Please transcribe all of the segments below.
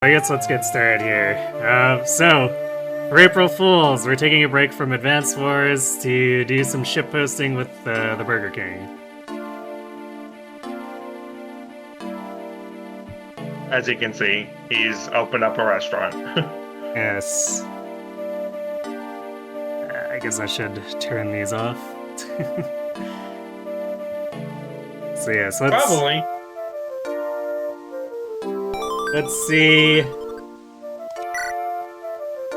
I guess let's get started here. For April Fools, we're taking a break from Advance Wars to do some shitposting with the Burger King. As you can see, he's opened up a restaurant. Yes. I guess I should turn these off. So yes, Probably. let's see.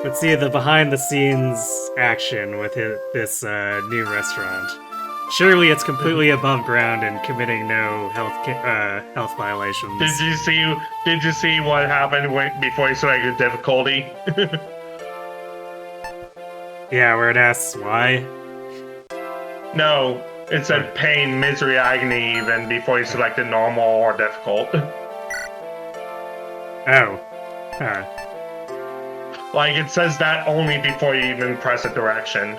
Let's see the behind-the-scenes action with this new restaurant. Surely it's completely above ground and committing no health violations. Did you see what happened before you selected difficulty? Yeah, where it asks why. No, it said pain, misery, agony even before you selected normal or difficult. Oh. Huh. Like, it says that only before you even press a direction.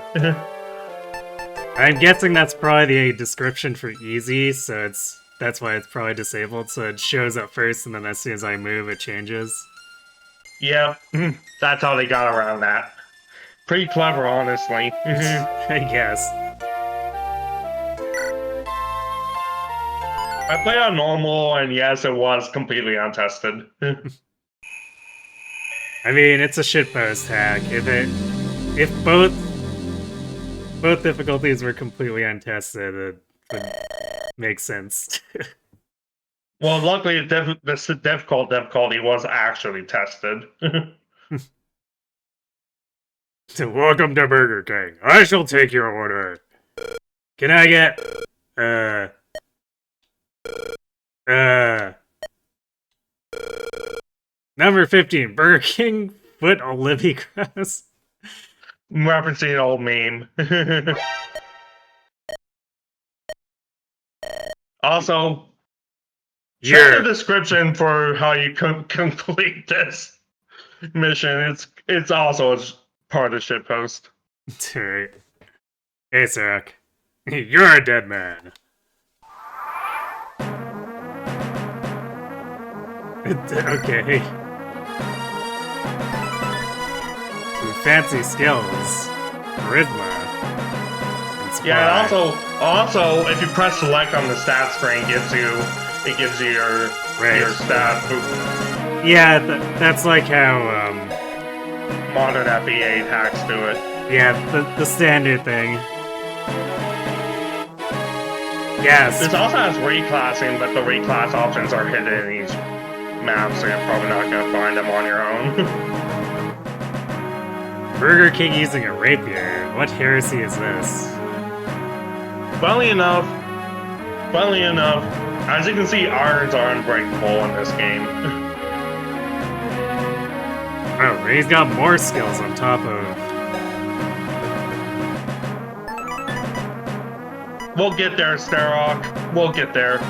I'm guessing that's probably the description for easy, so that's why it's probably disabled, so it shows up first and then as soon as I move it changes. Yep, that's how they got around that. Pretty clever, honestly. I guess. I played on normal, and yes, it was completely untested. I mean, it's a shitpost hack. If both difficulties were completely untested, it would make sense. Well, luckily, the difficulty was actually tested. So welcome to Burger King. I shall take your order. Can I get number 15, Burger King foot Olivia Cross. I'm referencing an old meme. Also, check the description for how you complete this mission. It's also part of the shitpost. Hey, Sarek. You're a dead man. Okay. Fancy skills. Charisma. Yeah, also, if you press select on the stat screen, it gives you your stat. Yeah, that's like how modern FE8 hacks do it. Yeah, the standard thing. Yes. This also has reclassing, but the reclass options are hidden in each map, so you're probably not going to find them on your own. Burger King using a rapier. What heresy is this? Funnily enough, as you can see, irons are unbreakable in this game. Oh, he's got more skills on top of... We'll get there, Starrock. We'll get there.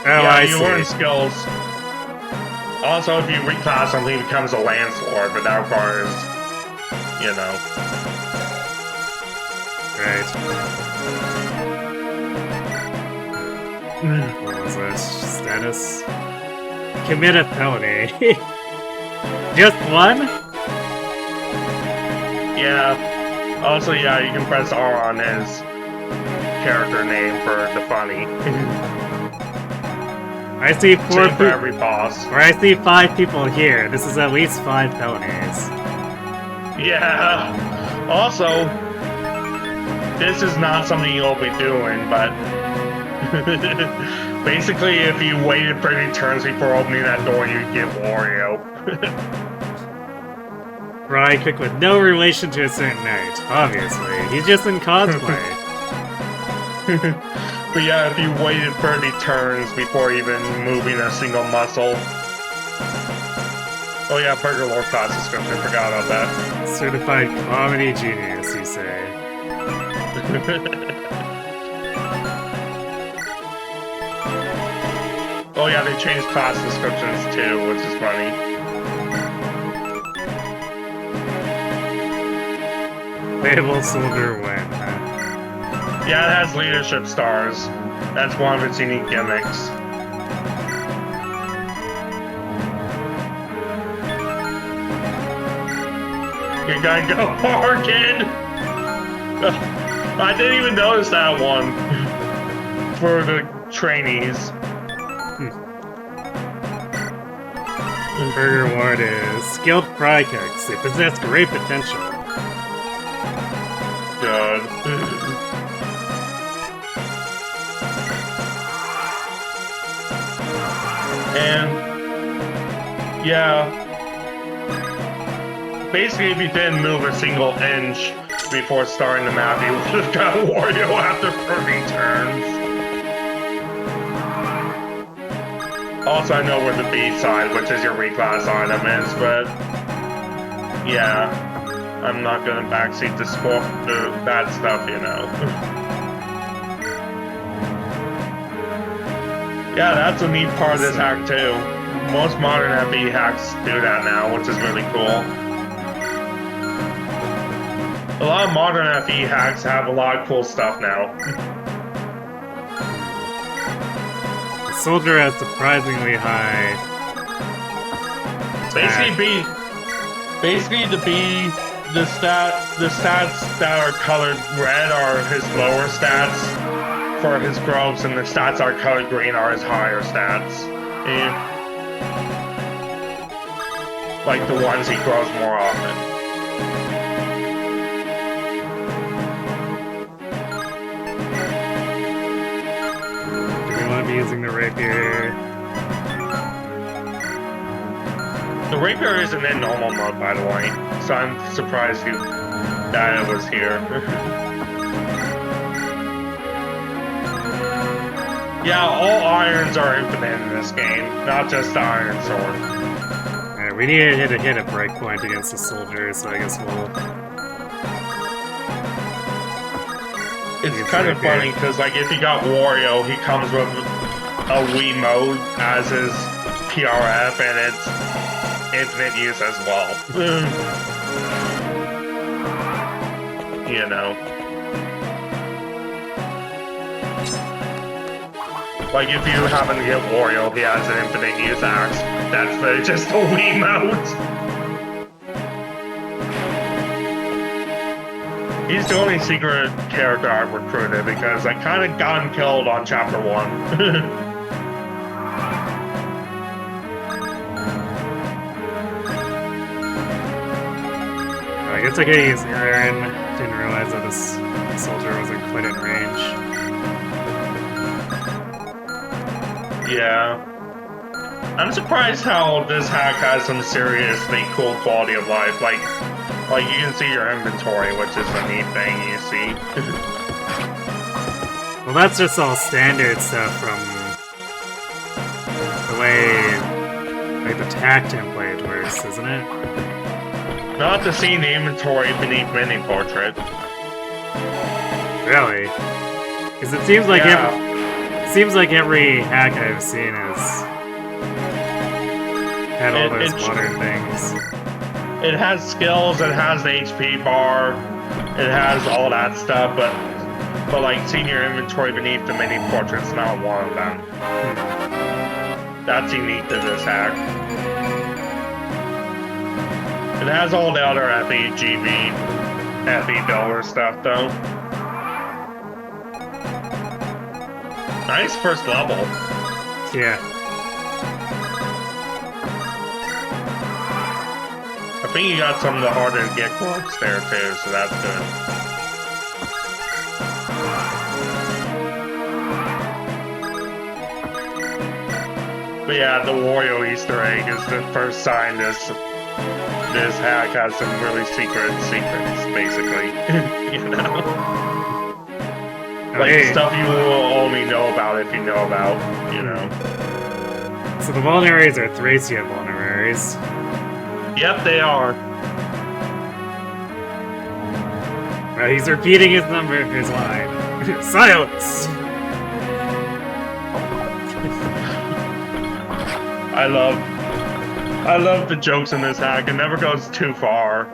Oh, yeah, you learn skills. Also, if you reclass something, it becomes a Landlord, but that requires, you know. Right. What was that? Status? Commit a felony. Just one? Yeah. Also, yeah, you can press R on his character name for the funny. I see four for every boss. Or I see 5 people here. This is at least 5 felonies. Yeah. Also, this is not something you'll be doing, but basically, if you waited pretty turns before opening that door, you'd get Wario. Right click with no relation to a certain night. Obviously, he's just in cosplay. But yeah, if you waited 30 turns before even moving a single muscle. Oh yeah, Burger Lord class description, forgot about that. Certified comedy genius, you say. Oh yeah, they changed class descriptions too, which is funny. Playable soldier win, huh? Yeah, it has leadership stars. That's one of its unique gimmicks. You're gonna go far, kid! I didn't even notice that one. For the trainees. Burger Ward is skilled fry cooks. They possess great potential. Good. And yeah, basically if you didn't move a single inch before starting the map, you would have got Wario after 30 turns. Also, I know where the B side, which is your reclass item, is, but yeah, I'm not gonna backseat the bad stuff, you know. Yeah, that's a neat part of this hack too. Most modern FE hacks do that now, which is really cool. A lot of modern FE hacks have a lot of cool stuff now. The soldier has surprisingly high attack. Basically the stats that are colored red are his lower stats for his growths, and the stats that are colored green are his higher stats. And like the ones he grows more often. Using the rapier. The rapier isn't in normal mode, by the way, so I'm surprised that it was here. Yeah, all irons are infinite in this game, not just the iron sword. Alright, we need to hit a breakpoint against the soldier, so I guess we'll... It's kind of funny, because like, if you got Wario, he comes with a Wii mode as his PRF, and it's infinite use as well. You know. Like, if you happen to get Wario, he has an infinite use axe. That's just the Wii mode. He's the only secret character I've recruited because I kind of got him killed on Chapter 1. I guess I could use Aaron. Didn't realize that this soldier wasn't quite in range. Yeah. I'm surprised how this hack has some seriously cool quality of life. Like you can see your inventory, which is a neat thing you see. Well, that's just all standard stuff from the way like the tag template works, isn't it? Not to see the inventory beneath mini portrait. Really? Because it seems like every hack I've seen has had all those modern things. It has skills, it has the HP bar, it has all that stuff, but like seeing your inventory beneath the mini portrait's not one of them. That's unique to this hack. It has all the other FE, GB, FE builder stuff though. Nice first level. Yeah. I think you got some of the harder to get quirks there too, so that's good. But yeah, the Wario Easter egg is the first sign this hack has some really secrets, basically. You know? Like stuff you will only know about if you know about, you know. So the vulneraries are Thracia vulneraries. Yep, they are. Well, he's repeating his line. Silence! I love the jokes in this hack. It never goes too far.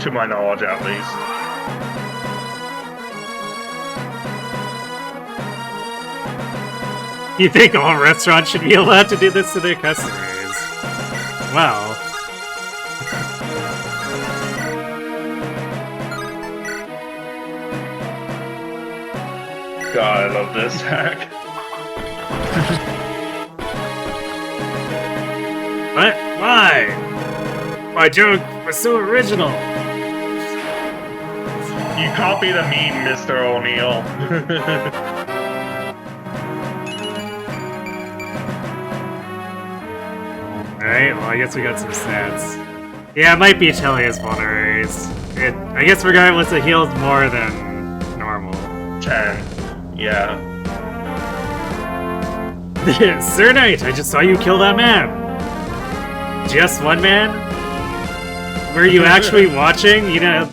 To my knowledge, at least. You think all restaurants should be allowed to do this to their customers? Well... God, I love this hack. What? Why? My joke was so original. You copied a meme, Mr. O'Neill. Alright, well, I guess we got some stats. Yeah, it might be Telia's vulneraries. I guess regardless, it heals more than normal. 10. Yeah. Sir Knight, I just saw you kill that man. Just one man? Were you actually watching? You know,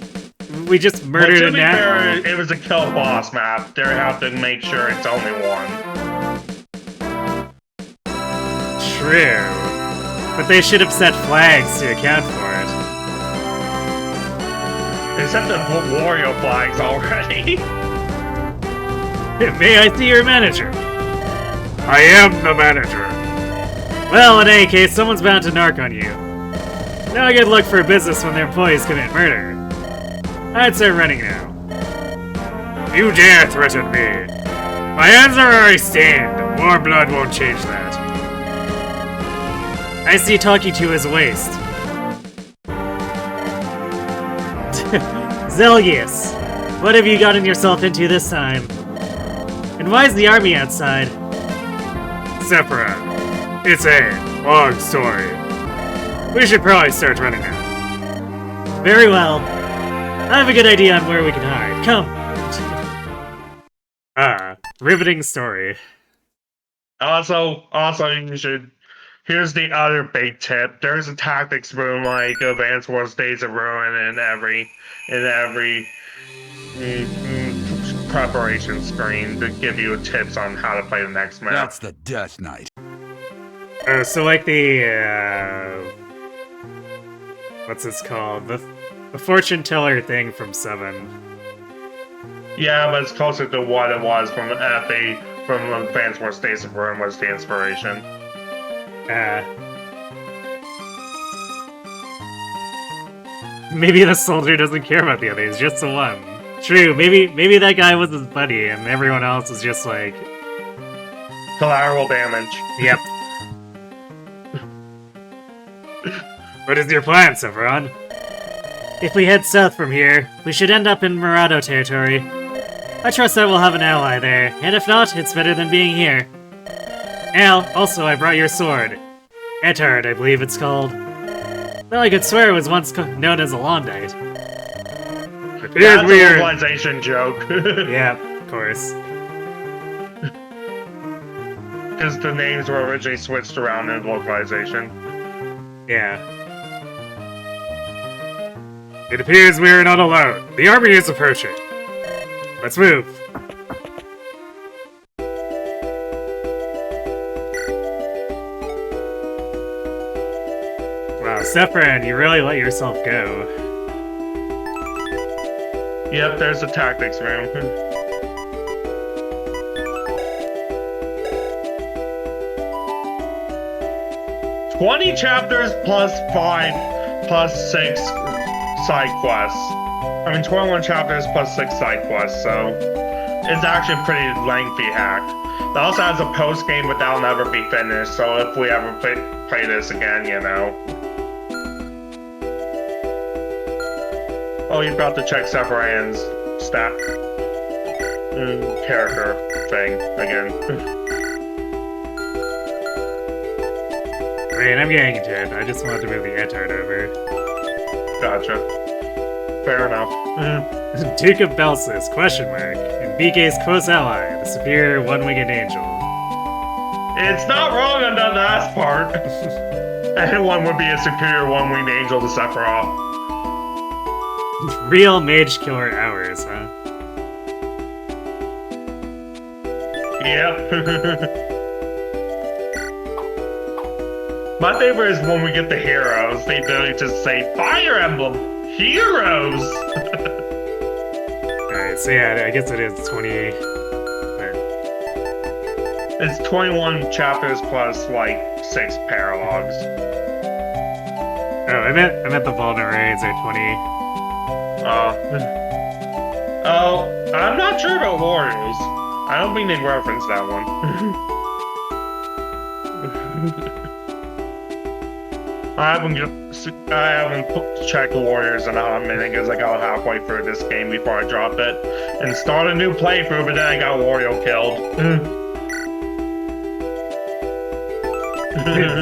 we just murdered a man. It was a kill boss map. They have to make sure it's only one. True. But they should have set flags to account for it. They set the Wario flags already. May I see your manager? I am the manager. Well, in any case, someone's bound to narc on you. Now I get look for business when their employees commit murder. I'd start running now. You dare threaten me. My hands are already stained. More blood won't change that. I see talking to his waist. Zelgius, what have you gotten yourself into this time? And why is the army outside? Sephiroth, it's a long story. We should probably start running now. Very well. I have a good idea on where we can hide. Come. Riveting story. Also, you should. Here's the other big tip. There's a tactics room like Advance Wars Days of Ruin in every preparation screen to give you tips on how to play the next map. That's the Death Knight. Oh, so like the what's this called? The fortune teller thing from 7. Yeah, but it's closer to what it was from Advance Wars Days of Ruin was the inspiration. Maybe the soldier doesn't care about the others, just the one. True, maybe that guy was his buddy and everyone else was just like... Collateral damage. Yep. What is your plan, Sephiroth? If we head south from here, we should end up in Murado territory. I trust that we'll have an ally there, and if not, it's better than being here. Also, I brought your sword. Etard, I believe it's called. Though I could swear it was once known as a Londite. That's a localization joke. Yeah, of course. Because the names were originally switched around in localization. Yeah. It appears we are not alone. The army is approaching. Let's move. Wow, Sephiroth, you really let yourself go. Yep, there's the tactics room. 20 chapters plus 5 plus 6 side quests. I mean, 21 chapters plus 6 side quests, so it's actually a pretty lengthy hack. It also has a post game, but that'll never be finished, so if we ever play this again, you know. Oh, you've got to check Sephiroth's stat character thing again. Wait, I'm getting into it. I just wanted to move the Etard over. Gotcha. Fair enough. Duke of Belsis, question mark. And BK's close ally, the superior one-winged angel. It's not wrong on that last part. Anyone would be a superior one-winged angel to Sephiroth. Real mage killer hours, huh? Yep. My favorite is when we get the heroes. They literally just say, Fire Emblem! Heroes! Alright, so yeah, I guess it is 20... It's 21 chapters plus, like, 6 paralogs. Oh, I meant the vulneraries are 20. Oh, I'm not sure about Warriors. I don't think they referenced that one. I haven't checked Warriors in a hot minute because I got halfway through this game before I dropped it and started a new playthrough, but then I got Wario killed.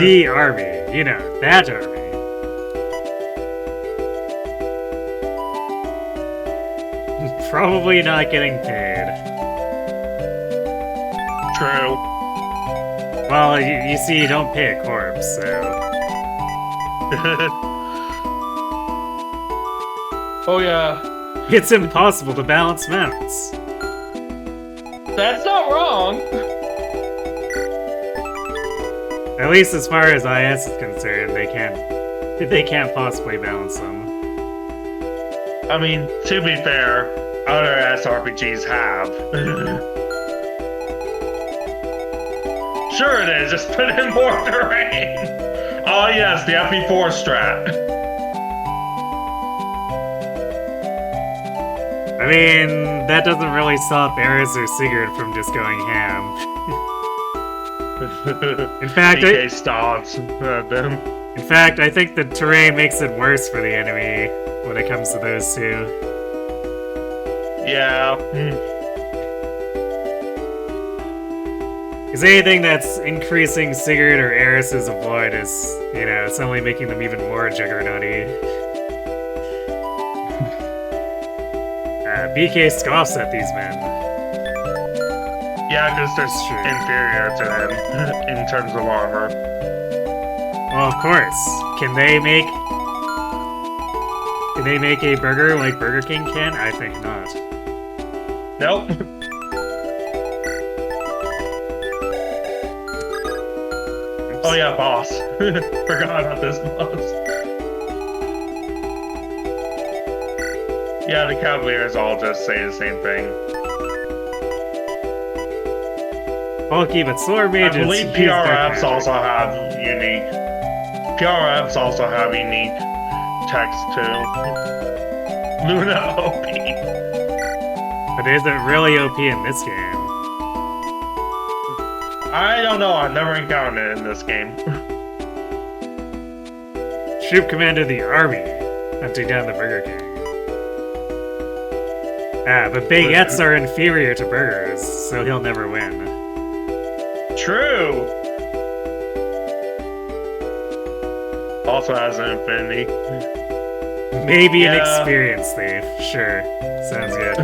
The army, you know, that army. Probably not getting paid. True. Well, you see, you don't pay a corpse, so... Oh yeah, It's impossible to balance mounts. that's not wrong. At least as far as IS is concerned, they can't possibly balance them. I mean, to be fair, other SRPGs have. Sure it is, just put in more terrain. Oh yes, the FP4 strat. I mean, that doesn't really stop Eris or Sigurd from just going ham. In fact, DK stomps them. In fact, I think the terrain makes it worse for the enemy when it comes to those two. Yeah. Because anything that's increasing Sigurd or Eris's avoid is, you know, it's only making them even more juggernauty. BK scoffs at these men. Yeah, because they're Sure. inferior to him in terms of armor. Well, of course. Can they make a burger like Burger King can? I think not. Nope. Oh yeah, boss. Forgot about this boss. Yeah, the Cavaliers all just say the same thing. Bulky but slower I mages. believe use dark PRFs magic. also have unique. PRFs also have unique text too. Luna OP. But is it really OP in this game? I don't know. I've never encountered it in this game. Troop commander of the army, hunting down the Burger King. But baguettes are inferior to burgers, so he'll never win. True. Also has an infinity. Maybe an Yeah. experience thief. Sure. Sounds good.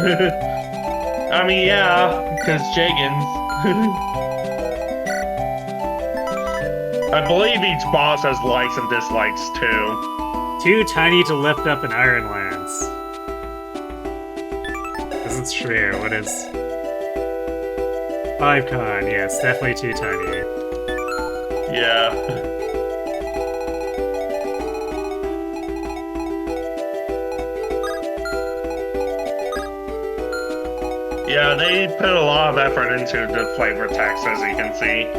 I mean, yeah. Because Jagens. I believe each boss has likes and dislikes too. Too tiny to lift up an iron lance. This is true. What is... 5 con, yes, definitely too tiny. Yeah. Yeah, they put a lot of effort into the flavor text, as you can see.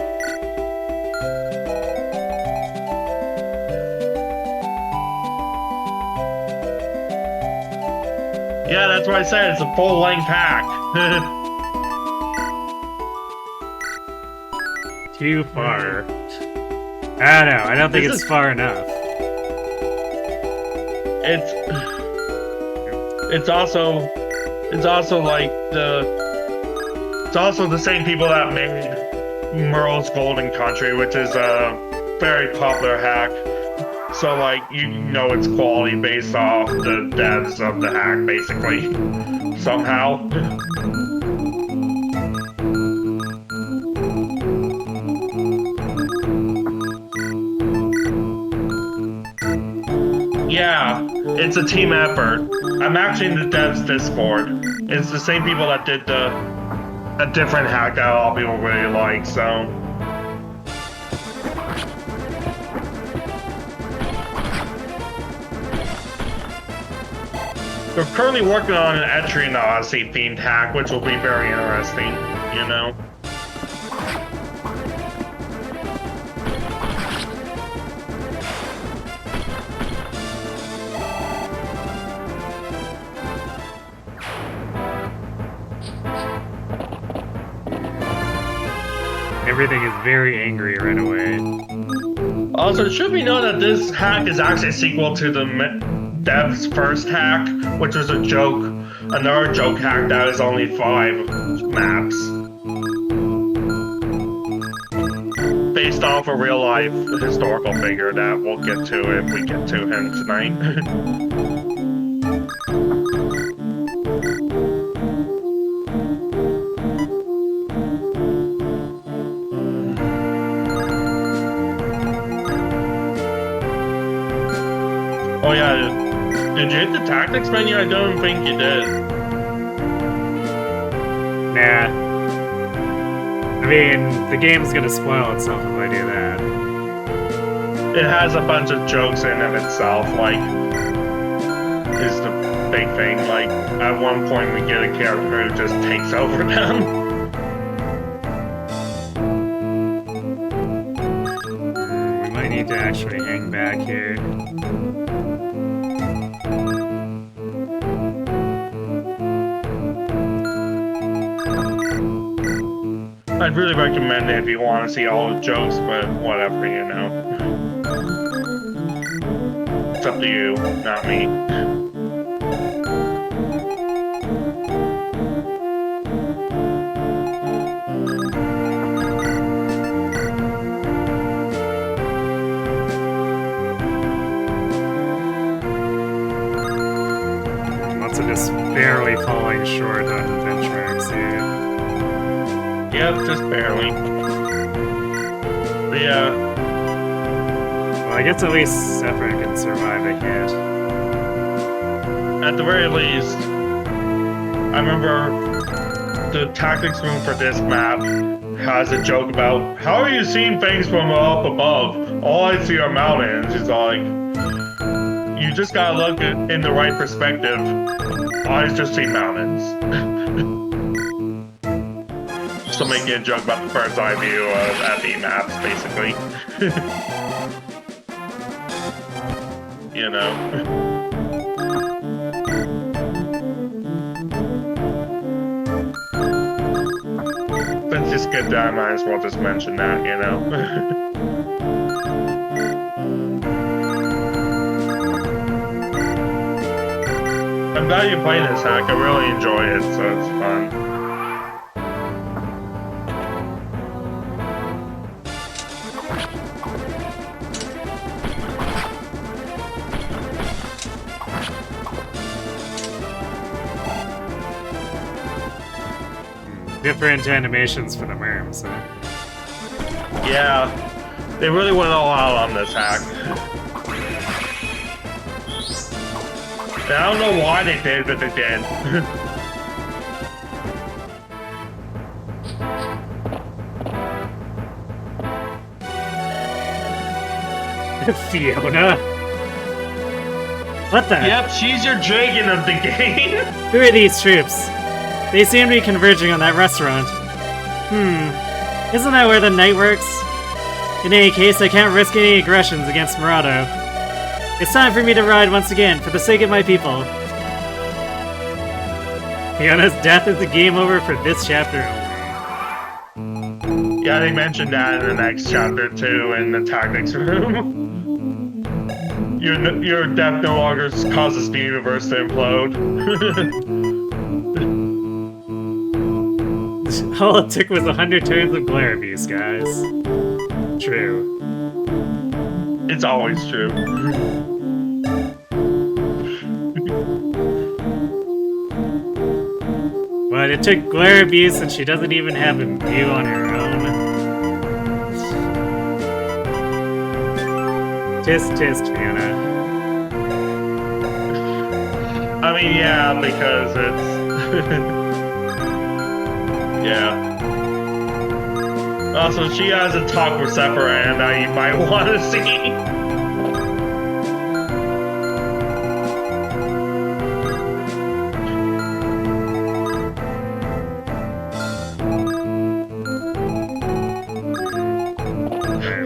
Yeah, that's what I said. It's a full-length hack. Too far. I don't know, I don't think This it's is- far enough. It's also like it's also the same people that made Merle's Golden Country, which is a very popular hack. So like you know it's quality based off the devs of the hack, basically. Somehow. Yeah, it's a team effort. I'm actually in the devs Discord. It's the same people that did a different hack that all people really like, so. We're currently working on an Etrian Odyssey themed hack, which will be very interesting, you know. everything is very angry right away. Also, it should be known that this hack is actually a sequel to the dev's first hack, which was a joke, another joke hack that is only 5 maps. Based off a real-life historical figure that we'll get to if we get to him tonight. Oh yeah, did you hit the tactics menu? I don't think you did. Nah. I mean, the game's gonna spoil itself if I do that. It has a bunch of jokes in of itself, like, is the big thing. Like, at one point we get a character who just takes over them. We might need to actually hang back here. I'd really recommend it if you want to see all the jokes, but whatever, you know. It's up to you, not me. Lots of just barely falling short on benchmarks here. Yep, just barely. But yeah. Well, I guess at least Sephiroth can survive a hit. At the very least, I remember the tactics room for this map has a joke about, how are you seeing things from up above? All I see are mountains. It's like, you just gotta look in the right perspective. I just see mountains. So making a joke about the bird's eye view of FE maps, basically. You know. Since it's good that I might as well just mention that, you know. I'm glad you played this hack. I really enjoy it, so it's fun. Different animations for the merms, huh? Yeah, they really went all out on this hack. And I don't know why they did, but they did. Fiona? What the? Yep, she's your dragon of the game. Who are these troops? They seem to be converging on that restaurant. Isn't that where the night works? In any case, I can't risk any aggressions against Murado. It's time for me to ride once again, for the sake of my people. Fiona's death is the game over for this chapter only. Yeah, they mentioned that in the next chapter too, in the tactics room. Your death no longer causes the universe to implode. All it took was 100 turns of glare abuse, guys. True. It's always true. But it took glare abuse and she doesn't even have a view on her own. Tisk tisk, Fiona. I mean, yeah, because it's... yeah. Also, she has a talk with Sephiroth that you might want to see.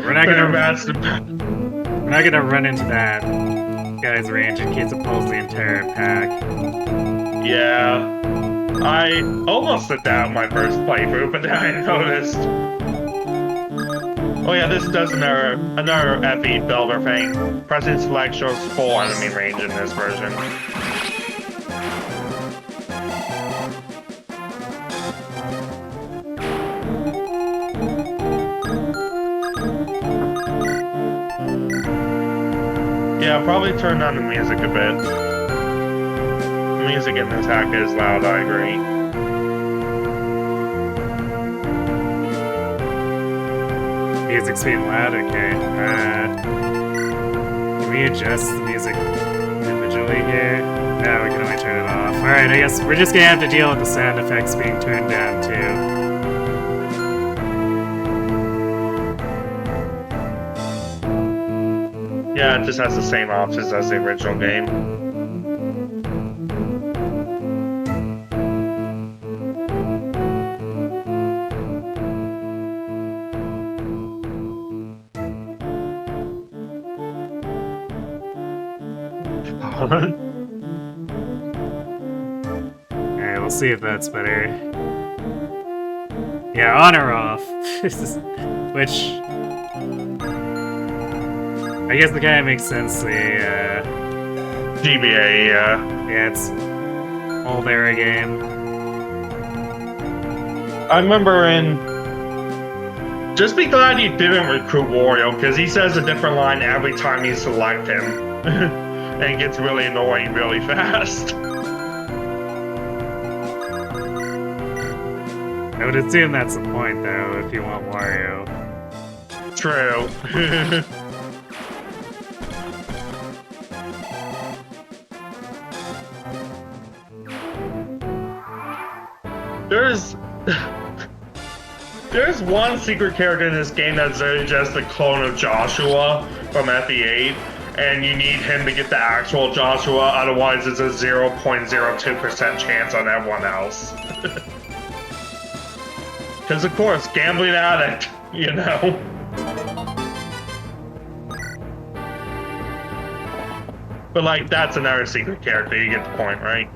We're not gonna run into that guy's range in case it pulls the entire pack. Yeah. I almost did that in my first playthrough, but then I noticed Oh yeah, this does another FE builder thing. Pressing select shows full enemy range in this version. Yeah, I'll probably turn down the music a bit. The music in this hack is loud, I agree. Music's being loud, okay. Can we adjust the music individually here? No, we can only turn it off. Alright, I guess we're just gonna have to deal with the sound effects being turned down too. Yeah, it just has the same options as the original game. Alright, we'll see if that's better. Yeah, on or off. Which... I guess the kind of makes sense, the, GBA, yeah. yeah, it's old era game. I remember in... Just be glad you didn't recruit Wario, because he says a different line every time you select him. And it gets really annoying really fast. I would assume that's the point, though, if you want Wario. True. There's one secret character in this game that's literally just a clone of Joshua from FE8, and you need him to get the actual Joshua, otherwise it's a 0.02% chance on everyone else. Because of course, gambling addict, you know? But like, that's another secret character, you get the point, right?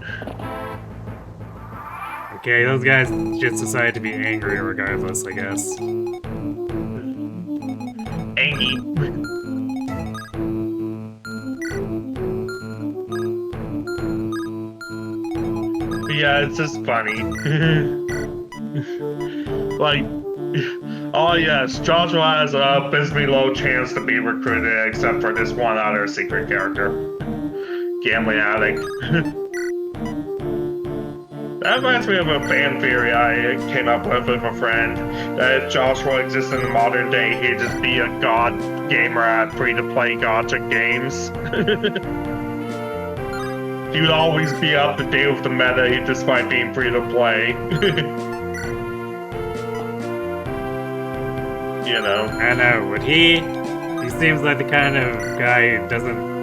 Okay, those guys just decided to be angry regardless, I guess. Angie. Yeah, it's just funny. Like, oh yes, Joshua has a abysmally low chance to be recruited except for this one other secret character. Gambling addict. That reminds me of a fan theory I came up with a friend, that if Joshua existed in the modern day, he'd just be a god gamer at free-to-play gacha games. He would always be up to date with the meta despite being free-to-play. You know. I don't know, would he? He seems like the kind of guy who doesn't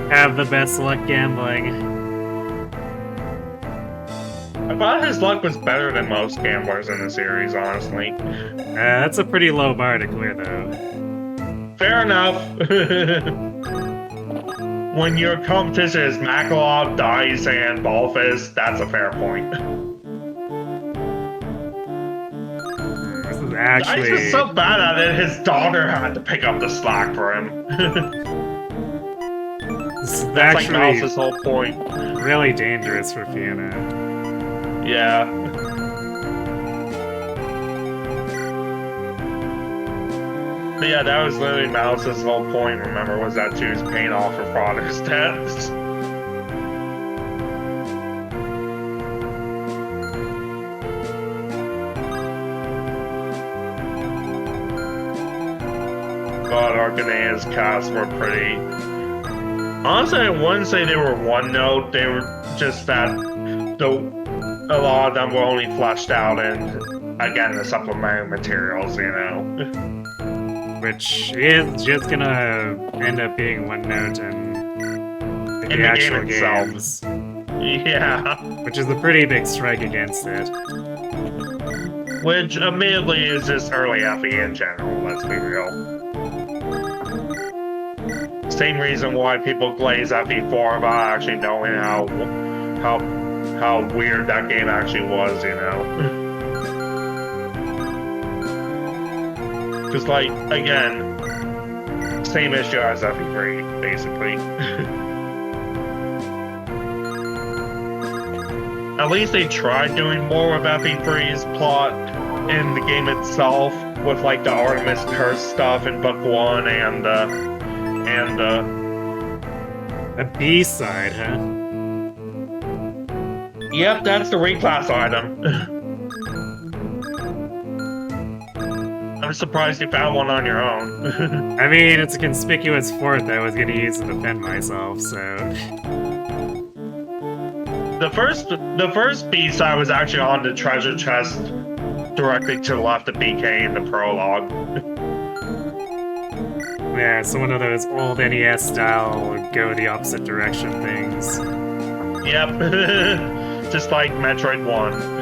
have the best luck gambling. I thought his luck was better than most gamblers in the series, honestly. That's a pretty low bar to clear, though. Fair enough. When your competition is Makalov, Dice, and Ballfist, that's a fair point. This is actually... Dice was so bad at it, his daughter had to pick up the slack for him. This is That's like actually Mouse's whole point. really dangerous for Fiona. Yeah. But yeah, that was literally Mouse's whole point, remember, was that she was paying off her father's debts. But Arcanea's casts were pretty... Honestly, I wouldn't say they were one note, they were just that a lot of them were only fleshed out in, again, the supplementary materials, you know. Which is just gonna end up being one note in the the actual game itself. games. Yeah. Which is a pretty big strike against it. Which, admittedly, is just early FE in general, let's be real. Same reason why people glaze FE4 about actually knowing how weird that game actually was, you know. Because, like, again, same issue as FE3, basically. At least they tried doing more with FE3's plot in the game itself, with, like, the Artemis Curse stuff in Book 1 and A B-side, huh? Yep, that's the reclass item. I'm surprised you found one on your own. I mean, it's a conspicuous fort that I was gonna use to defend myself, so... The first B-side was actually on the treasure chest directly to the left of BK in the prologue. Yeah, it's one of those old NES-style go the opposite direction things. Yep. Just like Metroid 1.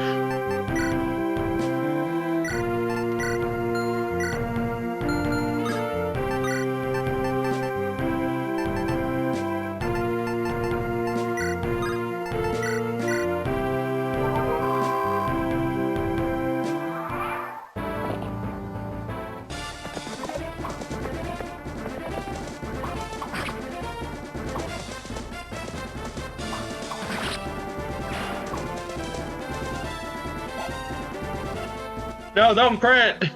No, don't crit!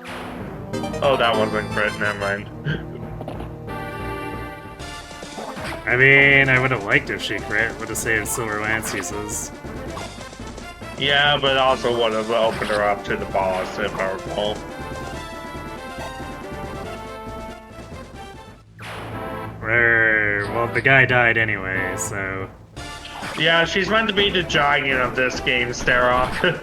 Oh, that wasn't crit, never mind. I mean, I would have liked if she crit, would have saved Silver Lance uses. Yeah, but also would have opened her up to the boss, if I recall. Well, the guy died anyway, so... Yeah, she's meant to be the giant of this game, Starrock.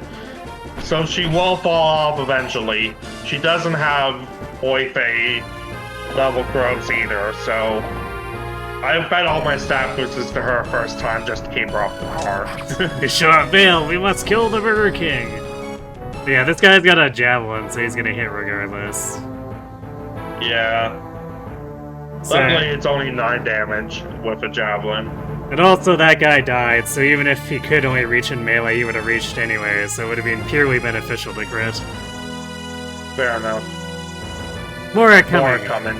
So she will fall off eventually. She doesn't have Oife level growths either, so... I bet all my stat boosters to her first time just to keep her off the cart. Short Veil, we must kill the Burger King! Yeah, this guy's got a javelin, so he's gonna hit regardless. Yeah. So, Luckily, it's only 9 damage with a javelin. and also that guy died, so even if he could only reach in melee, he would have reached anyway, so it would have been purely beneficial to crit. Fair enough. More are coming. More coming.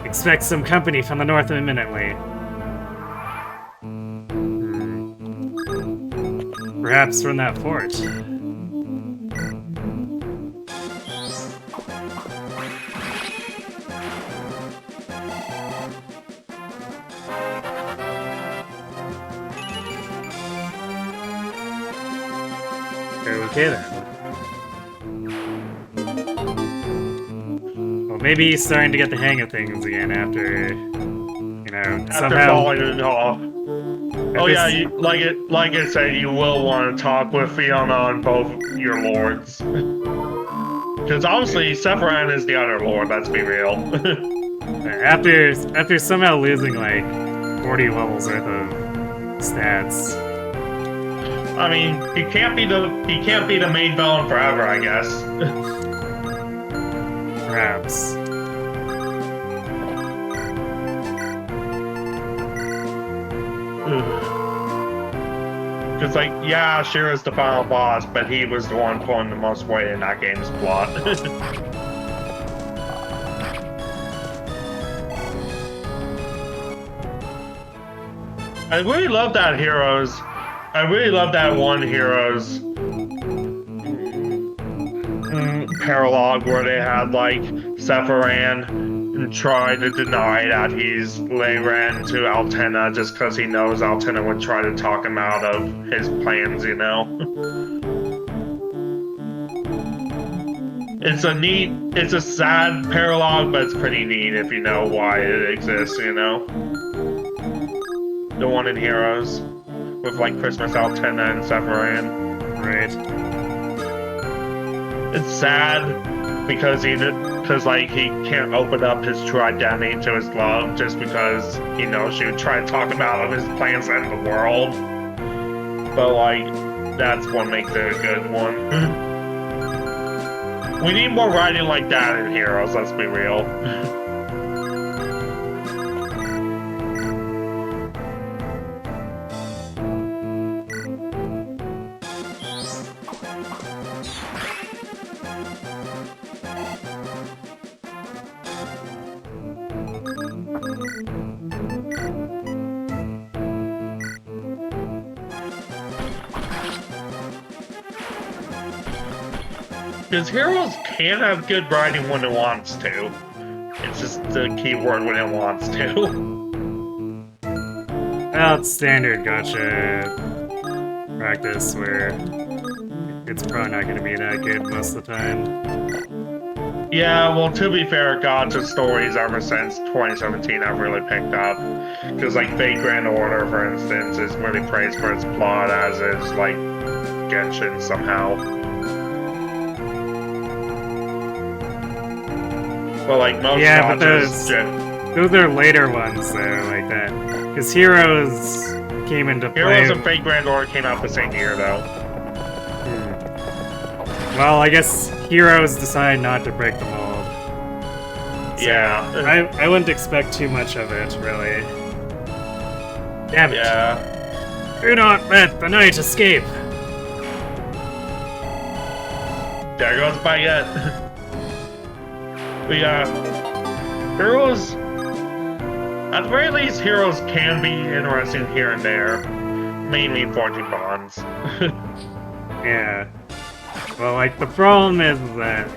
Expect some company from the north imminently. Perhaps from that fort. Okay then. Well, maybe he's starting to get the hang of things again after, you know, After somehow... falling it off. Oh yeah, like I said, you will want to talk with Fiona and both your lords. Because obviously, Sephiroth is the other lord, let's be real. after somehow losing like 40 levels worth of stats. I mean, he can't be the main villain forever, I guess. Perhaps. Because, like, yeah, Shira's the final boss, but he was the one pulling the most weight in that game's plot. I really love that one Heroes paralogue where they had, like, Sephiroth try to deny that he's Leyran to Altena just because he knows Altena would try to talk him out of his plans, you know? It's a sad paralogue, but it's pretty neat if you know why it exists, you know? The one in Heroes, with like Christmas Altena and Sephiroth. Right. It's sad because he can't open up his true identity to his love just because he knows she would try to talk him out of his plans to end the world. But like, that's what makes it a good one. We need more writing like that in Heroes, let's be real. Because Heroes can have good writing when it wants to. It's just the keyword when it wants to. Well, it's standard gotcha practice where it's probably not going to be that good most of the time. Yeah, well, to be fair, Gacha stories ever since 2017 have really picked up. Because, like, Fate Grand Order, for instance, is really praised for its plot, as is, like, Genshin somehow. But, like, most Yeah, but Gachas... those are later ones, though, like that. Because Heroes came into play... Heroes and Fate Grand Order came out the same year, though. Well, I guess Heroes decide not to break the mold. So Yeah. I wouldn't expect too much of it, really. Damn it. Yeah. Do not let the night escape. There goes Baguette. But yeah, Heroes, at the very least, Heroes can be interesting here and there. Mainly 14 bonds. Yeah. Well, like, the problem is that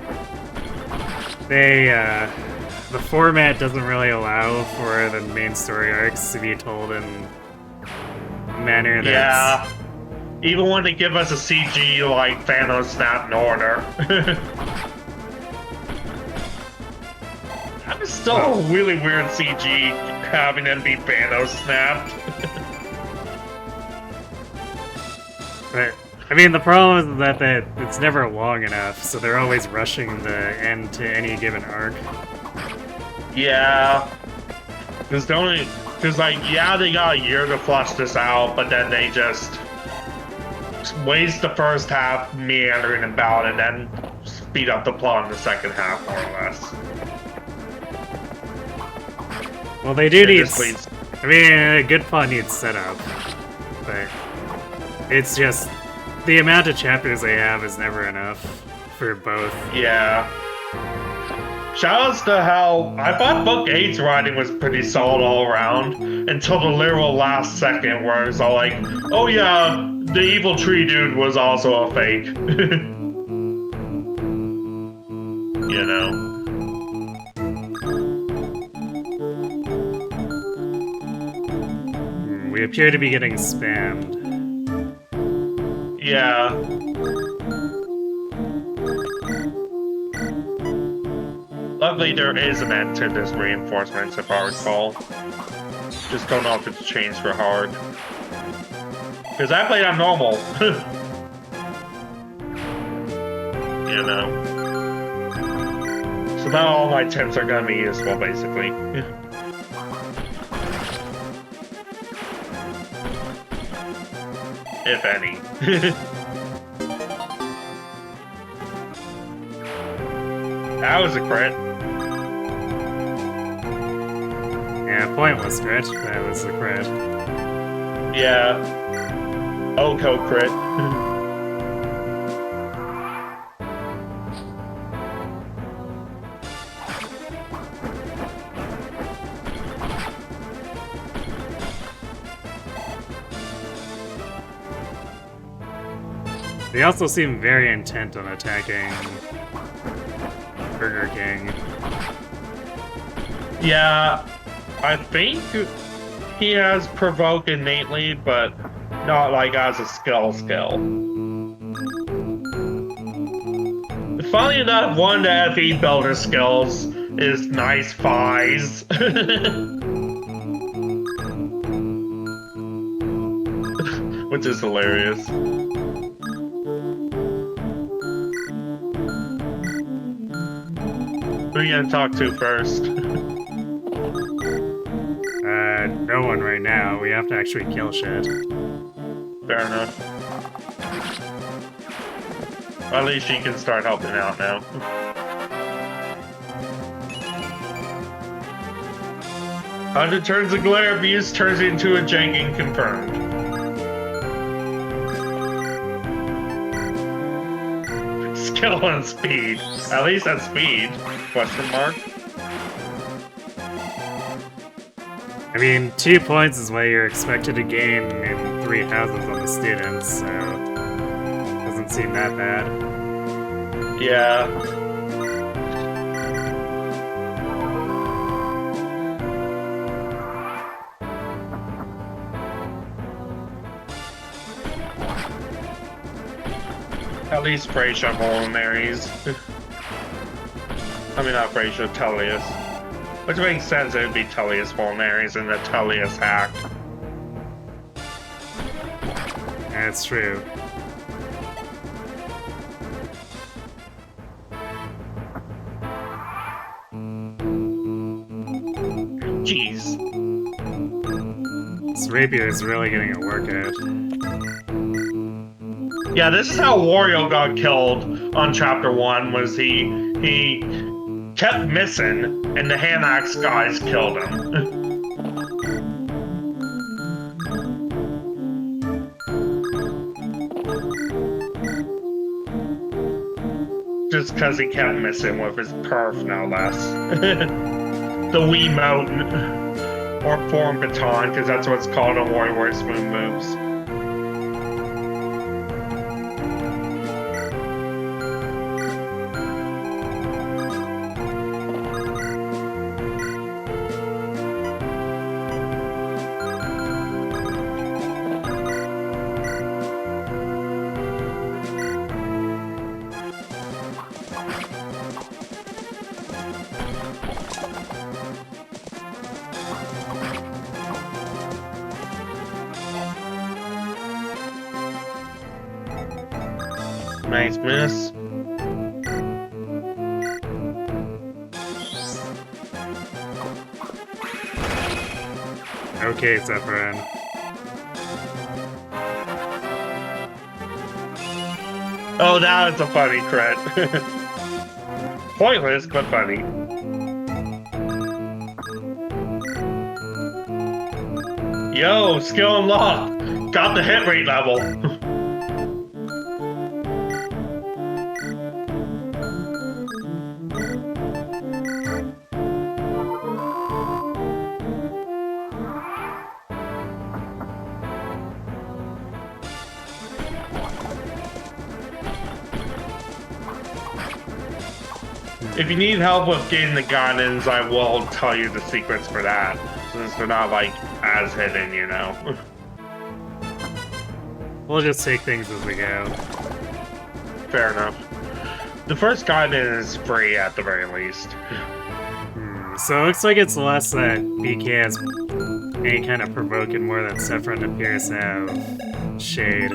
the format doesn't really allow for the main story arcs to be told in a manner that's... Yeah. Even when they give us a CG like Thanos Snap in order. That is still a really weird CG having them be Thanos snapped. But, I mean, the problem is that it's never long enough, so they're always rushing the end to any given arc. Yeah. Because, like, yeah, they got a year to flush this out, but then they just waste the first half meandering about and then speed up the plot in the second half, more or less. Well, they do need... Leads... I mean, a good plot needs setup, but it's just... the amount of chapters they have is never enough for both. Yeah. Shoutouts to how I thought Book 8's writing was pretty solid all around until the literal last second where it's all like, oh yeah, the evil tree dude was also a fake. You know? We appear to be getting spammed. Yeah. Luckily, there is an end to this reinforcements, if I recall. Just don't know if it's changed for hard. Because I played on normal. You know. So now all my tips are gonna be useful, basically. If any. That was a crit. Yeah, pointless crit. That was the crit. Yeah. Oko crit. They also seem very intent on attacking Burger King. Yeah, I think he has provoke innately, but not like as a skill. Funny enough, one of the FE builder skills is nice fies. Which is hilarious. Who are you gonna talk to first? No one right now. We have to actually kill shit. Fair enough. At least she can start helping out now. Under turns of glare abuse turns into a janking confirmed. Skill and speed. At least at speed. Question mark. I mean, 2 points is what you're expected to gain in 3 houses on the students, so doesn't seem that bad. Yeah. At least Bracia Marys. I mean, not Bracia, Tullius. Which makes sense, it would be Tullius Marys and the Tullius hack. That's true. Jeez. This rapier is really getting a workout. Yeah, this is how Wario got killed on Chapter 1, was he kept missing, and the hand axe guys killed him. Just because he kept missing with his perf, no less. The Wiimote, or form baton, because that's what it's called on WarioWare Smooth Moves. Nice miss. Okay, Zephyrin. Oh, now it's a funny crit. Pointless, but funny. Yo, skill unlocked. Got the hit rate level. If you need help with getting the guidance, I will tell you the secrets for that, since they're not, like, as hidden, you know? We'll just take things as we go. Fair enough. The first guidance is free at the very least. So it looks like it's less that BK has any kind of provoking more than Sephiroth appears to have shade.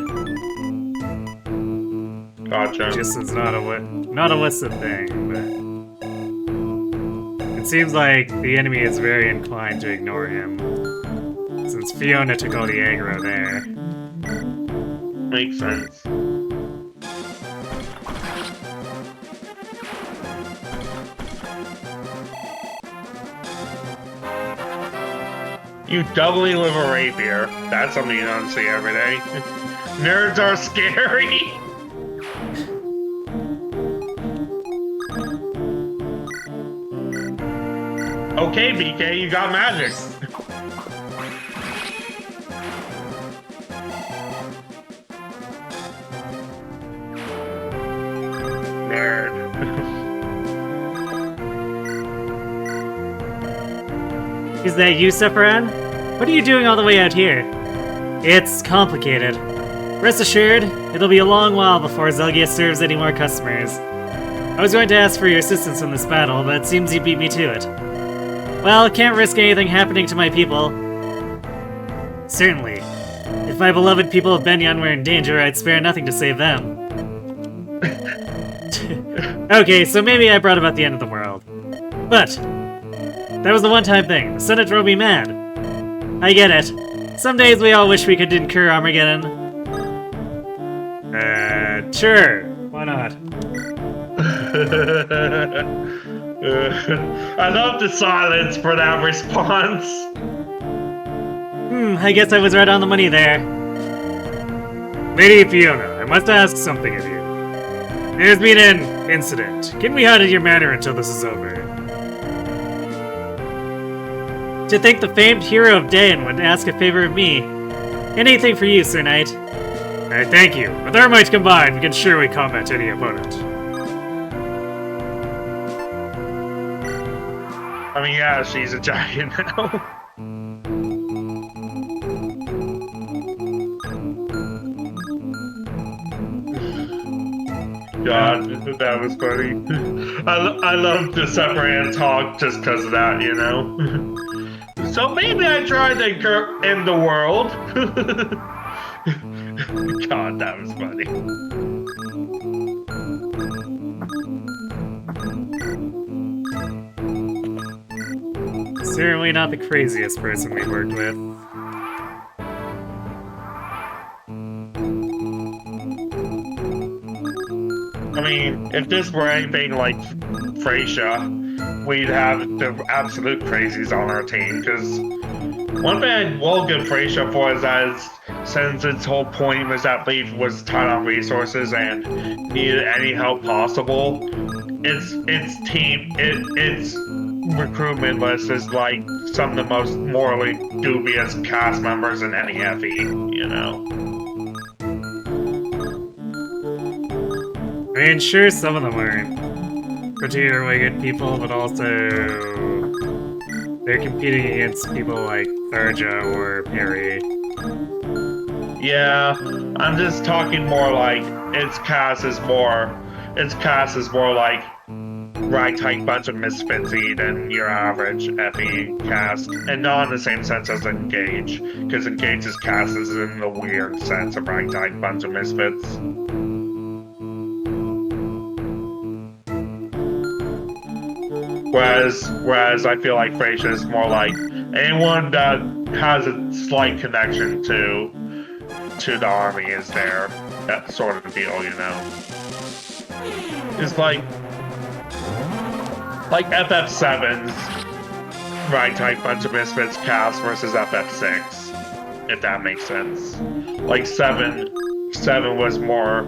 Gotcha. Just as not a listed thing, but it seems like the enemy is very inclined to ignore him, since Fiona took all the aggro there. Makes sense. You doubly live a rapier. That's something you don't see every day. Nerds are scary! Okay, BK, you got magic. Nerd. Is that you, Sephiroth? What are you doing all the way out here? It's complicated. Rest assured, it'll be a long while before Zelgia serves any more customers. I was going to ask for your assistance in this battle, but it seems you beat me to it. Well, can't risk anything happening to my people. Certainly. If my beloved people of Benyon were in danger, I'd spare nothing to save them. Okay, so maybe I brought about the end of the world. But that was the one-time thing. The Senate drove me mad. I get it. Some days we all wish we could incur Armageddon. Sure. Why not? I love the silence for that response. I guess I was right on the money there. Lady Fiona, I must ask something of you. There's been an incident. Can we hide at your manor until this is over? To think the famed hero of Daein would ask a favor of me. Anything for you, Sir Knight. Thank you. With our might combined, we can surely combat any opponent. I mean, yeah, she's a giant now. God, that was funny. I love to separate and talk just because of that, you know? So maybe I tried to end the world. God, that was funny. Certainly not the craziest person we've worked with. I mean, if this were anything like Freysia, we'd have the absolute crazies on our team, because one thing I will give Freysia for is that since its whole point was that Leaf was tight on resources and needed any help possible, its recruitment list is like some of the most morally dubious cast members in any FE, you know? I mean, sure, some of them aren't particularly good people, but also they're competing against people like Tharja or Perry. Yeah, I'm just talking more like its cast is more like ragtag bunch of misfitsy than your average FE cast, and not in the same sense as Engage, because Engage's cast is in the weird sense of ragtag bunch of misfits. Whereas I feel like Freysia is more like anyone that has a slight connection to the army is there. That sort of deal, you know. It's like FF7's ragtag bunch of misfits cast versus FF6, if that makes sense. Like 7 was more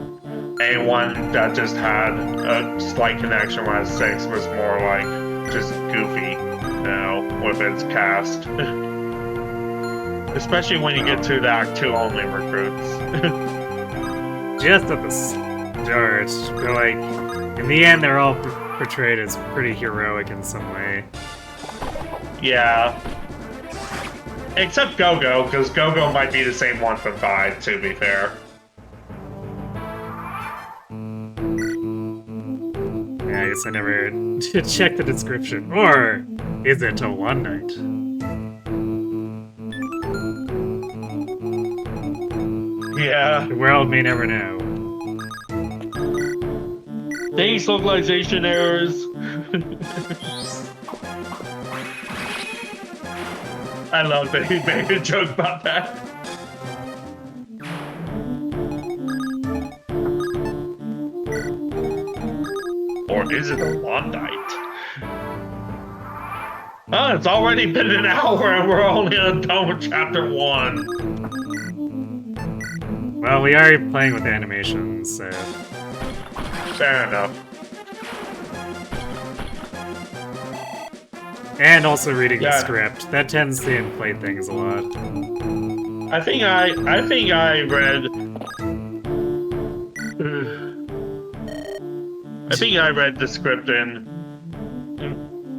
anyone that just had a slight connection, whereas 6 was more like just goofy, you know, with its cast. Especially when you get to the Act 2 only recruits. Just at the start, they're like, in the end, they're all portrayed as pretty heroic in some way. Yeah. Except Go-Go, because Go-Go might be the same one from 5, to be fair. Yeah, I guess I never checked the description. Or is it a one night? Yeah. The world may never know. Thanks, localization errors. I love that he made a joke about that. Or is it a one night? Oh, it's already been an hour and we're only done with chapter 1. Well, we are playing with animations, so... Fair enough. And also reading the Yeah. script. That tends to inflate things a lot. I think I read. I think I read the script in.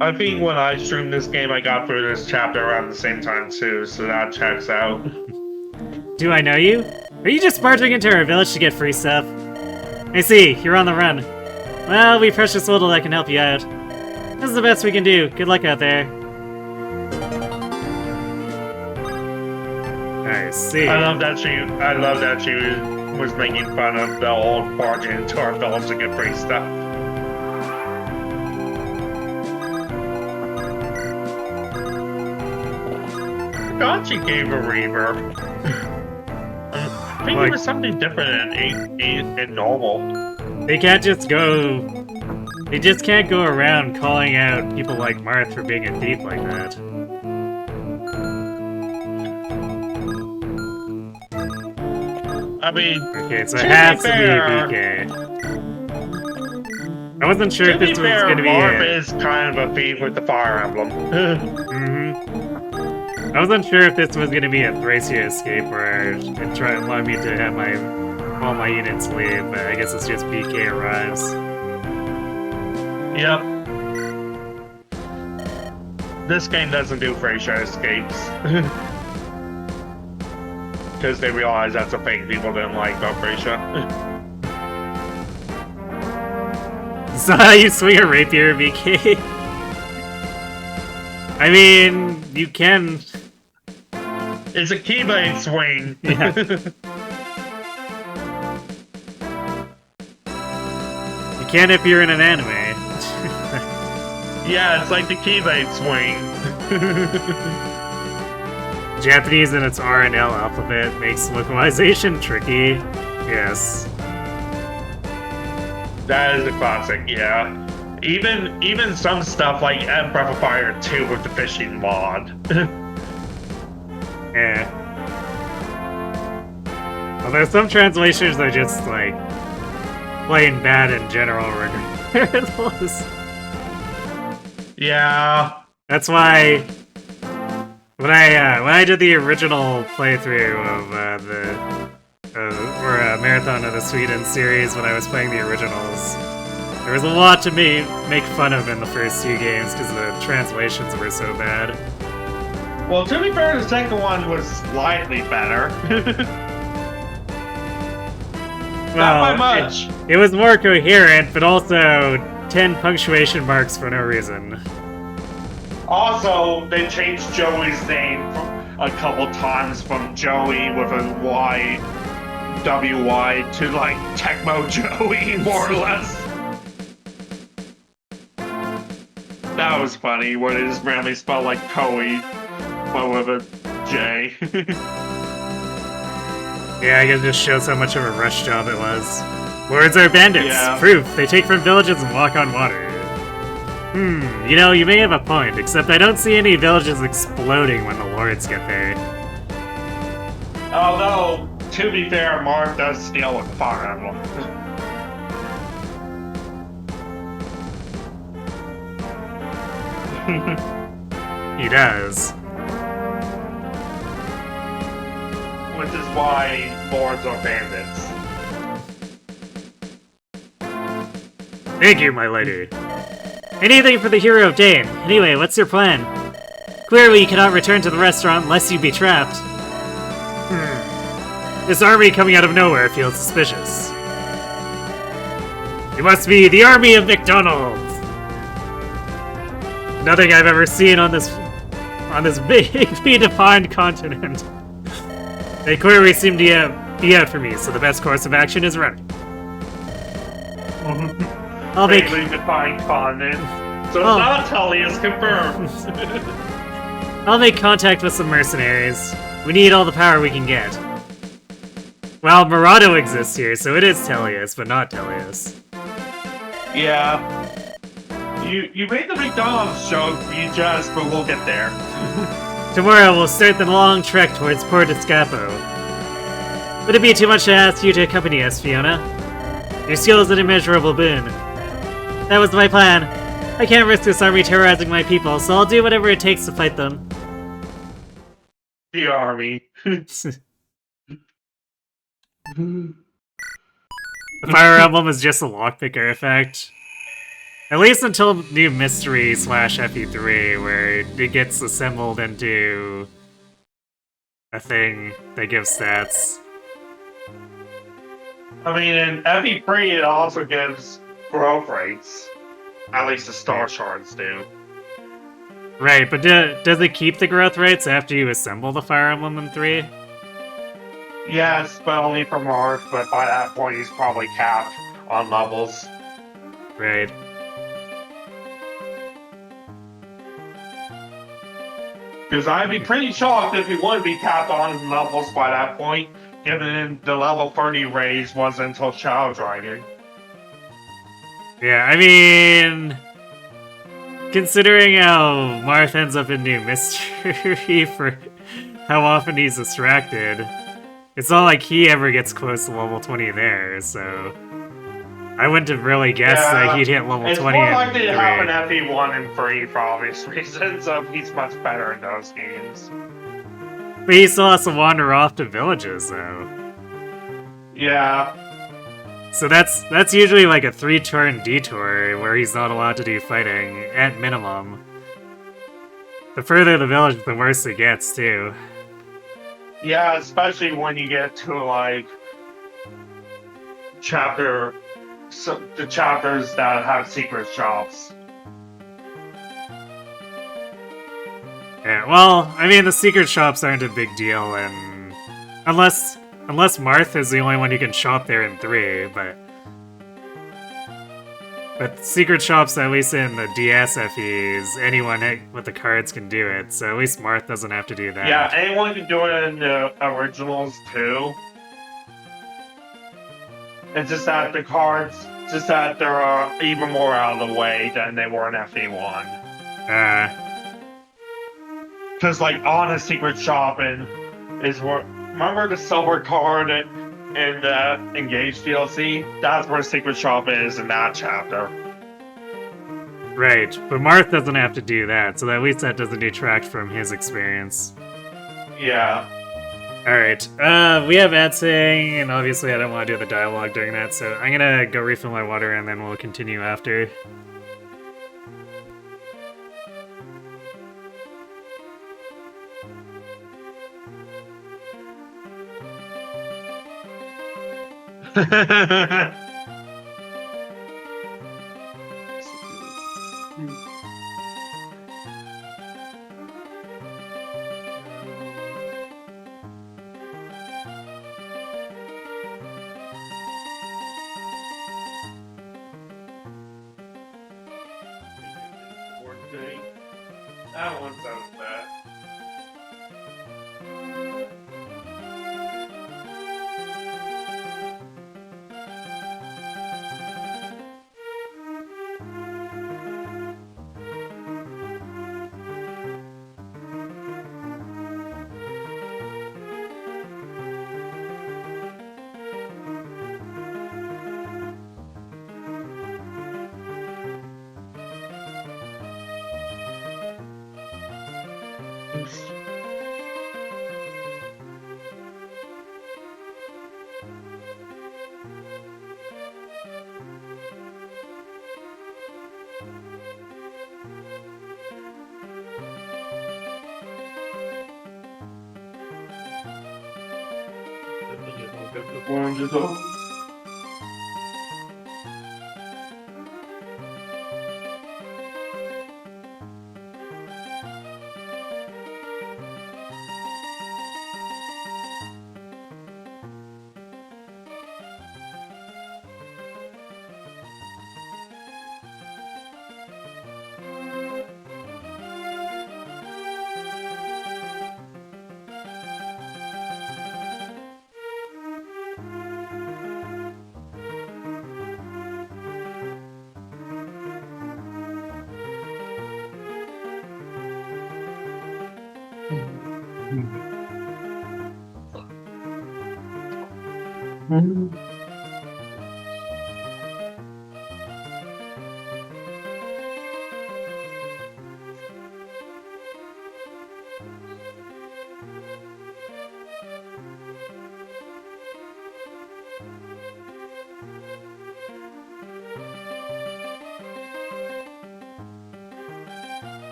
I think when I streamed this game, I got through this chapter around the same time too, so that checks out. Do I know you? Are you just barging into our village to get free stuff? I see, you're on the run. Well, we precious little that can help you out. This is the best we can do. Good luck out there. I see. I love that she was making fun of the old barging into our village to get free stuff. I forgot she gave a Reaver. I think Like- it was something different in normal. They can't just go... They just can't go around calling out people like Marth for being a thief like that. I mean, Okay, so To it be has to be fair- BK. I wasn't sure to if be this was fair, gonna be Marv it. is kind of a thief with the Fire Emblem. I wasn't sure if this was gonna be a Thracia escape where it wanted me to have all my units leave, but I guess it's just BK arrives. Yep. this game doesn't do facial escapes. Because they realize that's a thing people didn't like about facial. So how you swing a rapier, BK? I mean, you can. It's a keyblade swing. Yeah. You can if you're in an anime. Yeah, it's like the keyblade swing. Japanese in its R and L alphabet makes localization tricky. Yes. That is a classic, yeah. Even some stuff like Breath of Fire 2 with the fishing mod. Eh. Although some translations are just like plain bad in general regardless. Yeah. That's why when I did the original playthrough of a marathon of the Sweden series when I was playing the originals, there was a lot to make fun of in the first few games because the translations were so bad. Well, to be fair, the second one was slightly better. Not by much. It was more coherent, but also 10 punctuation marks for no reason. Also, they changed Joey's name a couple times from Joey with a Y, W-Y to like Tecmo Joey, more or less. That was funny, when it just randomly spelled like Coey, but with a J. Yeah, I guess it just shows how much of a rush job it was. Lords are bandits! Yeah. Proof! They take from villages and walk on water. You know, you may have a point, except I don't see any villages exploding when the lords get there. Although, to be fair, Mark does steal with the Fire Emblem. He does. Which is why lords are bandits. Thank you, my lady. Anything for the hero of Daein. Anyway, what's your plan? Clearly you cannot return to the restaurant unless you be trapped. This army coming out of nowhere feels suspicious. You must be the army of McDonald's! Nothing I've ever seen on this big, defined continent. They clearly seem to be out for me, so the best course of action is running. I'll make... Vaguely defined continent. So not Tully is confirmed. I'll make contact with some mercenaries. We need all the power we can get. Well, Murado exists here, so it is Tellius, but not Tellius. Yeah. You made the McDonald's joke, you just, but we'll get there. Tomorrow we'll start the long trek towards Port Escapo. Would it be too much to ask you to accompany us, Fiona? Your skill is an immeasurable boon. That was my plan. I can't risk this army terrorizing my people, so I'll do whatever it takes to fight them. The army. The Fire Emblem is just a lockpicker effect. At least until New Mystery / FE3, where it gets assembled into a thing that gives stats. I mean, in FE3 it also gives growth rates. At least the star shards do. Right, but does it keep the growth rates after you assemble the Fire Emblem in 3? Yes, but only for Marth, but by that point he's probably capped on levels. Right. Because I'd be pretty shocked if he would be capped on levels by that point, given the level 30 raise wasn't until Shadow Dragon. Yeah, I mean... Considering how Marth ends up in New Mystery for how often he's distracted, it's not like he ever gets close to level 20 there, so... I wouldn't have really guessed that he'd hit level 20 in 3. It's more likely to happen FE1 and 3 for obvious reasons, so he's much better in those games. But he still has to wander off to villages, though. Yeah. So that's usually like a 3-turn detour where he's not allowed to do fighting, at minimum. The further the village, the worse it gets, too. Yeah, especially when you get to like the chapters that have secret shops. Yeah, well, I mean, the secret shops aren't a big deal, and unless Marth is the only one who can shop there in 3, but secret shops, at least in the DSFEs, anyone with the cards can do it, so at least Marth doesn't have to do that. Yeah, anyone can do it in the originals too. It's just that the cards, just that they're even more out of the way than they were in FE1. Because like on a secret shop is where, remember the silver card in the Engage DLC? That's where secret shop is in that chapter. Right, but Marth doesn't have to do that, so at least that doesn't detract from his experience. Yeah. Alright, we have ad saying, and obviously I don't want to do the dialogue during that, so I'm gonna go refill my water and then we'll continue after. That one sounds bad.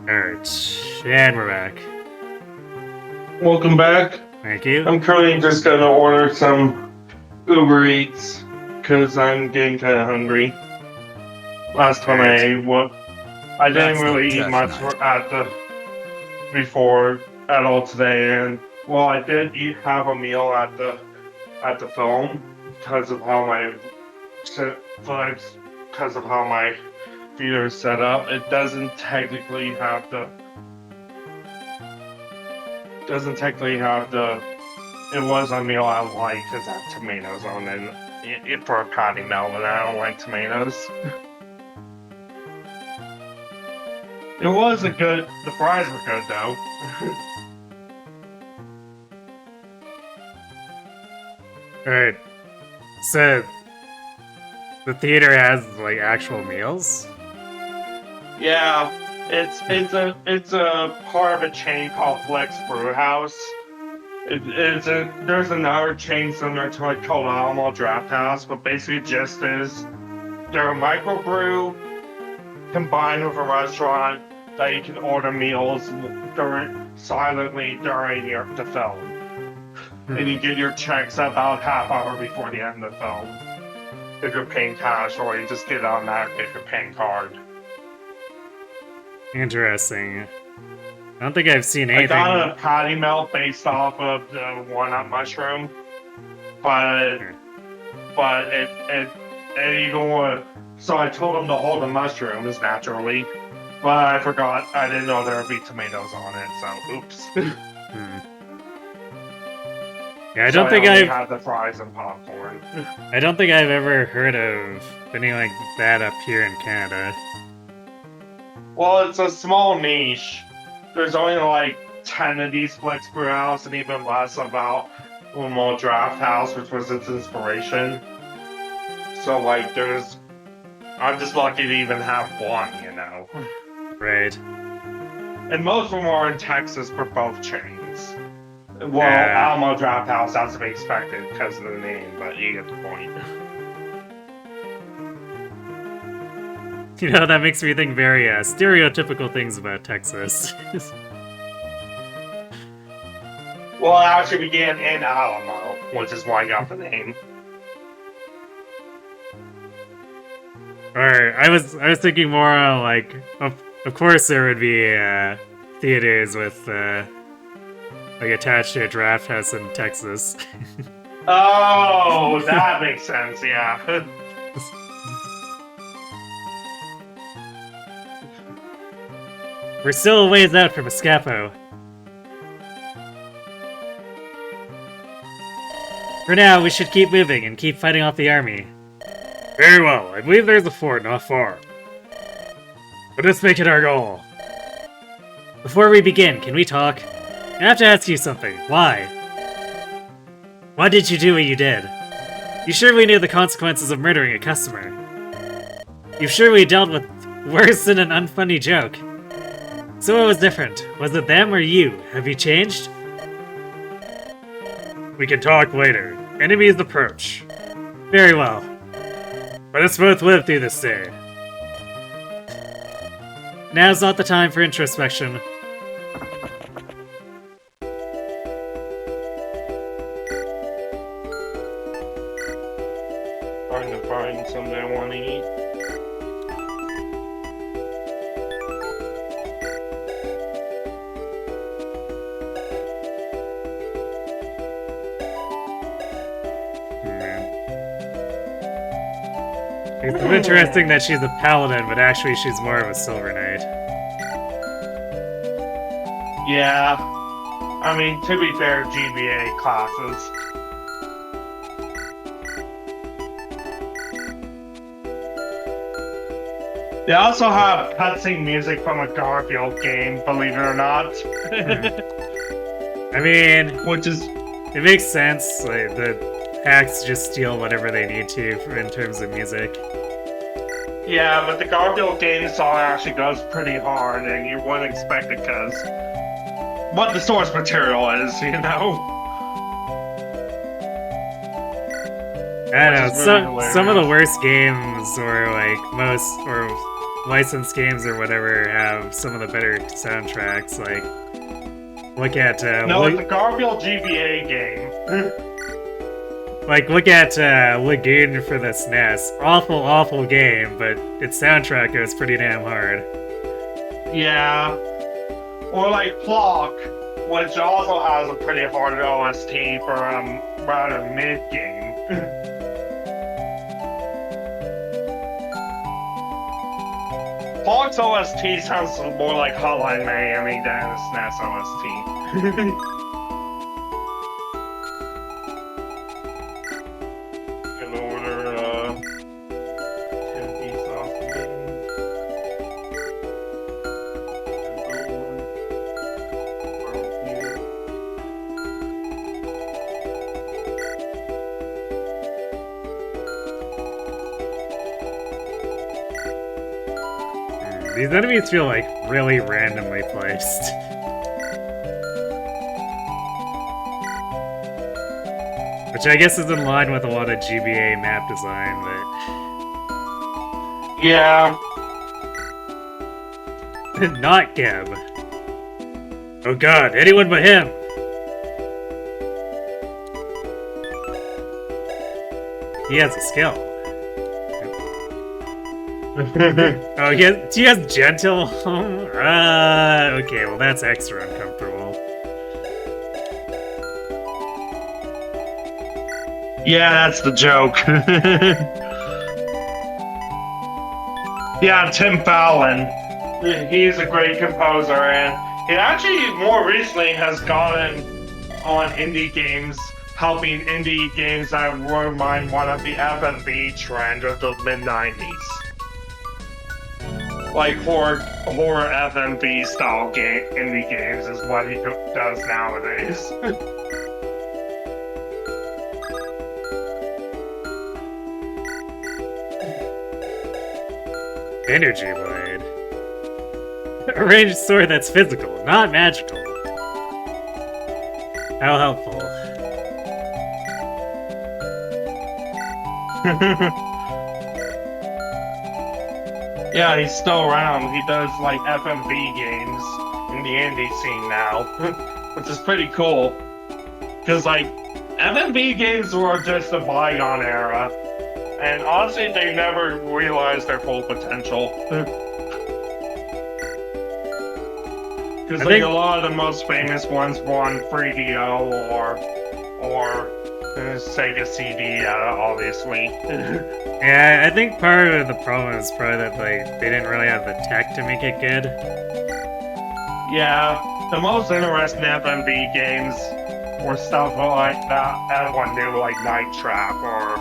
Alright, and we're back. Welcome back. Thank you. I'm currently just gonna order some Uber Eats because I'm getting kind of hungry. Last time I ate, I didn't really eat much before at all today, and well, I did have a meal at the film because of how my feet are set up. It doesn't technically have the. It was a meal I like because it had tomatoes on it. for a patty melt, and I don't like tomatoes. It was a good. The fries were good though. Alright. So, the theater has, like, actual meals? Yeah, it's a part of a chain called Flex Brew House. There's another chain similar to it called Alamo Draft House, but basically just is they're a microbrew combined with a restaurant that you can order meals silently during the film. And you get your checks about half hour before the end of the film. If you're paying cash, or you just get it automatically if you're paying card. Interesting. I don't think I've seen I anything. got a patty melt based off of the walnut mushroom, but it even was, so I told him to hold the mushrooms naturally, but I forgot, I didn't know there would be tomatoes on it, so oops. Yeah, I don't think I only I've had the fries and popcorn. I don't think I've ever heard of anything like that up here in Canada. Well, it's a small niche. There's only like 10 of these Flex Brew House, and even less about Limo Draft House, which was its inspiration. So like, I'm just lucky to even have one, you know. Right. And most of them are in Texas for both chains. Well, Yeah. Alamo Draft House has to be expected because of the name, but you get the point. You know, that makes me think very stereotypical things about Texas. Well, it actually began in Alamo, which is why I got the name. Or I was thinking more like of course there would be theaters with like attached to a draft house in Texas. Oh, that makes sense, yeah. We're still a ways out from Escapo. For now, we should keep moving and keep fighting off the army. Very well, I believe there's a fort not far. Let us make it our goal. Before we begin, can we talk? I have to ask you something. Why? Why did you do what you did? You surely knew the consequences of murdering a customer. You surely dealt with worse than an unfunny joke. So what was different? Was it them or you? Have you changed? We can talk later. Enemies approach. Very well. Let us both live through this day. Now's not the time for introspection. Trying to find something I want to eat. It's interesting that she's a paladin, but actually she's more of a silver knight. Yeah. I mean, to be fair, GBA classes. They also have cutscene music from a Garfield game, believe it or not. I mean, Which is... it makes sense. Like, the hacks just steal whatever they need to in terms of music. Yeah, but the Garfield game song actually goes pretty hard, and you wouldn't expect it because what the source material is, you know? I don't know, Which is really some of the hilarious. worst games, or like most, or licensed games or whatever, have some of the better soundtracks. Like, look at No, it's the Garfield GBA game. look at Lagoon for the SNES. Awful game, but its soundtrack goes pretty damn hard. Yeah. Or like Flock, which also has a pretty hard OST for rather mid-game. Flock's OST sounds more like Hotline Miami than a SNES OST. Good lord. These enemies feel like really randomly placed. Which I guess is in line with a lot of GBA map design, Yeah. but... Not Geb. Oh god, anyone but him! He has a skill. Oh, he has gentle? Okay, well that's extra uncomfortable. Yeah, that's the joke. Yeah, Tim Fallon. He's a great composer, and he actually more recently has gotten on indie games, helping indie games that remind one of the FMV trend of the mid-90s. Like horror FMV style indie games is what he does nowadays. Energy Blade. A ranged sword that's physical, not magical. How helpful. Yeah, he's still around. He does like FMV games in the indie scene now, which is pretty cool. Because like FMV games were just a bygone era, and honestly, they never realized their full potential. Because like a lot of the most famous ones won 3DO or Sega CD, obviously. Yeah, I think part of the problem is probably that they didn't really have the tech to make it good. Yeah, the most interesting FMV games were stuff like that everyone knew, like Night Trap or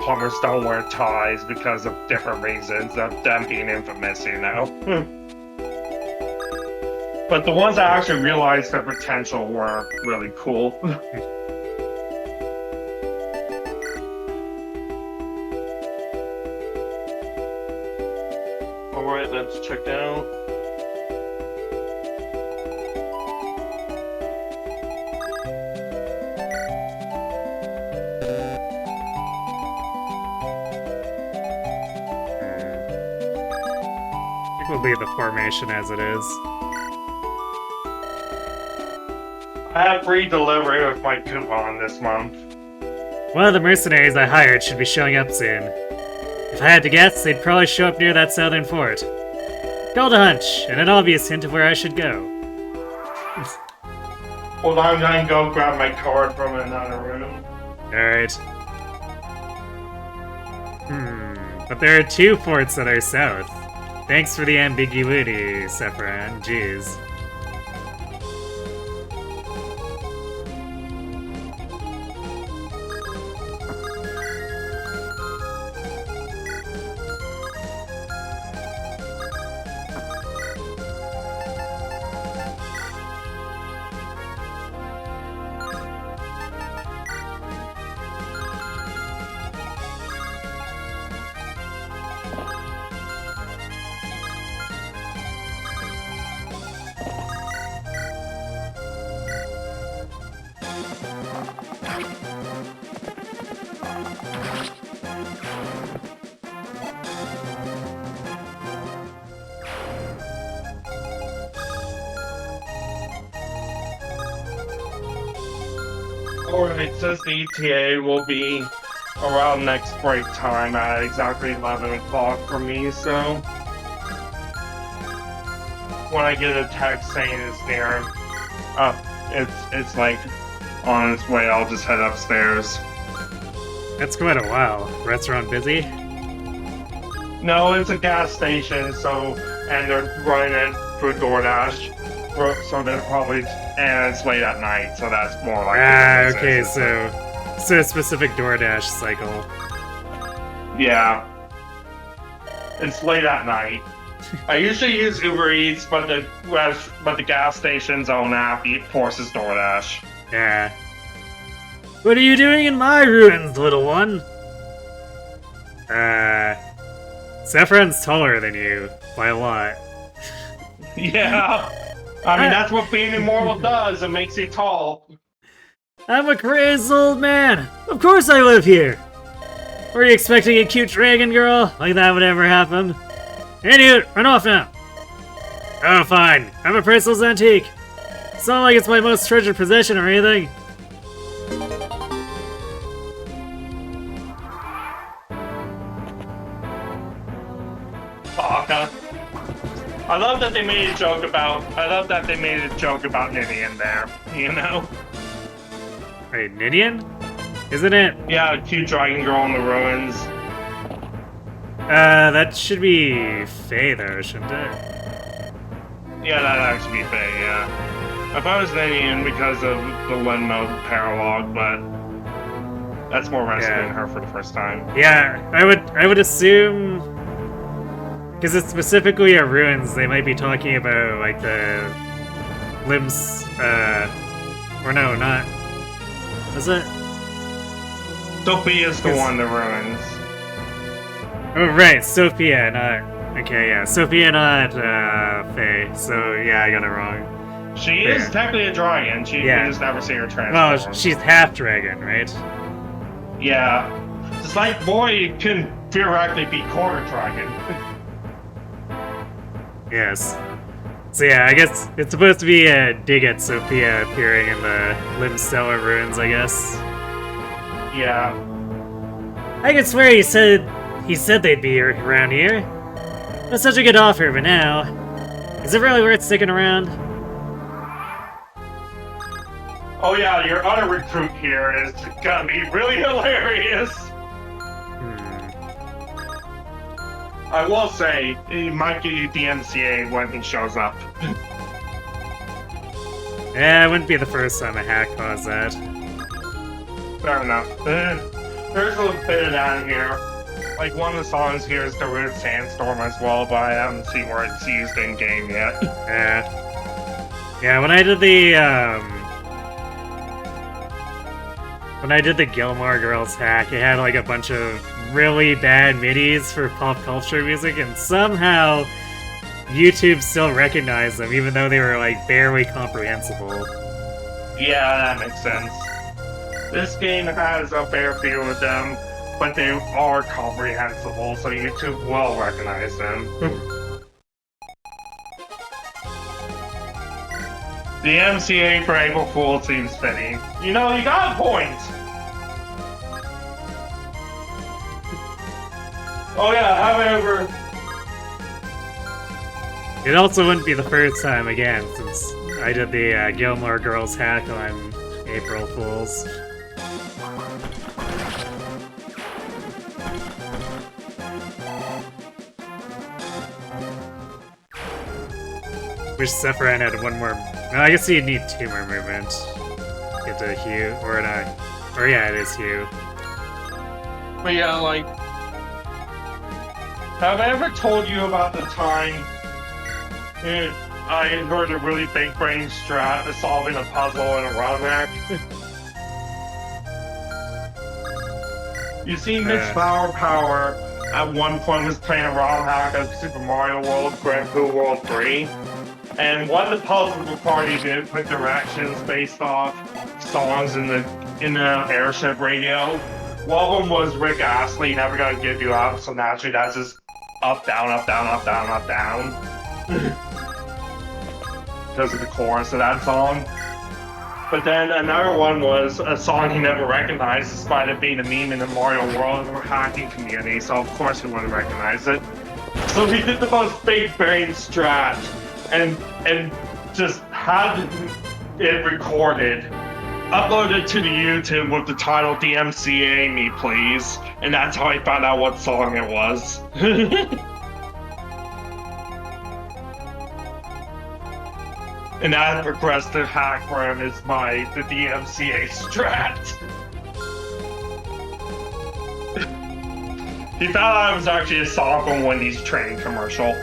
Plumbers Don't Wear Ties because of different reasons of them being infamous, you know. But the ones that actually realized their potential were really cool. Alright, let's check out. I think we'll leave the formation as it is. I have free delivery with my coupon this month. One of the mercenaries I hired should be showing up soon. If I had to guess, they'd probably show up near that southern fort. Called a hunch, and an obvious hint of where I should go. Well, I'm gonna go grab my card from another room. Alright. But there are two forts that are south. Thanks for the ambiguity, Sephiron. Jeez. Alright, says the ETA will be around next break time at exactly 11 o'clock for me, so when I get a text saying it's near, it's like on its way, I'll just head upstairs. That's quite a while. Restaurant busy? No, it's a gas station, so, and they're running it through DoorDash, so they're probably, and it's late at night, so that's more like. Okay, so a specific DoorDash cycle. Yeah. It's late at night. I usually use Uber Eats, but the gas station's own app forces DoorDash. Yeah. What are you doing in my ruins, little one? Saffron's taller than you by a lot. Yeah. I mean, that's what being immortal does. It makes you tall. I'm a crazy old man. Of course I live here. Were you expecting a cute dragon girl? Like that would ever happen? Hey dude, run off now. Oh, fine. I'm a priceless antique. It's not like it's my most treasured possession or anything. Baka. I love that they made a joke about. Ninian there. You know? Wait, Ninian? Isn't it? Yeah, cute dragon girl in the ruins. That should be Faye though, shouldn't it? Yeah, that'd actually be Faye, yeah. I thought it was Ninian because of the Lenmo paralogue, but that's more rescuing her for the first time. Yeah, I would assume, because it's specifically a ruins, they might be talking about like the limbs. Or no, not. Is it? Sophia's the one that ruins. Oh right, Sophia, not. Okay, yeah, Sophia, not Faye. So yeah, I got it wrong. She is technically a dragon. We just never see her transform. Well, she's half dragon, right? Yeah. It's like, boy, you can theoretically be quarter dragon. Yes. So yeah, I guess it's supposed to be a dig at Sophia appearing in the Limstella ruins, I guess. Yeah. I could swear he said they'd be around here. That's such a good offer, but now, is it really worth sticking around? Oh yeah, your other recruit here is gonna be really hilarious. I will say, it might give you the MCA when he shows up. Yeah, it wouldn't be the first time a hack caused that. Fair enough. There's a bit of that here. Like, one of the songs here is The Rude Sandstorm as well, but I haven't seen where it's used in-game yet. Yeah, when I did the Gilmore Girls hack, it had like a bunch of really bad midis for pop culture music, and somehow YouTube still recognized them, even though they were like barely comprehensible. Yeah, that makes sense. This game has a fair few of them, but they are comprehensible, so YouTube will recognize them. The MCA for April Fool seems fitting. You know, you got a point! Oh yeah, however... It also wouldn't be the first time again, since I did the Gilmore Girls hack on April Fools. Wish Sephiroth had one more. No, I guess you'd need 2 more movement. Get to Hugh, or not. Or yeah, it is Hugh. But yeah, like... Have I ever told you about the time I heard a really big brain strat of solving a puzzle in a ROM hack? You see, Miss Flower Power at one point was playing a ROM hack of Super Mario World, Grand Poo World 3. And one of the puzzles the party did put directions based off songs in the airship radio. One of them was Rick Astley, Never Gonna Give You Up, so naturally that's just up, down, up, down, up, down, up, down. Because of the chorus of that song. But then another one was a song he never recognized, despite it being a meme in the Mario World or hacking community, so of course he wouldn't recognize it. So he did the most big brain strat and just had it recorded, uploaded to the YouTube with the title DMCA Me Please, and that's how I found out what song it was. And that progressive hack for him is the DMCA strat. He found out it was actually a song from Wendy's train commercial.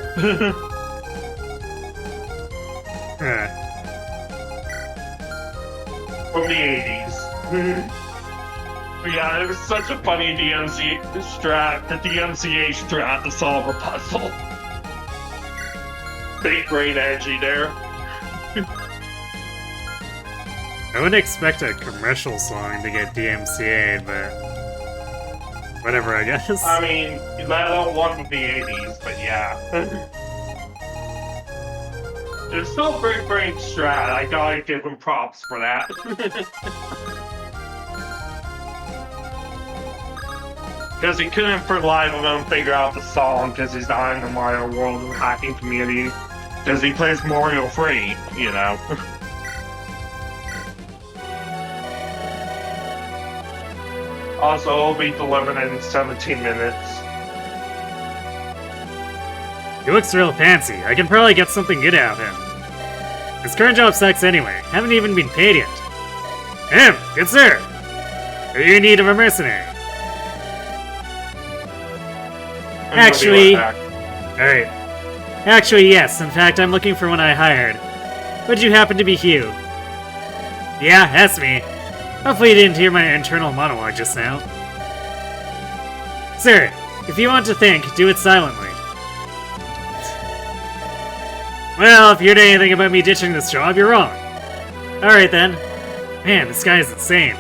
From the 80s. Yeah, it was such a funny DMC strat, the DMCA strat to solve a puzzle. Big brain energy there. I wouldn't expect a commercial song to get DMCA'd, but whatever, I guess. I mean, let alone one with the 80s, but yeah. It's still a big brain strat. I gotta give him props for that. Because he couldn't for live of him figure out the song because he's not in the Mario world of the hacking community. Because he plays Mario free, you know. Also, it'll be delivered in 17 minutes. He looks real fancy. I can probably get something good out of him. His current job sucks anyway. Haven't even been paid yet. Good sir! Are you in need of a mercenary? Actually... Alright. Actually, yes. In fact, I'm looking for one I hired. Would you happen to be Hugh? Yeah, that's me. Hopefully you didn't hear my internal monologue just now. Sir, if you want to think, do it silently. Well, if you heard anything about me ditching this job, you're wrong. Alright then. Man, this guy is insane.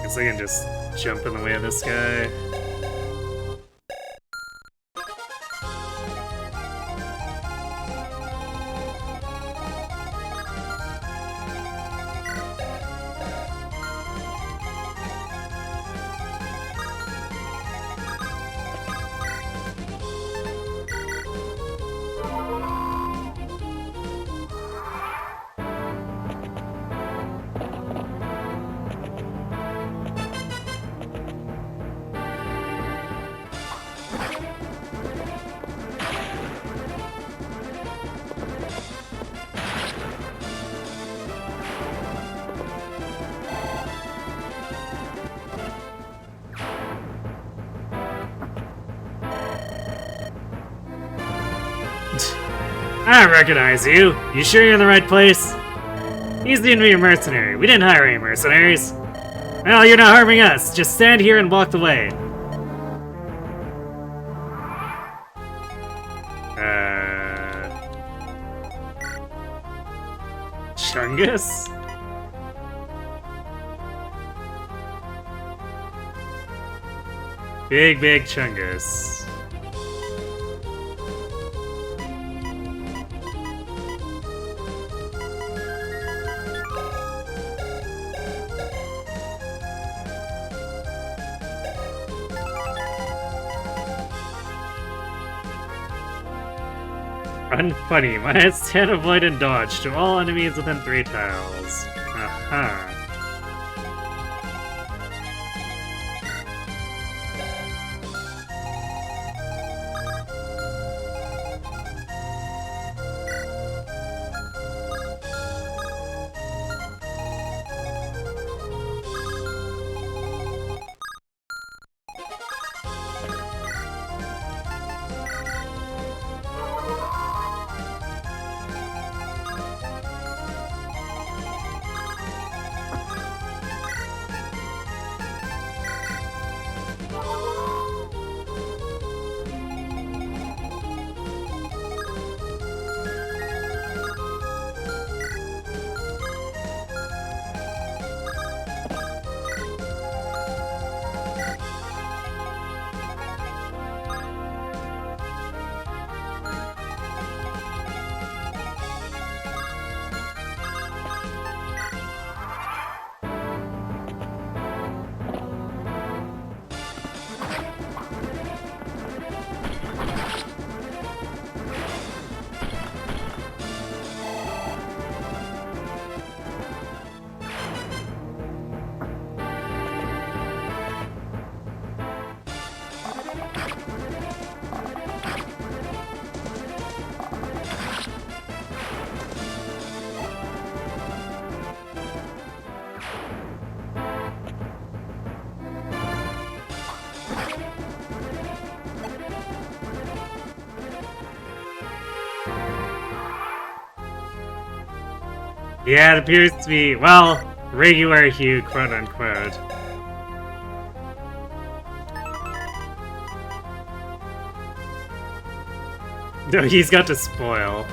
Guess I can just jump in the way of this guy. I recognize you. You sure you're in the right place? He's the enemy mercenary. We didn't hire any mercenaries. Well, you're not harming us. Just stand here and walk the way. Chungus? Big Chungus. Unfunny. Minus 10 avoid and dodge to all enemies within 3 tiles. Aha. Yeah, it appears to be, well, regular hue, quote unquote. No, he's got to spoil.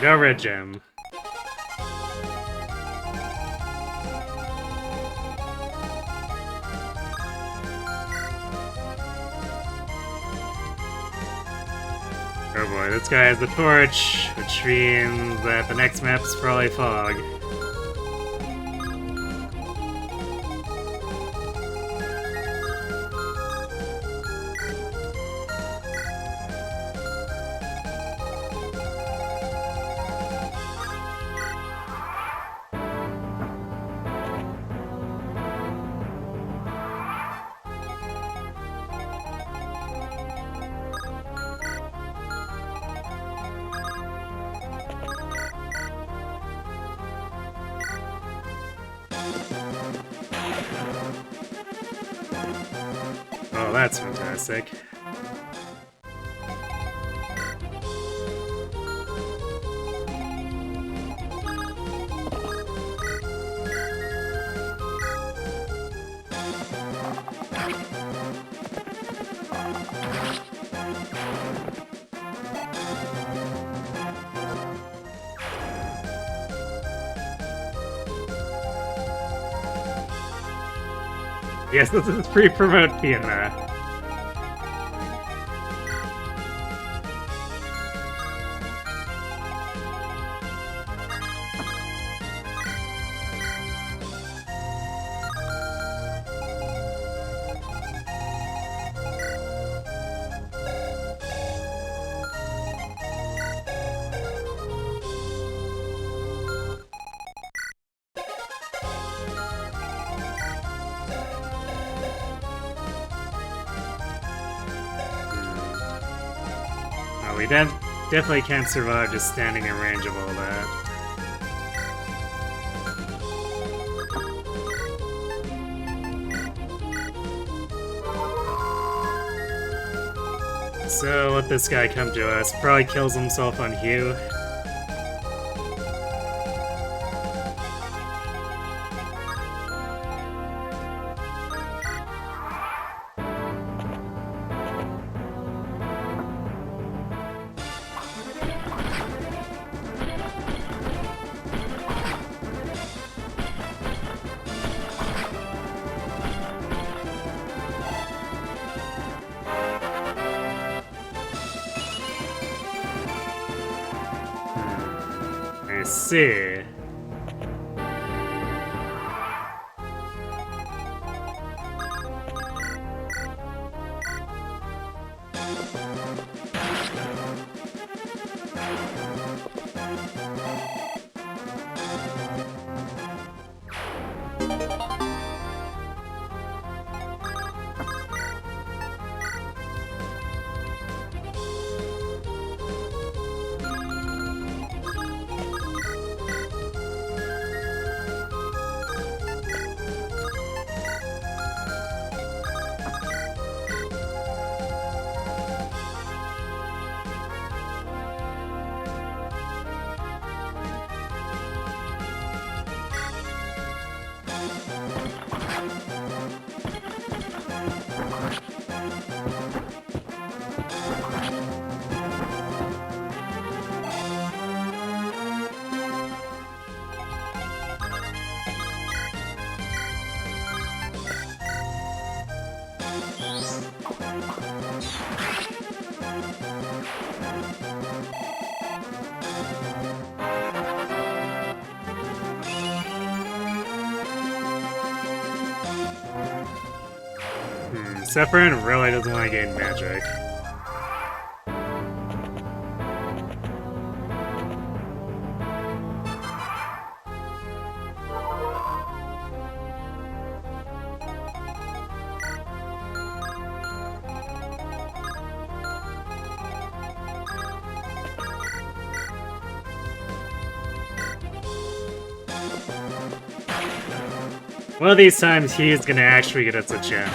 No red gem. Oh boy, this guy has the torch, which means that the next map's probably fog. Oh, that's fantastic. Yes, this is pre-promote Fianna. Oh, we definitely can't survive just standing in range of all that. So, let this guy come to us. Probably kills himself on Hue. I see. Sephiroth really doesn't want to gain magic. One of these times he's gonna actually get us a gem.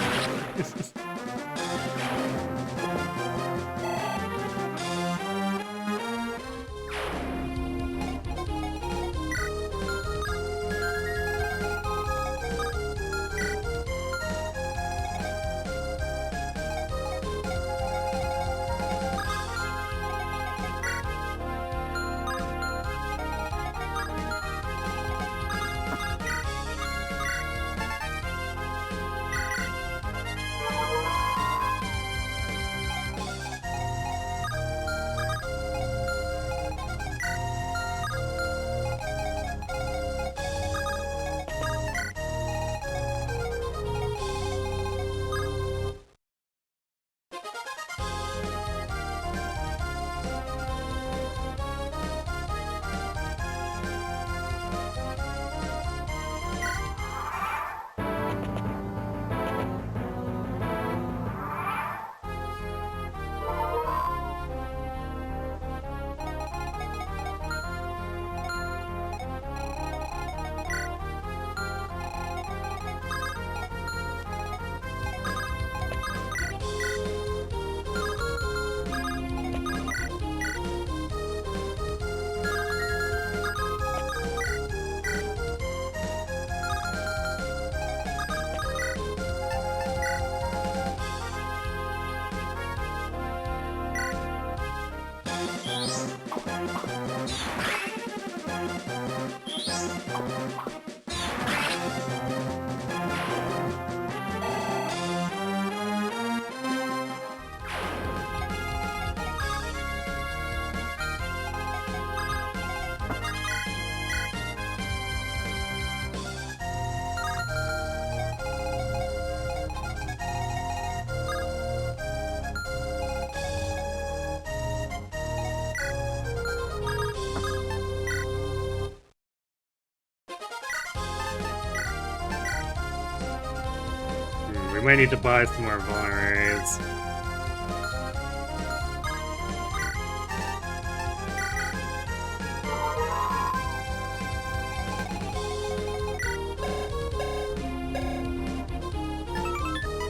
We might need to buy some more vulneraries.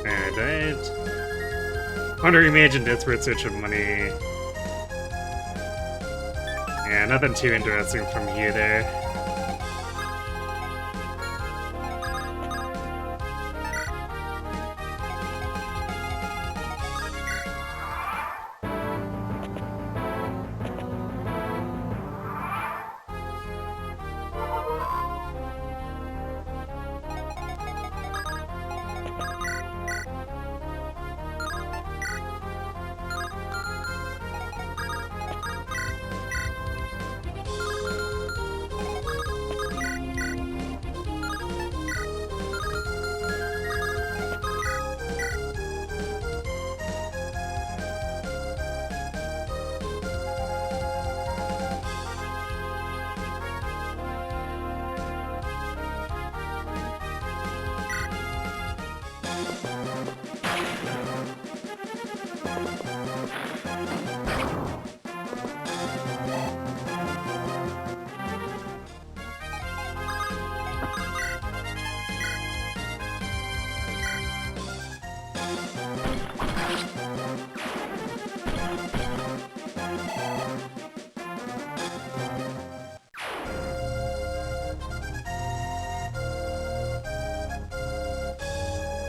Alright. Wonder Imagine Desperate Search of Money. Yeah, nothing too interesting from you there.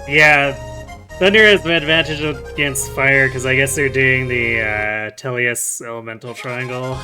Yeah, Thunder has an advantage against Fire because I guess they're doing the Teleus Elemental Triangle.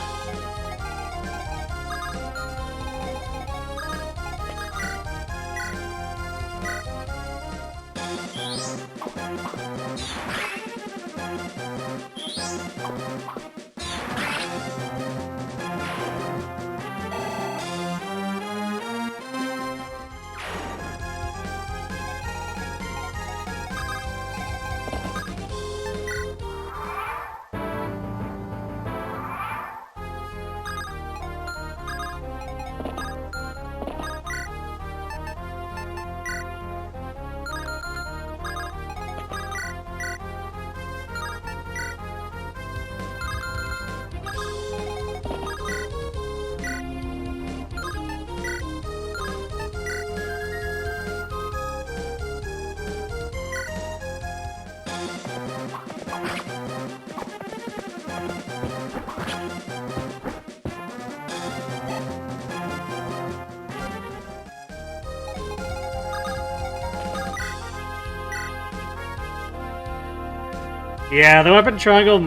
Yeah, the weapon triangle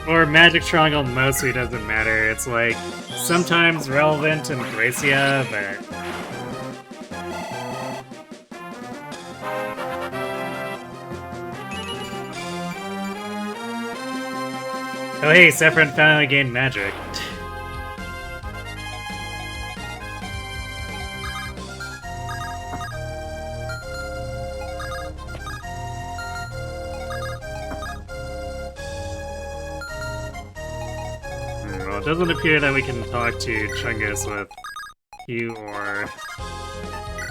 or magic triangle mostly doesn't matter. It's like sometimes relevant in Gracia, but oh hey, Sephiroth finally gained magic. Well, it doesn't appear that we can talk to Chungus with Q or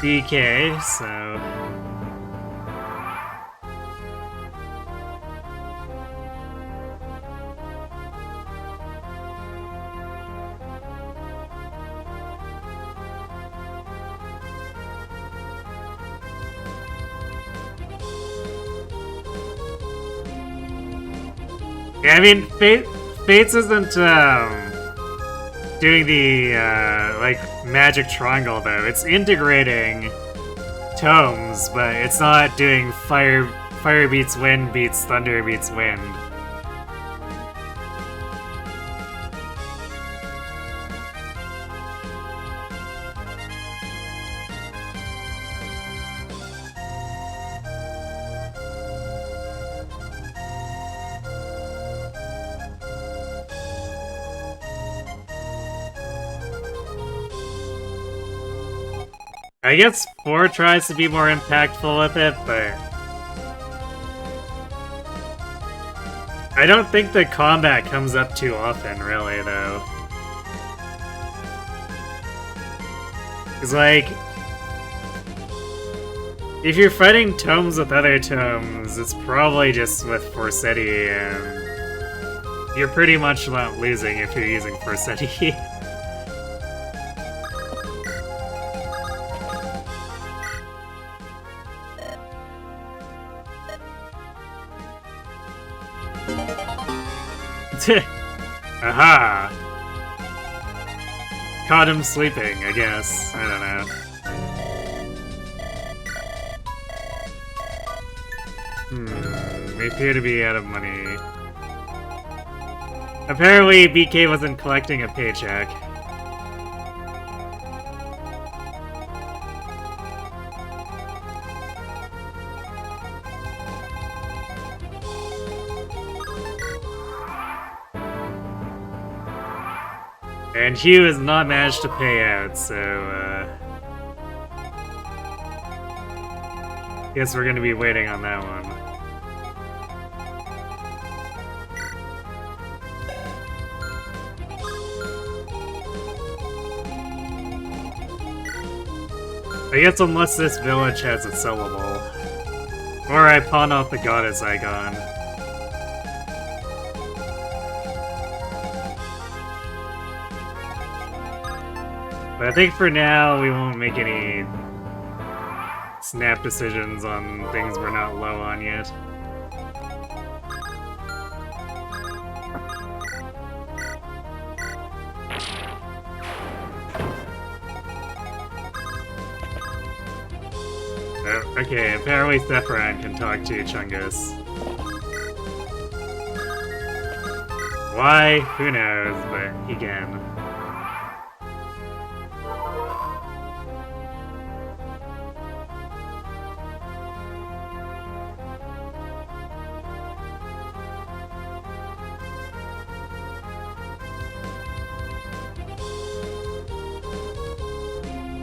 DK, so... Yeah, I mean, Fates isn't, doing the, like, magic triangle, though. It's integrating tomes, but it's not doing fire beats wind beats thunder beats wind. I guess 4 tries to be more impactful with it, but... I don't think the combat comes up too often, really, though. Because, like... if you're fighting tomes with other tomes, it's probably just with Forsetti, and... you're pretty much not losing if you're using Forsetti. Aha! Caught him sleeping, I guess. I don't know. We appear to be out of money. Apparently, BK wasn't collecting a paycheck. And Hugh has not managed to pay out, so, guess we're gonna be waiting on that one. I guess unless this village has a sellable. Or I pawn off the goddess icon. But I think for now, we won't make any snap decisions on things we're not low on yet. Oh, okay, apparently Sephiroth can talk to Chungus. Why? Who knows, but he can.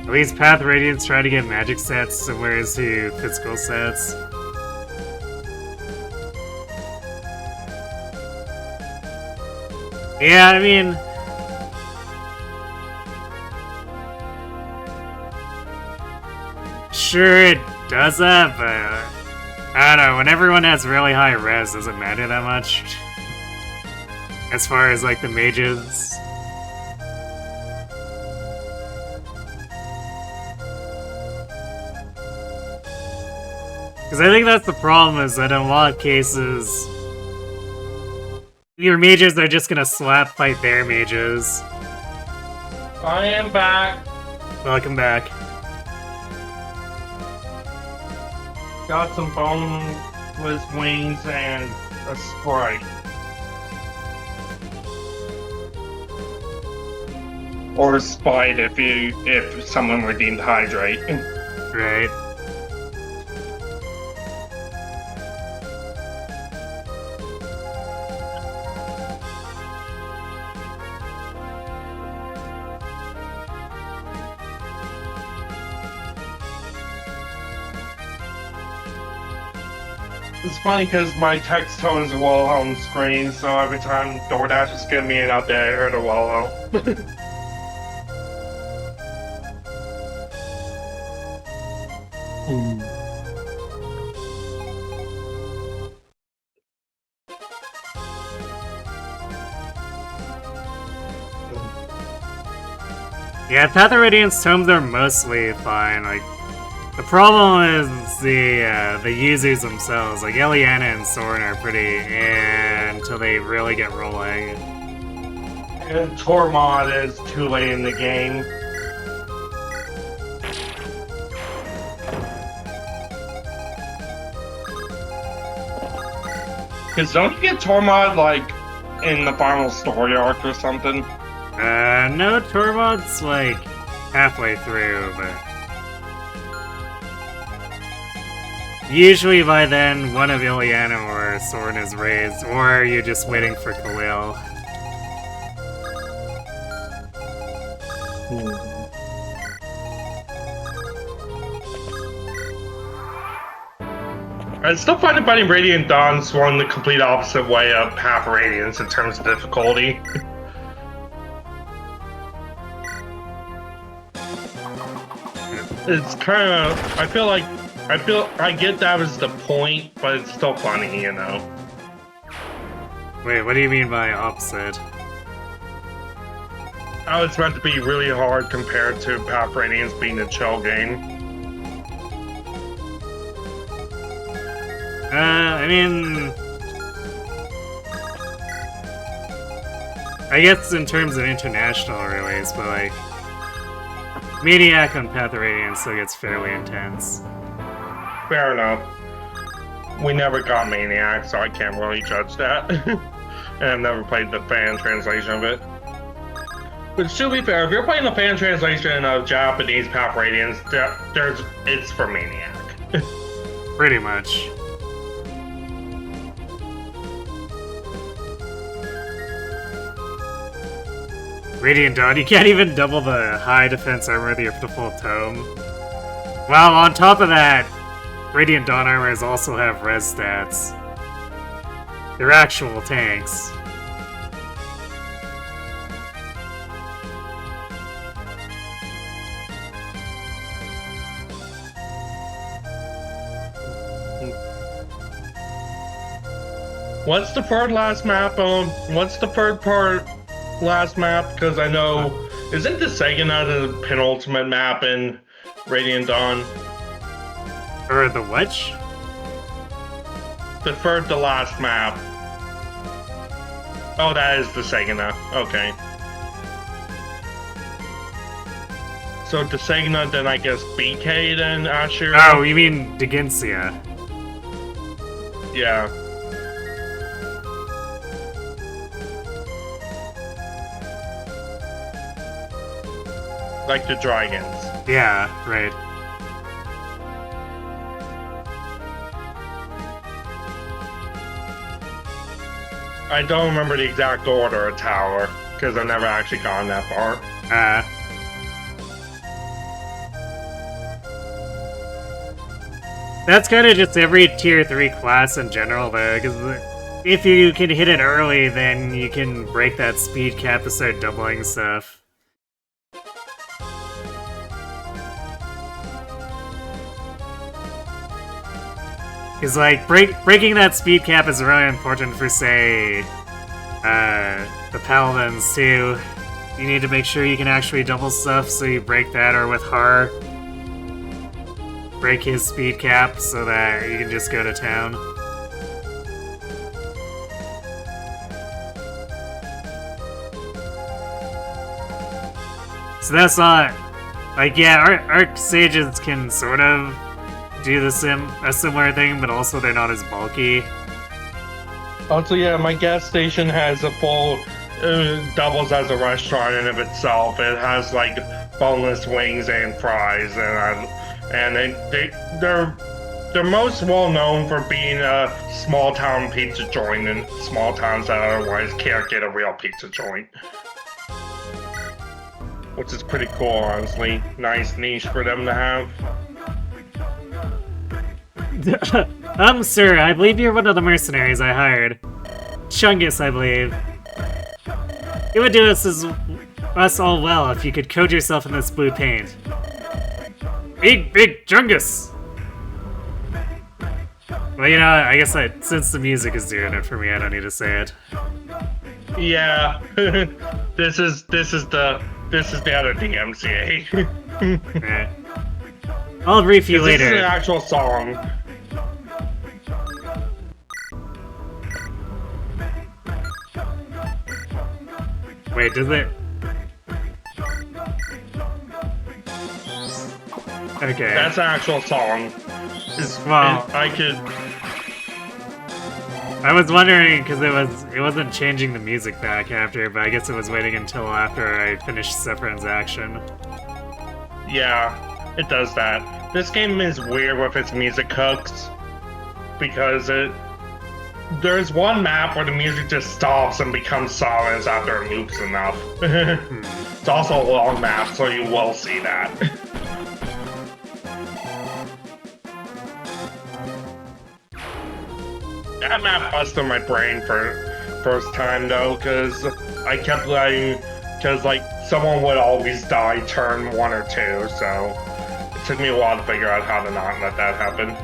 At least Path Radiant's trying to get magic sets similar to physical sets. Yeah, I mean... sure it does that, but... I don't know, when everyone has really high res, does it matter that much? As far as, like, the mages... Because I think that's the problem, is that in a lot of cases, your mages are just gonna slap fight their mages. I am back. Welcome back. Got some boneless wings and a sprite. Or a spite if someone redeemed hydrate. Right. It's funny because my text tone is well on screen, so every time DoorDash is giving me an update, I heard a well. Yeah, Path of Radiance tomes are mostly fine. Like, the problem is the users themselves. Like, Eliana and Soren are pretty until they really get rolling. And Tormod is too late in the game. Because don't you get Tormod, like, in the final story arc or something? No, Tormod's like halfway through, but usually by then one of Ileana or Soren is raised, or you're just waiting for Khalil. I still find it fighting Radiant Dawn swung the complete opposite way of Path of Radiance in terms of difficulty. It's kind of, I get that was the point, but it's still funny, you know. Wait, what do you mean by opposite? Oh, it's meant to be really hard compared to Path of Radiance being a chill game. I mean, I guess in terms of international release, but like, Maniac on Path of Radiance still gets fairly intense. Fair enough. We never got Maniac, so I can't really judge that. And I've never played the fan translation of it. But to be fair, if you're playing the fan translation of Japanese Path of Radiance, it's for Maniac. Pretty much. Radiant Dawn, you can't even double the high defense armor of the full tome. Well, on top of that, Radiant Dawn armors also have res stats. They're actual tanks. What's the third last map on? What's the third part last map? Because I know, isn't the Sagana the penultimate map in Radiant Dawn? Or the which? The third to last map. Oh, that is the Sagana. Okay. So the Sagana, then I guess BK, then Asher? Oh, you mean Deginsia. Yeah. Like the dragons. Yeah, right. I don't remember the exact order of tower, because I've never actually gone that far. That's kind of just every tier 3 class in general, though, because if you can hit it early, then you can break that speed cap to start doubling stuff. Because, like, breaking that speed cap is really important for, say, the Paladins, too. You need to make sure you can actually double stuff, so you break that, or with Har, break his speed cap so that you can just go to town. So that's not... Like, yeah, Arc Sages can sort of do a similar thing, but also they're not as bulky. Also, yeah, my gas station has a full, doubles as a restaurant in of itself. It has like boneless wings and fries, and they're most well known for being a small town pizza joint in small towns that otherwise can't get a real pizza joint. Which is pretty cool, honestly. Nice niche for them to have. Sir, I believe you're one of the mercenaries I hired. Chungus, I believe. It would do us all well if you could coat yourself in this blue paint. Big Chungus! Well, you know, I guess since the music is doing it for me, I don't need to say it. Yeah, this is the other DMCA. Eh. I'll brief you later. This is an actual song. Wait, does it? Okay. That's an actual song. Well, I was wondering because it wasn't changing the music back after, but I guess it was waiting until after I finished Sephiron's action. Yeah, it does that. This game is weird with its music hooks because there's one map where the music just stops and becomes silence after it loops enough. It's also a long map, so you will see that. That map busted my brain for first time though, because I kept letting, like someone would always die turn 1 or 2, so it took me a while to figure out how to not let that happen.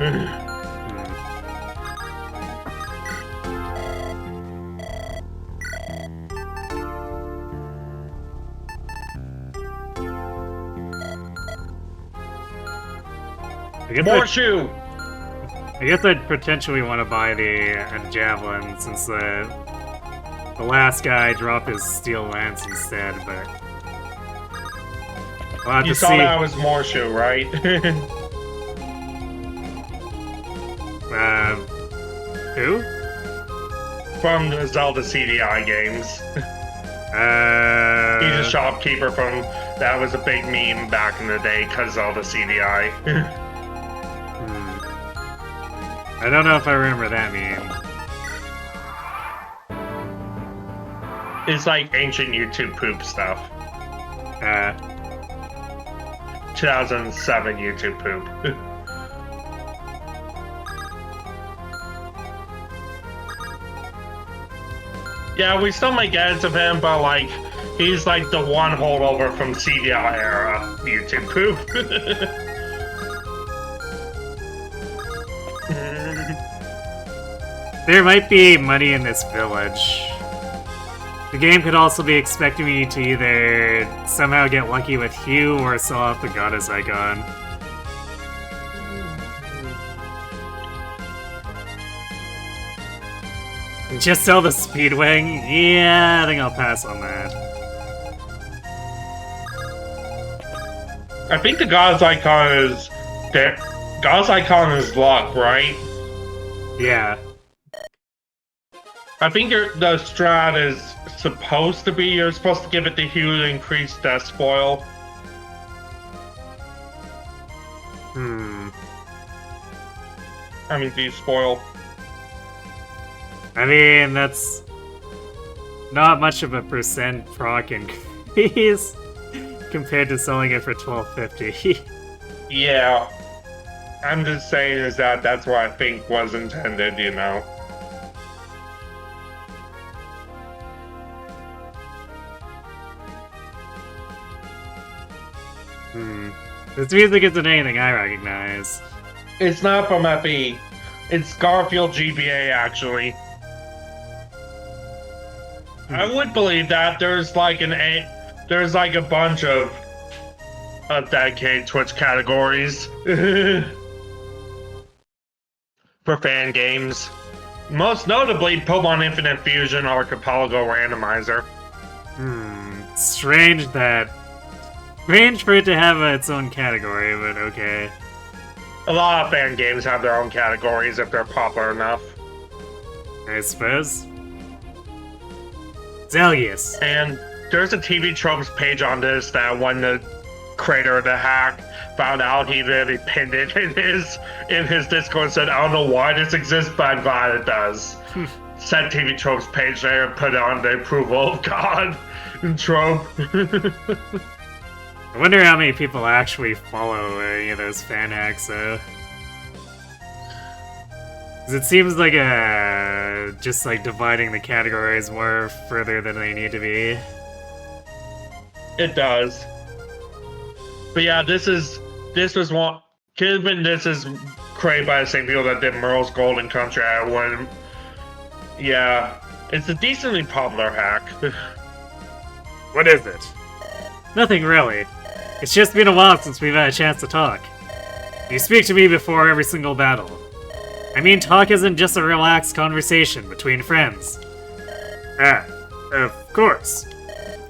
More shoe! I guess I'd potentially want to buy the javelin since the last guy dropped his steel lance instead, but we'll have you to saw see. that was more shoe, right? Who? From the Zelda CDI games. He's a shopkeeper from that was a big meme back in the day because Zelda CDI. I don't know if I remember that meme. It's like ancient YouTube poop stuff. 2007 YouTube poop. Yeah, we still make edits of him, but like, he's like the one holdover from CDI era YouTube poop. There might be money in this village. The game could also be expecting me to either somehow get lucky with Hugh or sell off the goddess icon. Just sell the Speedwing? Yeah, I think I'll pass on that. I think the goddess icon is luck, right? Yeah. I think the strat is supposed to be you're supposed to give it the Hue to increase death spoil. I mean, thief spoil. I mean, that's not much of a percent proc increase compared to selling it for $12.50. Yeah. I'm just saying is that's what I think was intended, you know. This music isn't anything I recognize. It's not from FE. It's Garfield GBA, actually. I would believe that there's like a bunch of dedicated Twitch categories for fan games. Most notably, Pokemon Infinite Fusion Archipelago Randomizer. Strange for it to have its own category, but okay. A lot of fan games have their own categories if they're popular enough. I suppose. Zelgius. And there's a TV tropes page on this that when the creator of the hack found out, he literally pinned it in his Discord and said, I don't know why this exists, but I'm glad it does. Set TV tropes page there and put it on the approval of God and trope. I wonder how many people actually follow any of those fan hacks, though. Because it seems like just like dividing the categories more further than they need to be. It does. But yeah, this is created by the same people that did Merle's Golden Country. Yeah, it's a decently popular hack. What is it? Nothing really. It's just been a while since we've had a chance to talk. You speak to me before every single battle. I mean, talk isn't just a relaxed conversation between friends. Ah, of course.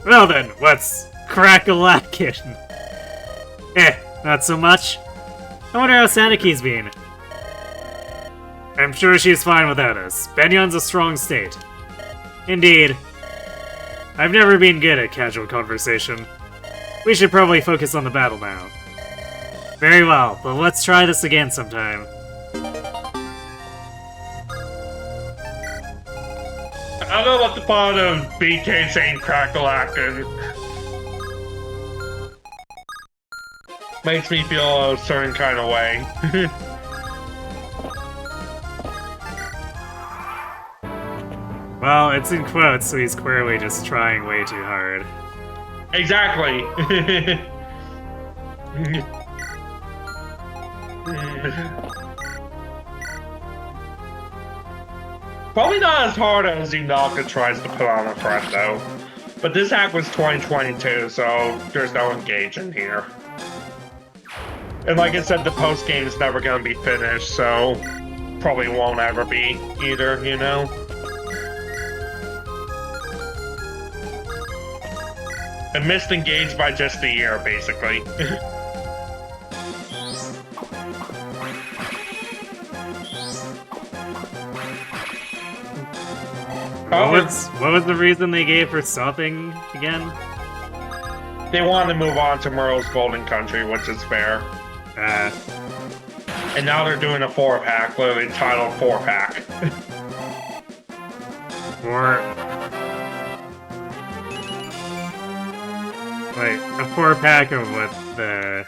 Well then, what's crack-a-lackin'? Not so much. I wonder how Sanaki's been. I'm sure she's fine without us. Benyon's a strong state. Indeed. I've never been good at casual conversation. We should probably focus on the battle now. Very well, but let's try this again sometime. I don't know what the part of BK saying crack-a-lackin' makes me feel a certain kind of way. Well, it's in quotes, so he's clearly just trying way too hard. Exactly. Probably not as hard as Inaka tries to put on a front, though. But this hack was 2022, so there's no engagement here. And like I said, the post-game is never going to be finished, so probably won't ever be either, you know? I missed engaged by just a year, basically. What was the reason they gave for stopping again? They wanted to move on to Merle's Golden Country, which is fair. And now they're doing a 4-pack, literally titled 4-pack. Wait, a 4-pack of what the...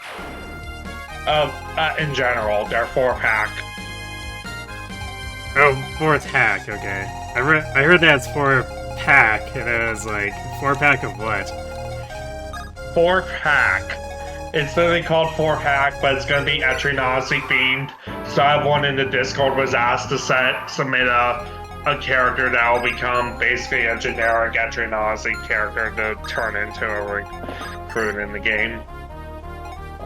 In general, they're 4-pack. Oh, 4th hack, okay. I heard that's 4-pack, and it was like, 4-pack of what? 4-pack. It's literally called 4-pack, but it's gonna be Etrinasi themed. So everyone in the Discord was asked to submit a character that will become basically a generic Etrinasi character to turn into a recruit in the game.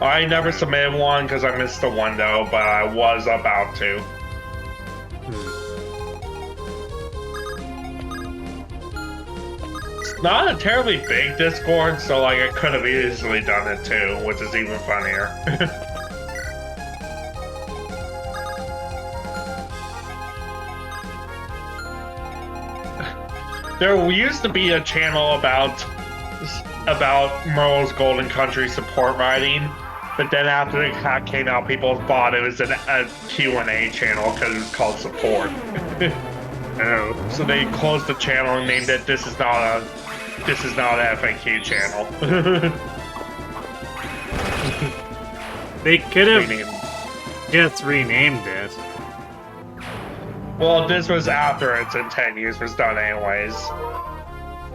I never submitted one because I missed the window, but I was about to. It's not a terribly big Discord, so like I could have easily done it too, which is even funnier. There used to be a channel about Merle's Golden Country support writing, but then after the hack came out, people thought it was a Q&A channel because it was called support. Oh, so they closed the channel and named it This is not an FAQ channel. They could have just renamed it. Well, this was after its intended use was done anyways.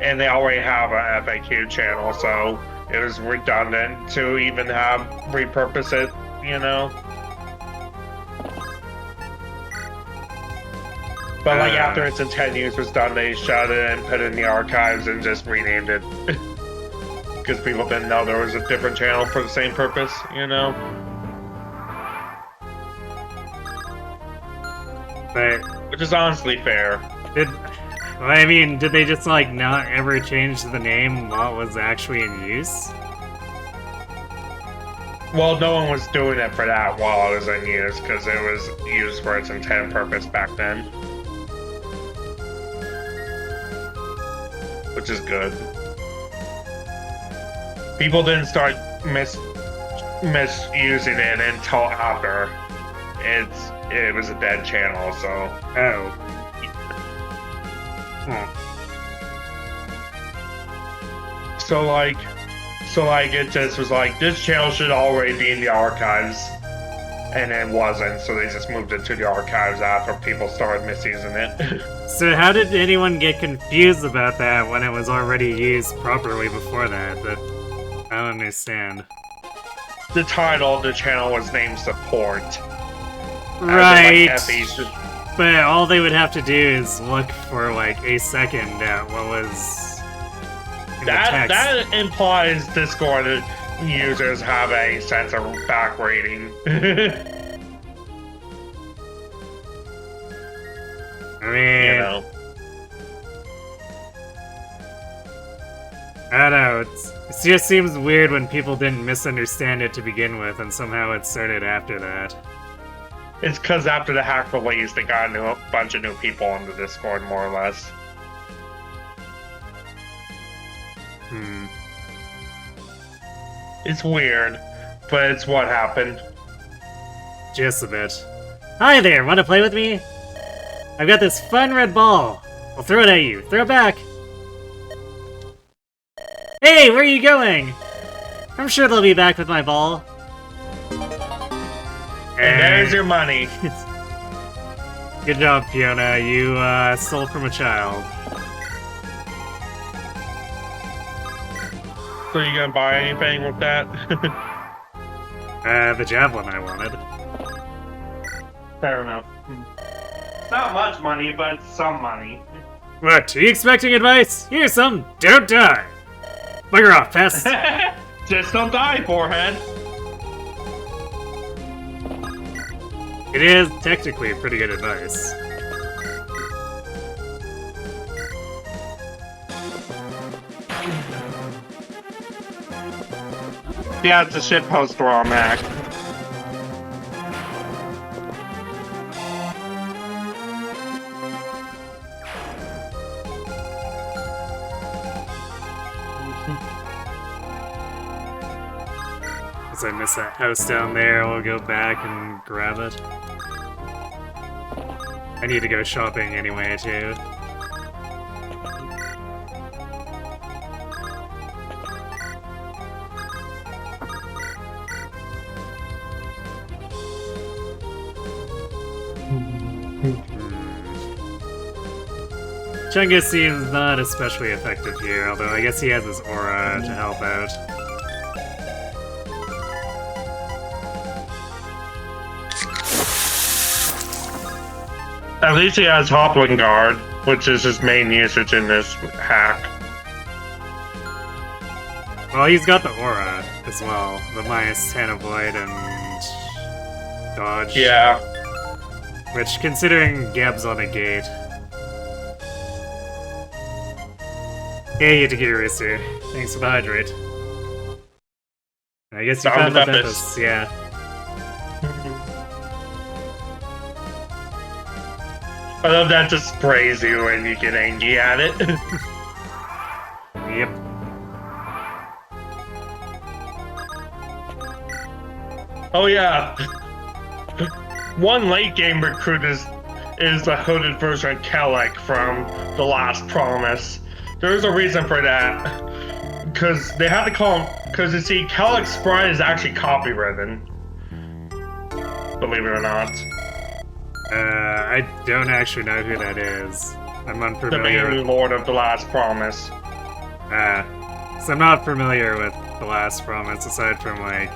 And they already have an FAQ channel, so it was redundant to even repurpose it, you know? But like after its intended use was done, they shut it and put it in the archives and just renamed it. Because people didn't know there was a different channel for the same purpose, you know? But which is honestly fair. Did they just like not ever change the name while it was actually in use? Well, no one was doing it for that while it was in use, because it was used for its intended purpose back then. which is good. People didn't start misusing it until after it was a dead channel, so. Oh. Hmm. So like it just was like, this channel should already be in the archives, and it wasn't, so they just moved it to the archives after people started misusing it. So how did anyone get confused about that when it was already used properly before that? I don't understand. The title of the channel was named Support. Right. As in, like, FE's But all they would have to do is look for like a second at what was in the text. That implies Discord users have a sense of back rating. I mean, You know. I don't know. It just seems weird when people didn't misunderstand it to begin with, and somehow it started after that. It's because after the hack release, they got a bunch of new people on the Discord, more or less. Hmm. It's weird, but it's what happened. Just a bit. Hi there, want to play with me? I've got this fun red ball. I'll throw it at you. Throw it back. Hey, where are you going? I'm sure they'll be back with my ball. And there's your money. Good job, Fiona. You stole from a child. So you gonna buy anything with that? The javelin I wanted. Fair enough. It's not much money, but it's some money. What, are you expecting advice? Here's some. Don't die. Bugger off, pest. Just don't die, forehead. It is technically pretty good advice. Yeah, it's a shitpost where I'm at. As I miss that house down there, we'll go back and grab it. I need to go shopping anyway, too. Chungus seems not especially effective here, although I guess he has his aura to help out. At least he has Hoppling Guard, which is his main usage in this hack. Well, he's got the aura as well. The minus 10 avoid and dodge. Yeah. Which, considering Gab's on a gate. Hey, Yatagiri-Risu. Thanks for the hydrate. I guess you found the Bepis, yeah. I love that just sprays you when you get angry at it. Yep. Oh yeah. One late game recruit is the hooded version of Kellic from The Last Promise. There's a reason for that. Because they had to call him, because you see, Kellic's sprite is actually copywritten. Believe it or not. I don't actually know who that is. I'm The unfamiliar main with... lord of The Last Promise. So I'm not familiar with The Last Promise, aside from, like...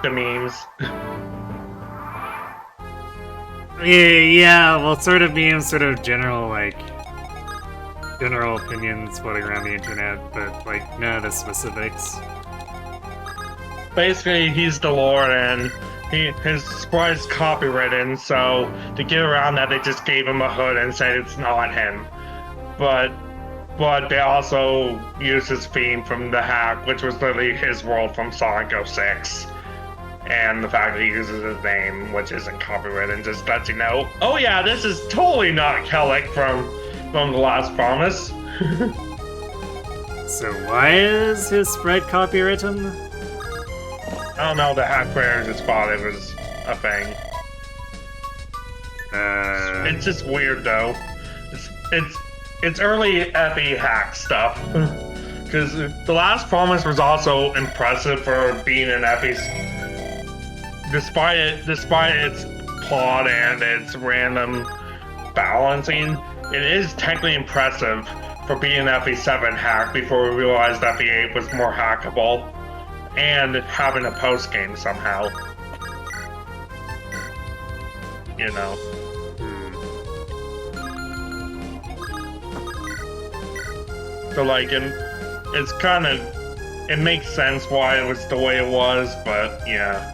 The memes. Yeah, well, sort of memes, sort of general, like... general opinions floating around the internet, but, like, none of the specifics. Basically, he's the lord and his sprite is copywritten, so to get around that, they just gave him a hood and said it's not him. But they also used his theme from the hack, which was literally his world from Sonic 06. And the fact that he uses his name, which isn't copywritten, just lets you know, oh yeah, this is totally not Kellic from The Last Promise. So why is his sprite copywritten? I don't know, the hack players just thought it was a thing. It's just weird though. It's early FE hack stuff. Because The Last Promise was also impressive for being an FE. Despite its plot and its random balancing, it is technically impressive for being an FE7 hack before we realized FE8 was more hackable and having a post game somehow. You know. So like, it's kind of, it makes sense why it was the way it was, but yeah.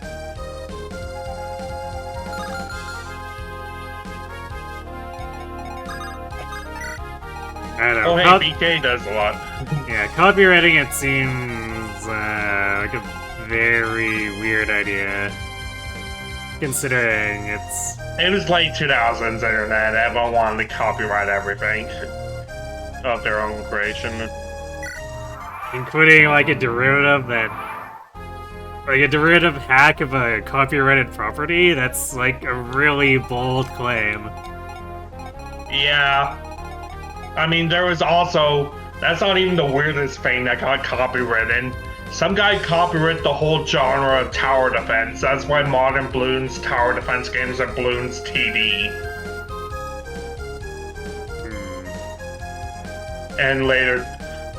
I don't know. Oh hey, BK does a lot. Yeah, copywriting it seems like a very weird idea. Considering it's... It was late 2000s internet, everyone wanted to copyright everything of their own creation. Including like a derivative hack of a copyrighted property? That's like a really bold claim. Yeah. I mean, there was also, that's not even the weirdest thing that got copywritten. Some guy copyrighted the whole genre of tower defense. That's why modern Bloons tower defense games are Bloons TD. And later,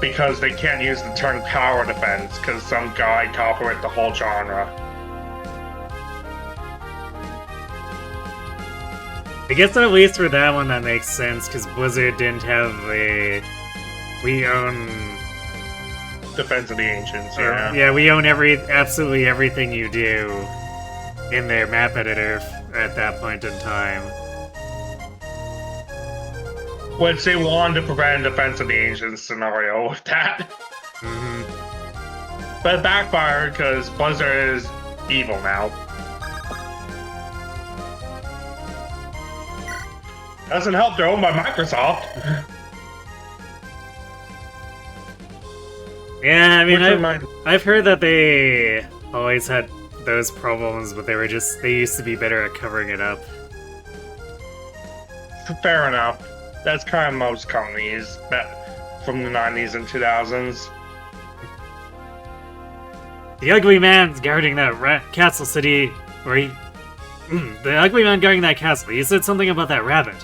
because they can't use the term tower defense, because some guy copyrighted the whole genre. I guess at least for that one that makes sense, because Blizzard didn't have a... We own... Defense of the Ancients, yeah. Yeah, we own absolutely everything you do in their map editor at that point in time. Which they wanted to prevent a Defense of the Ancients scenario with that. But it backfired because Blizzard is evil now. Doesn't help they're owned by Microsoft. Yeah, I mean, I've heard that they always had those problems, but they used to be better at covering it up. Fair enough. That's kind of most companies that from the 90s and 2000s. The ugly man's guarding that castle city, or the ugly man guarding that castle, he said something about that rabbit.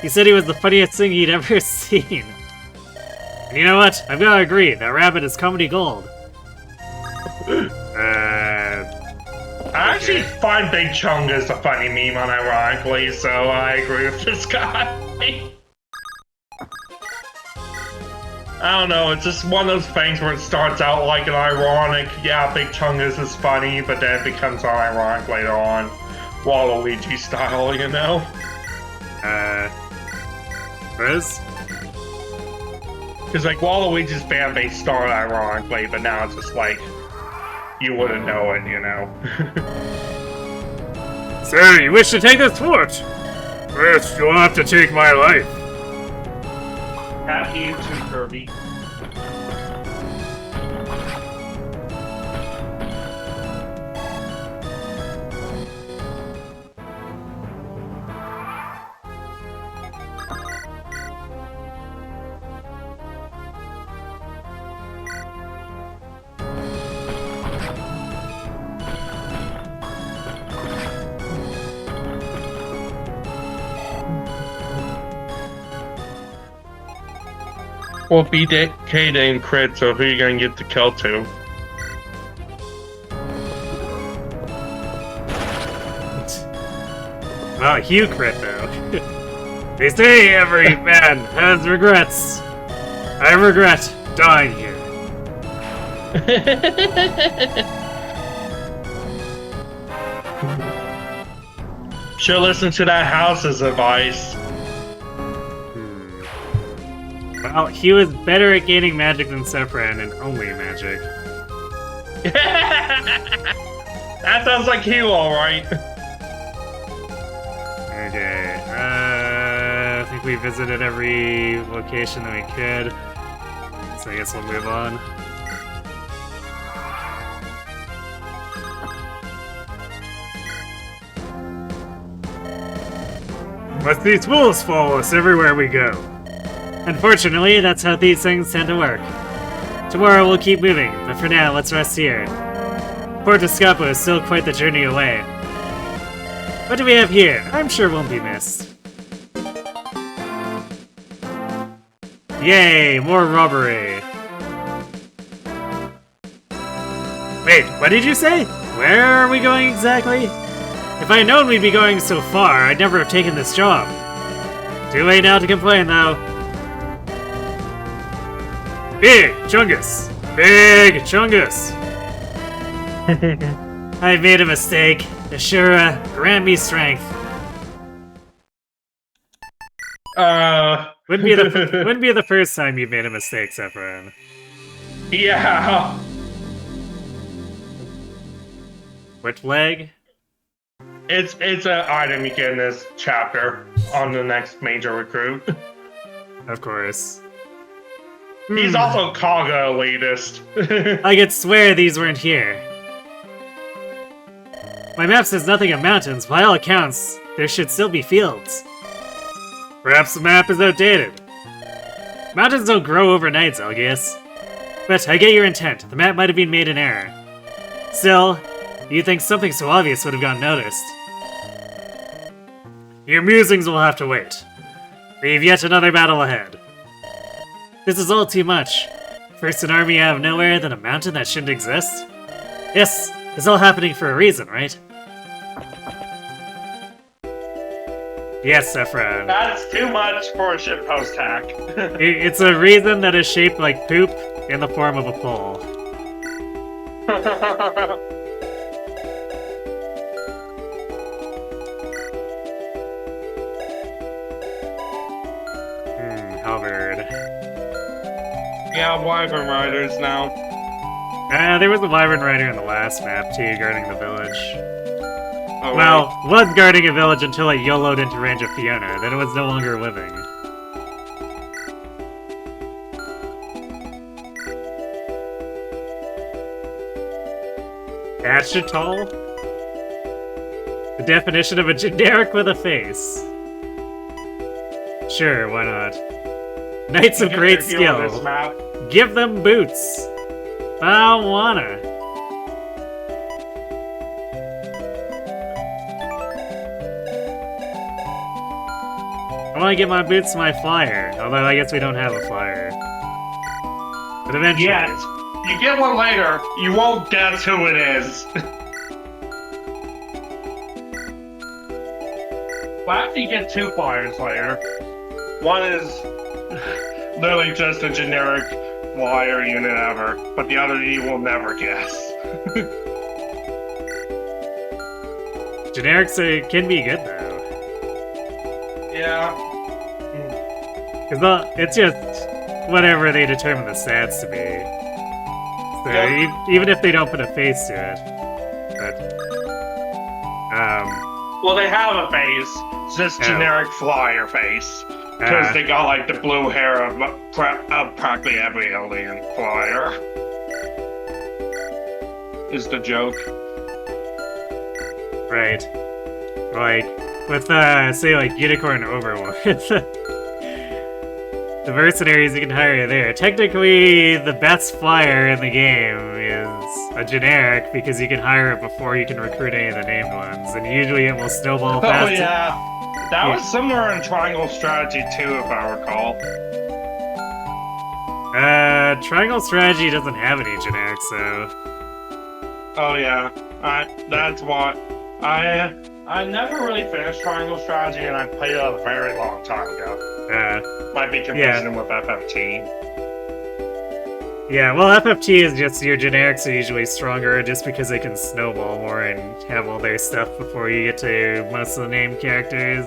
He said he was the funniest thing he'd ever seen. And you know what? I've got to agree, that rabbit is comedy gold. I actually find Big Chungus a funny meme unironically, so I agree with this guy. I don't know, it's just one of those things where it starts out like an ironic, yeah, Big Chungus is funny, but then it becomes ironic later on. Waluigi style, you know? Riz? Because, like, Waluigi's fan base started ironically, but now it's just like, you wouldn't know it, you know? Sir, you wish to take this fort? First, you'll have to take my life. Happy you too, Kirby. Well, BK didn't crit, so who are you gonna get the kill to? Well, Hugh crit though. They say every man has regrets. I regret dying here. Should listen to that house's advice. Well, he was better at gaining magic than Sephiroth and only magic. That sounds like you, alright. Okay, I think we visited every location that we could. So I guess we'll move on. But these fools follow us everywhere we go. Unfortunately, that's how these things tend to work. Tomorrow we'll keep moving, but for now, let's rest here. Port Escapo is still quite the journey away. What do we have here? I'm sure won't be missed. Yay, more robbery. Wait, what did you say? Where are we going exactly? If I had known we'd be going so far, I'd never have taken this job. Too late now to complain, though. Big Chungus! Big Chungus! I've made a mistake. Ashura, grant me strength. Wouldn't be the first time you've made a mistake, Sephiroth. Yeah. Which leg? It's an item you get in this chapter on the next major recruit. Of course. He's also Kaga elitist. I could swear these weren't here. My map says nothing of mountains. By all accounts, there should still be fields. Perhaps the map is outdated. Mountains don't grow overnight, Zelgius. But I get your intent. The map might have been made in error. Still, you'd think something so obvious would have gone noticed. Your musings will have to wait. We've yet another battle ahead. This is all too much. First an army out of nowhere, then a mountain that shouldn't exist? Yes, it's all happening for a reason, right? Yes, Sephiroth. That's too much for a shitpost hack. It's a reason that is shaped like poop in the form of a pole. Halberd. Yeah, Wyvern Riders now. There was a Wyvern Rider in the last map too, guarding the village. Oh, Well, right. was guarding a village until I YOLO'd into range of Fiona, then it was no longer living. Achetal? The definition of a generic with a face. Sure, why not? Knights of great skill. This map. Give them boots. I wanna. I want to get my boots and my flyer, although I guess we don't have a flyer. But eventually. Yet. You get one later, you won't guess who it is. Well, after you get two flyers later, one is literally just a generic flyer unit ever, but the other you will never guess. Generics can be good though. Yeah. Because it's just whatever they determine the stats to be. So Yep. even if they don't put a face to it. But, Well, they have a face. It's just generic flyer face. Because they got like the blue hair of practically every alien flyer. Is the joke. right. Like, with, say, like, Unicorn Overlord. The mercenaries you can hire there. Technically, the best flyer in the game is a generic because you can hire it before you can recruit any of the named ones, and usually it will snowball fast. Oh yeah, that was similar in Triangle Strategy too, if I recall. Triangle Strategy doesn't have any generics, so... Oh yeah, that's what I never really finished Triangle Strategy, and I played it a very long time ago. Might be confusing with FFT. Yeah, well, FFT is just your generics are usually stronger just because they can snowball more and have all their stuff before you get to most of the named characters.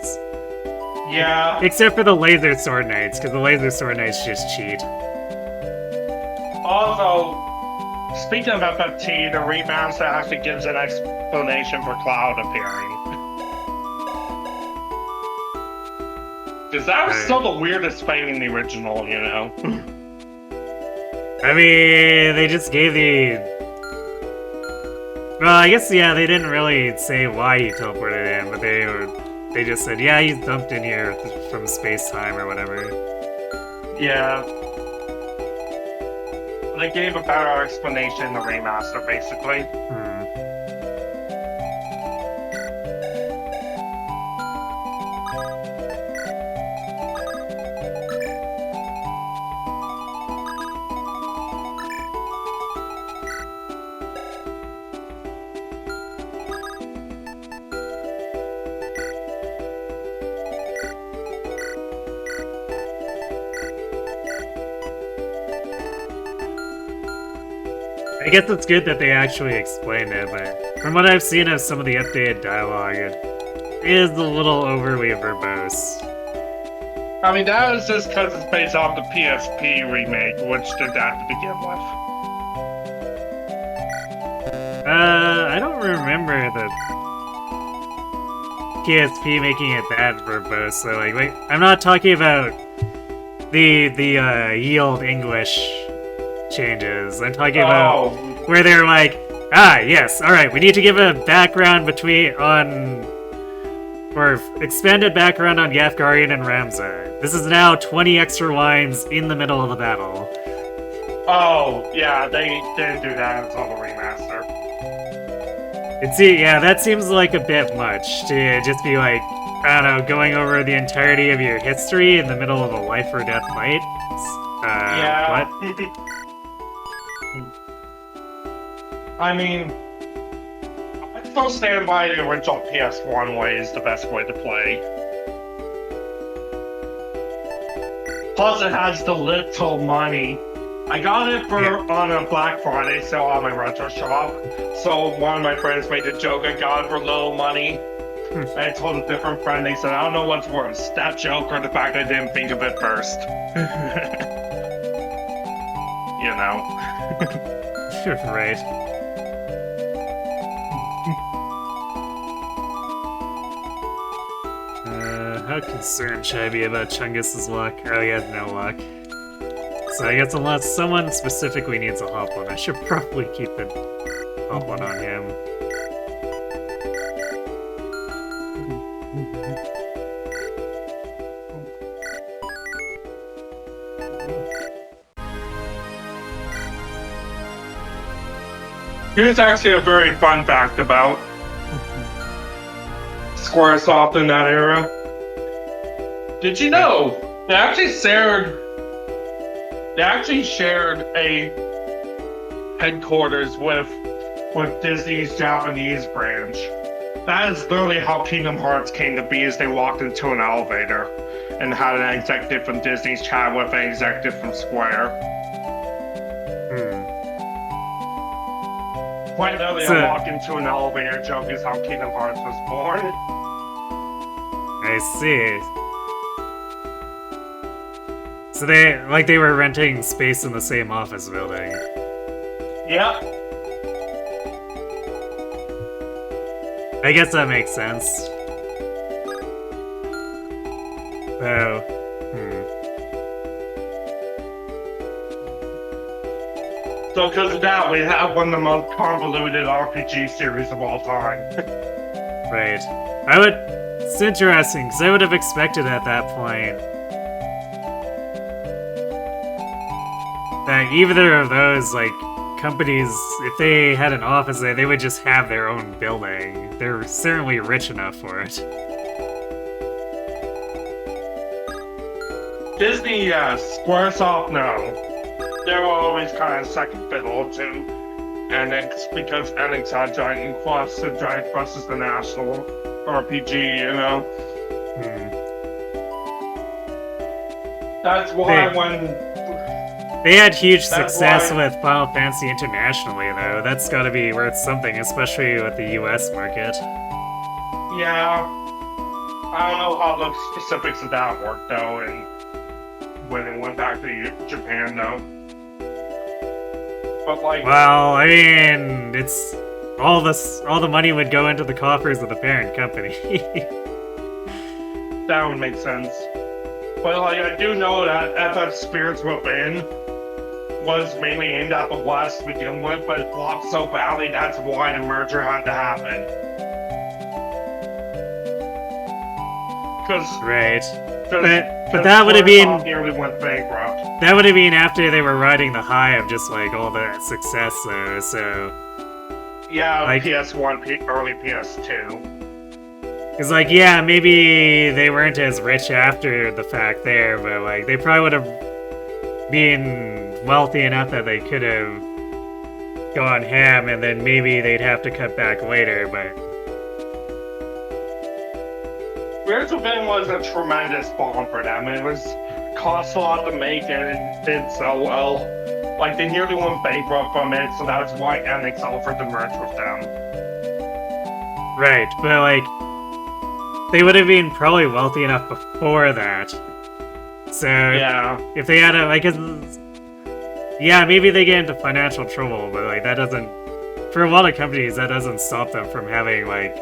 Yeah. Except for the Laser Sword Knights, because the Laser Sword Knights just cheat. Also, speaking of FFT, the rebounds that actually gives an explanation for Cloud appearing. Because that was still the weirdest thing in the original, you know? I mean, they just gave the... Well, I guess, yeah, they didn't really say why he teleported in, but they just said, yeah, he's dumped in here from space-time or whatever. Yeah. They gave a better explanation in the remaster, basically. I guess it's good that they actually explained it, but from what I've seen of some of the updated dialogue, it is a little overly verbose. I mean, that was just because it's based off the PSP remake, which did that to begin with. I don't remember the PSP making it that verbose, so like I'm not talking about the yield English changes. I'm talking about where they're like, yes, alright, we need to give a background or expanded background on Gafgarian and Ramza. This is now 20 extra lines in the middle of the battle. Oh, yeah, they didn't do that until the remaster. Yeah, that seems like a bit much to just be like, I don't know, going over the entirety of your history in the middle of a life or death fight. Yeah. What? I mean, I still stand by the original PS1 way is the best way to play. Plus, it has the little money. I got it on a Black Friday sale on my retro shop. So one of my friends made a joke, I got it for little money. And I told a different friend, they said, I don't know what's worse, that joke or the fact I didn't think of it first. You know. Right. How concerned should I be about Chungus's luck? Oh, he has no luck. So I guess unless someone specifically needs a hop one, I should probably keep the hop one on him. Here's actually a very fun fact about Squaresoft in that era. Did you know they actually shared a headquarters with Disney's Japanese branch? That is literally how Kingdom Hearts came to be, as they walked into an elevator and had an executive from Disney's chat with an executive from Square. Quite literally, a walk into an elevator joke is how Kingdom Hearts was born. I see. So they were renting space in the same office building. Yep. I guess that makes sense. Oh. So because of that, we have one of the most convoluted RPG series of all time. Right. It's interesting, because I would have expected at that point that either of those, like, companies, if they had an office there, they would just have their own building. They're certainly rich enough for it. Disney, yes. Squaresoft, no. They were always kind of second fiddle to Enix, because Enix had Giant Quest, and Giant Quest is the national RPG, you know? That's why They had huge success with Final Fantasy internationally, though. That's gotta be worth something, especially with the US market. Yeah. I don't know how the specifics of that worked, though, and when it went back to Japan, though. But, like... Well, I mean, it's... all the money would go into the coffers of the parent company. That would make sense. But, like, I do know that FF Spirits Within was mainly aimed at the West to begin with, but it flopped so badly that's why the merger had to happen. Right. But that would have been nearly went bankrupt. That would have been after they were riding the high of just like all the success though, so yeah, like, PS1, early PS2. Cause like yeah, maybe they weren't as rich after the fact there, but like they probably would have been wealthy enough that they could have gone ham, and then maybe they'd have to cut back later, but Spirits Within was a tremendous bomb for them. It was cost a lot to make and it did so well. Like they nearly went bankrupt from it, so that's why Enix offered to merge with them. right, but like they would have been probably wealthy enough before that. So yeah, if they had a like, yeah, maybe they get into financial trouble, but like that doesn't. For a lot of companies, that doesn't stop them from having like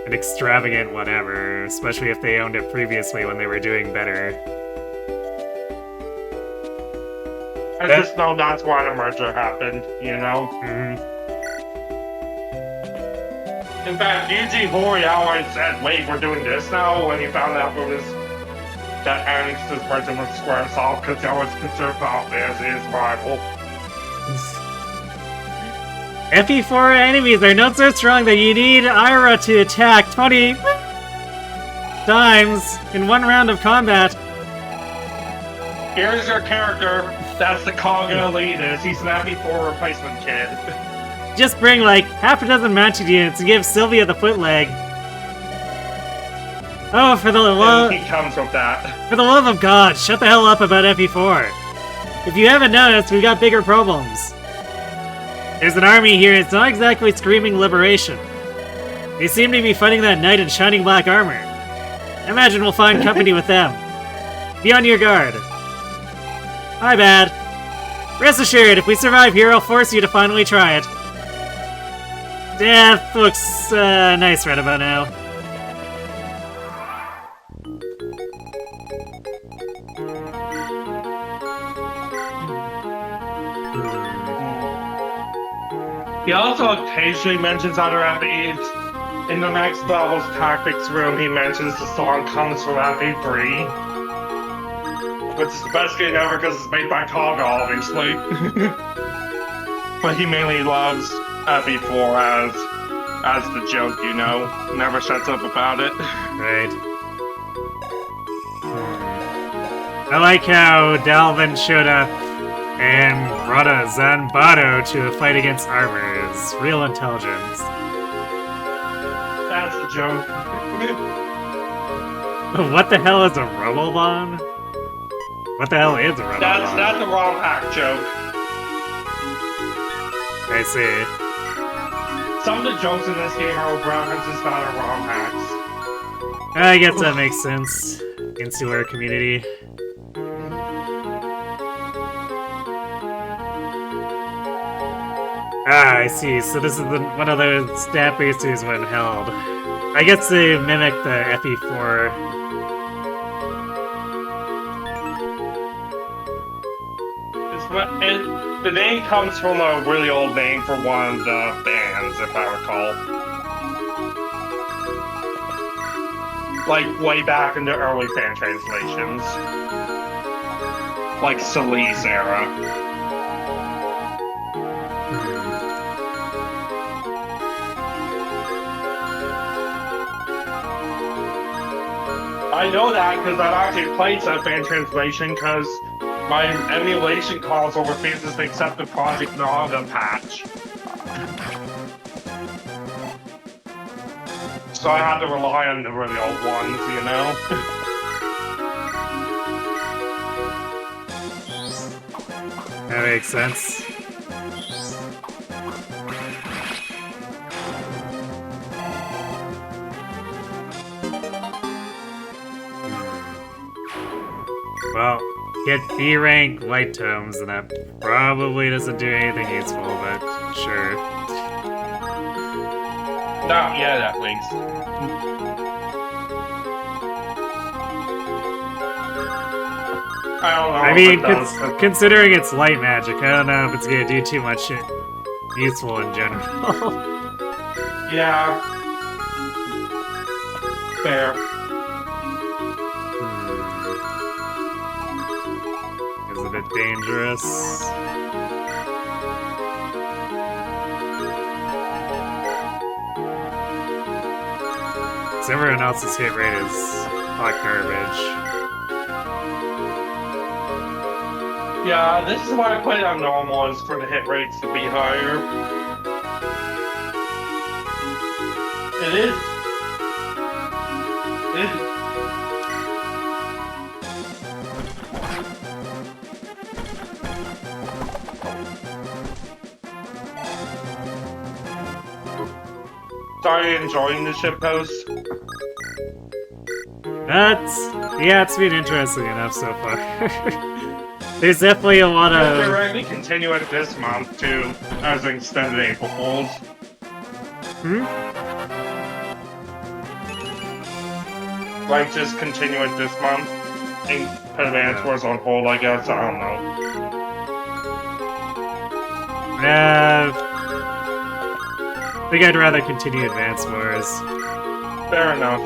an extravagant whatever, especially if they owned it previously when they were doing better. I just know that's why the merger happened, you know? Mm-hmm. In fact, Yuji Horiyama said, wait, we're doing this now, when he found out it was that Enix's merging with Squaresoft, because they always considered Valve as his rival. FE4 enemies are not so strong that you need Ira to attack 20 times in one round of combat. Here's your character. That's the Kaga elitist. He's an FE4 replacement kid. Just bring like half a dozen mounted units and give Sylvia the footleg. Oh, for the love! He comes with that. For the love of God, shut the hell up about FE4. If you haven't noticed, we've got bigger problems. There's an army here, it's not exactly screaming liberation. They seem to be fighting that knight in shining black armor. I imagine we'll find company with them. Be on your guard. My bad. Rest assured, if we survive here, I'll force you to finally try it. Death looks nice right about now. He also occasionally mentions other FEs. In the next level's tactics room, he mentions the song comes from FE3. Which is the best game ever because it's made by Kaga, obviously. But he mainly loves FE4 as the joke, you know. Never shuts up about it. Right. I like how Dalvin showed up and brought a Zanbato to a fight against armors. Real intelligence. That's the joke. What the hell is a rubble bomb? What the hell is a rubble bomb? That's a wrong hack joke. I see. Some of the jokes in this game are references that are wrong hacks. I guess that makes sense. Insular community. Ah, I see. So this is one of those stat boosters when held. I guess they mimic the FE4. The name comes from a really old name for one of the bands, if I recall. Like, way back in the early fan translations. Like, Solis era. I know that because I've actually played that fan translation because my emulation console refuses to accept the Project Naga patch. So I had to rely on the really old ones, you know? That makes sense. Well, get B rank light tomes, and that probably doesn't do anything useful, but sure. Not yet, at least. I don't know. I if mean, it does. considering it's light magic, I don't know if it's gonna do too much useful in general. Yeah. Fair. Is it a bit dangerous? So everyone else's hit rate is hot garbage. Yeah, this is why I put it on normal, is for the hit rates to be higher. It is. It is. Sorry, enjoying the shitpost. Yeah, it's been interesting enough so far. There's definitely a lot of... They're ready to continue it this month, too, as an extended April Fools. Hmm? Like, just continue it this month, and put Advance Wars on hold, I guess, I don't know. I think I'd rather continue Advance Wars. Fair enough.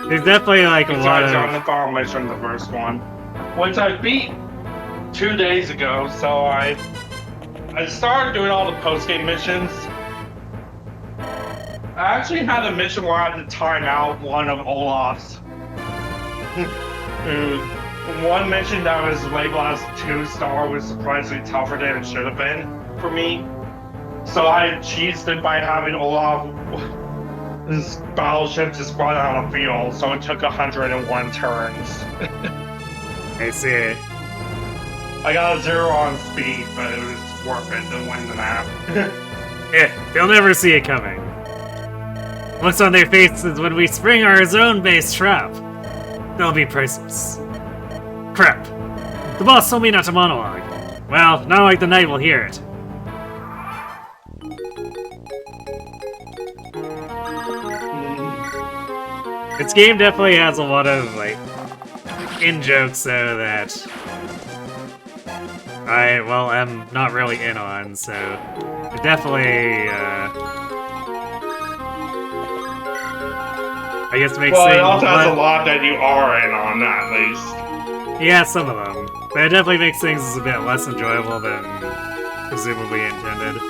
There's definitely like a lot Besides on of... the fall mission, the first one, which I beat 2 days ago, so I started doing all the post-game missions. I actually had a mission where I had to time out one of Olaf's. One mission that was labeled as 2-star was surprisingly tougher than it should have been for me. So I cheesed it by having Olaf, his battleship just run out of fuel, so it took 101 turns. I see. I got a 0 on speed, but it was worth it to win the map. Yeah, they'll never see it coming. What's on their faces when we spring our zone-based trap? They'll be priceless. Crap. The boss told me not to monologue. Well, not like the knight will hear it. This game definitely has a lot of, like, in-jokes, though, that I'm not really in on, so it definitely, I guess makes well, things... it also has a lot that you are in on, at least. Yeah, some of them. But it definitely makes things a bit less enjoyable than presumably intended.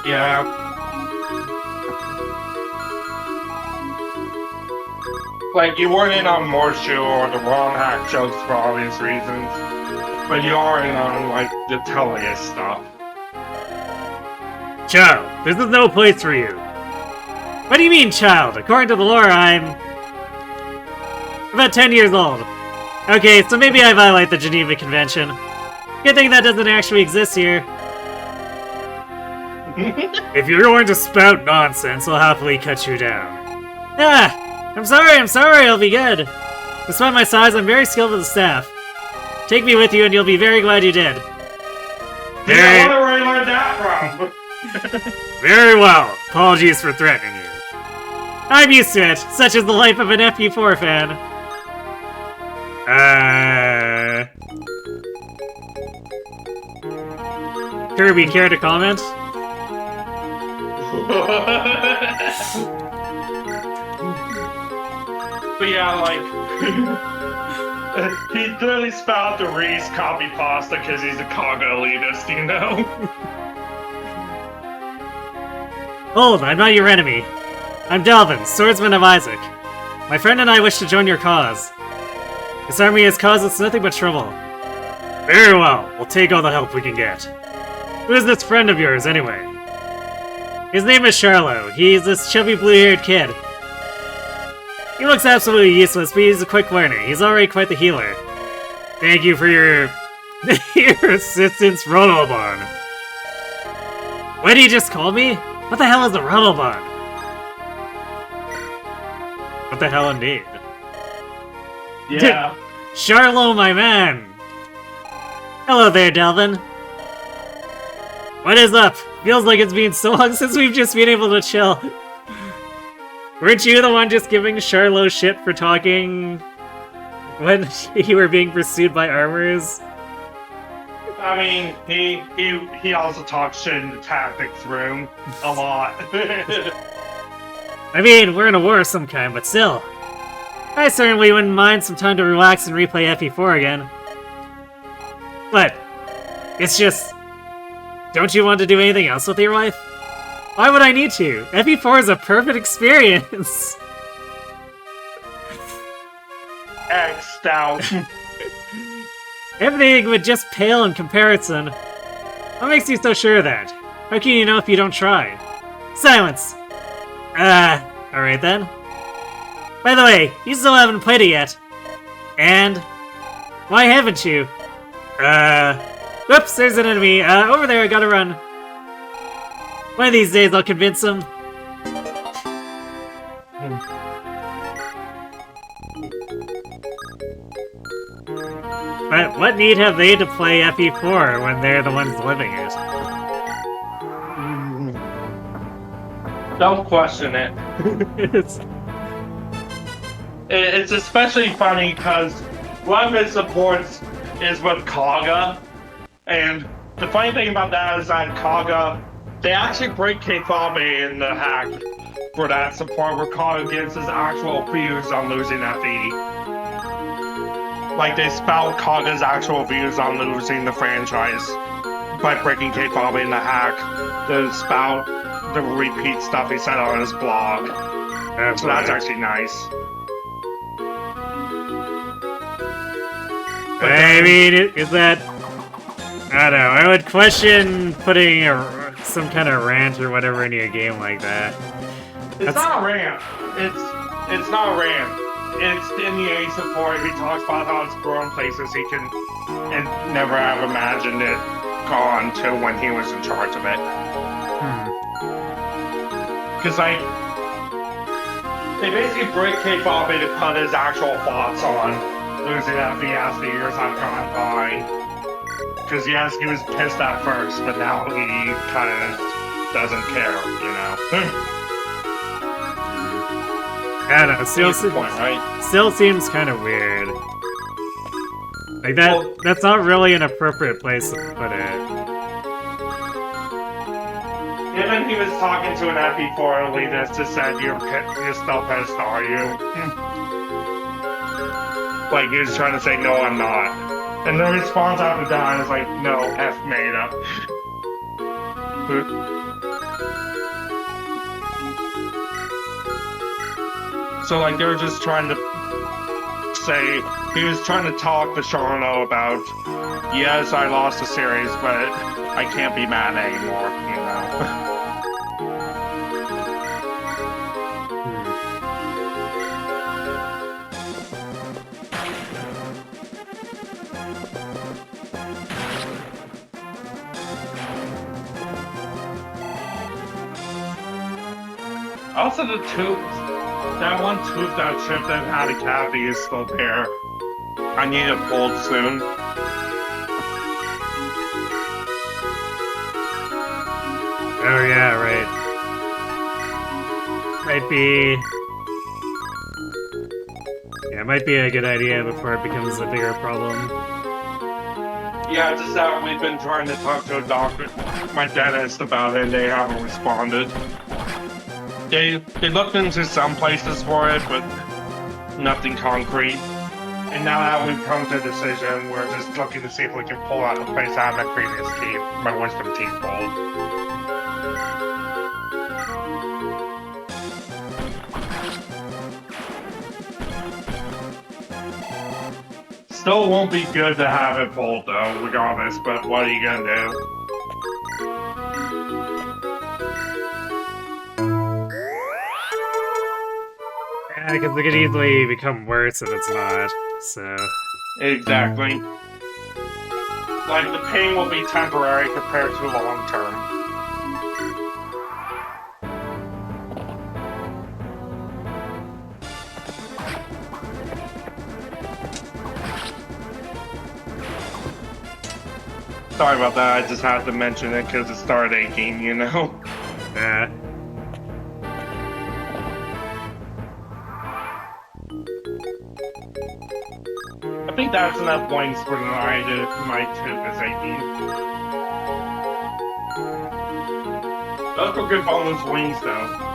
Yeah. Like, you weren't in on Morshu or the wrong hack jokes for obvious reasons. But you are in on, like, the telliest stuff. Child, this is no place for you. What do you mean, child? According to the lore, I'm... about 10 years old. Okay, so maybe I violate the Geneva Convention. Good thing that doesn't actually exist here. If you're going to spout nonsense, I'll happily cut you down. Ah! I'm sorry, I'll be good. Despite my size, I'm very skilled with the staff. Take me with you and you'll be very glad you did. Yeah, I wonder where you learned that from. Very well. Apologies for threatening you. I'm used to it. Such is the life of an FP4 fan. Kirby, care to comment? But yeah, like, he clearly spat out the Reese copy pasta because he's a Kaga elitist, you know? Hold, I'm not your enemy. I'm Delvin, swordsman of Isaac. My friend and I wish to join your cause. This army has caused us nothing but trouble. Very well, we'll take all the help we can get. Who is this friend of yours, anyway? His name is Charlo. He's this chubby blue-haired kid. He looks absolutely useless, but he's a quick learner. He's already quite the healer. Thank you for your... your assistance, Rodolbon. What did he just call me? What the hell is a Rodolbon? What the hell indeed? Yeah. Charlo, my man! Hello there, Delvin. What is up? Feels like it's been so long since we've just been able to chill. Weren't you the one just giving Charlo shit for talking when you were being pursued by armors? I mean, he also talks shit in the tactics room a lot. I mean, we're in a war of some kind, but still. I certainly wouldn't mind some time to relax and replay FE4 again. But, it's just... Don't you want to do anything else with your life? Why would I need to? FE4 is a perfect experience! X'd out. Everything would just pale in comparison. What makes you so sure of that? How can you know if you don't try? Silence! Alright then. By the way, you still haven't played it yet. And... why haven't you? Whoops, there's an enemy. Over there, I gotta run. One of these days I'll convince him. But what need have they to play FE4 when they're the ones living it? Don't question it. It's especially funny because one of his supports is with Kaga, and the funny thing about that is that Kaga, they actually break Keifabe in the hack for that support where Kaga gives his actual views on losing FE. Like, they spout Kaga's actual views on losing the franchise by breaking Keifabe in the hack. They spout the repeat stuff he said on his blog. So that's actually nice. I mean, is that... I don't know, I would question putting some kind of rant or whatever into a game like that. It's not a rant. It's not a rant. It's in the A support. He talks about how it's grown places he can and never have imagined it gone to when he was in charge of it. Because, like, they basically break Keifabe to cut his actual thoughts on losing FE as the years have gone by. Because, yes, he was pissed at first, but now he kind of doesn't care, you know? I don't know, still seems kind of weird. Like, that's not really an appropriate place to put it. Even he was talking to an FE4 elitist who said, you're still pissed, are you? Like, he was trying to say, no, I'm not. And the response after that is like, no, F made up. So, like, they were just trying to say, he was trying to talk to Shano about, yes, I lost the series, but I can't be mad anymore, you know? Also, the tube, that one tube that chipped that had a cavity is still there. I need it pulled soon. Oh yeah, right. Yeah, it might be a good idea before it becomes a bigger problem. Yeah, just that we've been trying to talk to a doctor, my dentist, about it, and they haven't responded. They looked into some places for it, but nothing concrete. And now that we've come to a decision, we're just looking to see if we can pull out the place I had my previous teeth, my wisdom teeth pulled. Still won't be good to have it pulled though, regardless, but what are you gonna do? Yeah, because it could easily become worse if it's not, so... Exactly. Like, the pain will be temporary compared to long term. Sorry about that, I just had to mention it because it started aching, you know? Yeah. think that's enough wings for my tip is 18. Those were good bonus wings, though.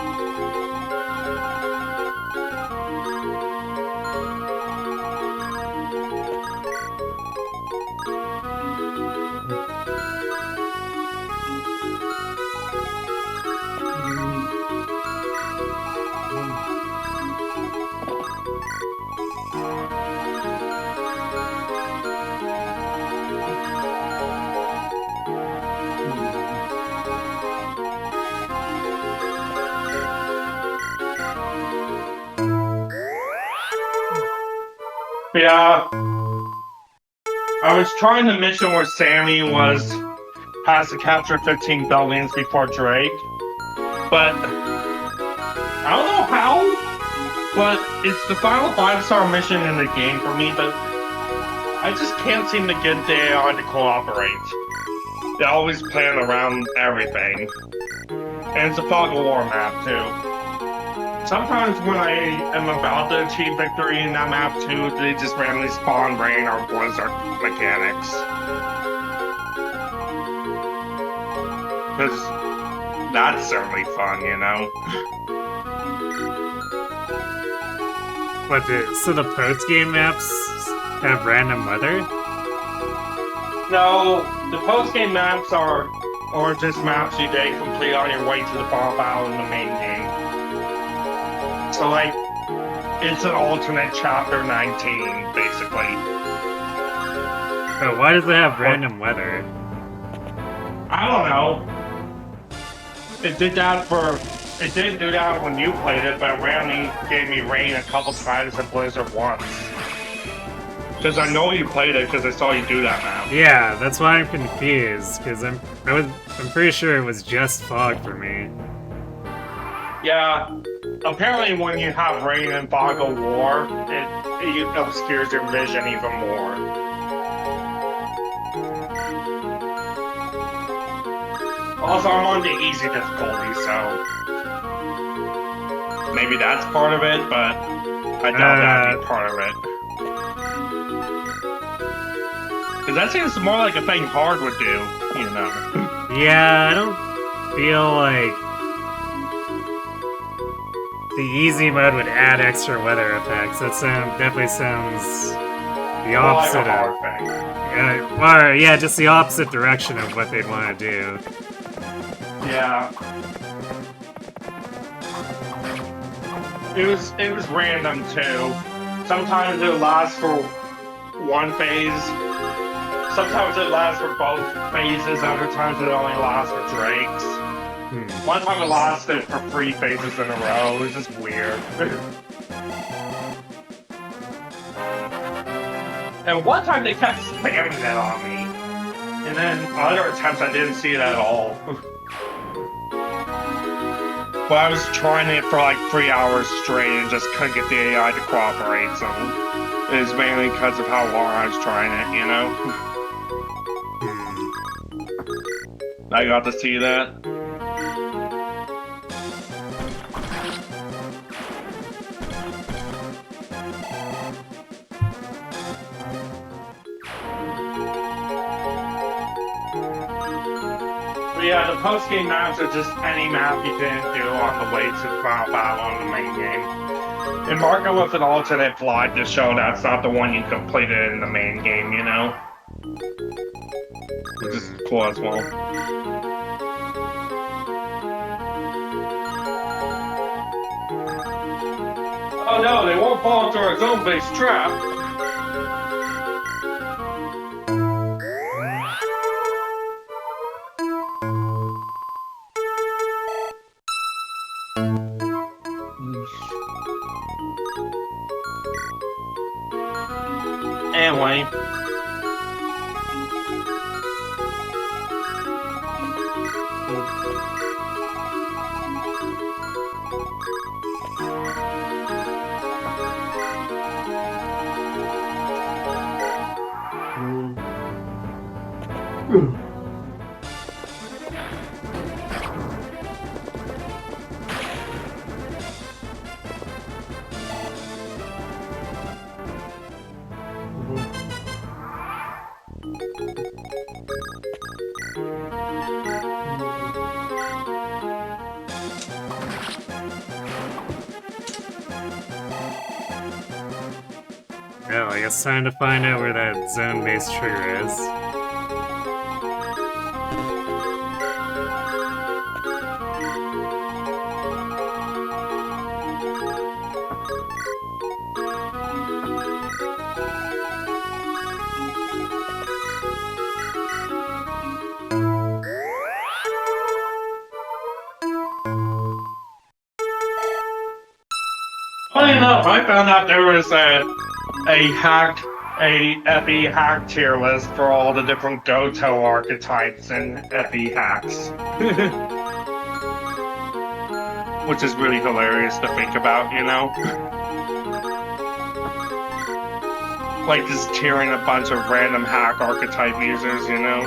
Yeah. I was trying the mission where Sammy has to capture 15 buildings before Drake, but I don't know how, but it's the final 5-star mission in the game for me, but I just can't seem to get the AI to cooperate. They always plan around everything. And it's a fog of war map, too. Sometimes when I am about to achieve victory in that map too, they just randomly spawn rain or blizzard mechanics. Because that's certainly fun, you know? So the post-game maps have random weather? No, the post-game maps are just maps you did complete on your way to the final battle in the main game. So, like, it's an alternate chapter 19, basically. So why does it have random weather? I don't know. It didn't do that when you played it, but it randomly gave me rain a couple times and blizzard once. Because I know you played it because I saw you do that map. Yeah, that's why I'm confused, because I'm pretty sure it was just fog for me. Yeah. Apparently when you have rain and fog of war, it obscures your vision even more. Also, I'm on the easy difficulty, so maybe that's part of it, but I doubt that'd be part of it. Because that seems more like a thing hard would do, you know. Yeah, I don't feel like the easy mode would add extra weather effects. That definitely sounds the opposite hard thing. Yeah, just the opposite direction of what they'd want to do. Yeah. It was random too. Sometimes it lasts for one phase. Sometimes it lasts for both phases. Other times it only lasts for Drakes. One time it lasted for 3 phases in a row. It was just weird. And one time they kept spamming that on me. And then other attempts I didn't see it at all. But I was trying it for like 3 hours straight and just couldn't get the AI to cooperate, so it was mainly because of how long I was trying it, you know? I got to see that. Yeah, the post-game maps are just any map you didn't do on the way to the final battle in the main game. And mark it with an alternate flag to show that's not the one you completed in the main game, you know? Which is cool as well. Oh no, they won't fall into our zone-based trap! Anyway. Well, I guess time to find out where that zone-based trigger is. Funny enough, I found out there was a FE hack tier list for all the different Goto archetypes and FE hacks. Which is really hilarious to think about, you know? Like just tiering a bunch of random hack archetype users, you know?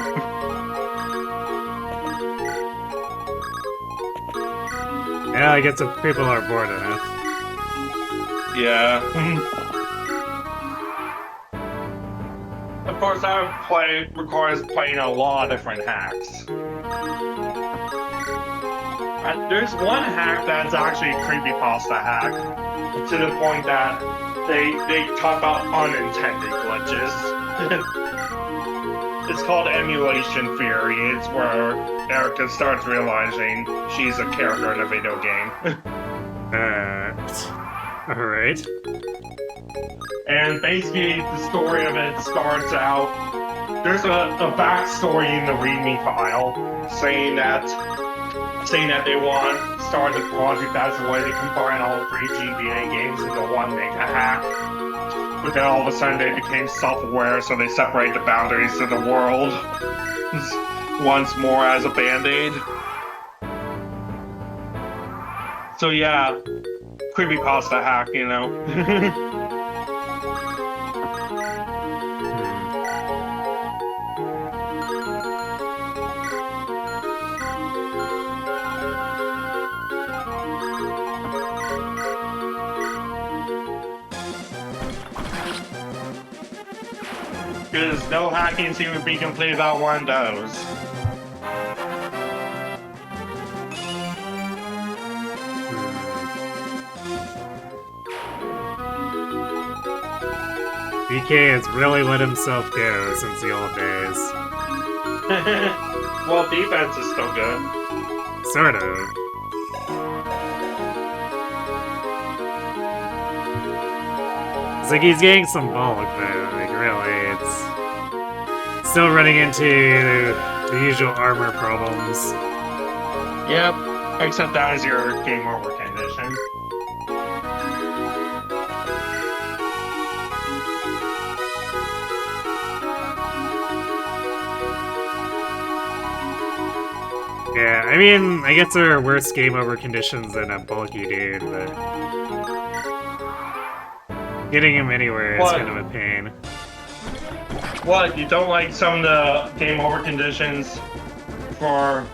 Yeah, I guess if people are bored enough. Yeah. Of course, that requires playing a lot of different hacks. There's one hack that's actually a creepypasta hack, to the point that they talk about unintended glitches. It's called emulation theory. It's where Erica starts realizing she's a character in a video game. Alright. And basically, the story of it starts out. There's a backstory in the README file saying that they want to start the project as a way to combine all 3 GBA games into one mega hack. But then all of a sudden they became self-aware, so they separate the boundaries of the world once more as a band-aid. So yeah, creepypasta hack, you know. Because no hacking seems to be complete without one of those. BK has really let himself go since the old days. Well, defense is still good. Sort of. It's like he's getting some bulk, though. Like, really, it's still running into the usual armor problems. Yep, except that is your game over condition. Yeah, I mean, I guess there are worse game over conditions than a bulky dude, but getting him anywhere is kind of a pain. What, you don't like some of the game over conditions for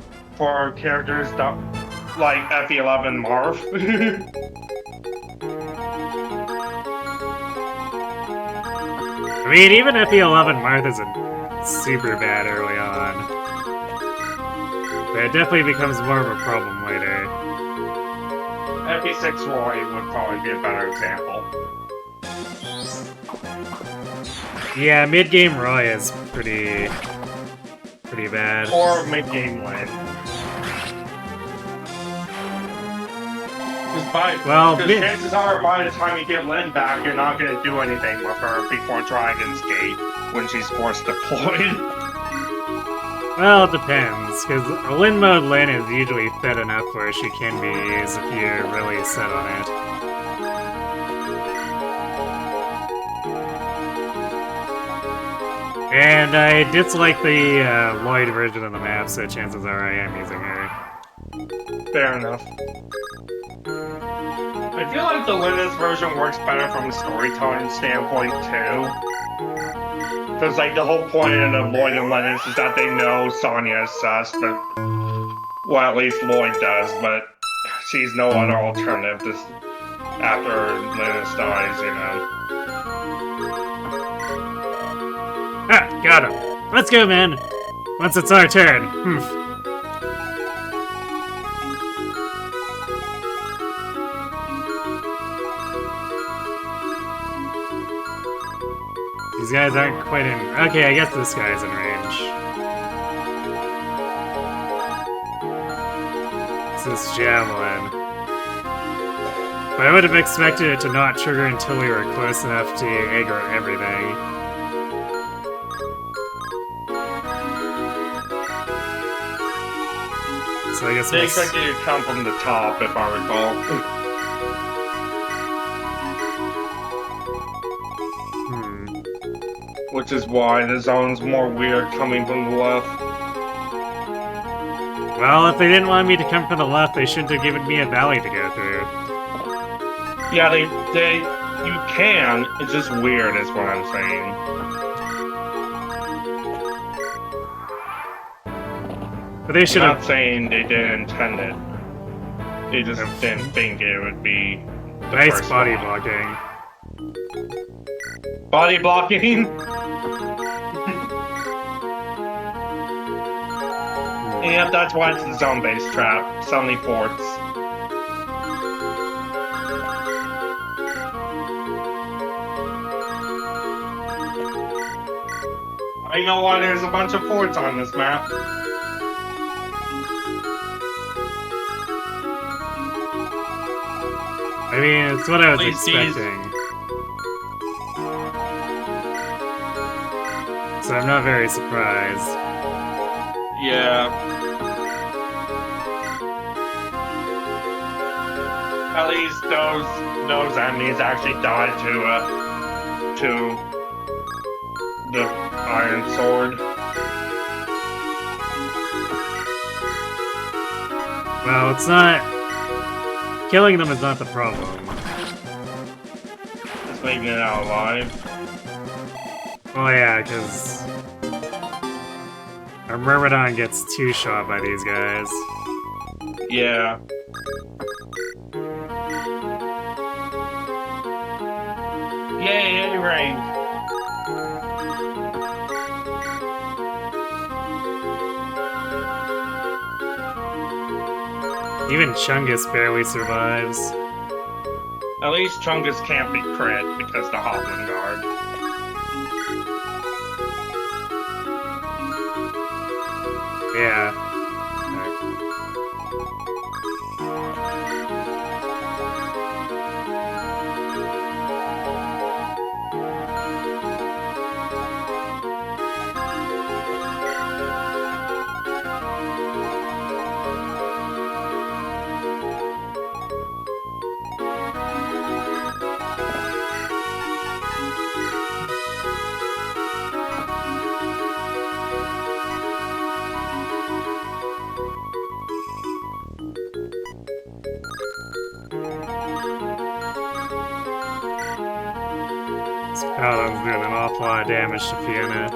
characters that, like FE11 Marv? I mean, even FE11 Marth isn't super bad early on. But it definitely becomes more of a problem later. FE6 Roy would probably be a better example. Yeah, mid-game Roy is pretty bad. Or mid-game Lin. Because chances are, by the time you get Lin back, you're not going to do anything with her before Dragon's Gate when she's force deployed. Well, it depends, because a Lin mode Lin is usually fed enough where she can be used if you're really set on it. And I dislike the Lloyd version of the map, so chances are I am using her. Fair enough. I feel like the Linus version works better from a storytelling standpoint, too. Because, like, the whole point of Lloyd and Linus is that they know Sonya is sus, but... Well, at least Lloyd does, but she's no other alternative just after Linus dies, you know. Ah, got him. Let's go, man. Once it's our turn. guys aren't quite in... Okay, I guess this guy's in range. This is Javelin. But I would have expected it to not trigger until we were close enough to aggro everything. So I guess They expected you to come from the top, if I recall. Which is why the zone's more weird coming from the left. Well, if they didn't want me to come from the left, they shouldn't have given me a valley to go through. Yeah, you can. It's just weird, is what I'm saying. But they should have. I'm not saying they didn't intend it. They just didn't think it would be the Nice first body one. blocking. Body blocking? Yep, that's why it's a zone-based trap. Suddenly forts. I know why there's a bunch of forts on this map. I mean, it's what I was Please, expecting. So I'm not very surprised. Yeah. At least those enemies actually died to the iron sword. Well, it's not... Killing them is not the problem. Just making it out alive. Oh yeah, because... Our Myrmidon gets two-shot by these guys. Yeah. Yay, rank. Even Chungus barely survives. At least Chungus can't be crit because the Hoplin Guard. Yeah. This Paladin's doing an awful lot of damage to Fiona.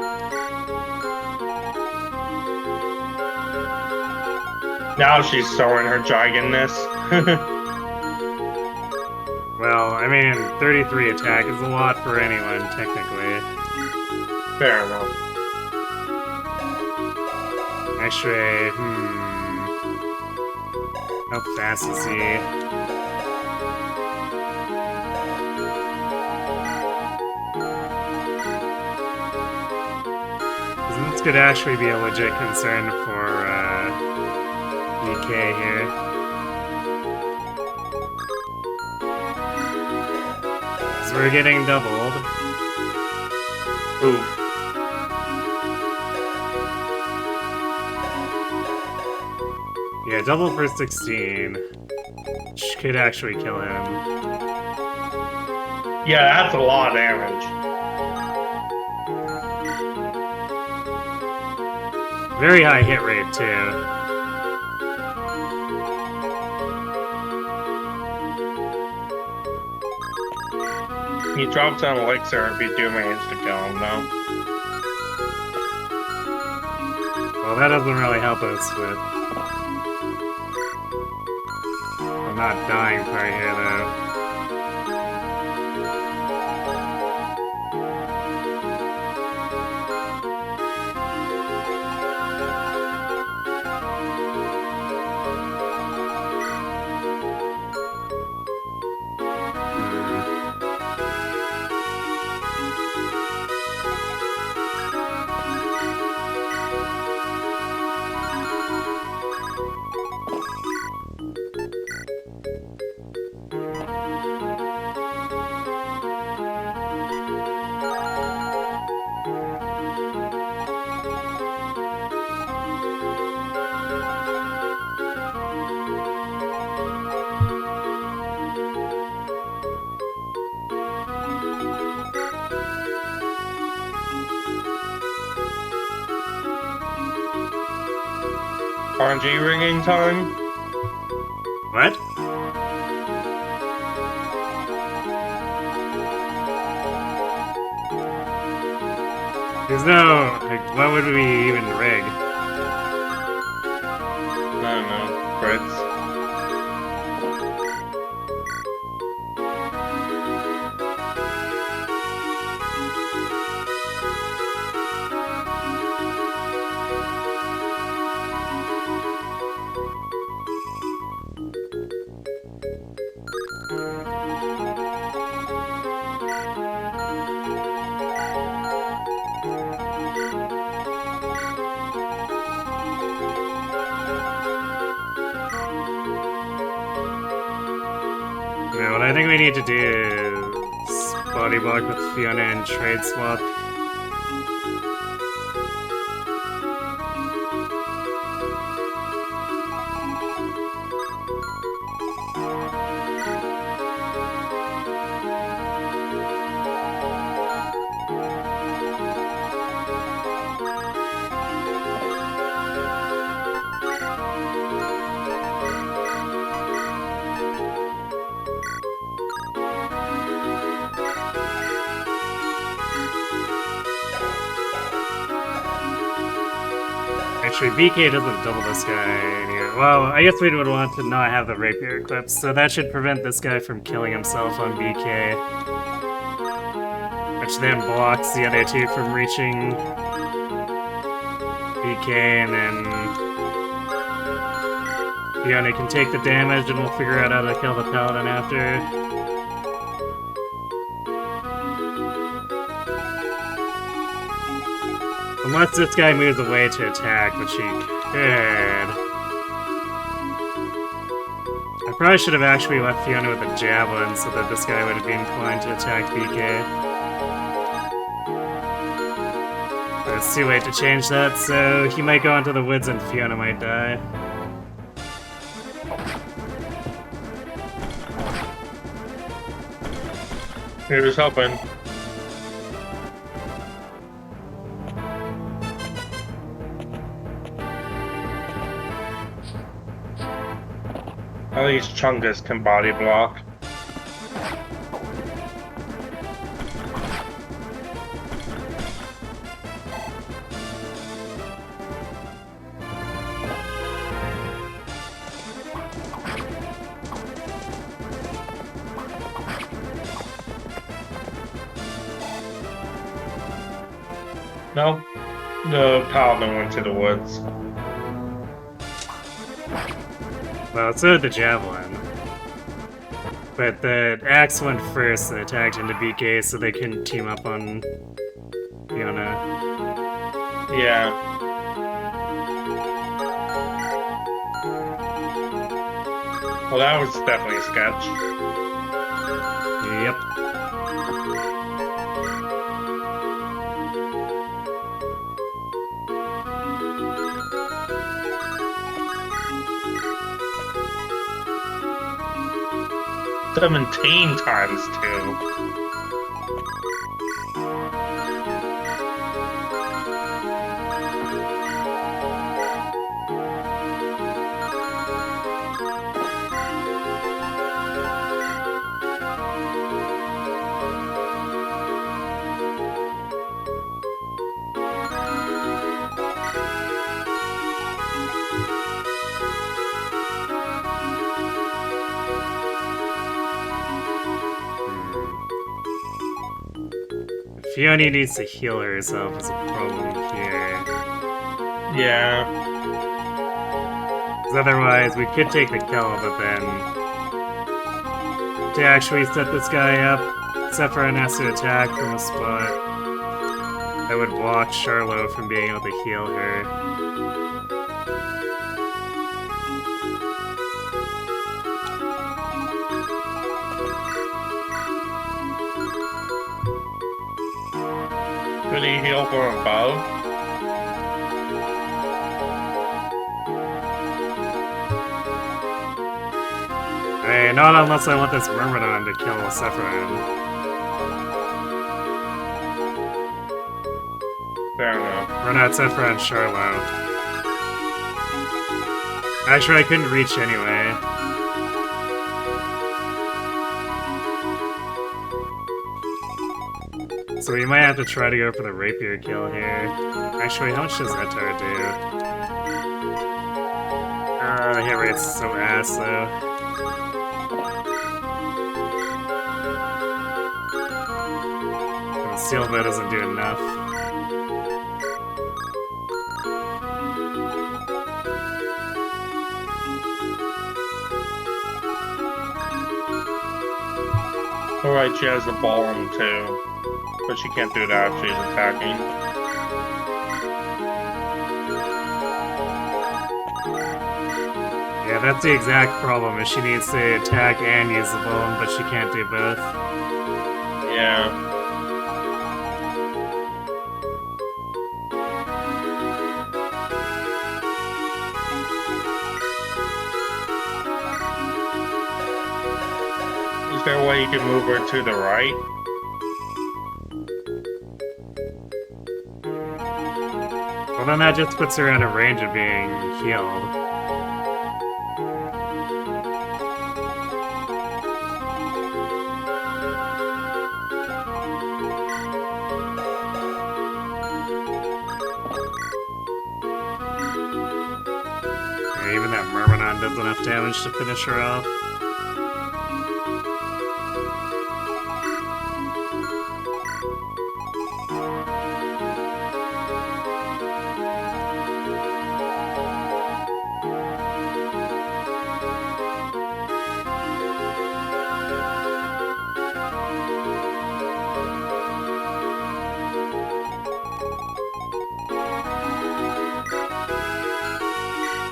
Now she's showing her gigantness. Well, I mean, 33 attack is a lot for anyone, technically. Fair enough. Actually, How fast is he? This could actually be a legit concern for, DK here. So we're getting doubled. Ooh. Yeah, double for 16. Which could actually kill him. Yeah, that's a lot of damage. Very high hit rate, too. He drops an elixir if you do manage to kill him, though. Well, that doesn't really help us with... I'm not dying right here, though. RNG ringing time. What? There's no... Like, what would we even rig? I don't know. Crits. Yeah, what I think we need to do is body block with Fiona and trade swap. Actually, BK doesn't double this guy anyway. Well, I guess we would want to not have the rapier equipped, so that should prevent this guy from killing himself on BK. Which then blocks the other two from reaching BK, and then Fiona can take the damage, and we'll figure out how to kill the paladin after. Unless this guy moves away to attack, which he could. I probably should have actually left Fiona with a javelin so that this guy would be inclined to attack BK. But it's too late to change that, so he might go into the woods and Fiona might die. Here's helping. At least Chungus can body block. Nope. The paladin went to the woods. Well, so did the javelin. But the axe went first and attacked into BK so they couldn't team up on Fiona. Yeah. Well, that was definitely a sketch. Yep. Seventeen times 2. Fiona needs to heal herself is a problem here. Yeah. 'Cause otherwise, we could take the kill, but then... to actually set this guy up, Sephiroth has to attack from a spot that would block Charlo from being able to heal her. Could he heal from above? Hey, not unless I want this Myrmidon to kill Sephiroth. Fair enough. Or not Sephiroth, Charlo. Actually, I couldn't reach anyway. So we might have to try to go for the rapier kill here. Actually, how much does Etar do? The hit rate's so ass, though. And the steel bow doesn't do enough. Alright, she has the ball on too. But she can't do that if she's attacking. Yeah, that's the exact problem, is she needs to attack and use the bomb, but she can't do both. Yeah. Is there a way you can move her to the right? Well, then that just puts her out of range of being healed. Yeah, even that Myrmidon does enough damage to finish her off.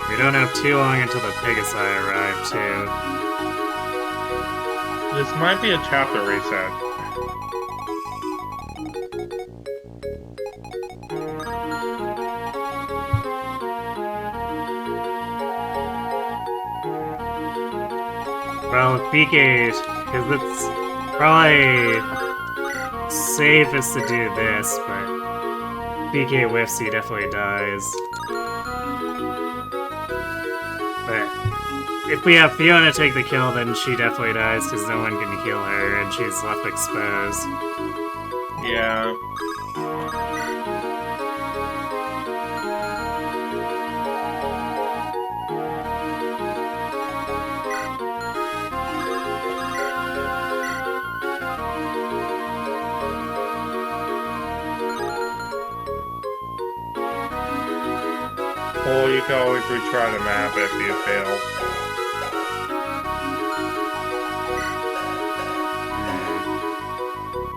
We don't have too long until the Pegasi arrive, too. This might be a chapter reset. Well, BK, because it's probably safest to do this, but BK whiffs, he definitely dies. But if we have Fiona take the kill, then she definitely dies because no one can heal her and she's left exposed. Yeah. Or you can always retry the map if you fail.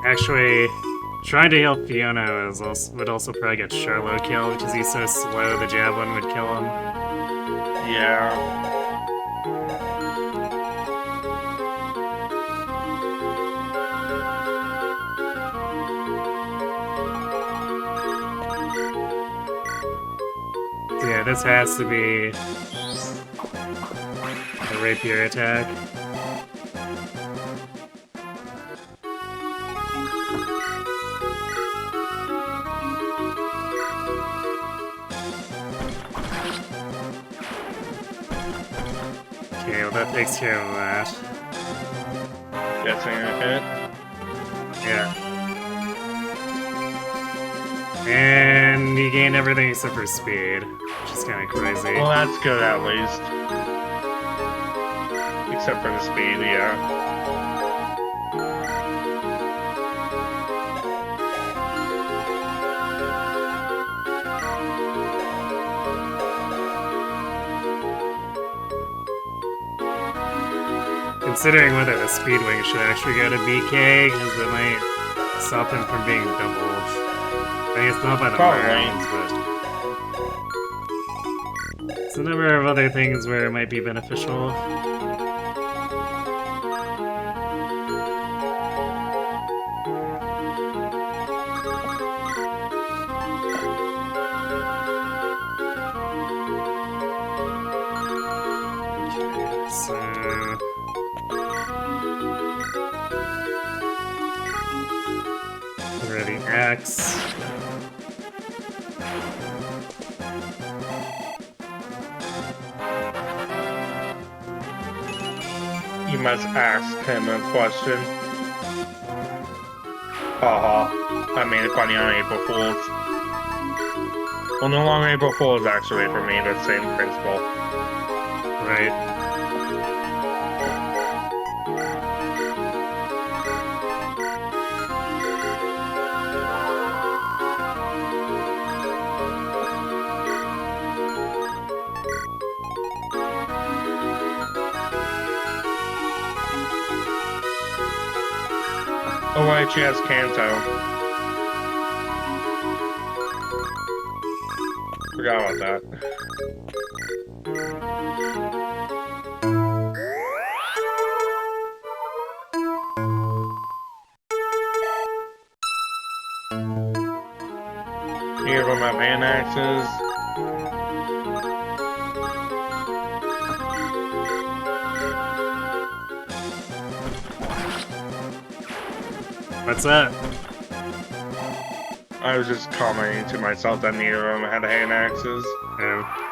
Actually, trying to heal Fiona would also probably get Charlo killed because he's so slow the javelin would kill him. Yeah. Yeah, this has to be a rapier attack. Okay, well that takes care of that. Guessing a hit. Yeah. And he gained everything except for speed, which is kind of crazy. Well, that's good at least. Except for the speed, yeah. Considering whether the speed wing should actually go to BK, because it might stop him from being doubled. I think it's not by the rounds, but it's a number of other things where it might be beneficial. Okay, so ready, axe. You must ask him a question. Haha. I made it funny on April Fool's. Well, no longer April Fool's actually for me, but same principle. Right. Oh, right, she has Kanto. Forgot about that. Here are my man axes. What's that? I was just commenting to myself that neither of them had hand axes. Oh.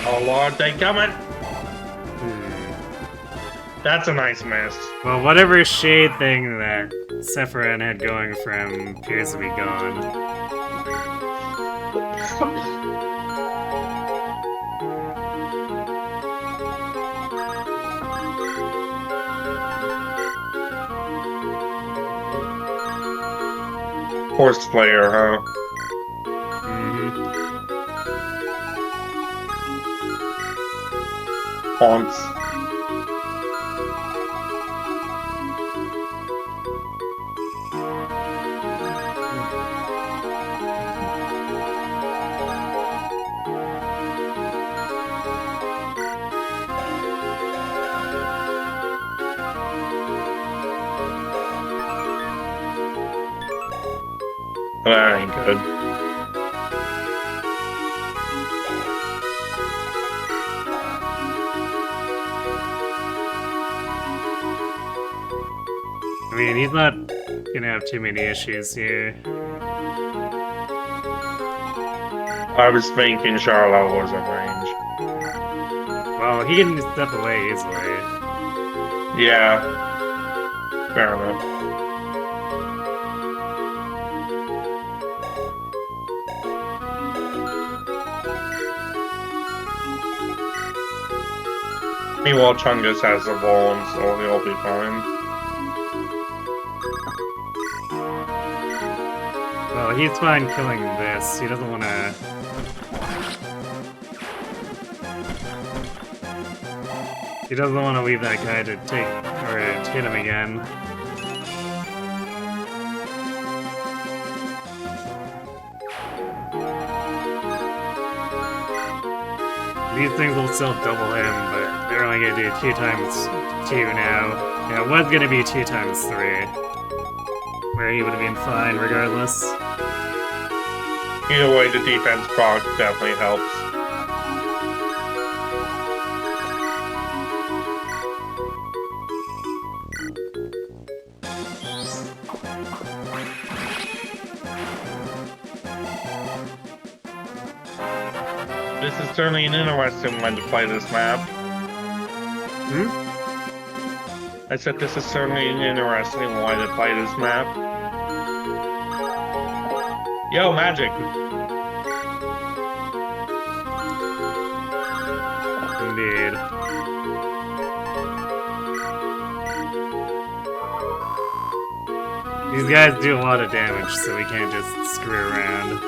Oh lord, they coming! That's a nice miss. Well, whatever shade thing that Sephiroth had going for him appears to be gone. Horseplayer, huh? Haunts. That ain't good. I mean, he's not gonna have too many issues here. I was thinking Charlotte was at range. Well, he can step away easily. Yeah. Fair enough. Meanwhile, Chungus has the ball, so he'll be fine. Well, he's fine killing this. He doesn't want to... He doesn't want to leave that guy to take... or to hit him again. These things will still double him, but they're only gonna do 2 times 2 now. Yeah, it was gonna be 2 times 3. Where he would have been fine regardless. Either way, the defense proc definitely helps. This is certainly an interesting one to play this map. I said this is certainly an interesting way to play this map. Yo, magic! Indeed. These guys do a lot of damage, so we can't just screw around.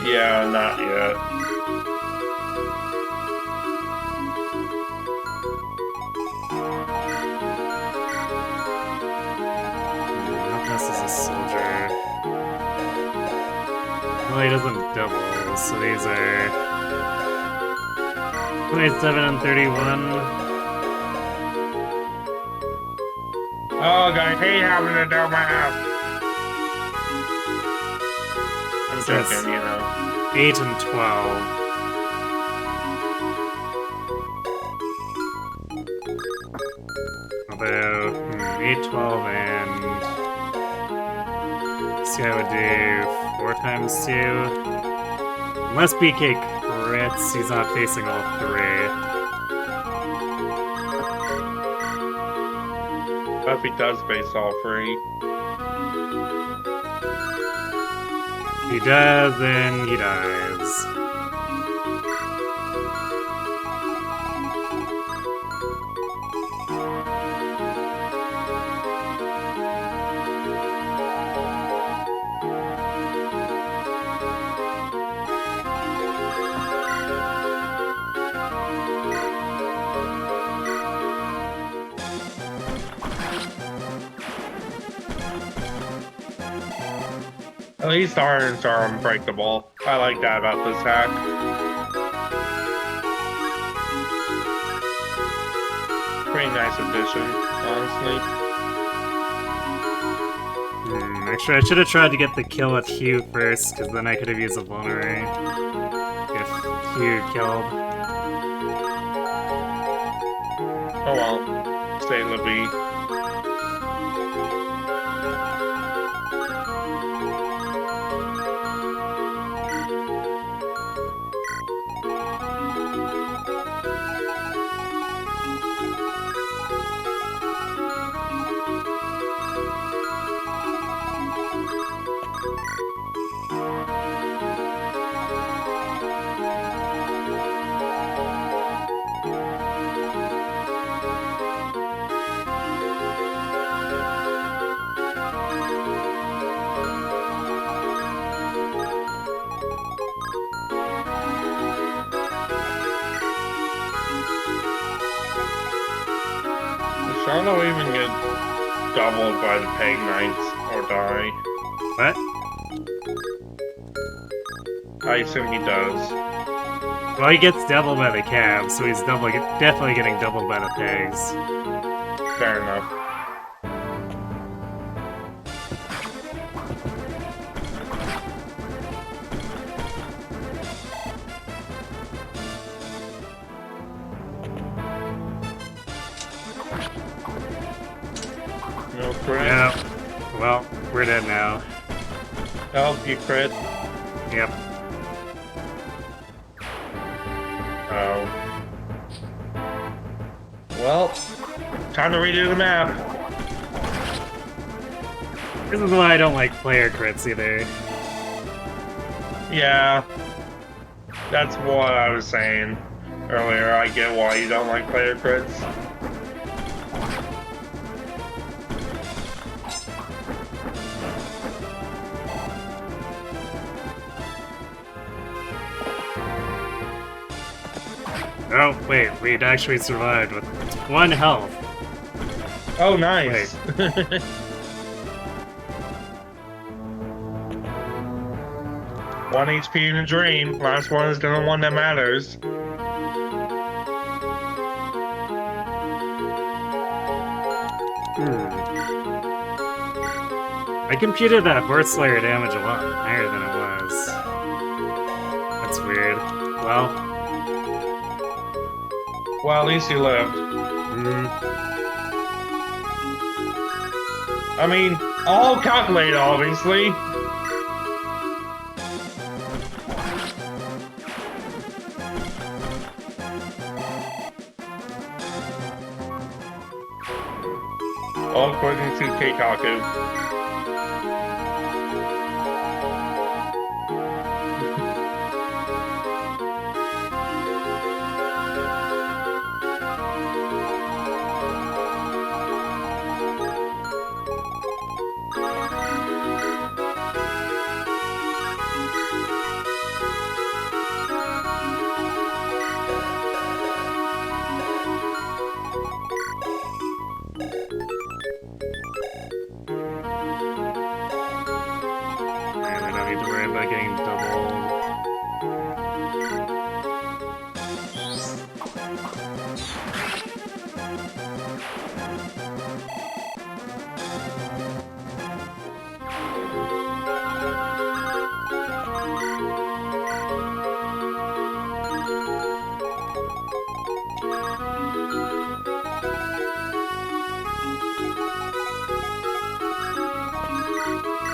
Yeah, not yet. Not this is a soldier. Well, he doesn't double, so these are 27 and 31. Oh, guys, I hate having to do math. I'm So it's joking, you know. 8 and 12. Although, 8, 12, and... See, I would do 4 times 2. Unless BK crits, he's not facing all 3. If he does face all 3. If he does, then he dies. At least irons are unbreakable. I like that about this hack. Pretty nice addition, honestly. Actually, I should have tried to get the kill with Hugh first, because then I could have used a vulnerary if Hugh killed. Oh well. Stay Levy. Charlo even get doubled by the Peg Knights or die? What? I assume he does. Well, he gets doubled by the cab, so he's definitely getting doubled by the pegs. Fair enough. No crit. Yeah. Well, we're dead now. Oh, you crit. Yep. Oh. Well, time to redo the map. This is why I don't like player crits either. Yeah. That's what I was saying earlier. I get why you don't like player crits. Oh, wait, we'd actually survived with 1 health. Oh, nice. 1 HP in a dream. Last one is the one that matters. I computed that Horse Slayer damage a lot higher than it was. That's weird. Well, at least you lived. I mean, all calculated, obviously. All according to Keikaku.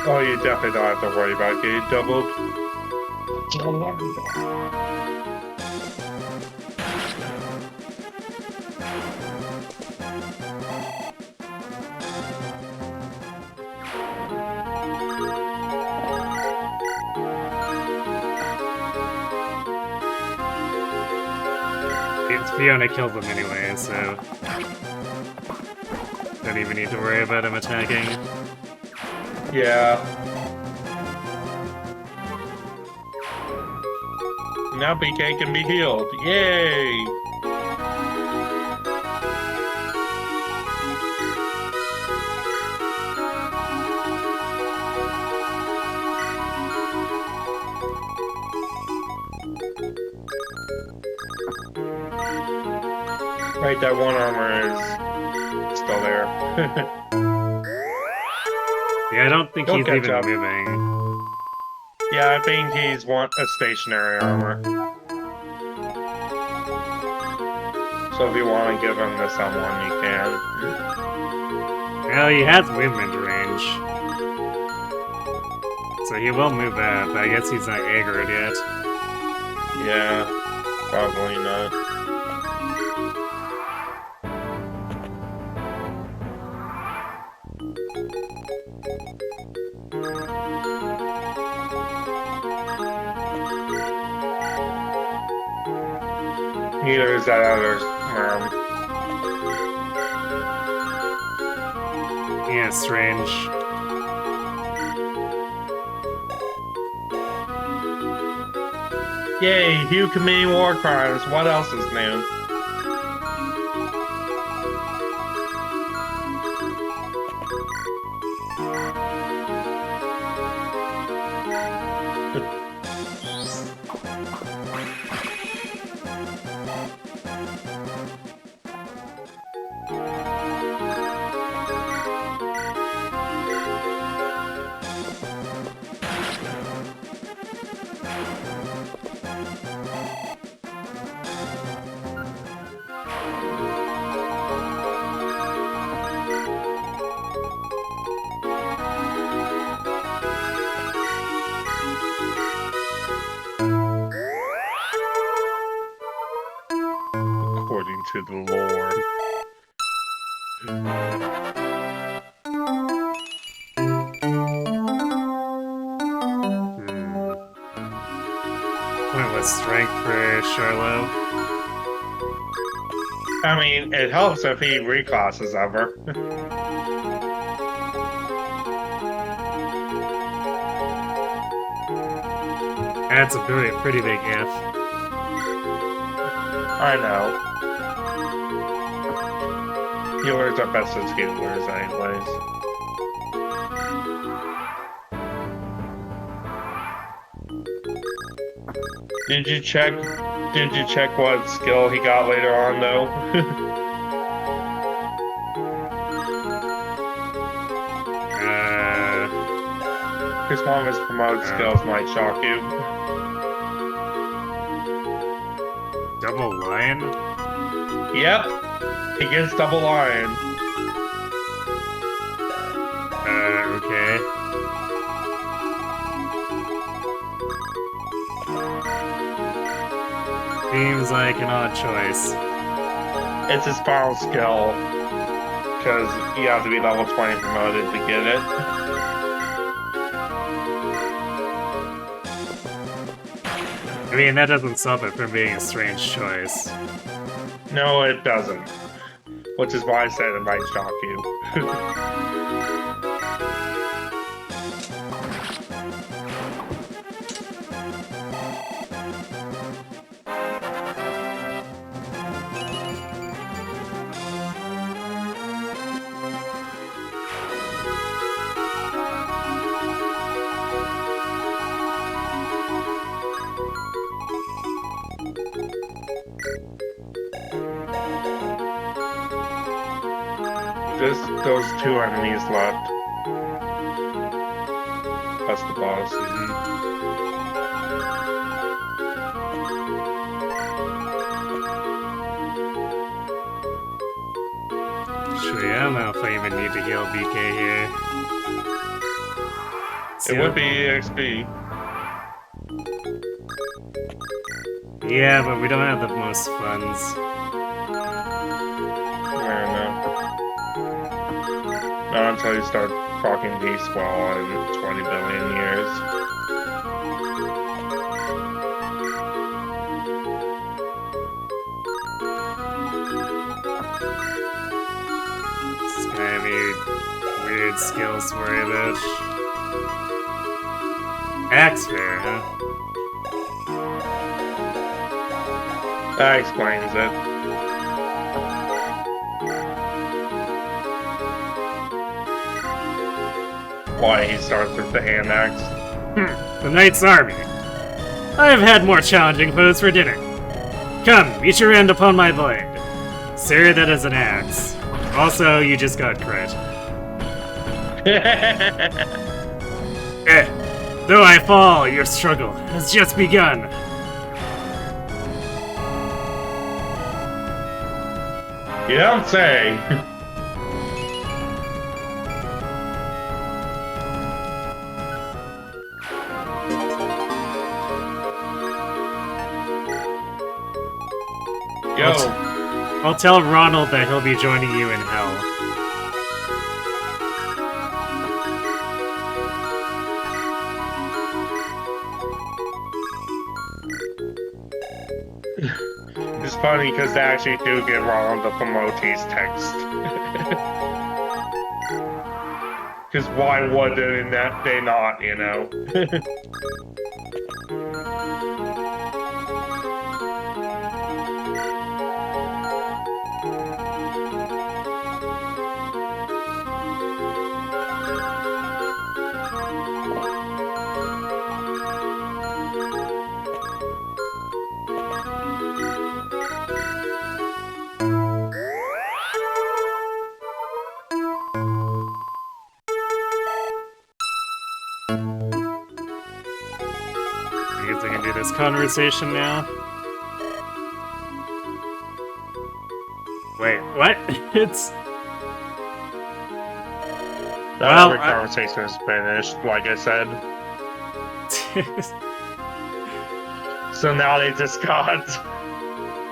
Oh, you definitely don't have to worry about getting doubled. Fiona killed them anyway, so don't even need to worry about him attacking. Yeah. Now BK can be healed. Yay! Right, that one armor is still there. Yeah, I don't think He'll he's catch even up. moving. Yeah, I think he's a stationary armor. So if you want to give him to someone, you can. Well, he has movement range. So he will move up, but I guess he's not aggroed yet. Yeah, probably not. Neither is that other arm. Yeah, strange. Yay, Hugh committing war crimes. What else is new? According to the lore. Pointless strength for Charlo. I mean, it helps if he reclasses ever. That's a pretty big if. I know. Healers are best as healers, anyways. Did you check what skill he got later on, though? Because one of his promoted skills might shock you. Double lion? Yep. He gets double lion. Okay. Seems like an odd choice. It's his final skill. Because you have to be level 20 promoted to get it. I mean, that doesn't stop it from being a strange choice. No, it doesn't. Which is why I said it might shock you. Just those two enemies left. That's the boss. Sure, I don't know if I even need to heal BK here. It would be EXP. Yeah, but we don't have the most funds. I don't know. Not until you start talking baseball in 20 billion years. It's gonna be weird skills for you, bitch. Axe fair, huh? That explains it. Why he starts with the hand axe. The Knight's Army. I have had more challenging foes for dinner. Come, meet your end upon my blade. Sir, that is an axe. Also, you just got crit. Though I fall, your struggle has just begun. You don't say. Yo. I'll tell Ronald that he'll be joining you in hell. It's funny because they actually do get Ronald to promote his text. Because why would they not, you know? I guess I can do this conversation now. Wait, what? It's... That every conversation is finished, like I said. So now they just got...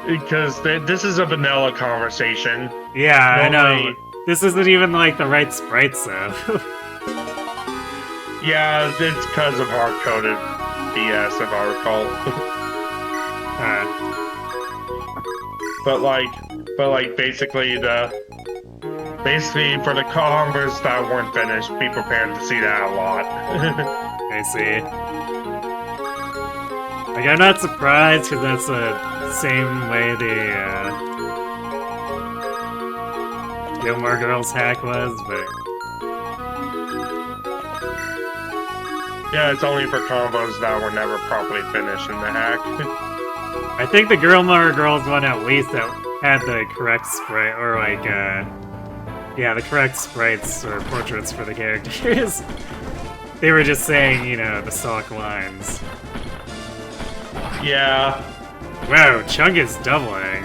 Because this is a vanilla conversation. Yeah, I know. Normally- This isn't even like the right sprites though. Yeah, it's because of hard-coded BS, if I recall. But basically for the convers that weren't finished, be prepared to see that a lot. I see. Like, I'm not surprised because that's the same way the Gilmore Girls hack was, but Yeah, it's only for combos that were never properly finished in the hack. I think the Gilmore Girls one at least that had the correct sprite, or like, yeah, the correct sprites or portraits for the characters. They were just saying, you know, the stock lines. Yeah. Wow, Chung is doubling.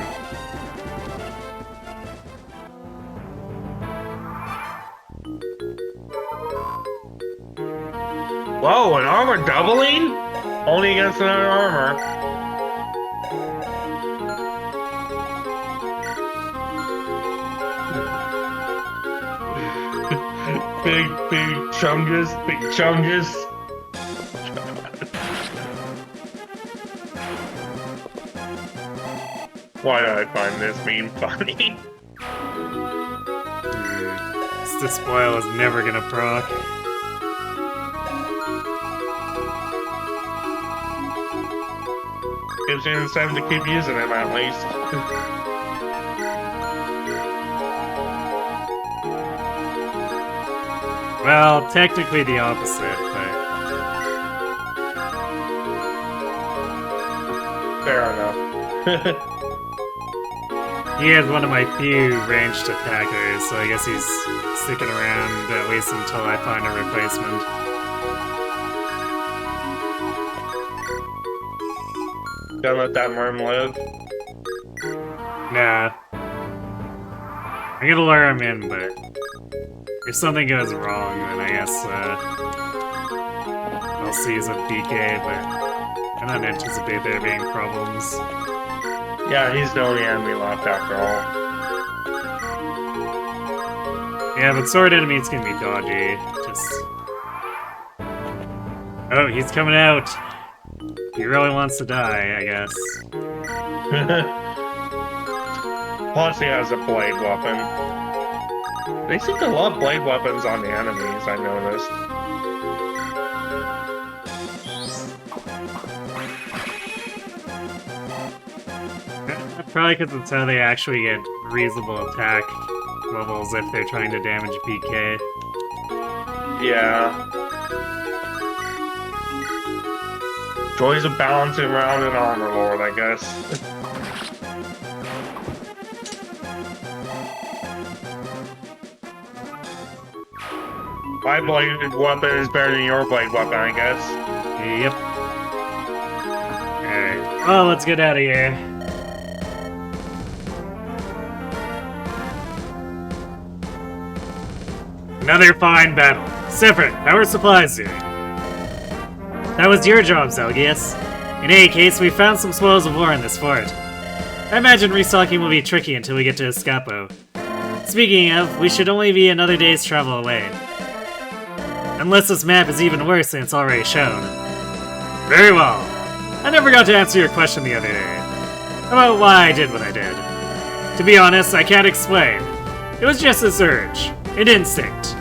Whoa, an armor doubling? Only against another armor. Big chungus, big chungus. Why do I find this meme funny? This spoil is never gonna proc. Gives you incentive to keep using him at least. Well, technically the opposite, but... Fair enough. He is one of my few ranged attackers, so I guess he's sticking around at least until I find a replacement. Don't let that worm live. Nah. I'm gonna lure him in, but if something goes wrong, then I guess, LCs with DK, but I don't anticipate there being problems. Yeah, he's the only enemy left after all. Yeah, but sword enemies can be dodgy. Just... Oh, he's coming out! He really wants to die, I guess. Plus, he has a blade weapon. They seem to love blade weapons on the enemies, I noticed. Probably because it's how they actually get reasonable attack levels if they're trying to damage PK. Yeah. Joys of balancing around an armor lord, I guess. My blade weapon is better than your blade weapon, I guess. Yep. Alright. Well, let's get out of here. Another fine battle. Separate. Power supplies soon. That was your job, Zelgius. In any case, we found some spoils of war in this fort. I imagine restocking will be tricky until we get to Escapo. Speaking of, we should only be another day's travel away. Unless this map is even worse than it's already shown. Very well. I never got to answer your question the other day. About why I did what I did. To be honest, I can't explain. It was just this urge. An instinct.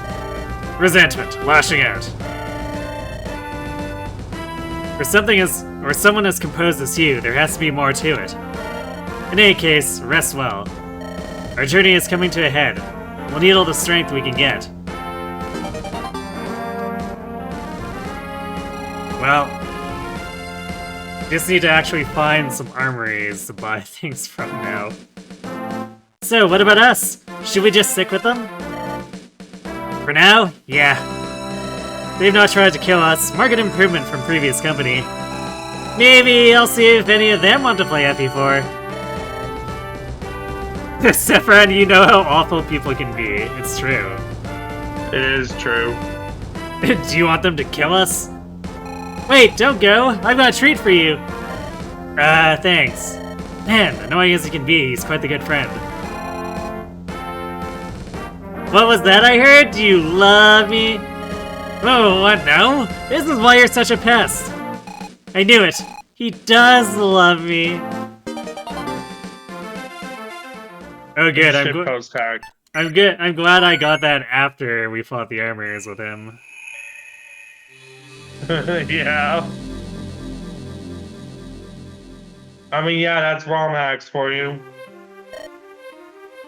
Resentment, lashing out. For someone as composed as you, there has to be more to it. In any case, rest well. Our journey is coming to a head. We'll need all the strength we can get. Well, just need to actually find some armories to buy things from now. So, what about us? Should we just stick with them? For now, yeah. They've not tried to kill us. Market improvement from previous company. Maybe I'll see if any of them want to play FE4. Sephiroth, you know how awful people can be. It's true. It is true. Do you want them to kill us? Wait, don't go! I've got a treat for you! Thanks. Man, annoying as he can be, he's quite the good friend. What was that I heard? Do you love me? Oh, what now? This is why you're such a pest. I knew it. He does love me. Oh, good. I'm good. I'm glad I got that after we fought the armors with him. Yeah. I mean, yeah, that's ROM hacks for you.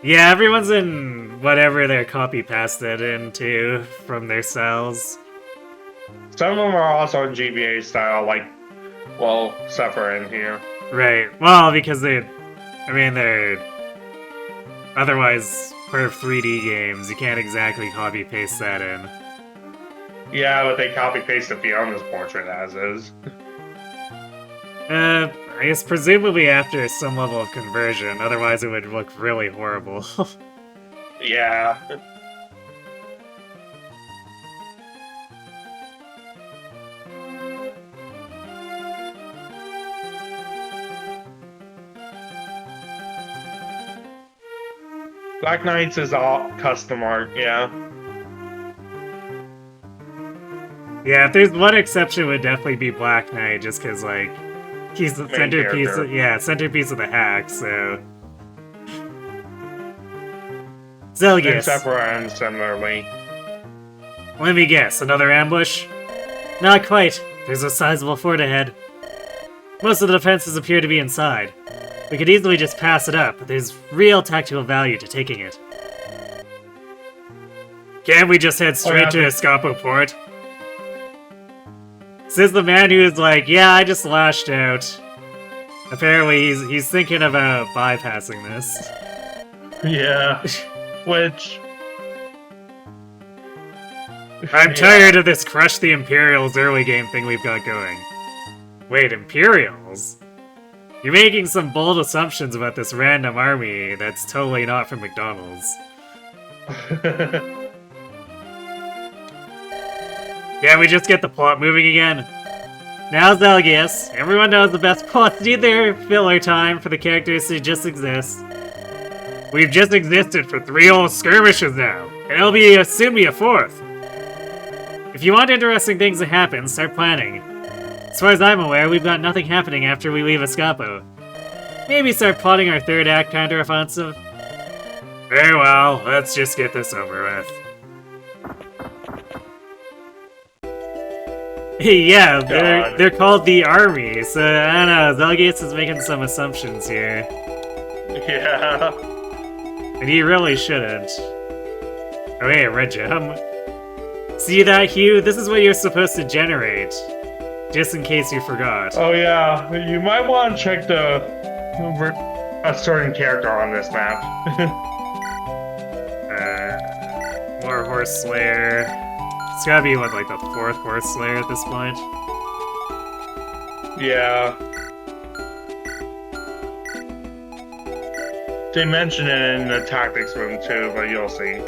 Yeah, everyone's in whatever they're copy-pasted into from their cells. Some of them are also in GBA style, like, well, Sephiroth here. Right. Well, because they're otherwise part of 3D games. You can't exactly copy-paste that in. Yeah, but they copy-pasted Fiona's portrait as is. I guess presumably after some level of conversion, otherwise it would look really horrible. Yeah. Black Knights is all custom art, yeah. Yeah, if there's one exception, it would definitely be Black Knight, just because, like, he's the Main centerpiece. character. Centerpiece of the hack. So, And Zelgius. Sephiroth similarly. Let me guess, another ambush? Not quite. There's a sizable fort ahead. Most of the defenses appear to be inside. We could easily just pass it up, but there's real tactical value to taking it. Can't we just head straight to Escapo Port? Says the man who's like, yeah, I just lashed out. Apparently he's thinking about bypassing this. Yeah. Which... I'm tired of this crush the Imperials early game thing we've got going. Wait, Imperials? You're making some bold assumptions about this random army that's totally not from McDonald's. Yeah, we just get the plot moving again. Now Laguz. Everyone knows the best plots need their filler time for the characters to just exist. We've just existed for 3 whole skirmishes now, and it'll be soon be a 4th. If you want interesting things to happen, start planning. As far as I'm aware, we've got nothing happening after we leave Escapo. Maybe start plotting our 3rd act counter-offensive. Very well, let's just get this over with. Yeah, they're called the Army, so I don't know, Laguz is making some assumptions here. Yeah. And he really shouldn't. Oh hey, red gem. See that, Hugh? This is what you're supposed to generate. Just in case you forgot. Oh yeah, you might want to check a certain character on this map. More Horse Slayer. It's gotta be, what, like the 4th Horse Slayer at this point? Yeah. They mention it in the tactics room too, but you'll see.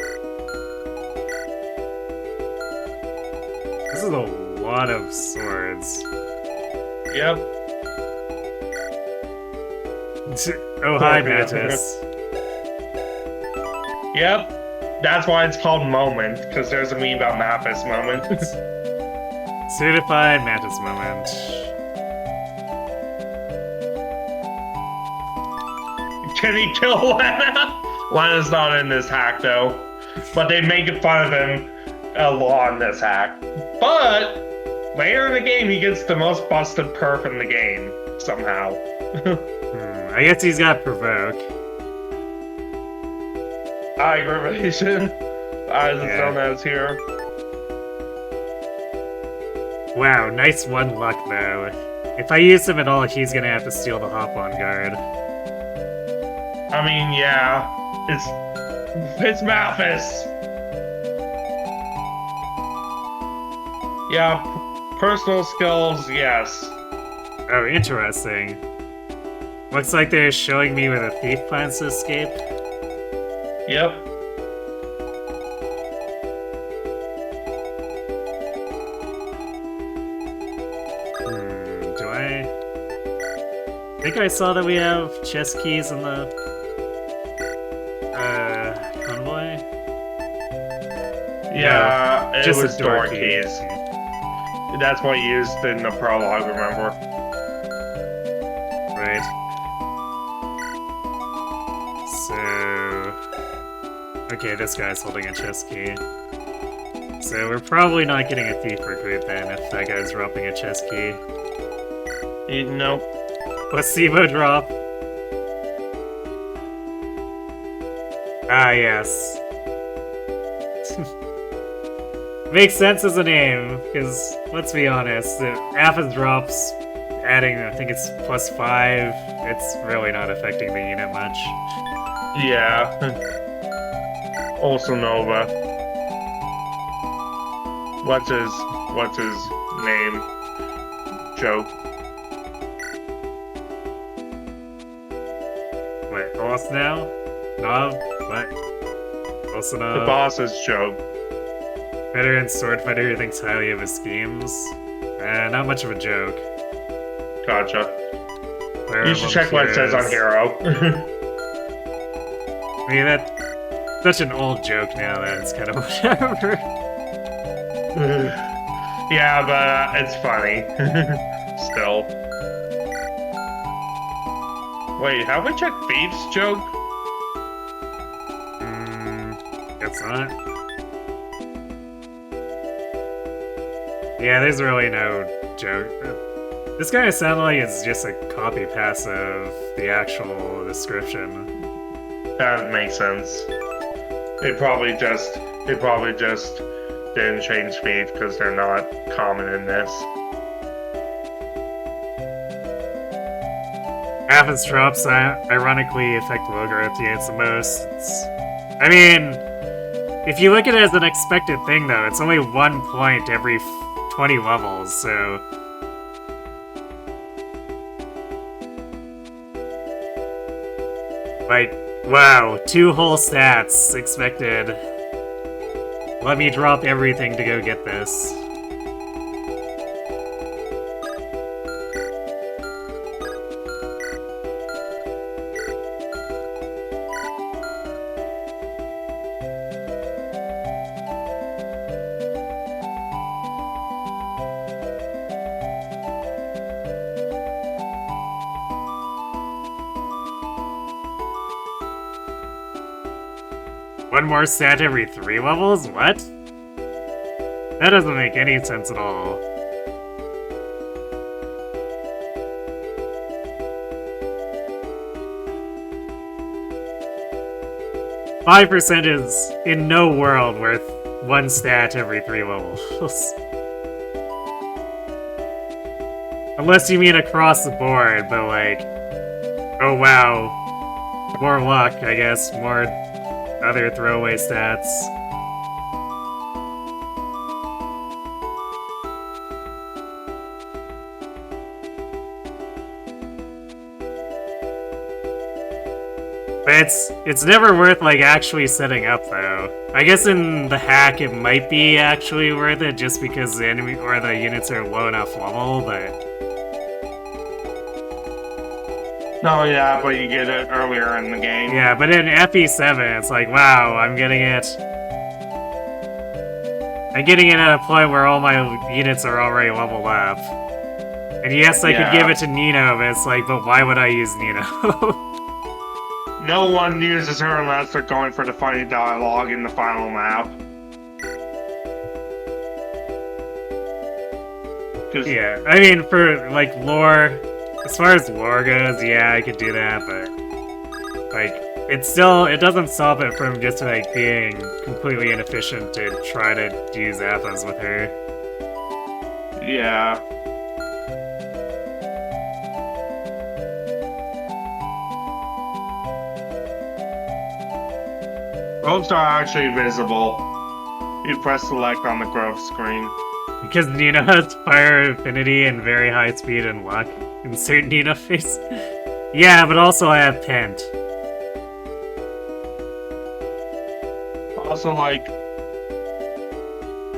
This is a lot of swords. Yep. Oh, hi, Mantis. Yep. That's why it's called Moment, because there's a meme about Mappus Moment. Certified Mantis Moment. Can he kill Lena? Lena's not in this hack though, but they make fun of him a lot in this hack. But later in the game, he gets the most busted perf in the game somehow. I guess he's got Provoke. Aggravation, as it's known as here. Wow, nice 1 luck though. If I use him at all, he's gonna have to steal the hop on guard. I mean, yeah, it's Mathis. Yeah, personal skills, yes. Oh, interesting. Looks like they're showing me where the thief plans to escape. Yep. Do I think I saw that we have chest keys in the convoy? Yeah, no, it just was the door keys. That's what you used in the prologue, remember? Right. So... Okay, this guy's holding a chest key. So we're probably not getting a thief recruit then if that guy's dropping a chest key. Nope. Placebo drop. Ah, yes. Makes sense as a name, because let's be honest, the Aphis drops adding, I think it's +5, it's really not affecting the unit much. Yeah. Also Nova. What's his name? Joke. Wait, boss now? Nob? What? Also The Nob? boss is Joke. Veteran sword fighter who thinks highly of his schemes? Not much of a joke. Gotcha. Where You should check what it says on Hero. I mean, that's such an old joke now that it's kind of whatever. Yeah, but it's funny. Still. Wait, have we checked Beef's joke? Guess not. Yeah, there's really no joke. This kind of sounds like it's just a copy paste of the actual description. That makes sense. They probably just didn't change speed because they're not common in this. Athens drops ironically affect Logorith units the most. I mean, if you look at it as an expected thing though, it's only 1 point every 20 levels, so... Like, wow, 2 whole stats expected. Let me drop everything to go get this. one more stat every 3 levels? What? That doesn't make any sense at all. %5 is in no world worth 1 stat every 3 levels. Unless you mean across the board, but like... Oh wow. More luck, I guess. More other throwaway stats. But it's never worth, like, actually setting up, though. I guess in the hack it might be actually worth it just because the enemy or the units are low enough level, but... No, yeah, but you get it earlier in the game. Yeah, but in FE7, it's like, wow, I'm getting it at a point where all my units are already leveled up. And yes, I could give it to Nino, but it's like, but why would I use Nino? No one uses her unless they're going for the funny dialogue in the final map. Yeah, I mean, for, like, lore... As far as lore goes, yeah, I could do that, but... Like, it doesn't stop it from just, like, being completely inefficient to try to use Athos with her. Yeah. Ropes are actually visible. You press select on the growth screen. Because Nino has fire affinity and very high speed and luck. Insert Nino face. Yeah, but also I have Pent. Also, like...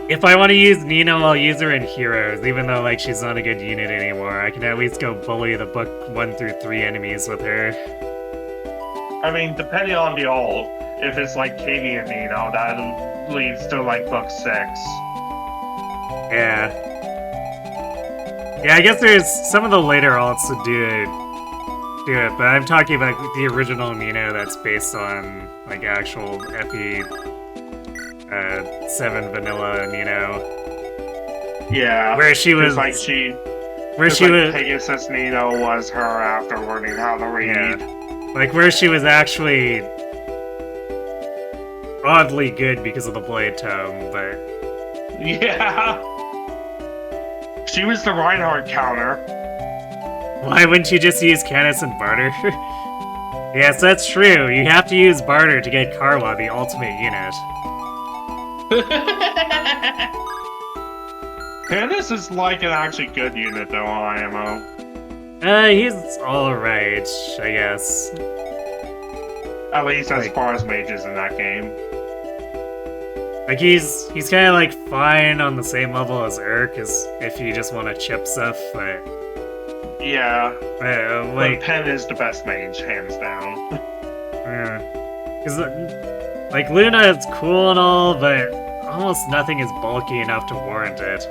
If I want to use Nino, I'll use her in Heroes, even though, like, she's not a good unit anymore. I can at least go bully the book 1 through 3 enemies with her. I mean, depending on the ult, if it's like Katie and Nino, that leads to, like, book 6. Yeah. Yeah, I guess there's some of the later alts to do it, but I'm talking about the original Nino that's based on, like, actual FE 7 vanilla Nino. Yeah. Where she was... like she... Where she was... Pegasus Nino was her after learning how to read. Yeah. Like, where she was actually... oddly good because of the Blade Tome, but... Yeah! She was the Reinhardt counter. Why wouldn't you just use Canis and Barter? Yes, that's true. You have to use Barter to get Karwa, the ultimate unit. Canis is like an actually good unit though on IMO. He's alright, I guess. At least as far as mages in that game. Like, he's kind of, like, fine on the same level as Urk, as if you just want to chip stuff, but... Yeah. Like... But Pen is the best mage, hands down. Yeah. Because, like, Luna is cool and all, but almost nothing is bulky enough to warrant it.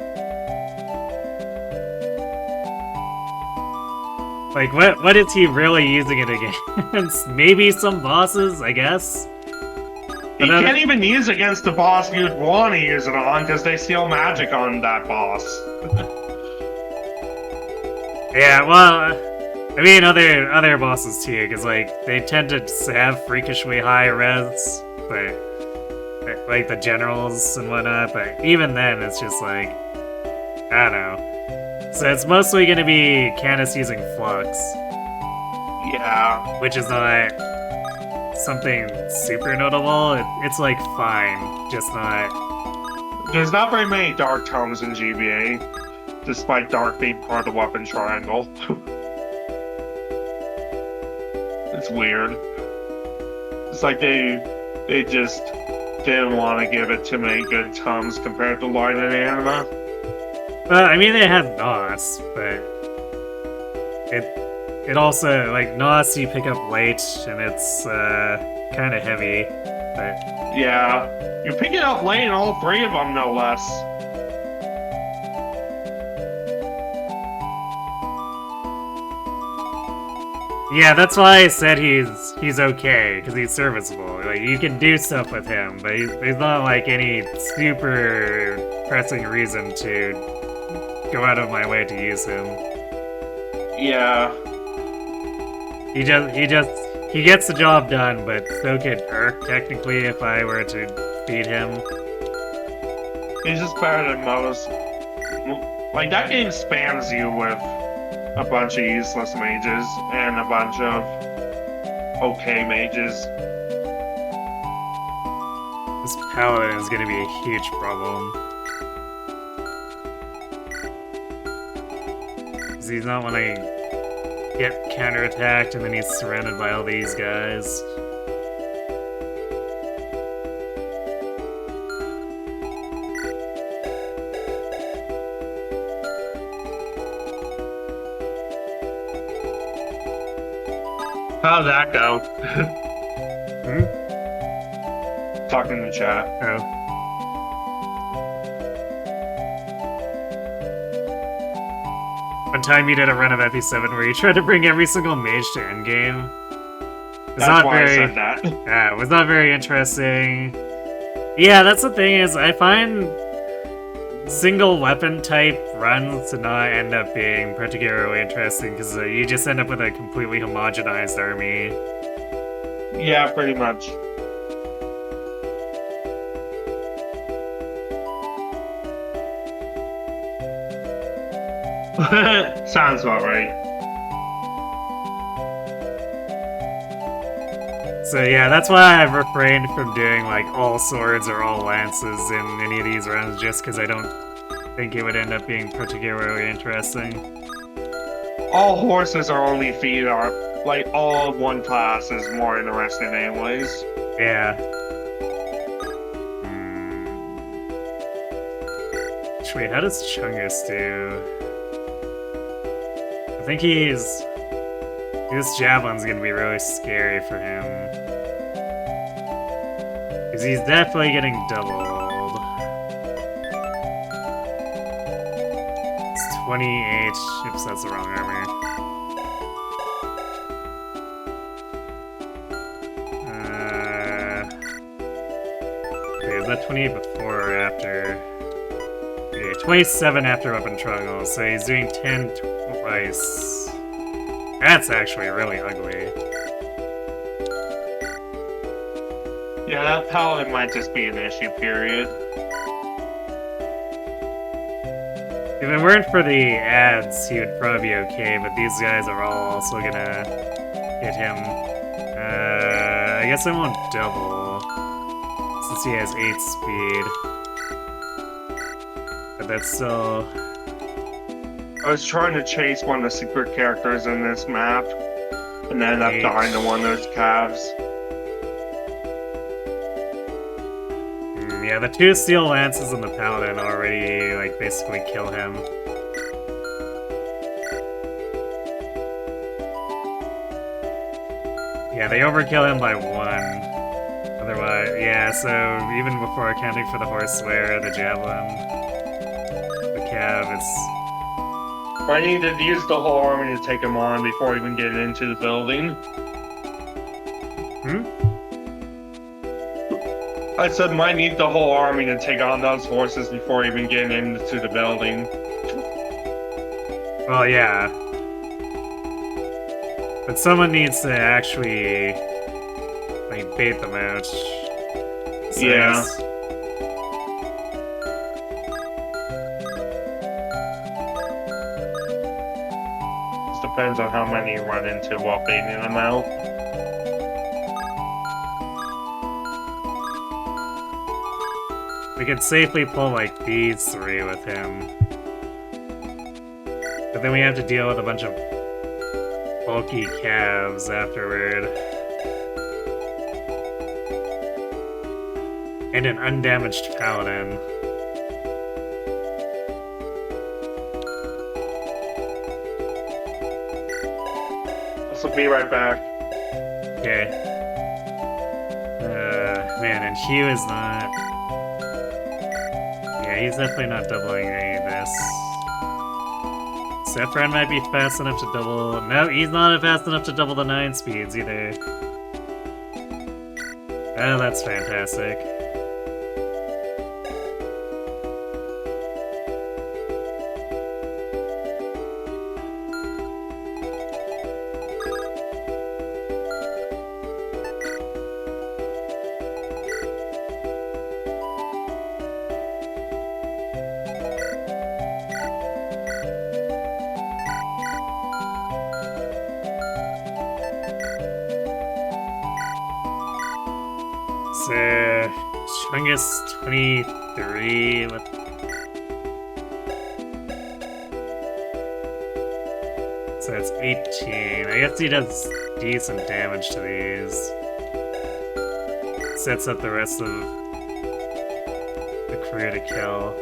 Like, what is he really using it against? Maybe some bosses, I guess? He can't even use against the boss you'd want to use it on, because they steal magic on that boss. Yeah, well, I mean other bosses too, because like they tend to have freakishly high res, but like the generals and whatnot. But even then, it's just like I don't know. So it's mostly going to be Canis using Flux. Yeah, which is not something super notable. It's like fine, just not. There's not very many Dark Tomes in GBA, despite Dark being part of the weapon triangle. It's weird. It's like they just didn't want to give it too many good Tomes compared to Light and Anima. I mean, they have Nos, but it also, like, Nos you pick up late, and it's kind of heavy, but... Yeah, you pick it up late, all three of them, no less. Yeah, that's why I said he's okay, because he's serviceable. Like, you can do stuff with him, but there's not, like, any super pressing reason to go out of my way to use him. Yeah. He gets the job done, but so could Urk, technically, if I were to feed him. He's just better than most. Like, that game spams you with a bunch of useless mages and a bunch of okay mages. This paladin is gonna be a huge problem. 'Cause he's not when I get counterattacked and then he's surrounded by all these guys. How'd that go? Hmm? Talking in the chat. Oh. One time you did a run of FE7 where you tried to bring every single mage to endgame. That's why I said that. Yeah, it was not very interesting. Yeah, that's the thing is, I find single weapon type runs to not end up being particularly interesting because you just end up with a completely homogenized army. Yeah, pretty much. Sounds about right. So yeah, that's why I've refrained from doing like all swords or all lances in any of these runs, just because I don't think it would end up being particularly interesting. All horses are only feet are like all one class is more interesting anyways. Yeah. Wait, how does Chungus do? I think this javelin's gonna be really scary for him. Because he's definitely getting doubled. It's 28. Oops, that's the wrong armor. Okay, is that 28 before or after? Okay, 27 after weapon triangle, so he's doing 10 twice. That's actually really ugly. Yeah, that paladin might just be an issue, period. If it weren't for the ads, he would probably be okay, but these guys are all also gonna hit him. I guess I won't double, since he has 8 speed. But that's still... I was trying to chase one of the secret characters in this map, and ended up dying to one of those calves. Yeah, the 2 steel lances and the paladin already, like, basically kill him. Yeah, they overkill him by 1. Otherwise, yeah, so even before accounting for the horse slayer, the javelin, the cav, it's... I need to use the whole army to take him on before even getting into the building. Hmm? I said might need the whole army to take on those horses before even getting into the building. Well, yeah. But someone needs to actually, like, bait them out. So Yeah. Just depends on how many you run into while baiting them out. We could safely pull, like, these 3 with him. But then we have to deal with a bunch of bulky calves afterward. And an undamaged paladin. So be right back. Okay. Man, and Hugh is not... Yeah, he's definitely not doubling any of this. Saffron might be fast enough to double... No, he's not fast enough to double the 9 speeds either. Oh, that's fantastic. So, Chungus 23. What? So it's 18. I guess he does decent damage to these. Sets up the rest of the crew to kill.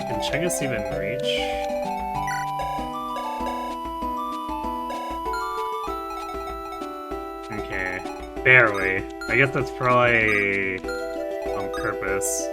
Can Chungus even reach? Okay, barely. I guess that's probably on purpose.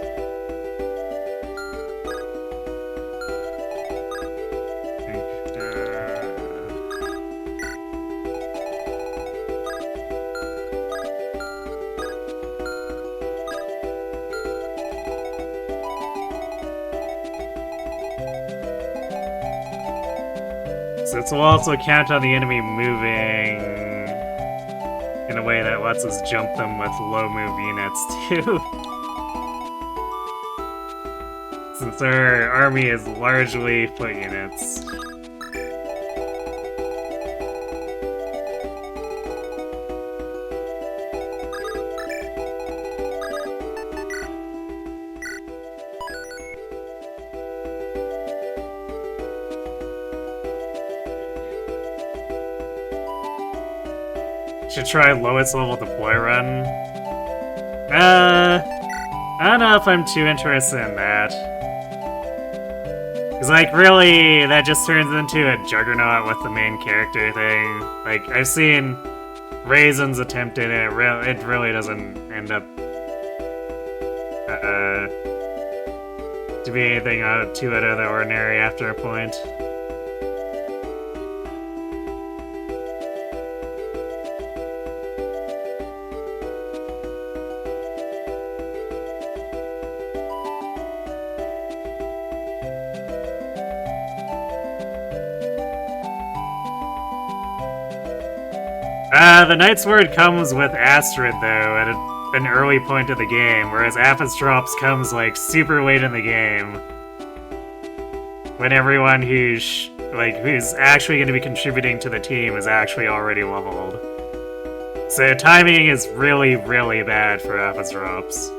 This will also count on the enemy moving in a way that lets us jump them with low move units too. Since our army is largely foot units. Should try lowest level deploy run. I don't know if I'm too interested in that. Cause like really, that just turns into a juggernaut with the main character thing. Like I've seen Raisins attempt it, and it really doesn't end up to be anything too out of the ordinary after a point. The Night Sword comes with Astrid, though, at an early point of the game, whereas Apis Drops comes, like, super late in the game. When everyone who's actually going to be contributing to the team is actually already leveled. So timing is really, really bad for Apis Drops.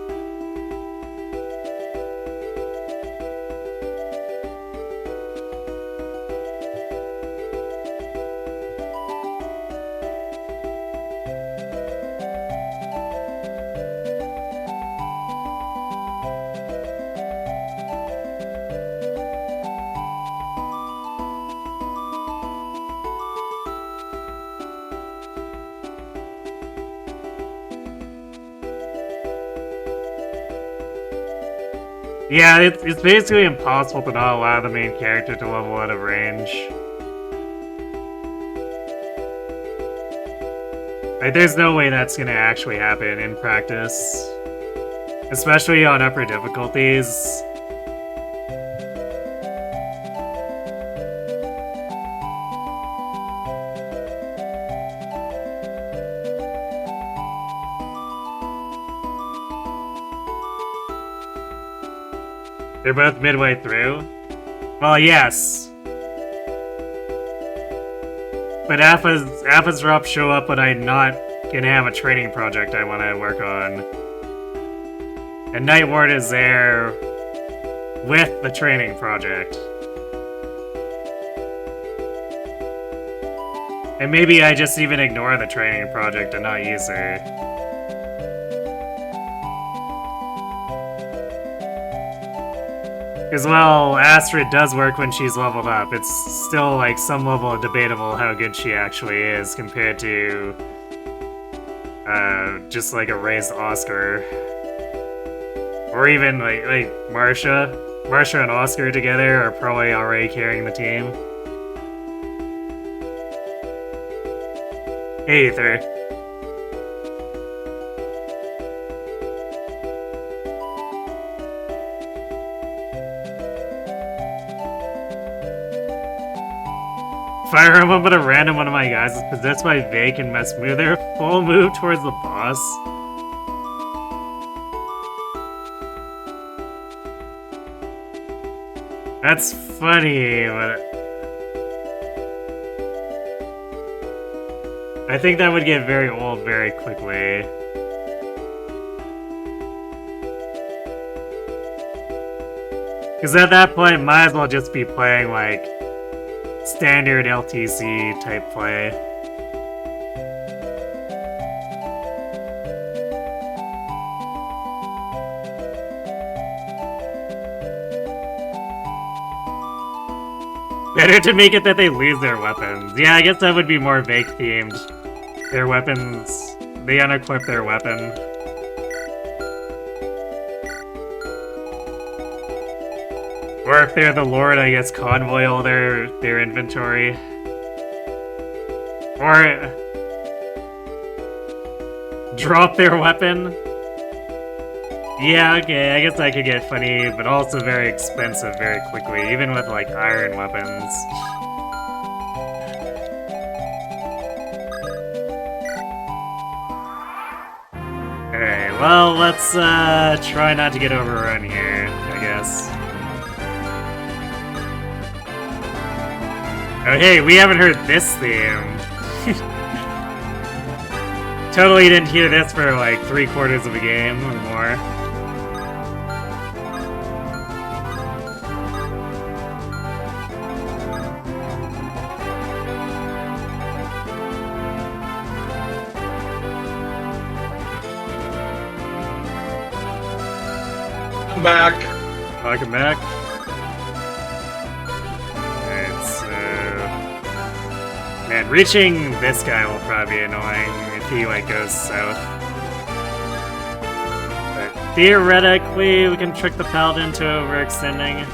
Yeah, it's basically impossible to not allow the main character to level out of range. Like, there's no way that's gonna actually happen in practice. Especially on upper difficulties. They're both midway through? Well, yes. But Alpha's drops show up when I'm not gonna have a training project I want to work on. And Night Ward is there with the training project. And maybe I just even ignore the training project and not use her. Because, well, Astrid does work when she's leveled up. It's still, like, some level of debatable how good she actually is compared to, just, like, a raised Oscar. Or even, like Marsha. Marsha and Oscar together are probably already carrying the team. Hey, Ether. Fire Emblem, but a random one of my guys is possessed by Vake and must move their full move towards the boss. That's funny, but I think that would get very old very quickly. Because at that point, might as well just be playing, like, standard LTC type play. Better to make it that they lose their weapons. Yeah, I guess that would be more Vake themed. Their weapons, they unequip their weapon. Or if they're the Lord, I guess convoy all their inventory. Or drop their weapon. Yeah, okay, I guess that could get funny, but also very expensive very quickly, even with, like, iron weapons. Okay, well, let's, try not to get overrun here, I guess. Oh, hey, we haven't heard this theme. Totally didn't hear this for, like, 3/4 of a game or more. Back. Welcome back. Alright, so... Man, reaching this guy will probably be annoying if he, like, goes south. But theoretically, we can trick the Paladin to overextending.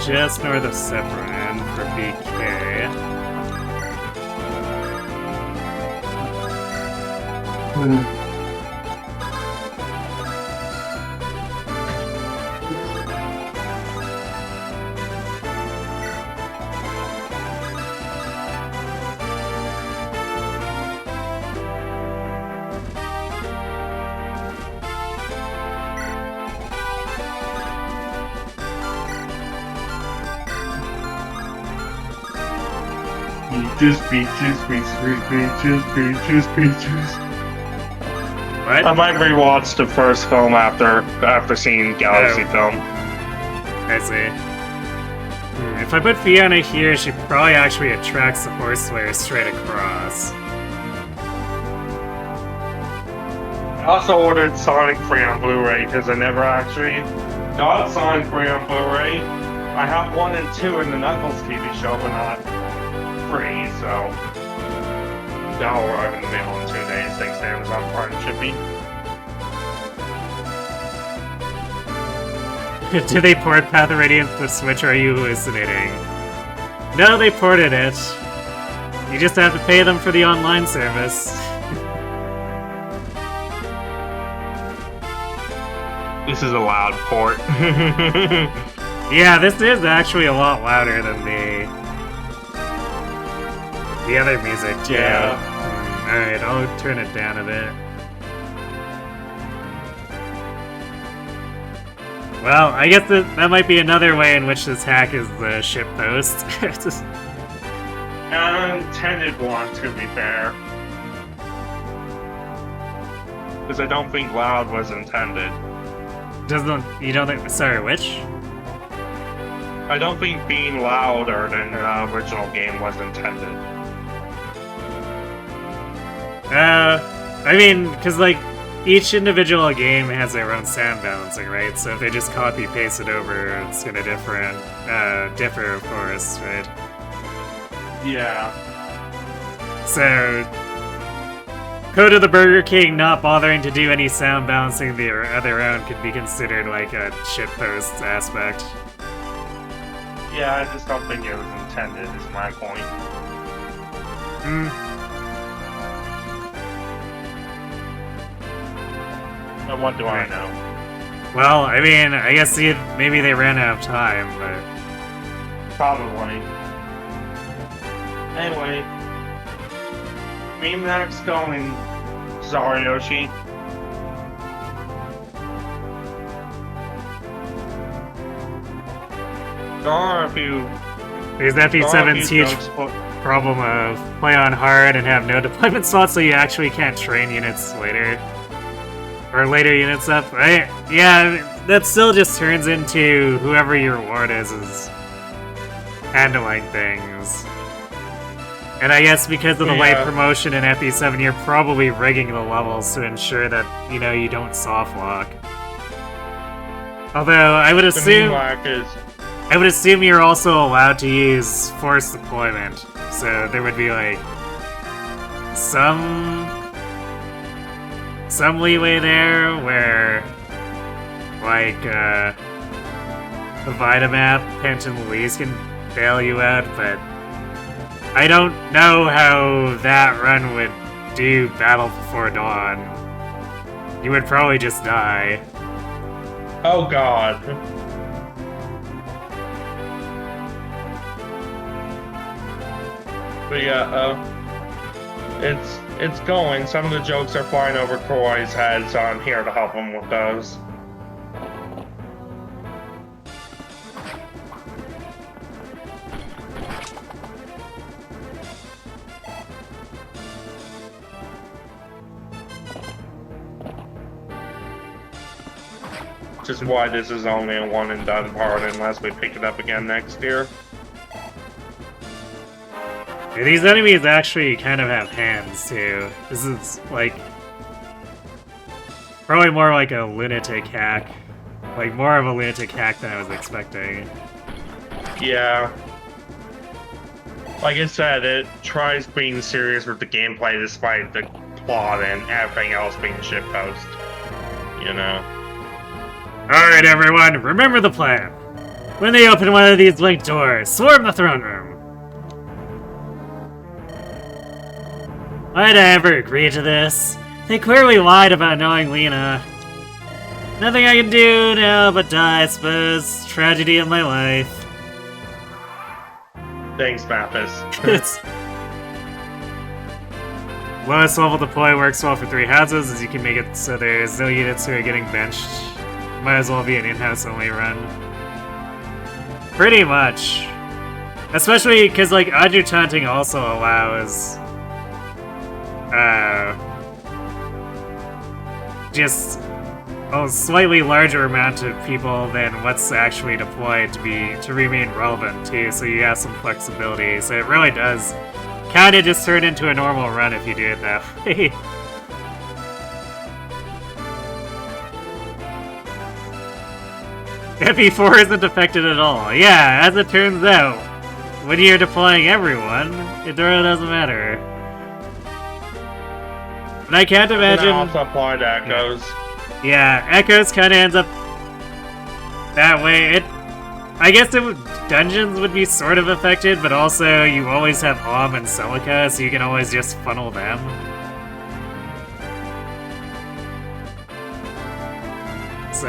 Just north of Sephiroth for BK. Beaches, beaches, beaches, beaches, beaches, beaches. What? I might rewatch the first film after seeing Galaxy film. I see. If I put Fiona here, she probably actually attracts the Force Slayer straight across. I also ordered Sonic free on Blu-ray because I never actually got Sonic free on Blu-ray. I have 1 and 2 in the Knuckles TV show, but not free, so that'll arrive in the mail in 2 days thanks to Amazon Prime shipping. Did they port Path of Radiance to the Switch, or are you hallucinating? No, they ported it. You just have to pay them for the online service. This is a loud port. Yeah, this is actually a lot louder than the other music, too. Yeah. Alright, I'll turn it down a bit. Well, I guess that might be another way in which this hack is the ship post. An unintended one, to be fair. Because I don't think loud was intended. You don't think... Sorry, which? I don't think being louder than the original game was intended. I mean, because, like, each individual game has their own sound balancing, right? So if they just copy-paste it over, it's gonna differ, of course, right? Yeah. So... Code of the Burger King not bothering to do any sound balancing of their own could be considered like a shitpost aspect. Yeah, I just don't think it was intended, is my point. And what do I know? Well, I mean, I guess maybe they ran out of time, but... Probably. Anyway. Me Max going Zariyoshi. There are a few... There's FE7's huge problem of play on hard and have no deployment slots, so you actually can't train units later. Or later units up, right? Yeah, that still just turns into whoever your reward is handling things. And I guess because of the light promotion in FE7, you're probably rigging the levels to ensure that, you know, you don't soft lock. Although, I would assume you're also allowed to use forced deployment. So there would be, like, some leeway there where, like, the Vitamap, Pinch, and Louise can bail you out, but I don't know how that run would do Battle Before Dawn. You would probably just die. Oh god. But yeah, it's going. Some of the jokes are flying over Kawai's head, so I'm here to help him with those. Which is why this is only a one and done part unless we pick it up again next year. Yeah, these enemies actually kind of have hands too. This is like probably more like a lunatic hack. Like more of a lunatic hack than I was expecting. Yeah. Like I said, it tries being serious with the gameplay despite the plot and everything else being shitpost. You know? Alright everyone, remember the plan. When they open one of these linked doors, swarm the throne room. Why'd I ever agree to this? They clearly lied about knowing Lena. Nothing I can do now but die, I suppose. Tragedy of my life. Thanks, Mathis. It's... Lowest level deploy works well for 3 houses, as you can make it so there's no units who are getting benched. Might as well be an in-house only run. Pretty much. Especially because, like, adjutanting also just a slightly larger amount of people than what's actually deployed to remain relevant too, so you have some flexibility. So it really does kind of just turn into a normal run if you do it that way. FE4 isn't affected at all. Yeah, as it turns out, when you're deploying everyone, it really doesn't matter. But I can't imagine. And also apply to Echoes. Yeah, Echoes kind of ends up that way. I guess dungeons would be sort of affected, but also you always have and Celica, so you can always just funnel them. So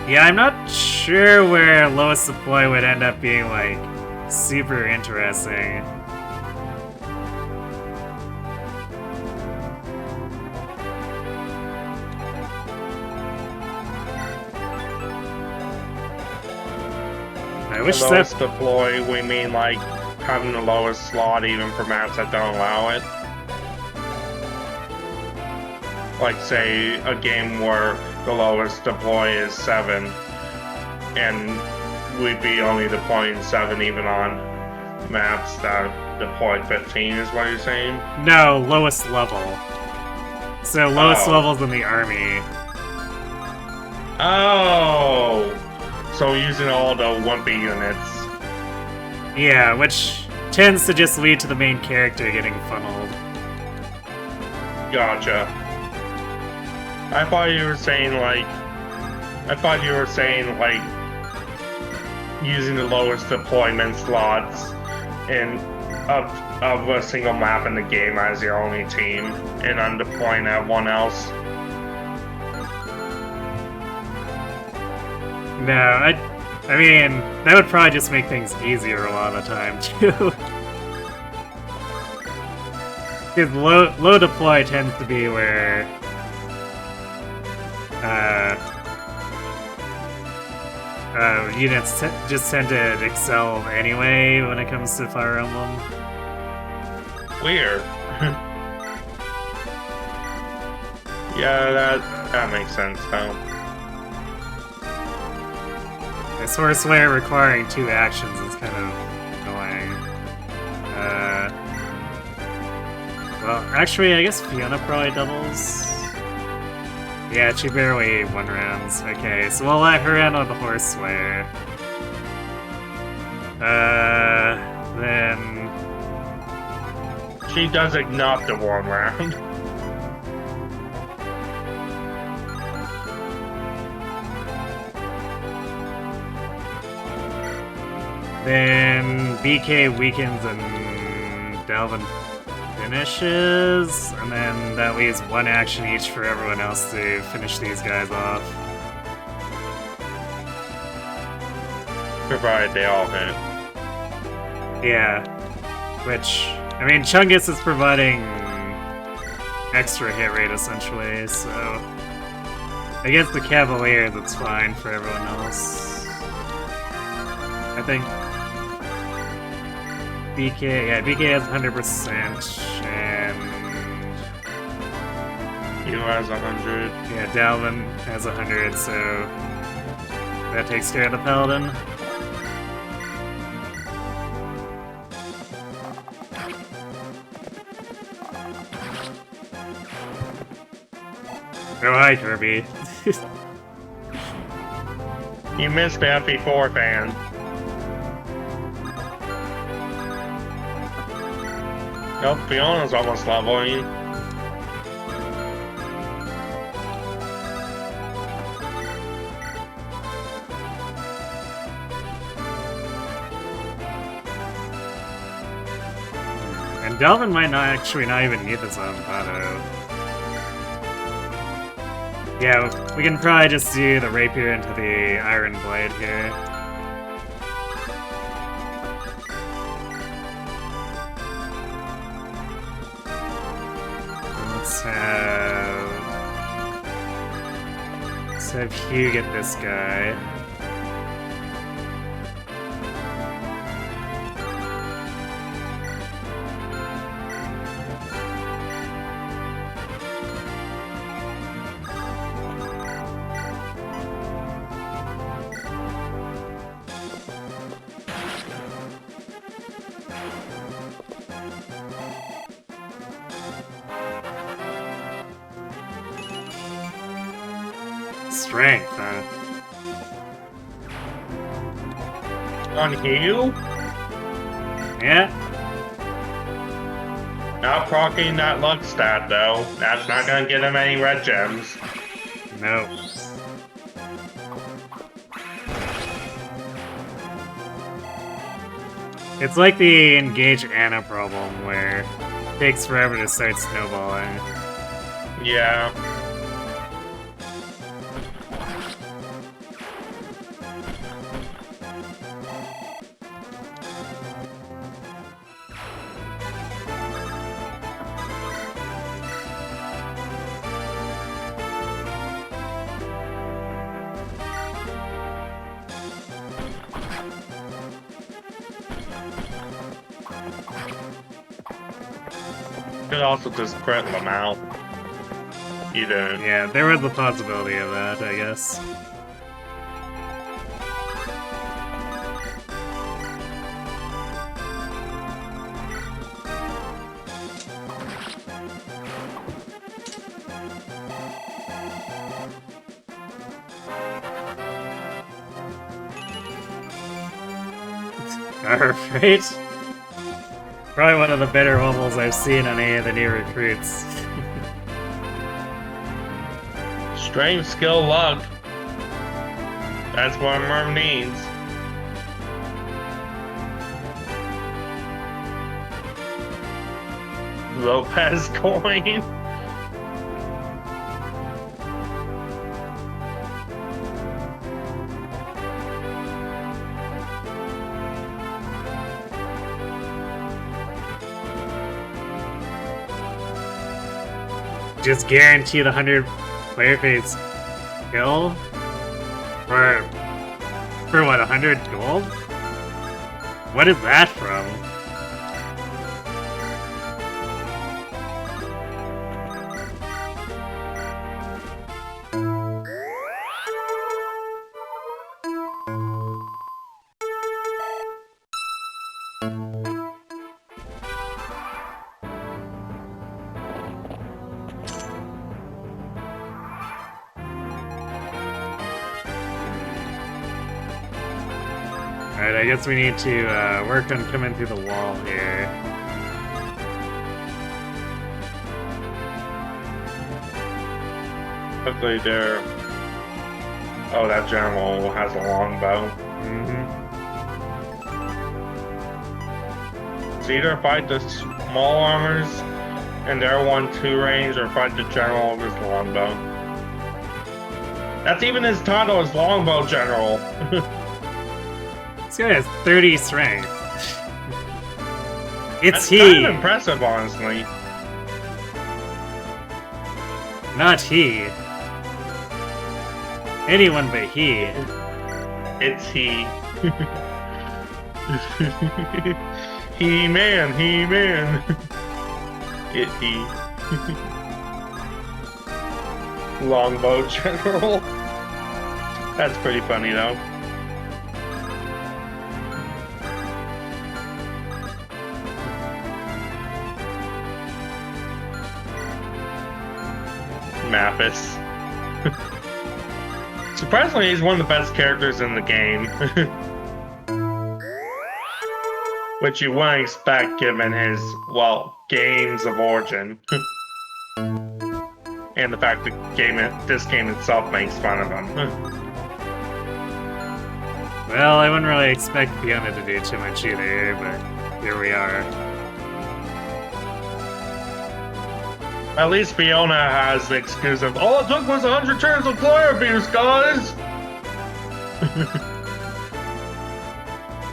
yeah, I'm not sure where lowest deploy would end up being, like, super interesting. I wish The lowest deploy, we mean like having the lowest slot even for maps that don't allow it. Like say a game where the lowest deploy is 7 and we'd be only deploying 7 even on maps that deployed 15 is what you're saying? No, lowest level. So lowest levels in the army. Oh! So using all the Wimpy units. Yeah, which tends to just lead to the main character getting funneled. Gotcha. I thought you were saying using the lowest deployment slots of a single map in the game as your only team and undeploying everyone else. No, I mean, that would probably just make things easier a lot of the time, too. Because low deploy tends to be where units just tend to excel anyway when it comes to Fire Emblem. Weird. Yeah, that makes sense, though. Sword Slayer requiring 2 actions is kind of annoying. Well, actually, I guess Fiona probably doubles. Yeah, she barely 1 rounds. Okay, so we'll let her in on the Horse Slayer. Then... She does not the 1 round. Then BK weakens and Dalvin finishes, and then that leaves 1 action each for everyone else to finish these guys off. Provided they all hit. Yeah, which, I mean, Chungus is providing extra hit rate essentially, so against the Cavaliers it's fine for everyone else. I think BK has 100%, and... Yu has 100. Yeah, Dalvin has 100, so... that takes care of the Paladin. Oh, hi, Kirby. You missed the FE4 fan. Nope, Fiona's almost leveling. And Dalvin might not even need this on auto. Yeah, we can probably just do the rapier into the iron blade here. Let's have Hugh get this guy. Strength, huh? On heal? Yeah. Not proccing that luck stat, though. That's not gonna get him any red gems. No. It's like the engage Anna problem where it takes forever to start snowballing. Yeah. Could also just crit them out. You don't. Yeah, there was the possibility of that, I guess. Alright. Probably one of the better levels I've seen on any of the new recruits. Strength, skill, luck. That's what a merm needs. Lopez coin. Just guarantee the 100 player phase kill? For what, 100 gold? What is that from? Alright, I guess we need to work on coming through the wall here. Hopefully they're... Oh, that general has a longbow. Mm-hmm. It's either fight the small armors and their 1-2 range, or fight the general with his longbow. That's even his title is Longbow General. This guy has 30 strength. It's That's he! kind of impressive, honestly. Not he. Anyone but he. It's he. He-Man, He-Man. It he. Longbow General. That's pretty funny, though. Mappus. Surprisingly, he's one of the best characters in the game. Which you wouldn't expect given his, well, games of origin. And the fact that this game itself makes fun of him. Well, I wouldn't really expect Fiona to do too much either, but here we are. At least Fiona has the excuse of, all it took was 100 turns of player abuse, guys!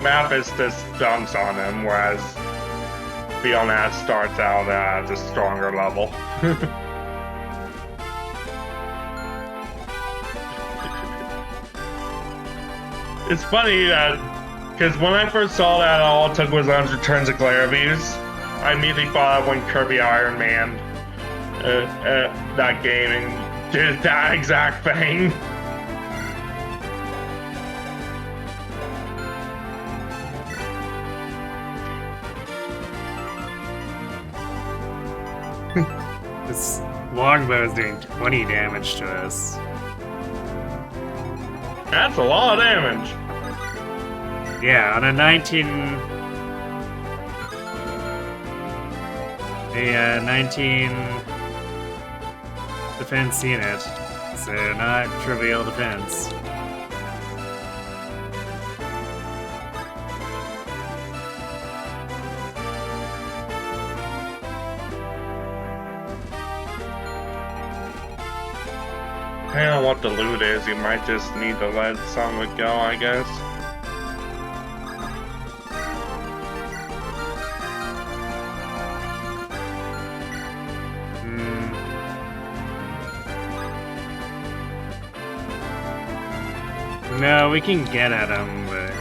Mappus just dumps on him, whereas Fiona starts out at a stronger level. It's funny that, because when I first saw that all it took was 100 turns of glare abuse, I immediately thought of when Kirby Iron Man that game and did that exact thing. This longbow is doing 20 damage to us. That's a lot of damage. Yeah, on a 19... A 19 defense unit, so not trivial defense. Depending on what the loot is, you might just need to let some of it go, I guess. No, we can get at him, but...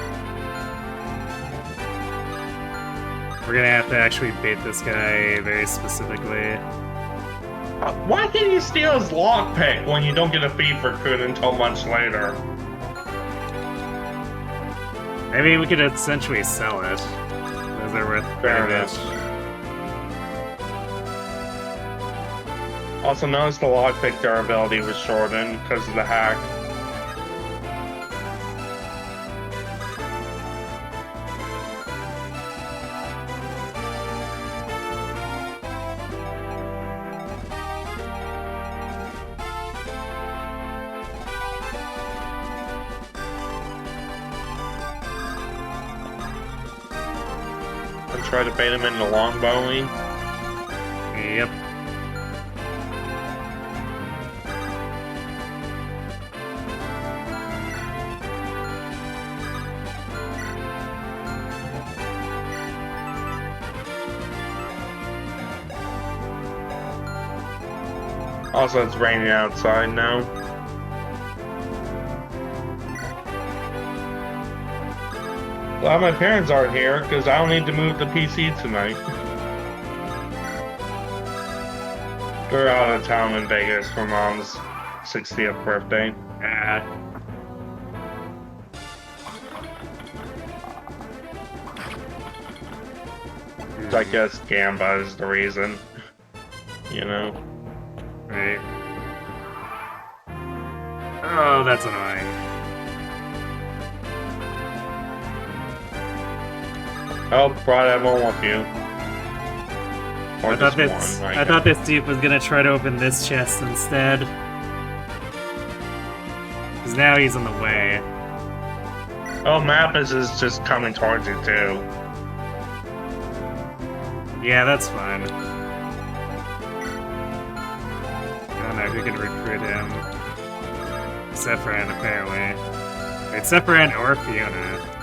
we're gonna have to actually bait this guy very specifically. Why can't you steal his lockpick when you don't get a fee for Kun until much later? I mean, we could essentially sell it. Those are worth Fair very enough. much. Also notice the lockpick durability was shortened because of the hack. And try to bait him into longbowing. Yep. Also, it's raining outside now. Glad my parents aren't here, because I don't need to move the PC tonight. We're out of town in Vegas for Mom's 60th birthday. I guess Gamba is the reason. You know? Right. Oh, that's annoying. Oh, brought everyone with you. Or just one, I thought this dude was gonna try to open this chest instead. Because now he's in the way. Oh, Mappus is just coming towards you too. Yeah, that's fine. I don't know who can recruit him. Sephiroth, apparently. Wait, Sephiroth or Fiona.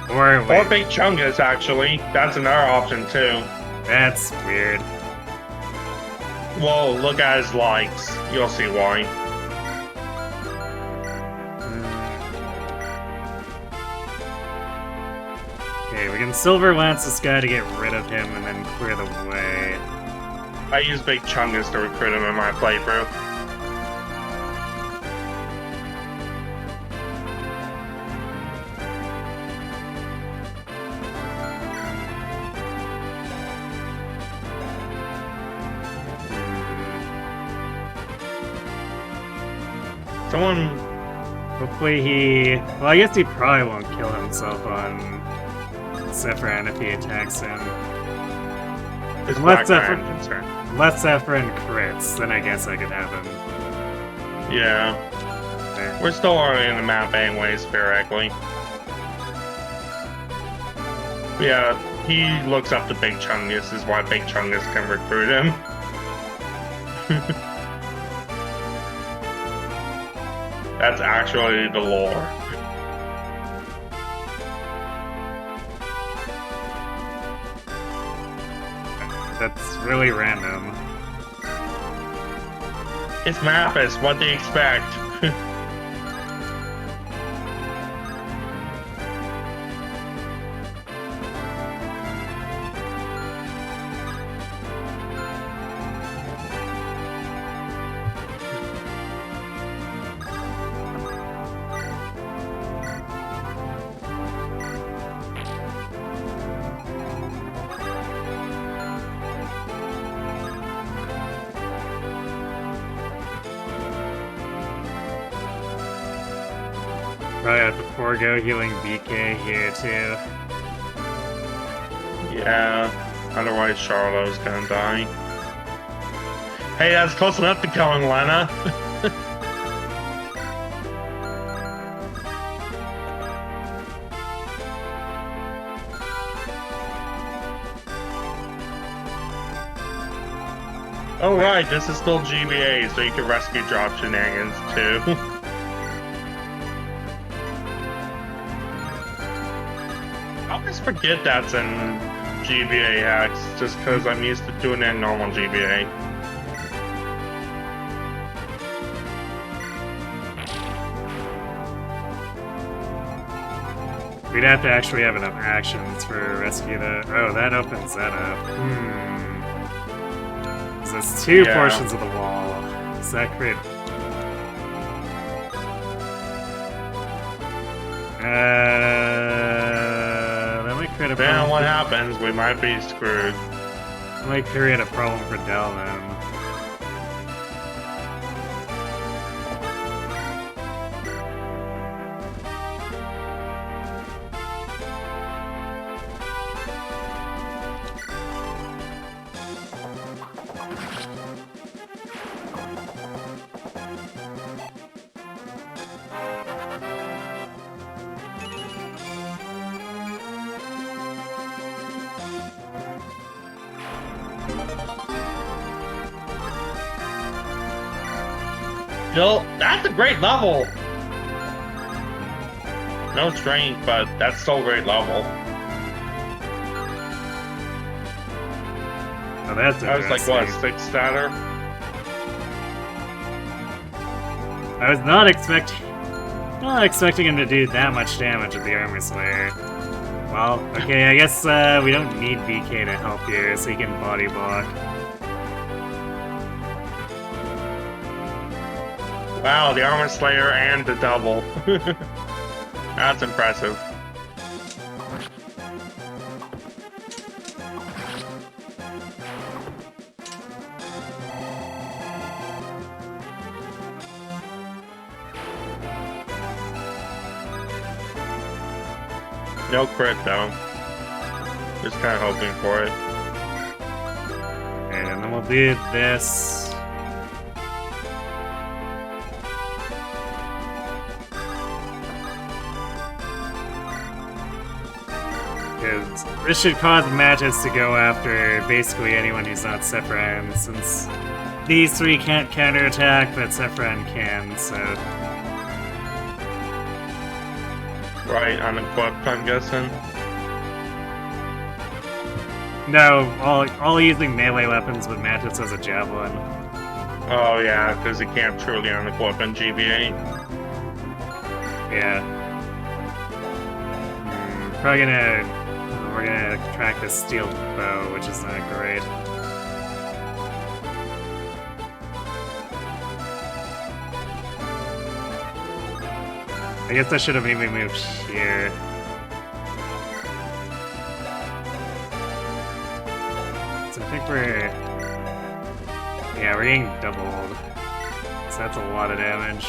Or wait, Or Big Chungus, actually. That's another option too. that's weird. Well, look at his likes. You'll see why. Okay, we can Silver Lance this guy to get rid of him and then clear the way. I use Big Chungus to recruit him in my playthrough. Someone... Hopefully he... Well, I guess he probably won't kill himself on Sephiroth if he attacks him. is Unless Black Iron concerned. Unless Sephiroth crits, then I guess I could have him. Yeah. There. We're still already in the map anyways, theoretically. Yeah, he looks up to Big Chungus, is why Big Chungus can recruit him. That's actually the lore. That's really random. It's Mappus, what do you expect? Probably have to forego healing BK here too. Yeah, otherwise Charlotte's gonna die. Hey, that's close enough to killing Lena. Oh right, this is still GBA, so you can rescue drop shenanigans too. I always forget that's in GBA hacks, just because I'm used to doing it in normal GBA. We'd have to actually have enough actions for rescue the. Oh, that opens that up. There's two portions of the wall. Does that create? That might create a problem. Then what happens? We might be screwed. That might create a problem for Daein. Still, that's a great level! No strength, but that's still a great level. Oh, that's I was like, what, 6 statter? I was not expecting him to do that much damage with the Armor Slayer. Well, okay, I guess we don't need BK to help here, so he can body block. Wow, the Armor Slayer and the double. That's impressive. No crit though. Just kind of hoping for it. And then we'll do this. This should cause matches to go after basically anyone who's not Sephiroth, since these three can't counterattack, but Sephiroth can, so... Right, unequipped, I'm guessing. No, all using melee weapons with Mantis as a javelin. Oh yeah, because he can't truly unequip in GBA. Yeah. Probably we're gonna track this steel bow, which is not great. I guess I should have maybe moved here. So I think we're getting doubled. So that's a lot of damage.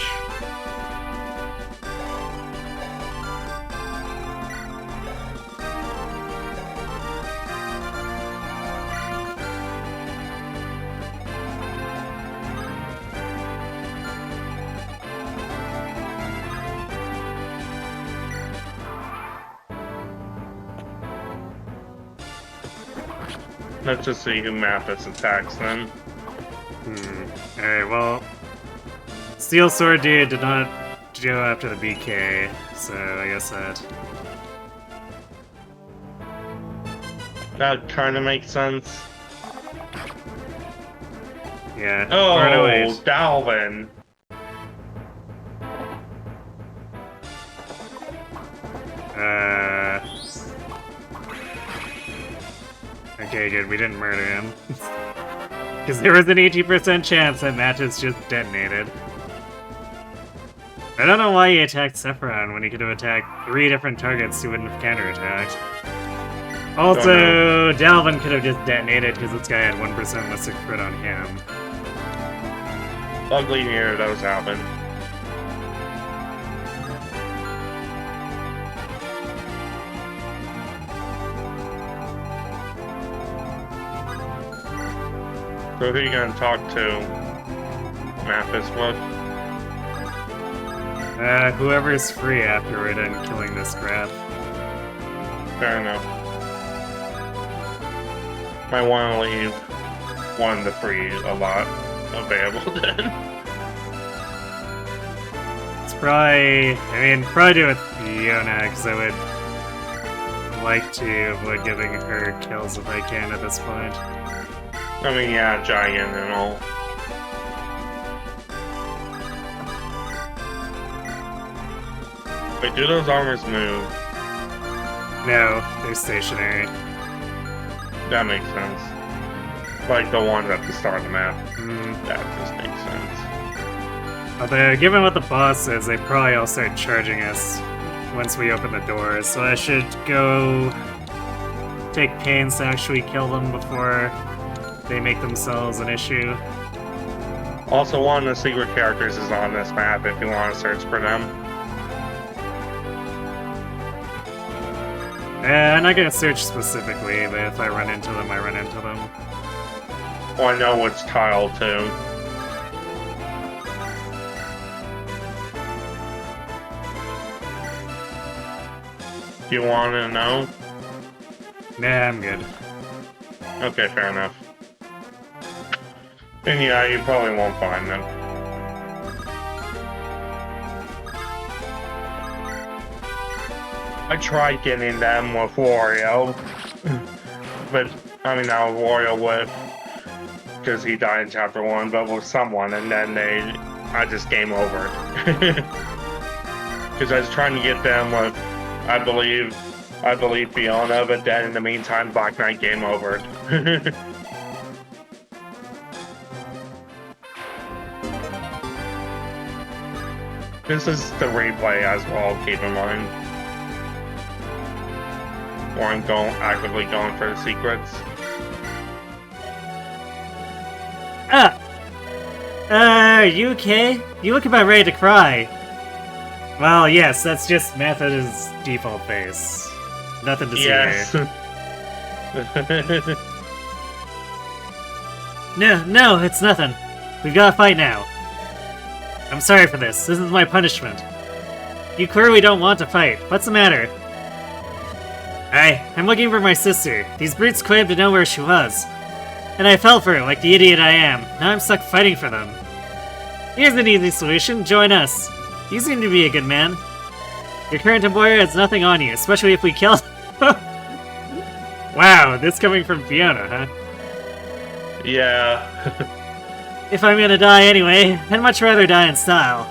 Let's just see who Mathis attacks then. Alright, well... Steel Sword Dude did not go after the BK, so I guess that... That kinda makes sense. Yeah. Oh, Daein. Dalvin! Okay, good, we didn't murder him. Because there was an 80% chance that Mattis just detonated. I don't know why he attacked Sephiroth when he could have attacked 3 different targets who wouldn't have counterattacked. Also, Dalvin could have just detonated because this guy had 1% less crit on him. Ugly near those happen. So who are you gonna talk to? Mathis, what? Whoever's free after we're done killing this crap. Fair enough. Might want to leave one of the free a lot available then. It's probably... probably do it with Fiona, because I would like to avoid giving her kills if I can at this point. I mean, yeah, giant and all. Wait, do those armors move? No, they're stationary. That makes sense. Like the ones at the start of the map. That just makes sense. Although, given what the boss says, they probably all start charging us once we open the doors, so I should go take pains to actually kill them before they make themselves an issue. Also, one of the secret characters is on this map if you want to search for them. I'm not gonna search specifically, but if I run into them, I run into them. Oh, I know which tile too. Do you want to know? Nah, I'm good. Okay, fair enough. And yeah, you probably won't find them. I tried getting them with Wario, but not with Wario because he died in chapter 1, but with someone, and then I just game over. Because I was trying to get them with, I believe Fiona, but then in the meantime, Black Knight game over. This is the replay as well, keep in mind. Or I'm actively going for the secrets. Are you okay? You look about ready to cry. Well, yes, that's just Method's default face. Nothing to see here. No, it's nothing. We've got to fight now. I'm sorry for this. This is my punishment. You clearly don't want to fight. What's the matter? I'm looking for my sister. These brutes claimed to know where she was. And I fell for it like the idiot I am. Now I'm stuck fighting for them. Here's an easy solution. Join us. You seem to be a good man. Your current employer has nothing on you, especially if we kill... Wow, this coming from Fiona, huh? Yeah. If I'm gonna die anyway, I'd much rather die in style.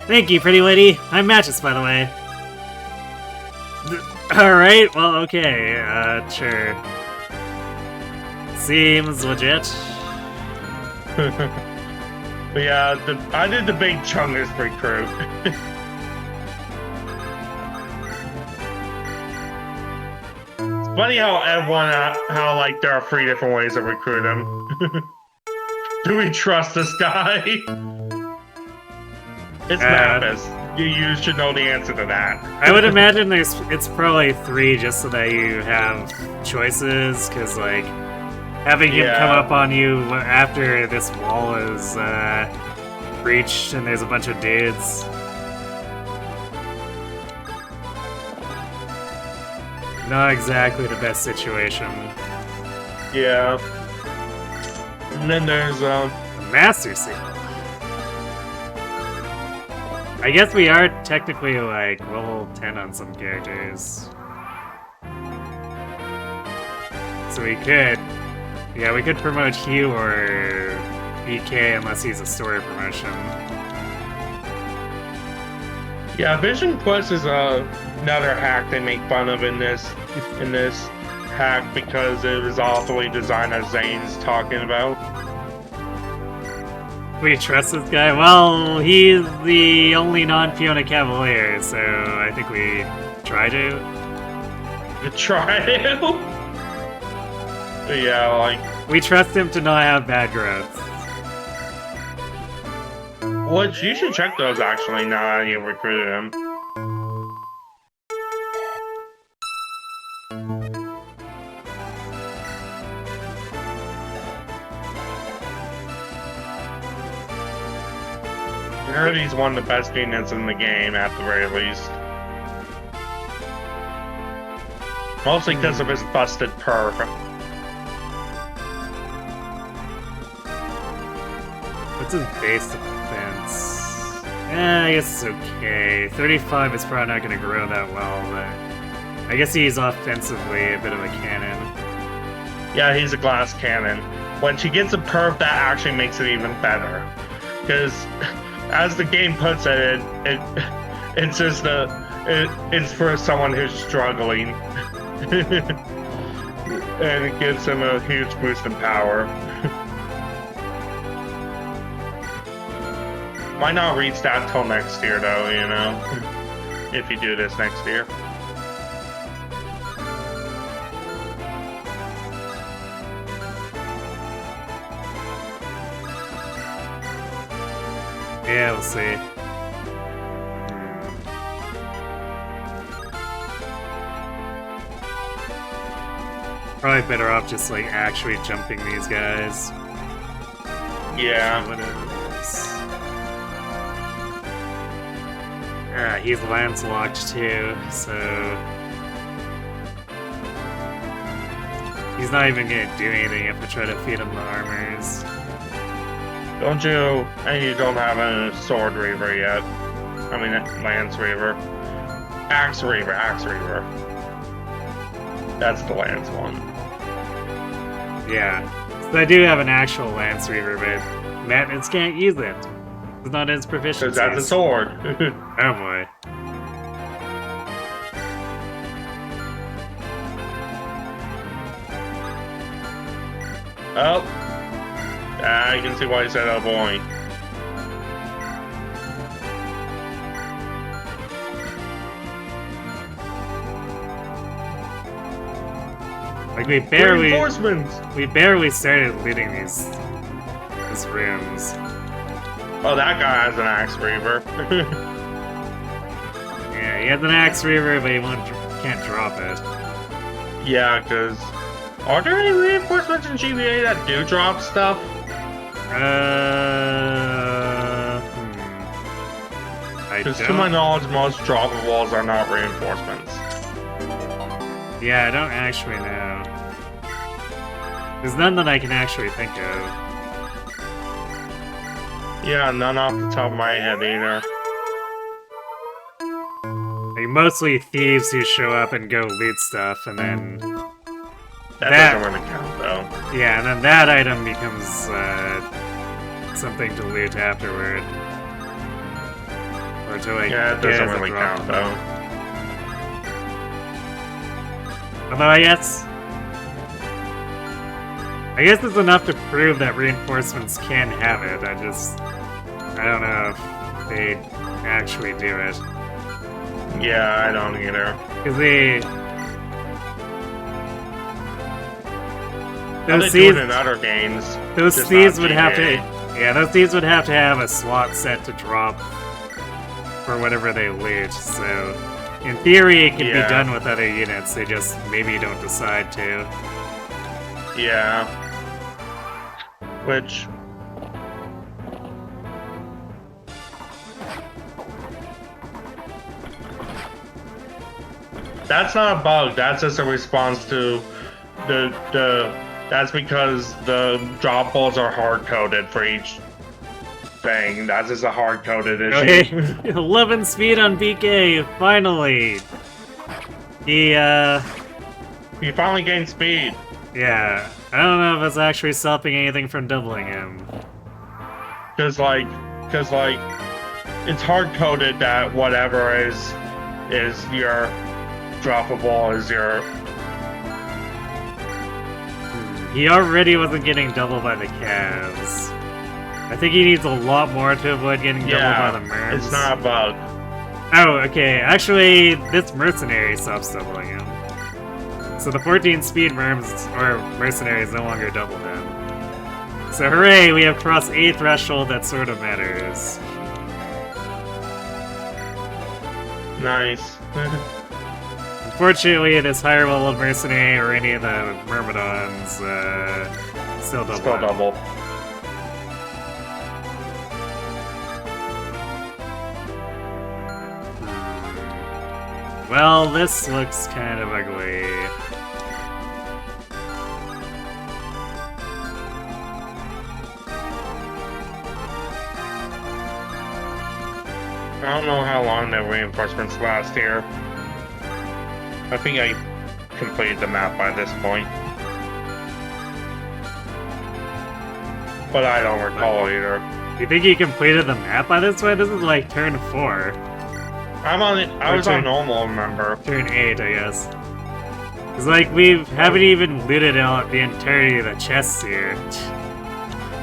Thank you, pretty lady. I'm Matches, by the way. Alright, well, okay, sure. Seems legit. But yeah, I did the big Chungus recruit. It's funny how everyone, like there are 3 different ways to recruit him. Do we trust this guy? It's Mathis. You should know the answer to that. I would imagine it's probably 3 just so that you have choices, because like having him come up on you after this wall is breached and there's a bunch of dudes. Not exactly the best situation. Yeah. And then there's the Master Seal. I guess we are technically like level 10 on some characters. So we could... Yeah, we could promote Hugh or BK unless he's a story promotion. Yeah, Vision Quest is another hack they make fun of in this hack because it was awfully designed as Daein's talking about. We trust this guy? Well, he's the only non-Fiona Cavalier, so I think we try to. Try to? Yeah, like... We trust him to not have bad growth. Well, you should check those, actually, now that you recruited him. heard he's one of the best units in the game, at the very least. Mostly because of his busted perf. What's his base defense? I guess it's okay. 35 is probably not going to grow that well, but I guess he's offensively a bit of a cannon. Yeah, he's a glass cannon. When she gets a perf, that actually makes it even better. Because, as the game puts it, it's just it's for someone who's struggling. And it gives him a huge boost in power. Might not reach that till next year, though, you know? If you do this next year. Yeah, we'll see. Probably better off just, like, actually jumping these guys. Yeah. What it is. Ah, he's lance-locked too, so... He's not even gonna do anything if I try to feed him the armors. Don't you... And you don't have a Sword Reaver yet. I mean, Lance Reaver. Axe Reaver, Axe Reaver. That's the Lance one. Yeah. So I do have an actual Lance Reaver, but Maintenance can't use it. It's not his proficiency. Because that's a sword. Oh boy. Oh. I can see why you said oh boy. Like we barely started looting these rooms. Oh, that guy has an Axe Reaver. Yeah, he has an Axe Reaver, but he can't drop it. Yeah, because... Are there any reinforcements in GBA that do drop stuff? Because to my knowledge, most droppables are not reinforcements. Yeah, I don't actually know. There's none that I can actually think of. Yeah, none off the top of my head either. Like, mostly thieves who show up and go loot stuff, and then... That doesn't really count, though. Yeah, and then that item becomes, something to loot afterward. Or to, like, yeah, it doesn't really count, though. Although I guess it's enough to prove that reinforcements can have it. I don't know if they actually do it. Yeah, I don't either. Because they... Those thieves in other games. Those thieves would have to... Yeah, those thieves would have to have a slot set to drop for whatever they loot, so... In theory, it can be done with other units, they just maybe don't decide to. Yeah. Which... That's not a bug, that's just a response to that's because the drop balls are hard-coded for each thing. That's just a hard-coded issue. Okay. 11 speed on BK, finally! He finally gained speed. Yeah, I don't know if it's actually stopping anything from doubling him. Cause like, it's hard-coded that whatever is your droppable is your... He already wasn't getting doubled by the calves. I think he needs a lot more to avoid getting doubled by the mercs. It's not a bug. Oh, okay. Actually, this mercenary stops doubling him. So the 14 speed mercenaries no longer double him. So hooray, we have crossed a threshold that sort of matters. Nice. Unfortunately, this higher level mercenary or any of the myrmidons still double. Still double. well, this looks kind of ugly. I don't know how long the reinforcements last here. I think I completed the map by this point. But I don't recall either. Do you think you completed the map by this way? This is like turn 4. I was on normal, remember? Turn 8, I guess. Cause like we haven't even looted out the entirety of the chests here.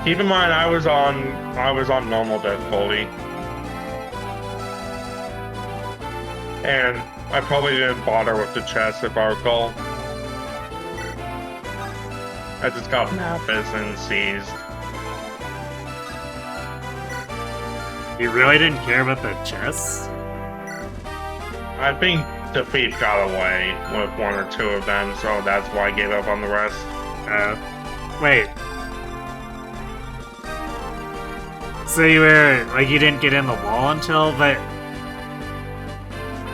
Keep in mind I was on normal difficulty. And I probably didn't bother with the chest if I recall. I just got Mappus and seized. You really didn't care about the chests? I think the thief got away with 1 or 2 of them, so that's why I gave up on the rest. Wait. So you were, like, you didn't get in the wall until, but...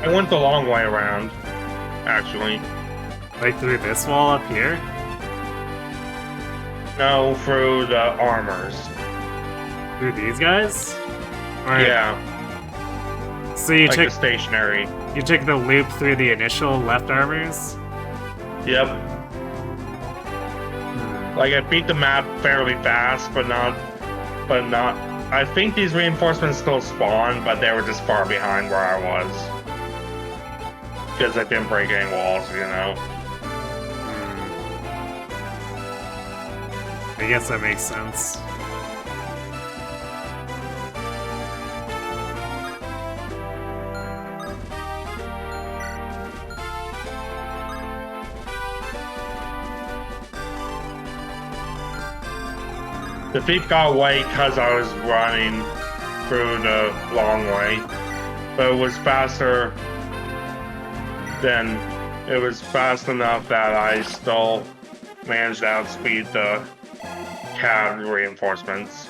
I went the long way around, actually. Like through this wall up here? No, through the armors. Through these guys? Or, Yeah, so you like took the stationary. you took the loop through the initial left armors? Yep. Like, I beat the map fairly fast, but not... I think these reinforcements still spawn, but they were just far behind where I was. Because I didn't break any walls, you know? I guess that makes sense. The thief got away because I was running through the long way. But it was faster than... It was fast enough that I still managed to outspeed the cab reinforcements.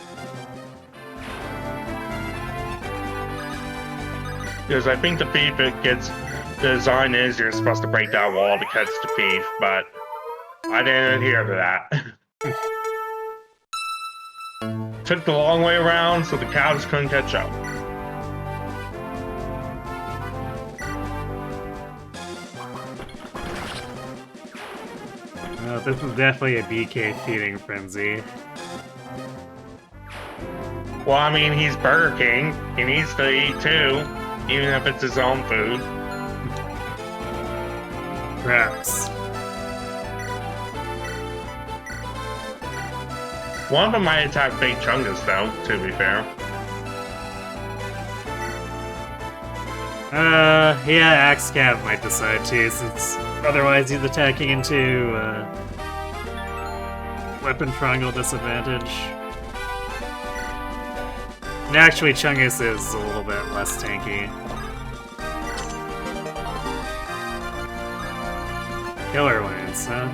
Because I think the thief, it gets... The design is you're supposed to break that wall to catch the thief, but I didn't adhere to that. Took the long way around so the cabs couldn't catch up. Well, this is definitely a BK feeding frenzy. Well, I mean, he's Burger King. He needs to eat too, even if it's his own food. Perhaps. One of them might attack Big Chungus, though, to be fair. Yeah, Axe Cap might decide to, since otherwise he's attacking into, weapon triangle disadvantage. And actually, Chungus is a little bit less tanky. Killer Lance, huh?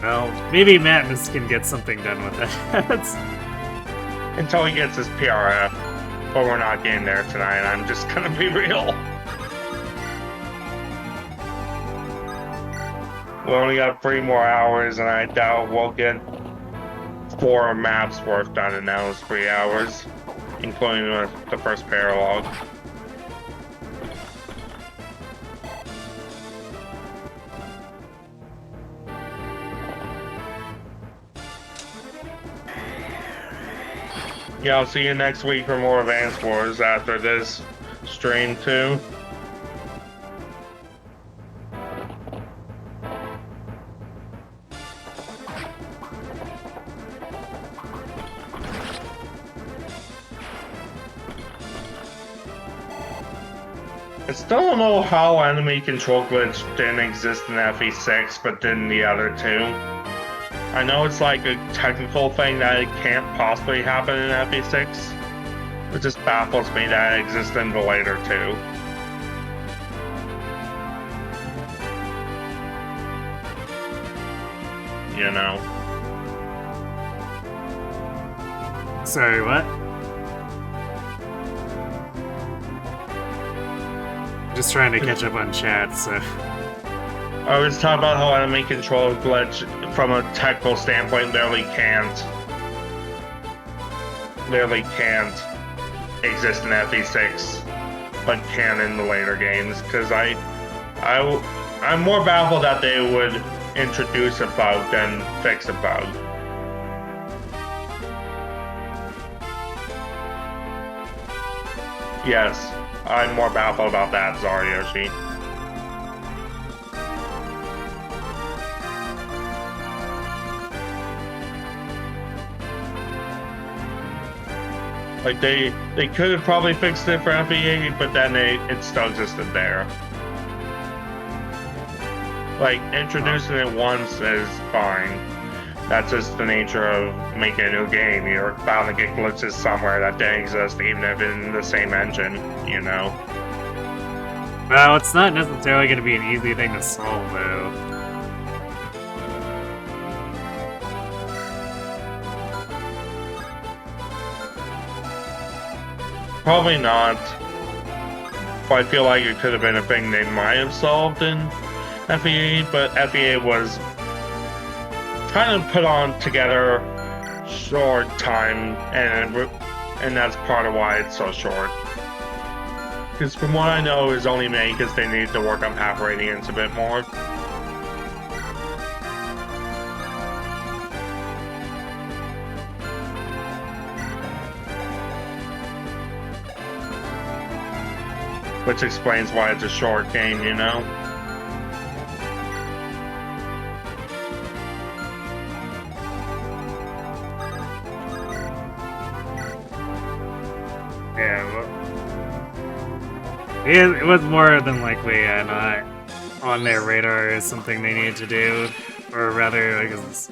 Well, maybe Matmus can get something done with that. Until he gets his PRF. But we're not getting there tonight, I'm just gonna be real. We only got 3 more hours, and I doubt we'll get 4 maps worth done in those 3 hours, including the first paralog. Yeah, I'll see you next week for more Advance Wars after this stream too. I still don't know how enemy control glitch didn't exist in FE6 but did in the other 2. I know it's like a technical thing that it can't possibly happen in FE6. It just baffles me that it exists in the later 2. You know. Sorry, what? just trying to catch up on chat, so... I was talking about how enemy control glitch from a technical standpoint literally can't exist in FE6, but can in the later games, because I'm more baffled that they would introduce a bug than fix a bug. Yes, I'm more baffled about that, Zaryoshi. Like, they could have probably fixed it for FE8, but then it still existed there. Like, introducing it once is fine. That's just the nature of making a new game. You're bound to get glitches somewhere that didn't exist, even if in the same engine, you know? Well, it's not necessarily going to be an easy thing to solve, though. Probably not. But I feel like it could have been a thing they might have solved in FE8, but FE8 was kind of put on together short time, and that's part of why it's so short. Because from what I know, it was only made because they needed to work on path radiance a bit more. Which explains why it's a short game, you know? Yeah, well... It was more than likely not on their radar as something they needed to do. Or rather, I guess,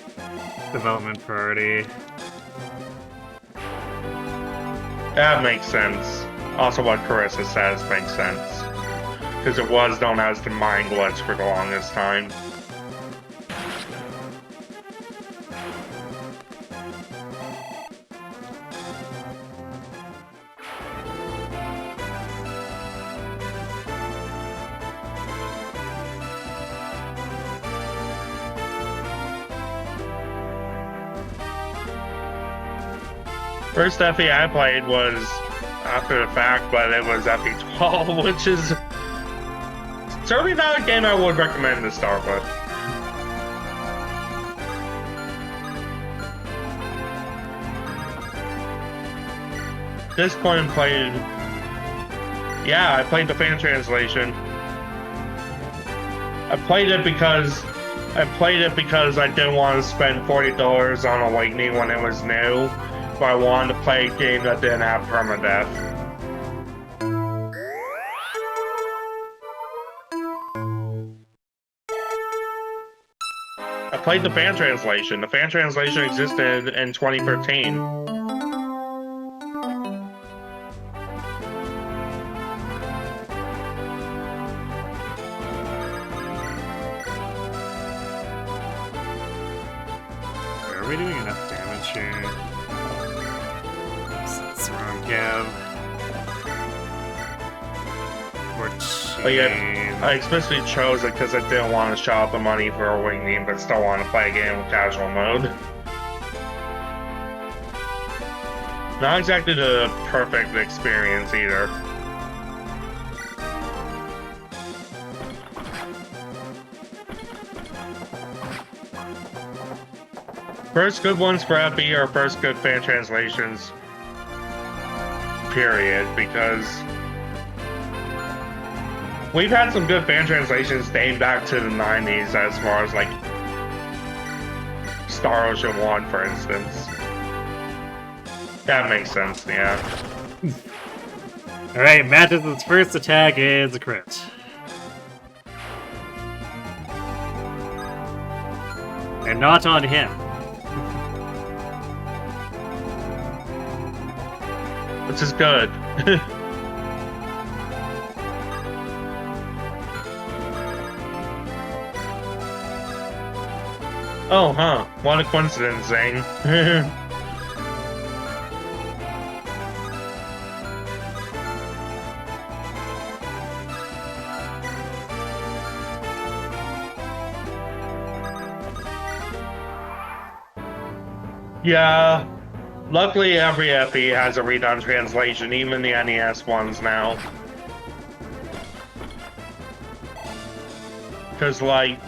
development priority. That makes sense. Also, what Carissa says makes sense. Because it was known as the mind glitch for the longest time. First FE I played was after the fact, but it was FE12, which is certainly not a game I would recommend to start with. At this point, I played the fan translation. I played it because I didn't want to spend $40 on Awakening when it was new. But I wanted to play a game that didn't have permadeath. I played the fan translation. The fan translation existed in 2013. Are we doing enough damage here? That's the wrong Gav. But yeah, I especially chose it because I didn't want to shell out the money for Awakening, but still want to play a game with casual mode. Not exactly the perfect experience either. First good ones for FE are first good fan translations. Period, because we've had some good fan translations dating back to the 90s as far as like Star Ocean 1, for instance. That makes sense, yeah. Alright, Mantis' first attack is a crit. And not on him. Which is good. Oh, huh. What a coincidence, Zane. Yeah. Luckily, every FE has a redone translation, even the NES ones now. Because, like,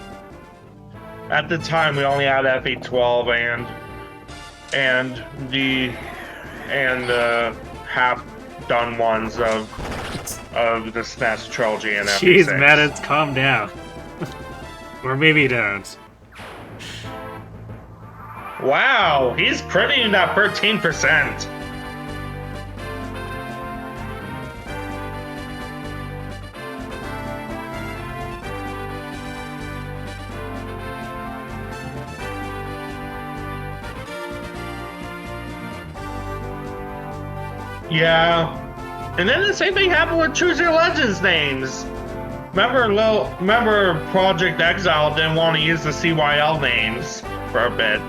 at the time we only had FE12 and the half-done ones of the SNES trilogy and Jeez, FE6. Madden, calm down. Or maybe don't. Wow, he's critting that 13%. Yeah. And then the same thing happened with Choose Your Legends names. Remember Project Exile didn't want to use the CYL names for a bit.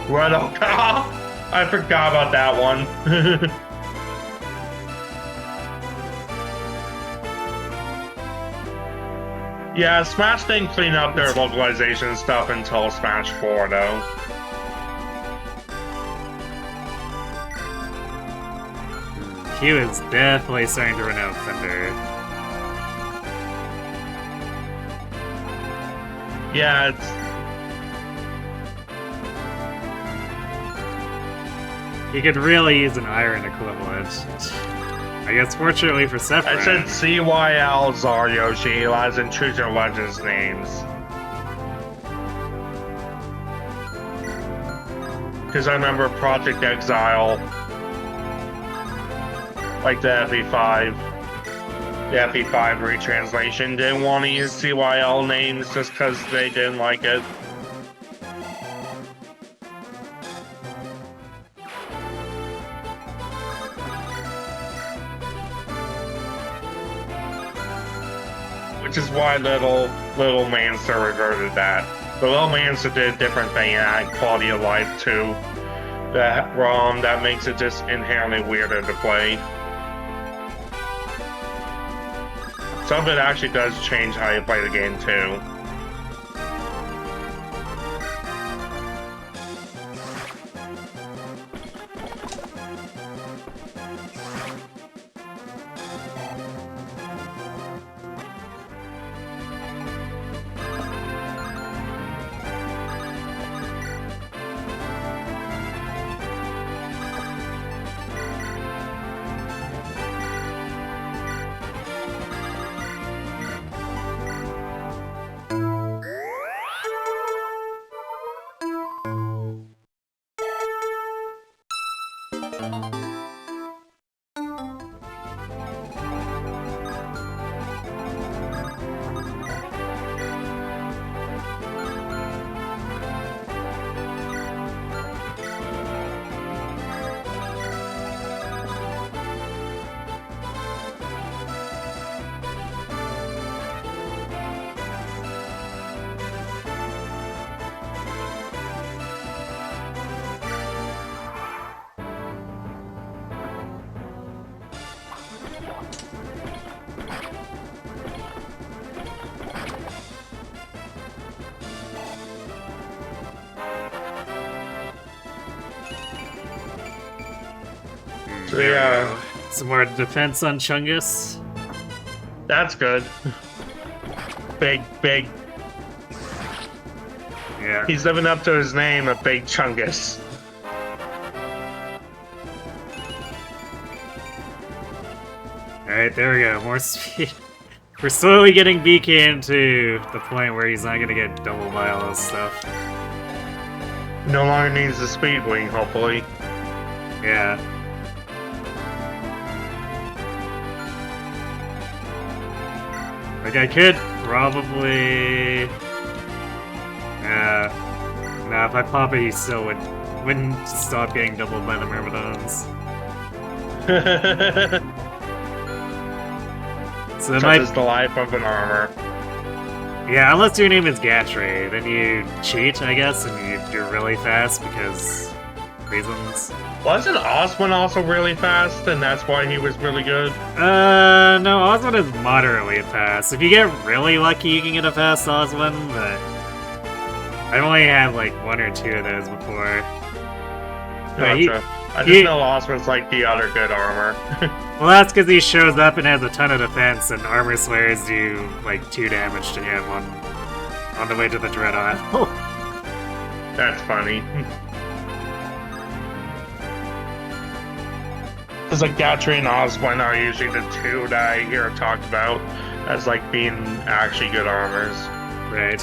What? I forgot about that one. Yeah, Smash didn't clean up their localization stuff until Smash 4, though. Q is definitely starting to run out thunder. Yeah, it's... He could really use an iron equivalent. I guess fortunately for Sephiroth. I said CYL Zaryoshi, as in Choose Your Legends names. Because I remember Project Exile, like the FE5 retranslation, didn't want to use CYL names just because they didn't like it. Which is why Little Mancer reverted that. But Little Mancer did a different thing and added quality of life too. That makes it just inherently weirder to play. Some of it actually does change how you play the game too. So yeah, some more defense on Chungus. that's good. Big. Yeah. He's living up to his name, a Big Chungus. Alright, there we go. More speed. We're slowly getting BK to the point where he's not gonna get double by all this stuff. No longer needs the speed wing, hopefully. Yeah. Like, I could probably... Nah, if I pop it, he still wouldn't stop getting doubled by the Myrmidons. So it Such might... is the life of an armor. Yeah, unless your name is Gatray, then you cheat, I guess, and you're really fast because reasons. Wasn't Osman also really fast, and that's why he was really good? No, Osmond is moderately fast. If you get really lucky, you can get a fast Osmond, but I've only had like 1 or 2 of those before. But Gotcha. I just know Osman's like the other good armor. Well, that's because he shows up and has a ton of defense, and armor slayers do like 2 damage to him on the way to the Dread Isle. That's funny. Because like Gatry and Oswin are usually the 2 that I hear talked about as like being actually good armors. Right.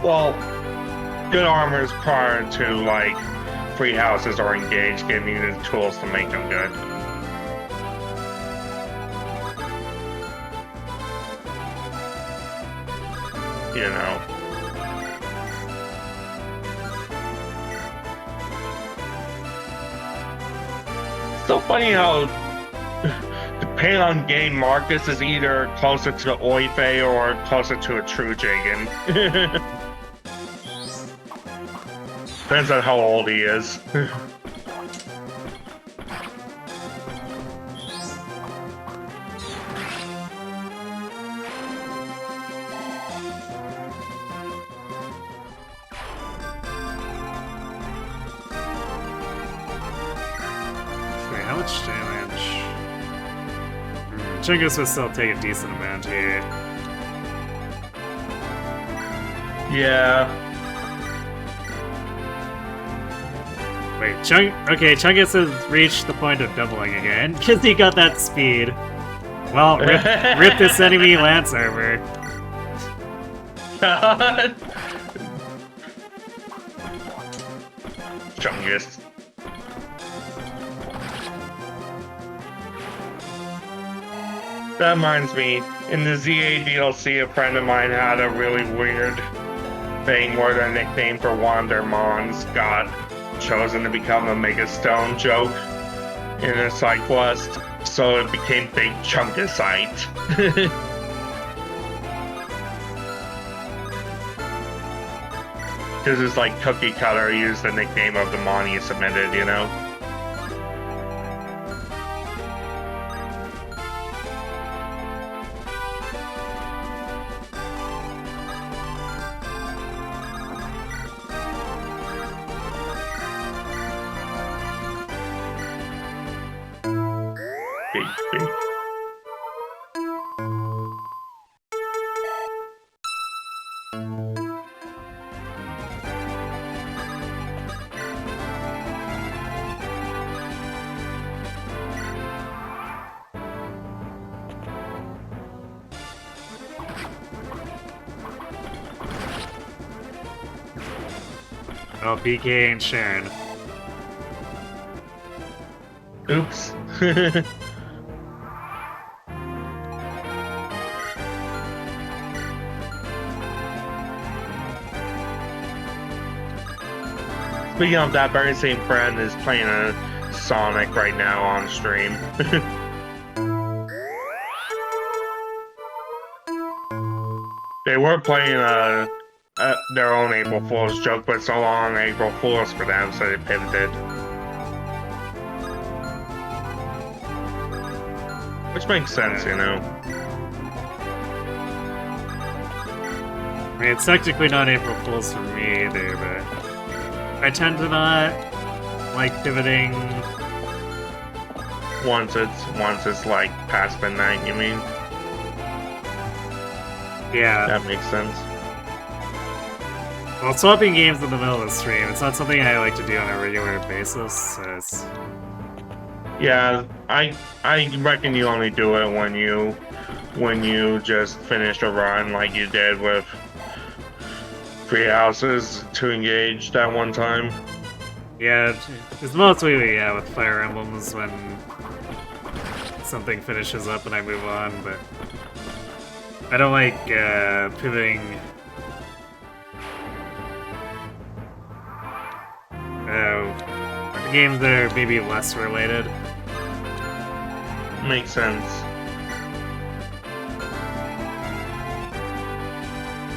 Well, good armors prior to like free houses or engaged, giving you the tools to make them good. You know. So funny how, depending on game, Marcus is either closer to the Oife or closer to a true Jagan. Depends on how old he is. How much damage? Chungus would still take a decent amount here. Yeah. Wait, okay, Chungus has reached the point of doubling again, because he got that speed. Well, rip this enemy Lance armor. God. Chungus. That reminds me, in the ZA DLC, a friend of mine had a really weird thing where their nickname for one of their mons got chosen to become a Mega Stone joke in a side quest, so it became Big Chunkasite. Because it's like Cookie Cutter used the nickname of the mon he submitted, you know? Big. Oh, PK and Sharon. Oops. Speaking of that, very same friend is playing a Sonic right now on stream. They were playing their own April Fool's joke, but so long April Fool's for them, so they pivoted. Which makes sense, you know. I mean, it's technically not April Fool's for me either, but I tend to not like pivoting. Once it's like past midnight, you mean? Yeah. That makes sense. Well, swapping games in the middle of the stream, it's not something I like to do on a regular basis, so it's... Yeah, I reckon you only do it when you just finish a run like you did with Free Houses to engage that one time. Yeah, it's mostly, yeah, with Fire Emblems when something finishes up and I move on, but I don't like pivoting games that are maybe less related. Makes sense.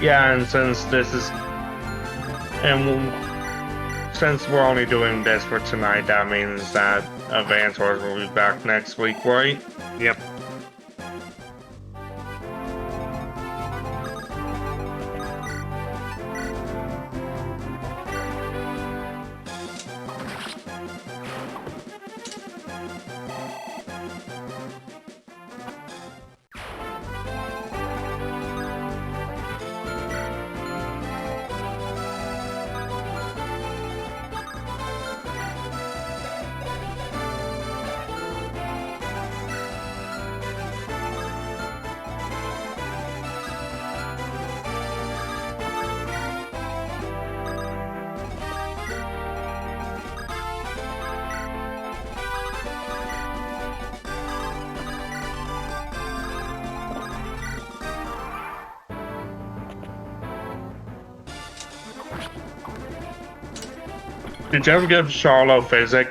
Yeah, and since this is, since we're only doing this for tonight, that means that Advance Wars will be back next week, right? Yep. Did you ever give Charlo Physic?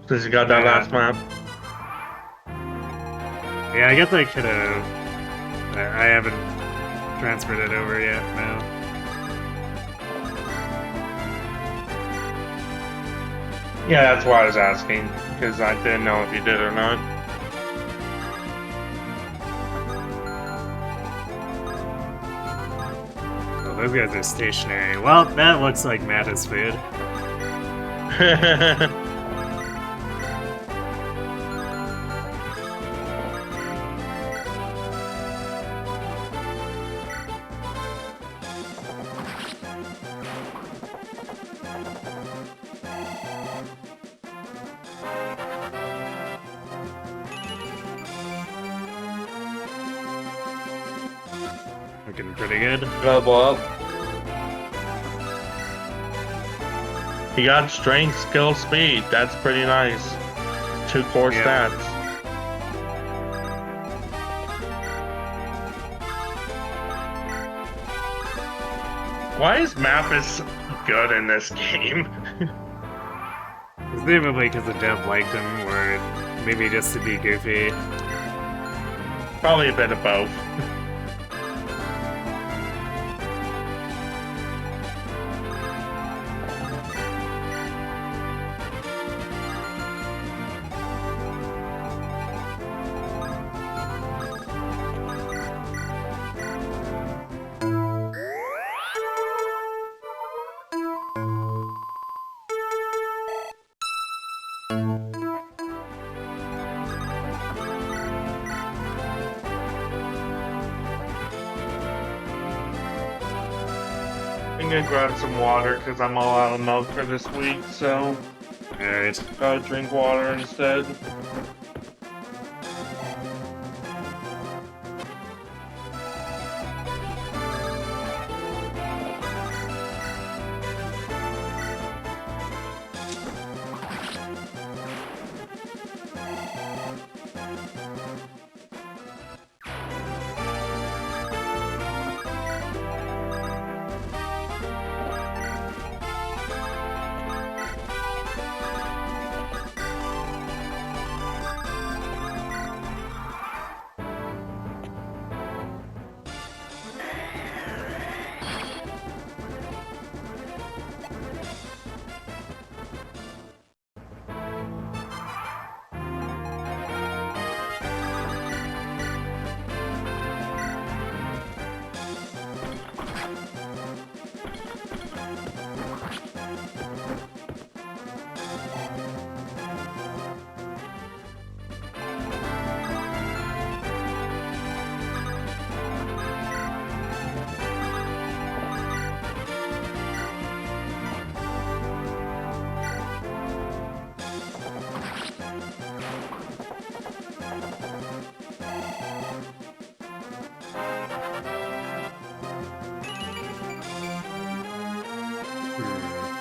Since you got that Yeah. last map? Yeah, I guess I could have. I haven't transferred it over yet, no. Yeah, that's why I was asking, because I didn't know if you did or not. Oh, those guys are stationary. Well, that looks like Matta's food. Looking pretty good. Double up. He got strength, skill, speed. That's pretty nice. 2 core Yeah. stats. Why is Mappus good in this game? Presumably because the dev liked him, or maybe just to be goofy. Probably a bit of both. I'm gonna grab some water because I'm all out of milk for this week, so Alright. gotta drink water instead.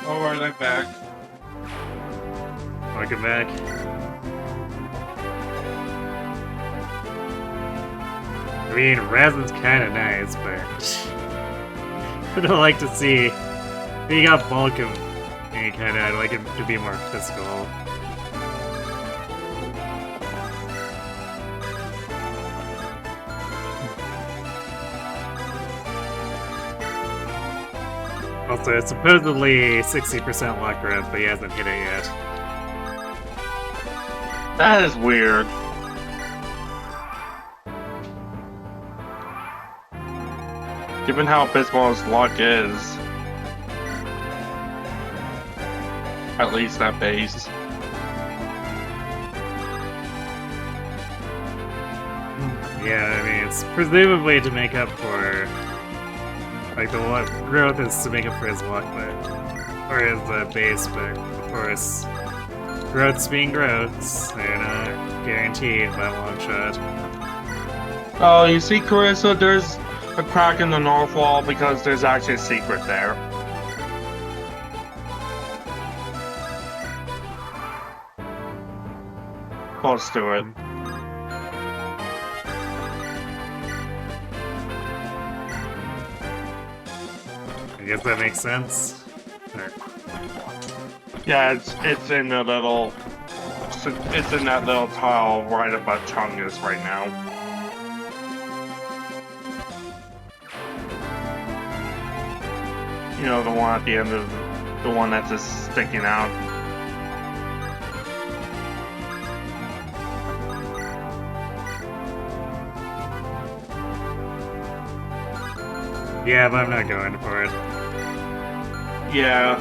Alright, I'm back. Welcome back. I mean, Razen's kinda nice, but I don't like to see. He got bulk of any kinda, I'd like him to be more physical. Also, it's supposedly 60% luck growth, but he hasn't hit it yet. That is weird. Given how abysmal his luck is. At least at base. Yeah, I mean, it's presumably to make up for... Like, the luck growth is to make up for his luck, but... Or his base, but, of course... Growth's being growths. They're not guaranteed by a long shot. Oh, you see, Carissa, there's a crack in the north wall because there's actually a secret there. Close to it. I guess that makes sense. Or, Yeah, it's in the little... It's in that little tile right above Chungus right now. You know, the one at the end of the one that's just sticking out. yeah, but I'm not going for it. Yeah.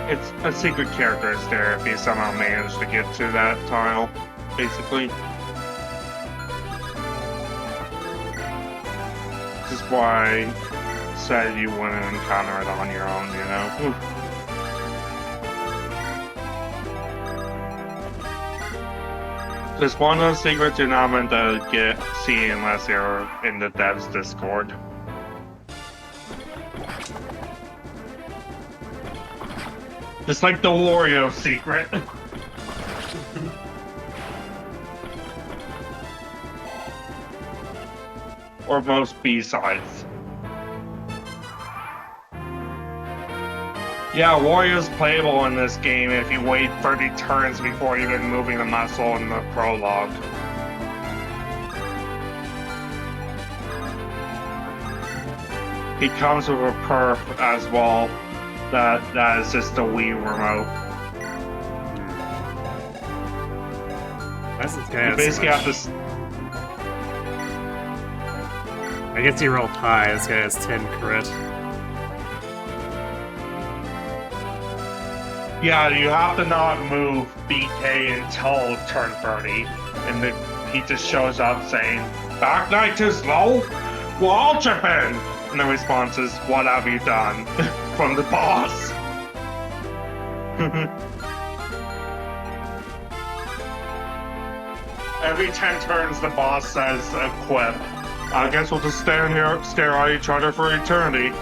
It's a secret character is there if you somehow manage to get to that tile, basically. Which is why I said you wouldn't encounter it on your own, you know? It's one of those secrets you're not meant to see unless you're in the devs Discord. Just like the Wario secret. Or most B-sides. Yeah, Wario's playable in this game if you wait 30 turns before even moving the muscle in the prologue. He comes with a perf as well. That is just the Wii remote. That's guy You basically have to. I guess he rolled high. This guy has 10 crit. Yeah, you have to not move BK until turn 30, and he just shows up saying, "Back night too slow? Well, I'll chip in." And the response is, "What have you done?" From the boss. Every 10 turns, the boss says a quip. I guess we'll just stand here, stare at each other for eternity.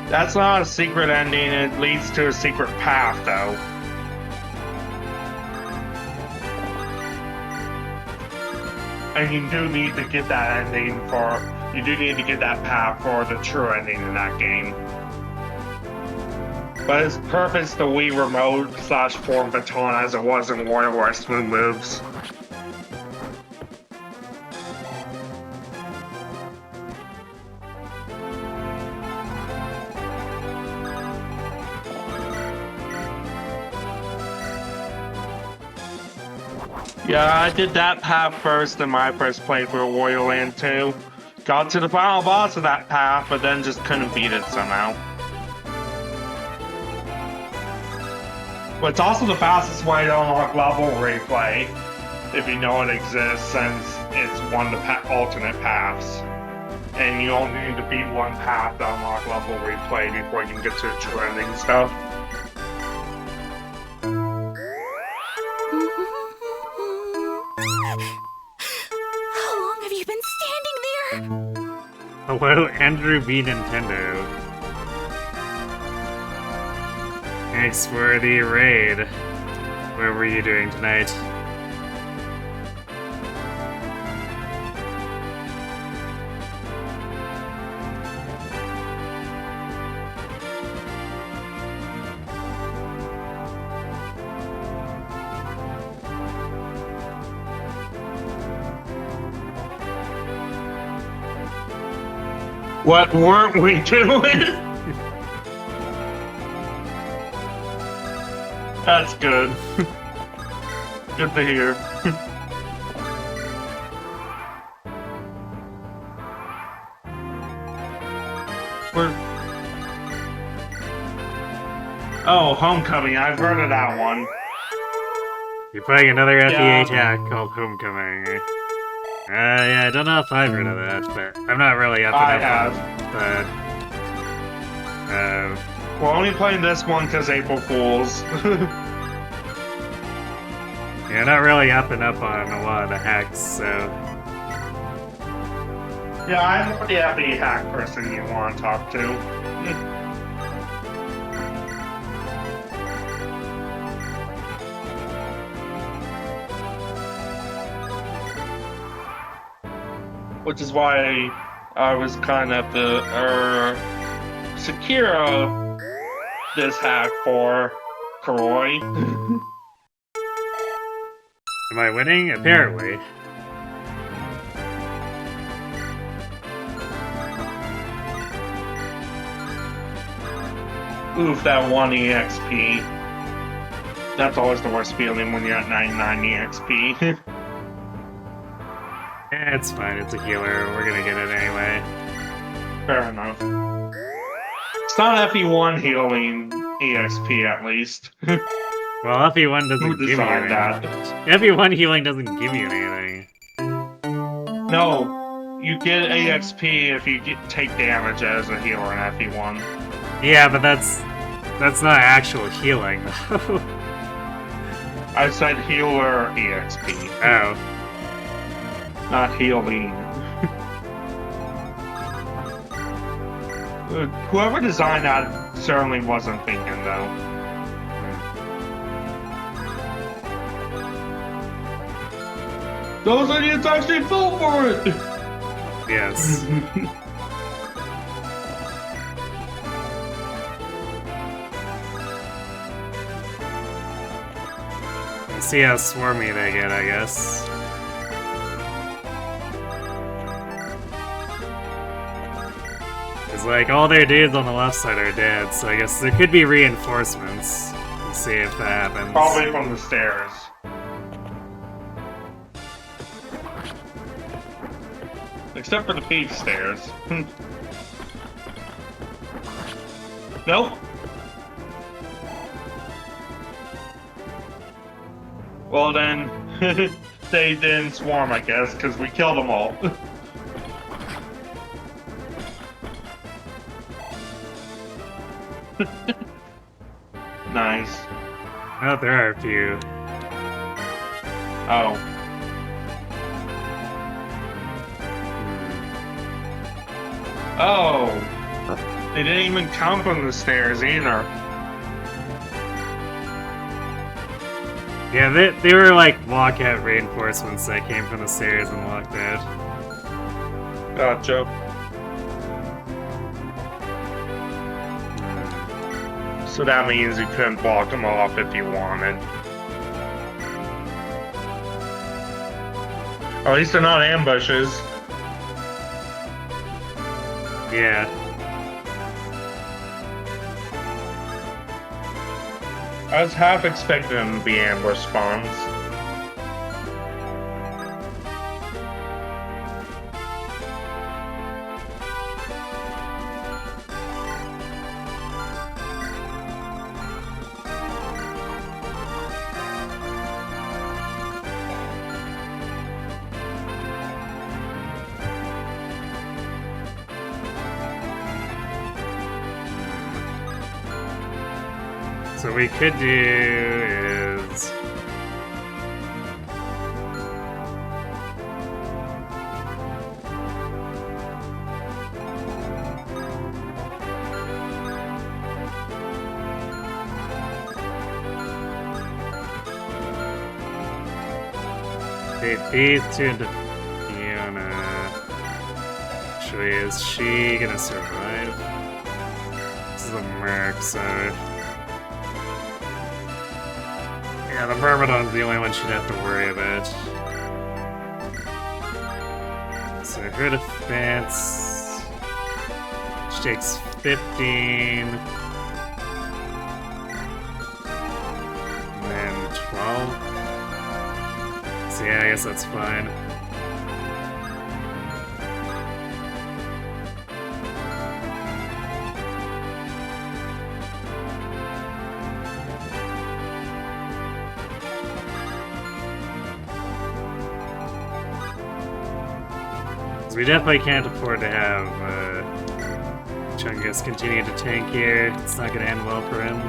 That's not a secret ending, it leads to a secret path, though. And you do need to get that ending you do need to get that path for the true ending in that game. But it's perfect the Wii Remote / Form Baton as it was in WarioWare Smooth Moves. Yeah, I did that path first in my first playthrough of Wario Land 2. Got to the final boss of that path, but then just couldn't beat it somehow. But it's also the fastest way to unlock level replay, if you know it exists, since it's one of the alternate paths. And you only need to beat one path to unlock level replay before you can get to the true ending stuff. Hello, Andrew B. Nintendo. Thanks for the raid. What were you doing tonight? What weren't we doing? That's good. Good to hear. Oh, Homecoming. I've heard of that one. You're playing another FE Yeah. attack called Homecoming. Yeah, I don't know if I've heard of that, but I'm not really up I and have. up on We're only playing this one because April Fools. yeah, not really up and up on a lot of the hacks, so... Yeah, I'm the FE hack person you want to talk to. Which is why I was kind of the secure this hack for Karoi. Am I winning? Apparently. Oof, that 1 EXP. That's always the worst feeling when you're at 99 EXP. Yeah, it's fine, it's a healer, we're gonna get it anyway. Fair enough. It's not FE1 healing EXP at least. Well, FE1 doesn't Who give you designed anything. that? FE1 healing doesn't give you anything. No, you get EXP if you take damage as a healer in FE1. Yeah, but that's not actual healing, though. I said healer EXP, Oh. not healing. Whoever designed that certainly wasn't thinking, though. Those idiots actually fell for it! Yes. Let's see how swarmy they get, I guess. It's like all their dudes on the left side are dead, so I guess there could be reinforcements. Let's see if that happens. Probably from the stairs. Except for the peak stairs. Nope. Well then, they didn't swarm, I guess, because we killed them all. Nice. Oh, there are a few. Oh. Oh. They didn't even come from the stairs either. Yeah, they were like walkout reinforcements that came from the stairs and walked out. Gotcha. So that means you couldn't block them off if you wanted. Or at least they're not ambushes. Yeah. I was half expecting them to be ambush spawns. So what we could do is... these two into Fiona. Actually, is she gonna survive? This is a merc, so... Yeah, the Myrmidon's the only one she'd have to worry about. So her defense... takes 15. And then 12. So yeah, I guess that's fine. We definitely can't afford to have Chungus continue to tank here. It's not going to end well for him.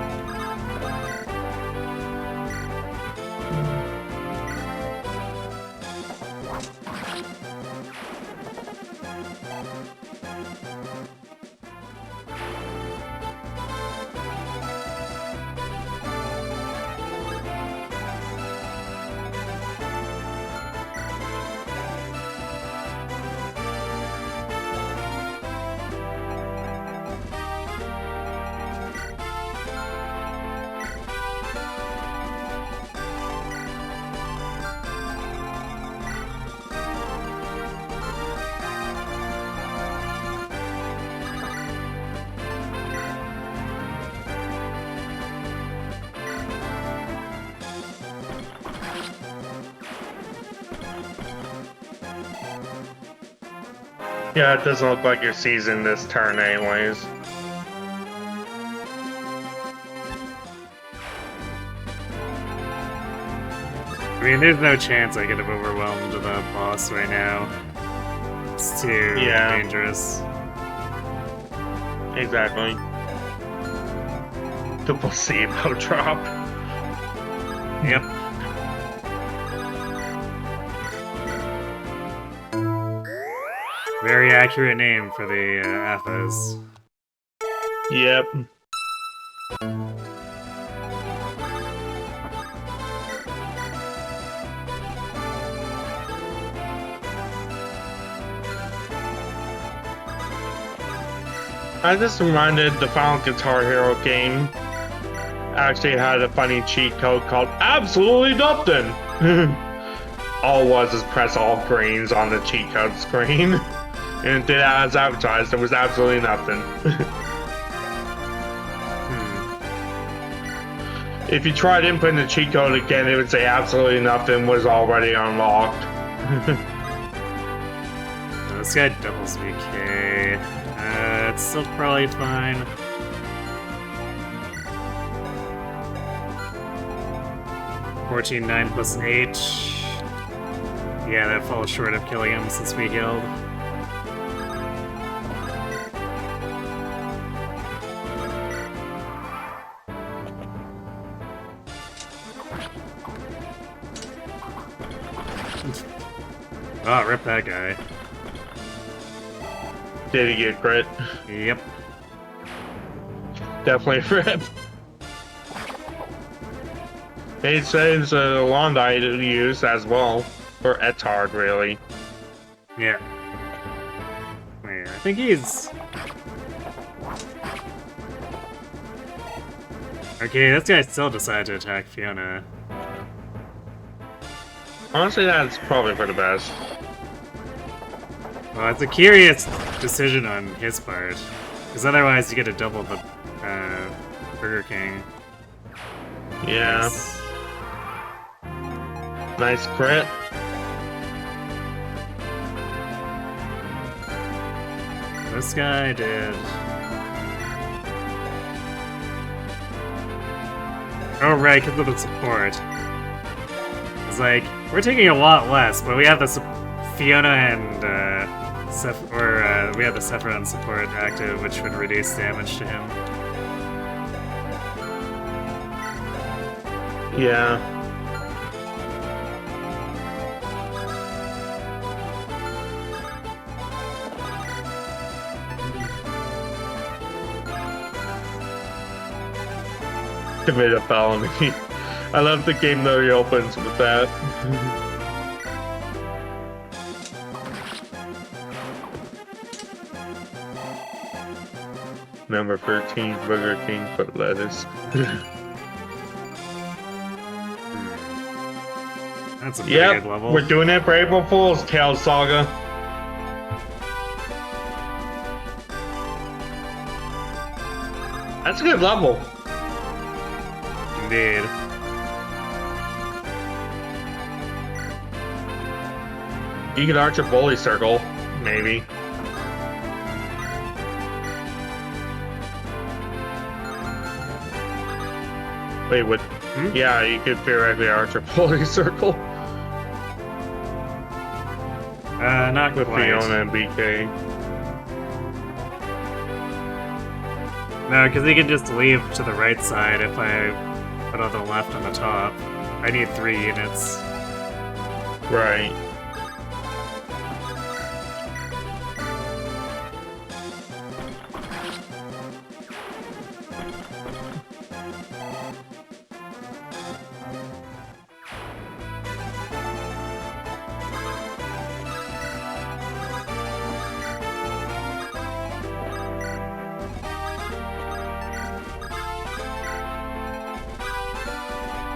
Yeah, it doesn't look like you're seizing this turn anyways. I mean, there's no chance I could have overwhelmed the boss right now. It's too dangerous. Exactly. The placebo drop. Yep. Very accurate name for the Athos. Yep. I just reminded the final Guitar Hero game actually had a funny cheat code called Absolutely Nothing. All it was is press all greens on the cheat code screen. And it did as advertised, there was absolutely nothing. If you tried inputting the cheat code again, it would say absolutely nothing was already unlocked. This guy doubles BK. It's still probably fine. $14.9 plus 8. Yeah, that falls short of killing him since we healed. Oh, rip that guy. Did he get crit? Yep. Definitely rip. It says Londi to use as well. Or Etard, really. Yeah. Wait, I think he's... Okay, this guy still decided to attack Fiona. Honestly, that's probably for the best. Well, it's a curious decision on his part. Because otherwise you get to double the Burger King. Yeah. Nice crit. This guy did... Oh right, because of the support. It's like, we're taking a lot less, but we have the Fiona and we have the Sephiroth support active, which would reduce damage to him. Yeah. Commit a felony. I love the game that he opens with that. Number 13, Burger King, put lettuce. That's a pretty good level. We're doing it for April Fool's Tales Saga. That's a good level. Indeed. You could arch a bully circle, maybe. Wait, what? Yeah, you could theoretically arch a bully circle Not with quite. Fiona and BK. No, because he can just leave to the right side if I put on the left on the top. I need 3 units. Right.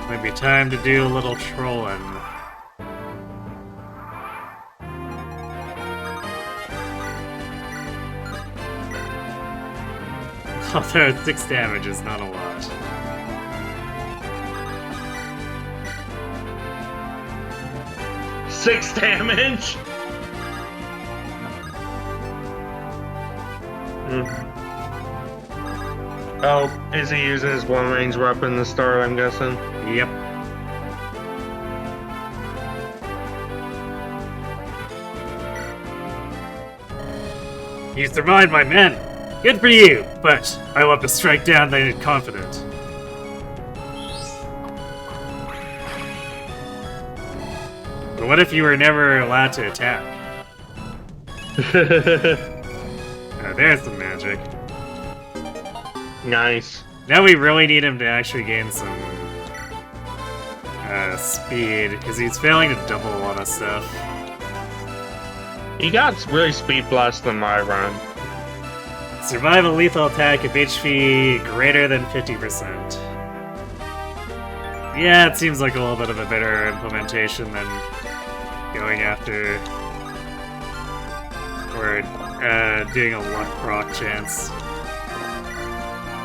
Might be time to do a little trolling. Although 6 damage is not a lot. Six damage? Oh, is he using his one range weapon to start, I'm guessing? Yep. You survived, my men! Good for you, but I will have to strike down the confident. But what if you were never allowed to attack? There's some magic. Nice. Now we really need him to actually gain some speed, because he's failing to double a lot of stuff. He got really speed blessed in my run. Survive a lethal attack if HP greater than 50%. Yeah, it seems like a little bit of a better implementation than going after or doing a luck proc chance.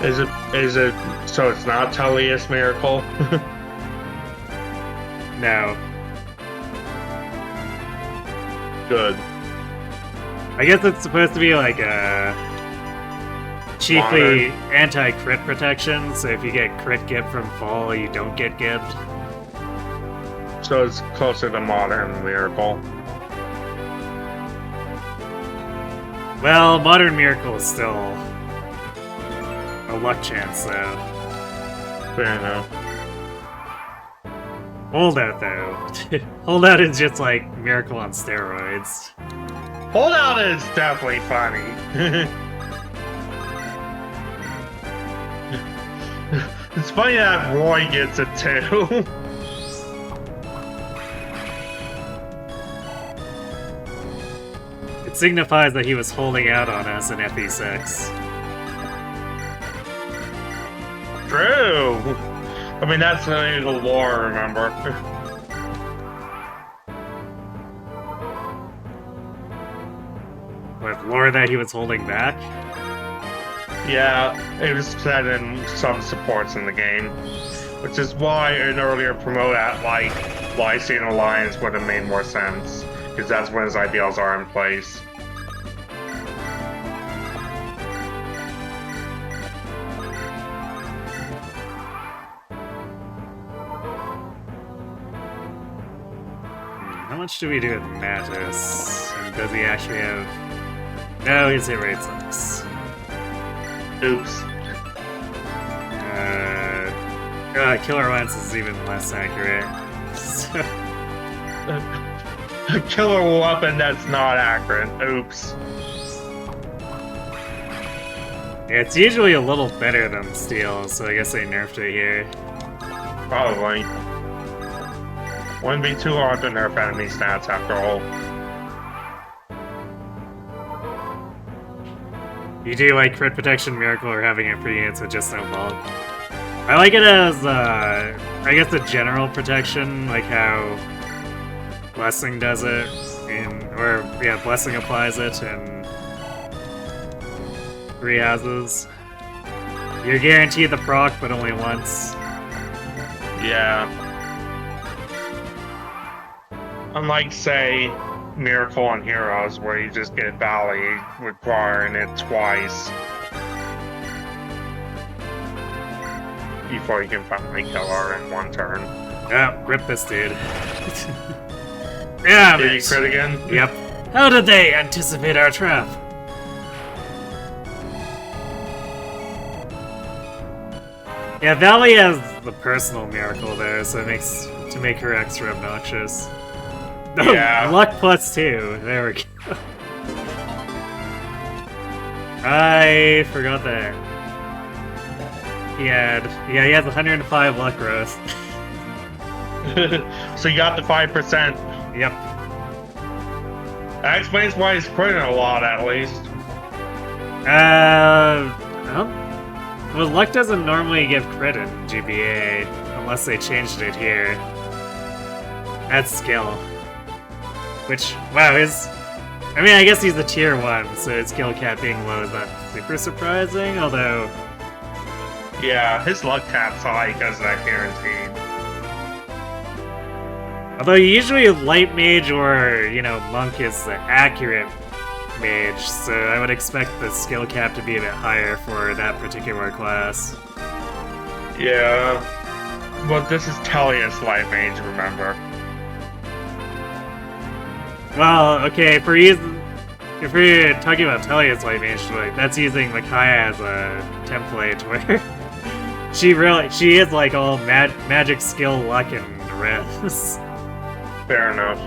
Is it so it's not Tullius Miracle? No. Good. I guess it's supposed to be like a chiefly anti-crit protection, so if you get crit gib from fall, you don't get gibbed. So it's closer to Modern Miracle. Well, Modern Miracle is still a luck chance, though. Fair enough. Holdout, though. Holdout is just like Miracle on steroids. Holdout is definitely funny. It's funny that Roy gets it too. It signifies that he was holding out on us in FE6. True. I mean, that's the lore, remember? With lore that he was holding back? Yeah, it was said in some supports in the game. Which is why an earlier promote at, like, Lycian Alliance would have made more sense. Because that's when his ideals are in place. How much do we do with Mattis? And does he actually have... No, his hit rate sucks. Oops. Killer Lance is even less accurate. So... A killer weapon that's not accurate. Oops. Yeah, it's usually a little better than steel, so I guess they nerfed it here. Probably. Wouldn't be too hard to nerf enemy stats after all. You do like crit protection, miracle, or having it for units with just no bulk. I like it as, I guess the general protection, like how Blessing does it, Blessing applies it in 3 houses. You're guaranteed the proc, but only once. Yeah. Unlike, say, Miracle on Heroes, where you just get Valley requiring it twice before you can finally kill her in one turn. Yeah, grip this dude. Yeah, Did you crit again? Yep. How did they anticipate our trap? Yeah, Valley has the personal miracle there, so it makes to make her extra obnoxious. Oh, Yeah. luck +2. There we go. I forgot that. He has 105 luck growth. So you got the 5%. Yep. That explains why he's critting a lot, at least. Well, luck doesn't normally give crit in GBA, unless they changed it here. That's skill. Which, wow, I mean, I guess he's the tier 1, so his skill cap being low is not super surprising, although... Yeah, his luck cap's high because of that guaranteed. Although usually Light Mage or, Monk is the accurate mage, so I would expect the skill cap to be a bit higher for that particular class. Yeah. But this is Tellius Light Mage, remember? Well, okay, if we're talking about Tellius Light Mage, like, that's using Micaiah as a template where she is like all magic skill, luck, and res. Fair enough.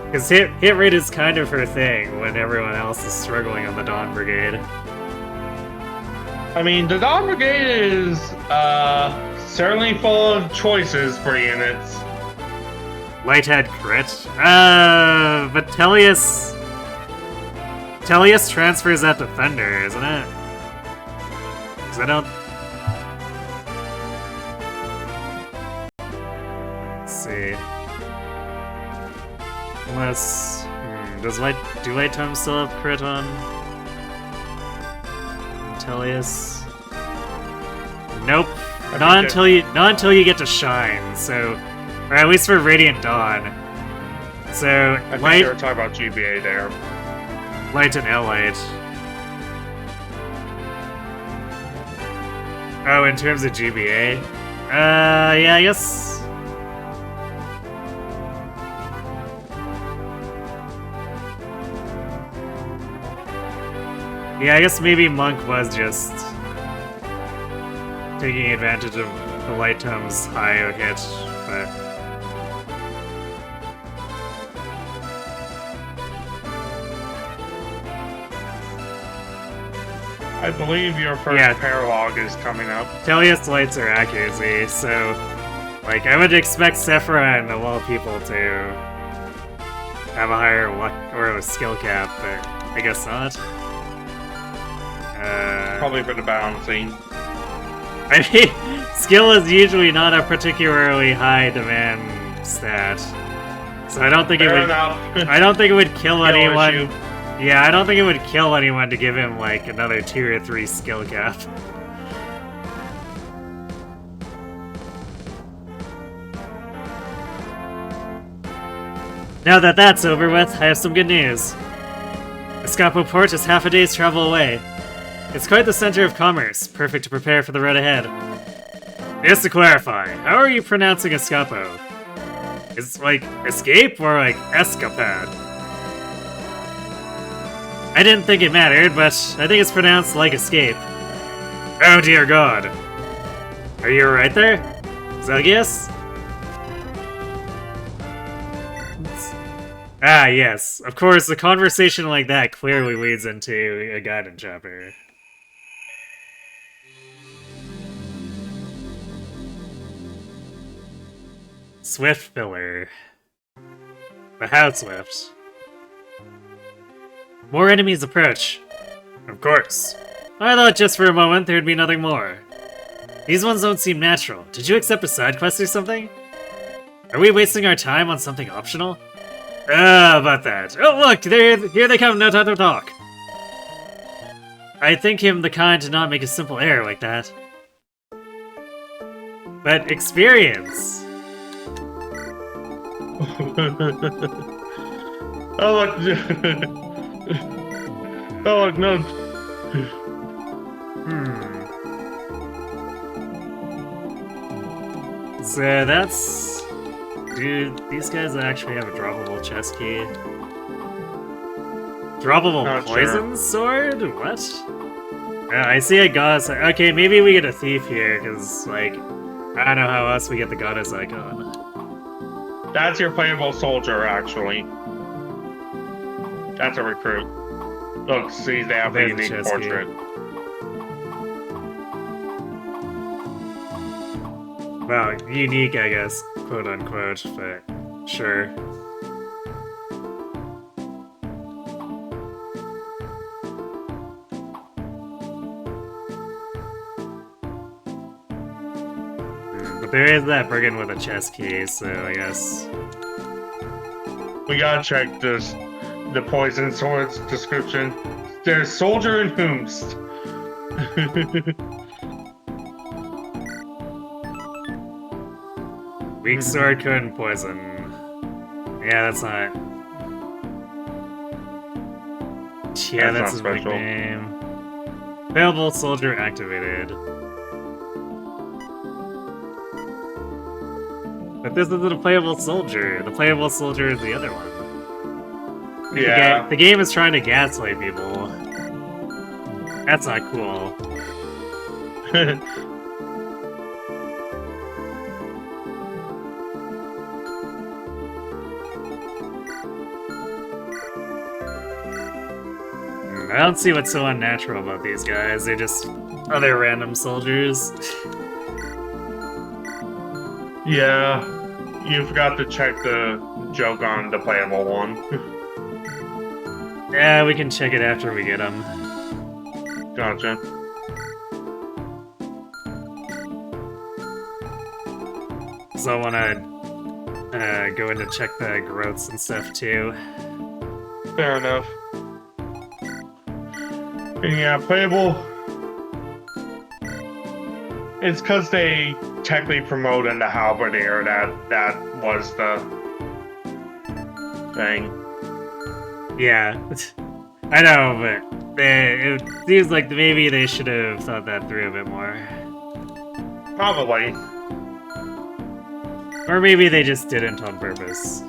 Because hit rate is kind of her thing when everyone else is struggling on the Dawn Brigade. I mean, the Dawn Brigade is certainly full of choices for units. Lighthead crit? But Tellius transfers that to Thunder, isn't it? Because I don't... Let's see. Unless... do Light Tome still have crit on Tellius? Nope. Not until you get to Shine, so... Or at least for Radiant Dawn. So, I think they were talking about GBA there. Light and L-Light. Oh, in terms of GBA? Yeah, I guess... Yeah, I guess maybe Monk was just... taking advantage of the Light Tome's high hit, but... I believe your first paralog is coming up. Tellius lights are accuracy, so... Like, I would expect Sephiroth, of all people, to... have a higher luck or a skill cap, but I guess not. Probably for the balancing. I mean, skill is usually not a particularly high demand stat. So I don't think Fair it would... enough. I don't think it would kill anyone... issue. Yeah, I don't think it would kill anyone to give him, like, another tier 3 skill cap. Now that that's over with, I have some good news. Escapo Port is half a day's travel away. It's quite the center of commerce, perfect to prepare for the road ahead. Just to clarify, how are you pronouncing Escapo? Is it like escape or like escapade? I didn't think it mattered, but I think it's pronounced like escape. Oh dear god. Are you right there? Zelgius? Ah, yes. Of course, a conversation like that clearly leads into a guided chapter. Swift filler. The How Swift. More enemies approach. Of course. I thought just for a moment there'd be nothing more. These ones don't seem natural. Did you accept a side quest or something? Are we wasting our time on something optional? About that. Oh, look! Here they come, no time to talk. I think him the kind to not make a simple error like that. But experience! Oh look! Oh look, no! So that's... Dude, these guys actually have a droppable chest key. Droppable Not poison sword? What? I see a goddess. Okay, maybe we get a thief here, because, like, I don't know how else we get the goddess icon. That's your playable soldier, actually. That's a recruit. Look, see, they have a There's a unique chest portrait. Well, unique, I guess, quote unquote, but sure. But there is that brigand with a chest key, so I guess. We gotta check this. The poison sword's description. There's soldier and whomst. Weak sword, couldn't poison. Yeah, that's not. Yeah, that's That's his not special. nickname. Available soldier activated. But this isn't a playable soldier. The playable soldier is the other one. Yeah. The game is trying to gaslight people. That's not cool. I don't see what's so unnatural about these guys. They're just other random soldiers. Yeah. You forgot to check the joke on the playable one. Yeah, we can check it after we get them. Gotcha. So I wanna go in to check the growths and stuff too. Fair enough. And yeah, playable. It's because they technically promoted the halberdier that was the thing. Yeah, I know, but it seems like maybe they should have thought that through a bit more. Probably. Or maybe they just didn't on purpose.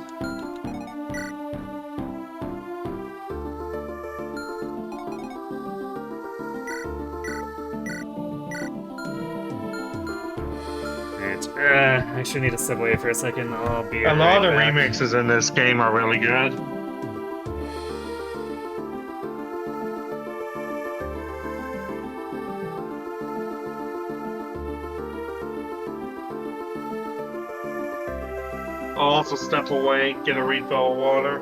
I actually need to step away for a second. I'll be A lot of back. remixes in this game are really good. I'll also step away, get a refill of water.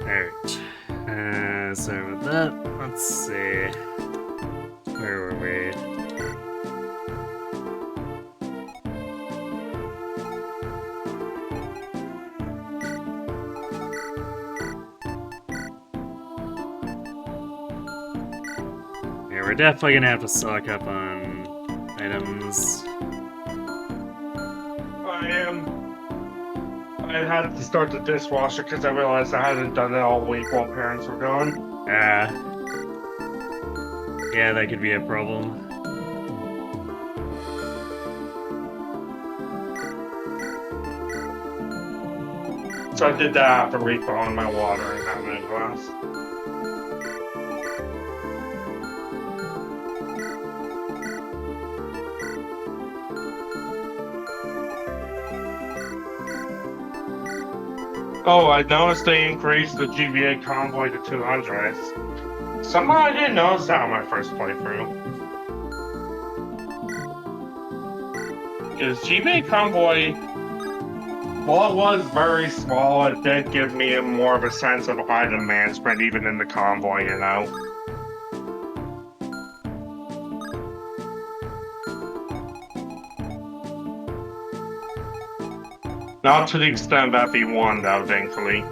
Alright. So with that, let's see. Where were we? Yeah, we're definitely gonna have to stock up on items. I had to start the dishwasher because I realized I hadn't done it all week while parents were gone. Yeah, that could be a problem. So I did that after refilling my water and having a glass. Oh, I noticed they increased the GBA convoy to 200. Somehow I didn't notice that on my first playthrough. Because GBA convoy, while it was very small, it did give me more of a sense of item management even in the convoy, you know? Not to the extent of FE1, though, thankfully.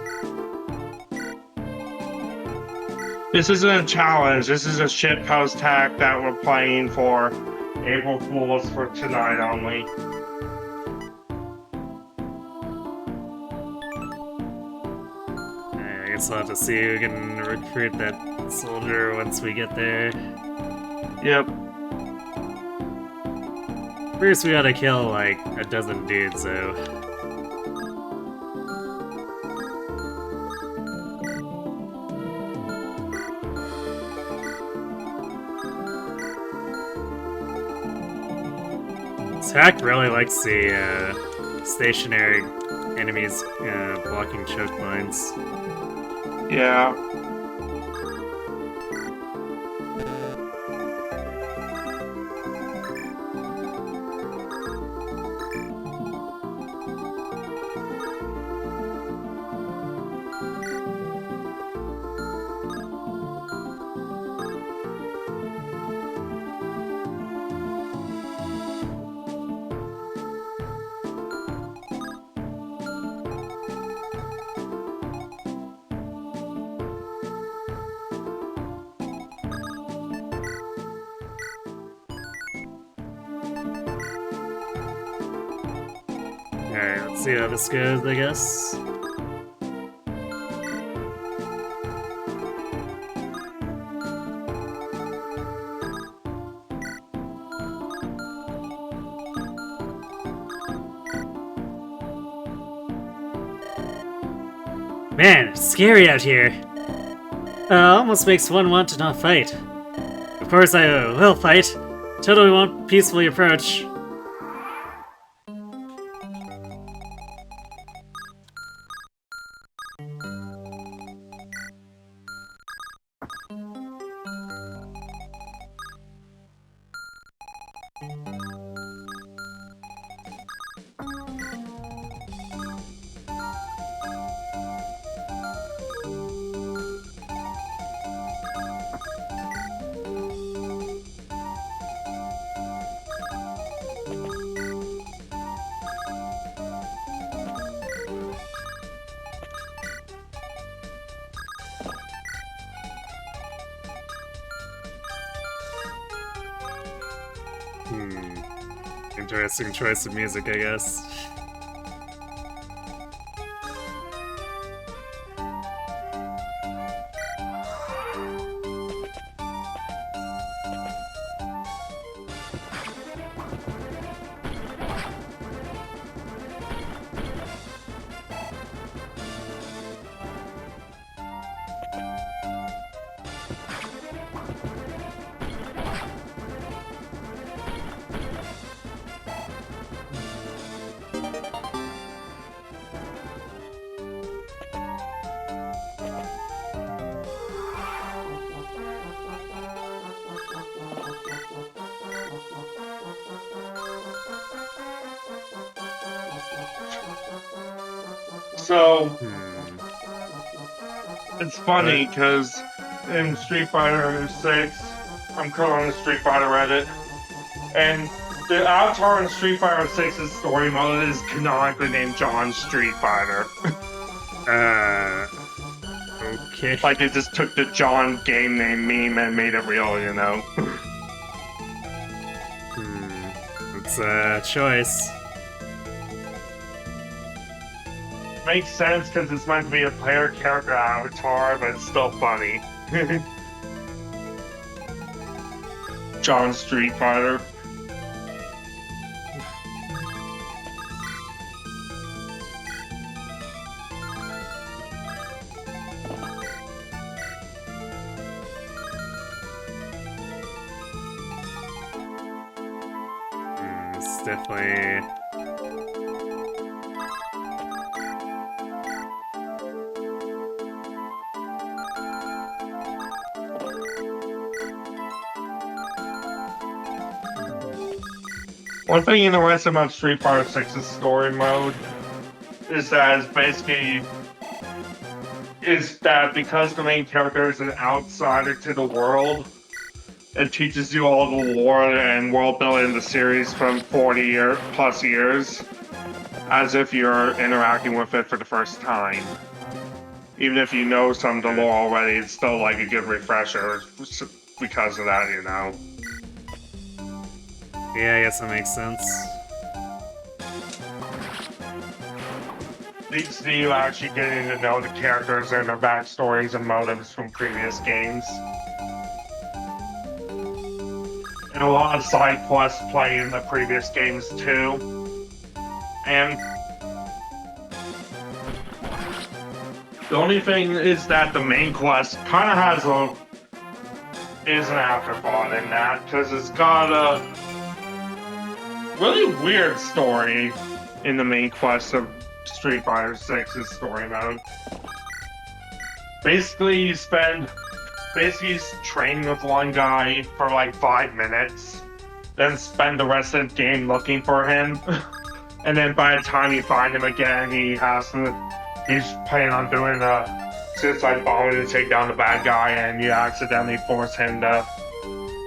This isn't a challenge, this is a shitpost hack that we're playing for April Fools for tonight only. I guess I'll have to see who can recruit that soldier once we get there. Yep. First, we gotta kill like a dozen dudes, though. This hack really likes the stationary enemies blocking choke points. Yeah. Alright, let's see how this goes, I guess. Man, it's scary out here. Almost makes one want to not fight. Of course I will fight. Totally won't peacefully approach. Interesting choice of music, I guess. So, It's funny because in Street Fighter 6, I'm currently on the Street Fighter Reddit, and the avatar in Street Fighter 6's story mode is canonically named John Street Fighter. Okay. Like they just took the John game name meme and made it real, you know? It's a choice. Makes sense because it's meant to be a player character avatar, but it's still funny. John Street Fighter. It's definitely... One thing interesting about Street Fighter 6's story mode is that it's basically because the main character is an outsider to the world, it teaches you all the lore and world building in the series from 40 plus years, as if you're interacting with it for the first time. Even if you know some of the lore already, it's still like a good refresher because of that, you know. Yeah, I guess that makes sense. Leads to you actually getting to know the characters and their backstories and motives from previous games. And a lot of side quests play in the previous games too. And the only thing is that the main quest kind of is an afterthought in that, because it's got a really weird story in the main quest of Street Fighter 6's story mode. Basically, you train with one guy for like 5 minutes, then spend the rest of the game looking for him, and then by the time you find him again, he's planning on doing a suicide bombing to take down the bad guy, and you accidentally force him to.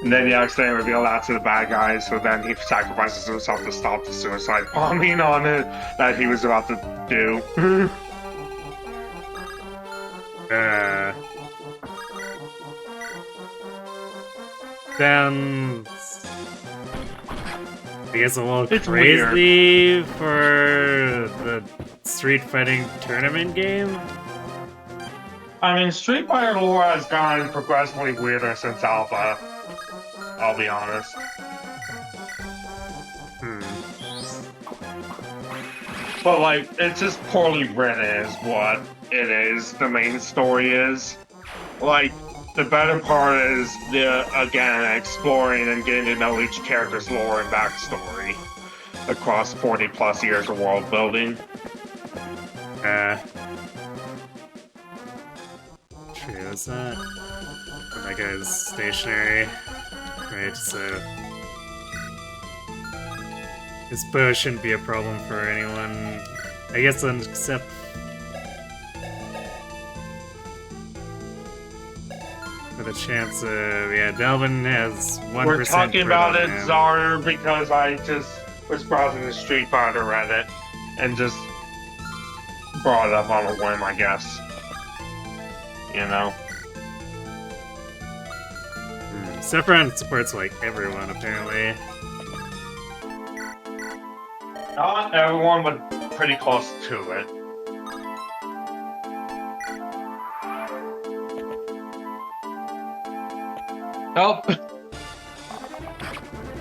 And then you accidentally reveal that to the bad guy, so then he sacrifices himself to stop the suicide bombing on it that he was about to do. Sounds... I guess a little It's crazy for the Street Fighting tournament game? I mean, Street Fighter lore has gotten progressively weirder since Alpha. I'll be honest. But like, it's just poorly written is what it is, the main story is. Like, the better part is, again, exploring and getting to know each character's lore and backstory across 40 plus years of world building. True, is that? That guy's stationary. Right, so... This bow shouldn't be a problem for anyone, I guess, except... For the chance of... Yeah, Delvin has 1% We're talking about it, him. Czar, because I just was browsing the Street Fighter Reddit and just brought it up on a whim, I guess. You know? Sephiroth supports, like, everyone, apparently. Not everyone, but pretty close to it. Oh!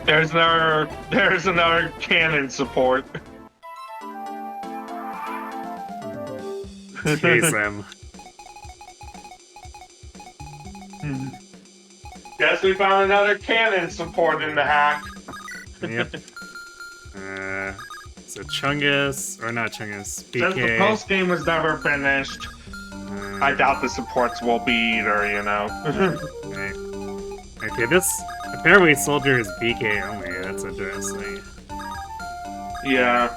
There's another canon support. Chase him. Guess we found another canon support in the hack. Yep. So Chungus, or not Chungus, BK. Since the post game was never finished, I doubt the supports will be either, you know. Right. Okay, this apparently Soldier is BK only. That's interesting. Yeah.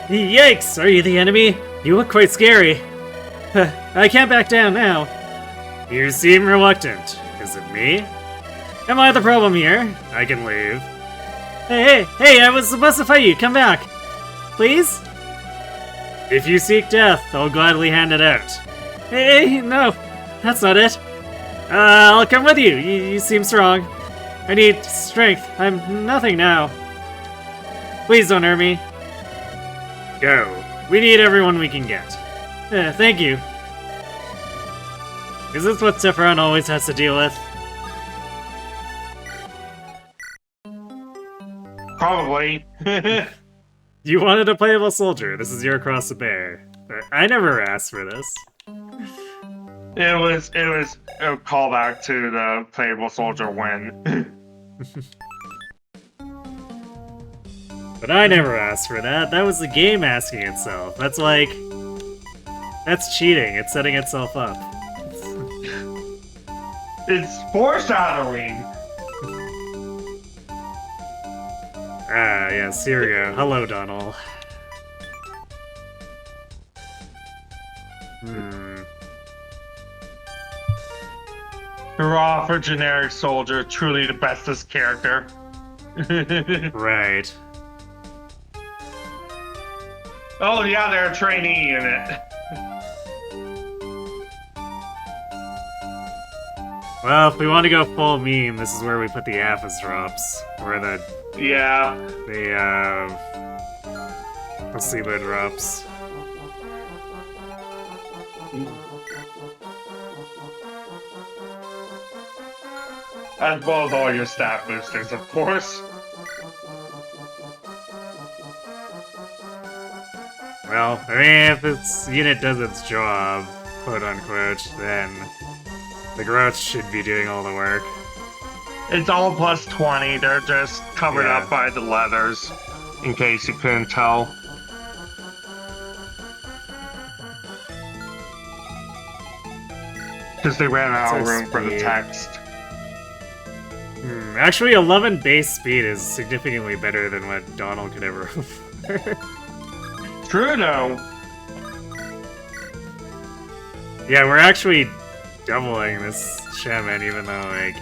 Yikes! Are you the enemy? You look quite scary. I can't back down now. You seem reluctant. Is it me? Am I the problem here? I can leave. Hey, I was supposed to fight you. Come back. Please? If you seek death, I'll gladly hand it out. Hey, no. That's not it. I'll come with you. You seem strong. I need strength. I'm nothing now. Please don't hurt me. Go. We need everyone we can get. Thank you. Is this what Sephiroth always has to deal with? Probably. You wanted a playable soldier. This is your cross to bear. I never asked for this. It was a callback to the playable soldier win. But I never asked for that. That was the game asking itself. That's like... That's cheating. It's setting itself up. It's foreshadowing. Ah, yes, here we go. Hello, Donald. Hurrah for generic soldier, truly the bestest character. Right. Oh yeah, they're a trainee in it. Well, if we want to go full meme, this is where we put the Aphis drops. Or the Yeah. placebo drops. As well as all your stat boosters, of course. Well, I mean, if this unit does its job, quote unquote, then the growth should be doing all the work. It's all plus 20, they're just covered Yeah. up by the leathers, in case you couldn't tell. Because they ran out of So room for the speed. text. Actually, 11 base speed is significantly better than what Donald could ever offer. True though. Yeah, we're actually doubling this shaman, even though, like...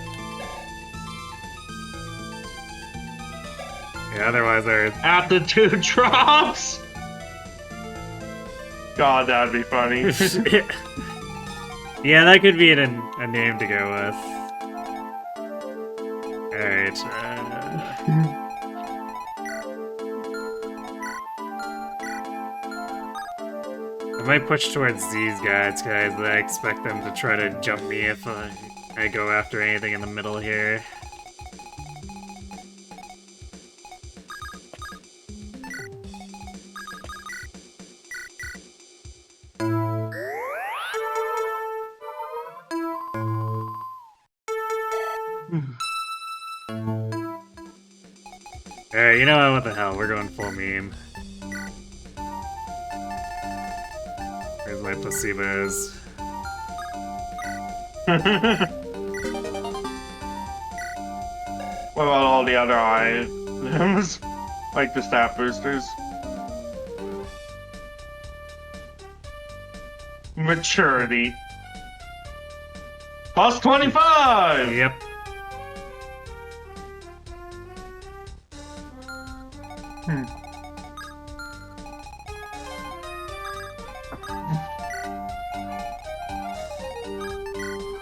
Yeah, otherwise our... After 2 drops? God, that'd be funny. Yeah, that could be a name to go with. Alright, I might push towards these guys, but I expect them to try to jump me if I go after anything in the middle here. Alright, you know what the hell, we're going full meme. There's my placebos. What about all the other items? Like the stat boosters? Maturity. Plus 25! Yep.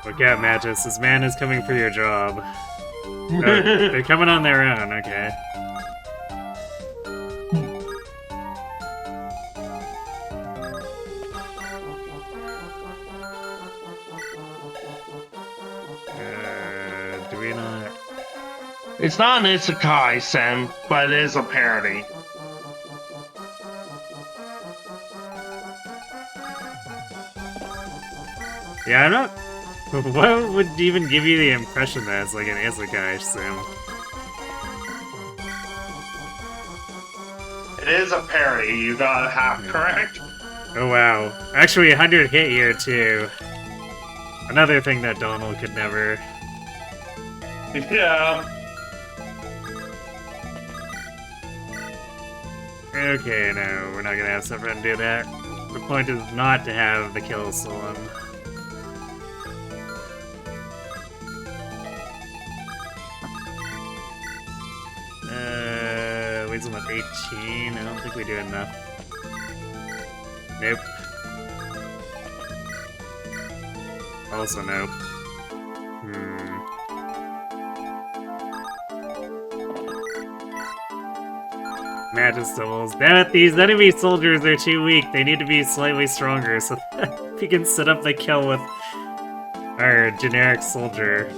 Look out, Magus. This man is coming for your job. Oh, they're coming on their own, okay. Do we not... It's not an isekai, Sam, but it is a parody. Yeah, I'm not... What would even give you the impression that it's like an isekai sim? It is a parody, you got it half correct. Oh wow. Actually, 100 hit here, too. Another thing that Donald could never. Yeah. Okay, no, we're not gonna have Sephiroth do that. The point is not to have the kill stolen. Leaves him with 18. I don't think we do enough. Nope. Also nope. Mantis doubles. Damn it, these enemy soldiers are too weak. They need to be slightly stronger so that we can set up the kill with our generic soldier.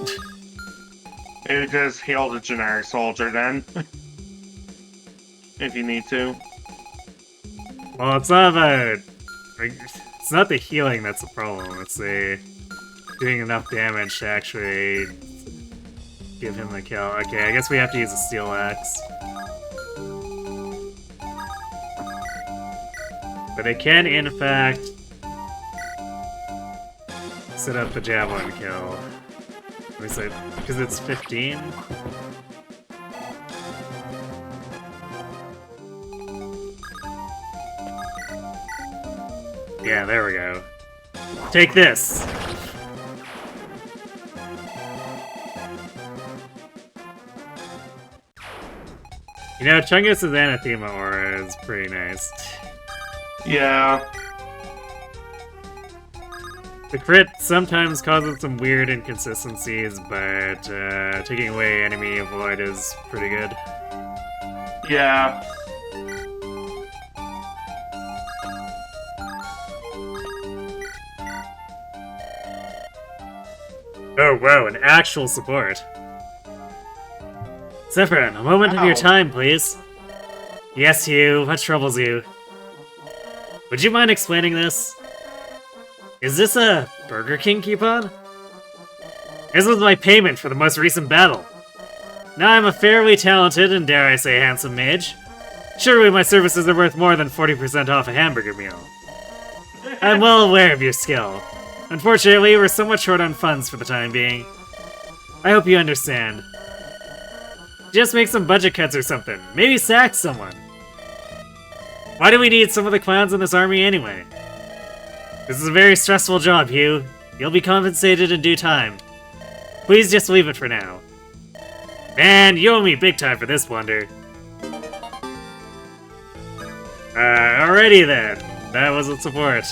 Maybe just heal the generic soldier then. If you need to. Well, it's not about... It's not the healing that's the problem. It's the doing enough damage to actually give him the kill. Okay, I guess we have to use a steel axe. But it can, in fact, set up the javelin kill. At least because it's 15. Yeah, there we go. Take this! You know, Chungus' Anathema aura is pretty nice. Yeah. The crit sometimes causes some weird inconsistencies, but taking away enemy avoid is pretty good. Yeah. Oh, wow, an actual support. Sephiroth, a moment of your time, please. Yes, Hugh, what troubles you? Would you mind explaining this? Is this a Burger King coupon? This was my payment for the most recent battle. Now I'm a fairly talented and, dare I say, handsome mage. Surely my services are worth more than 40% off a hamburger meal. I'm well aware of your skill. Unfortunately, we're somewhat short on funds for the time being. I hope you understand. Just make some budget cuts or something. Maybe sack someone. Why do we need some of the clowns in this army anyway? This is a very stressful job, Hugh. You'll be compensated in due time. Please just leave it for now. Man, you owe me big time for this blunder. Alrighty then. That was a support.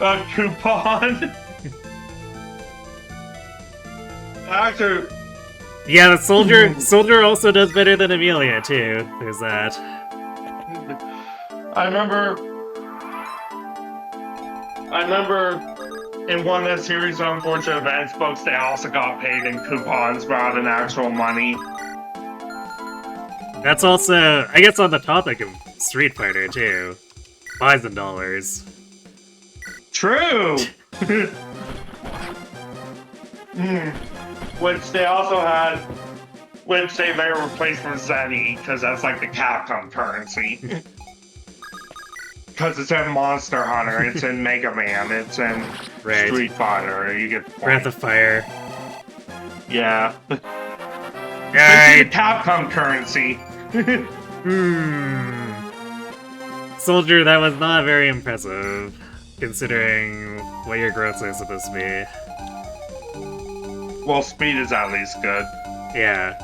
A coupon? Actually... Yeah, the soldier also does better than Amelia, too. There's that. I remember in one of the series of unfortunate events books, they also got paid in coupons rather than actual money. That's also, I guess, on the topic of Street Fighter, too. Bison dollars. True! Which they also had, which they may replace for Zenny, because that's like the Capcom currency. Because it's in Monster Hunter, it's in Mega Man, it's in Street Fighter, you get the point. Breath of Fire. Yeah. Alright. It's the Capcom currency. Soldier, that was not very impressive, considering what your growths are supposed to be. Well, speed is at least good. Yeah.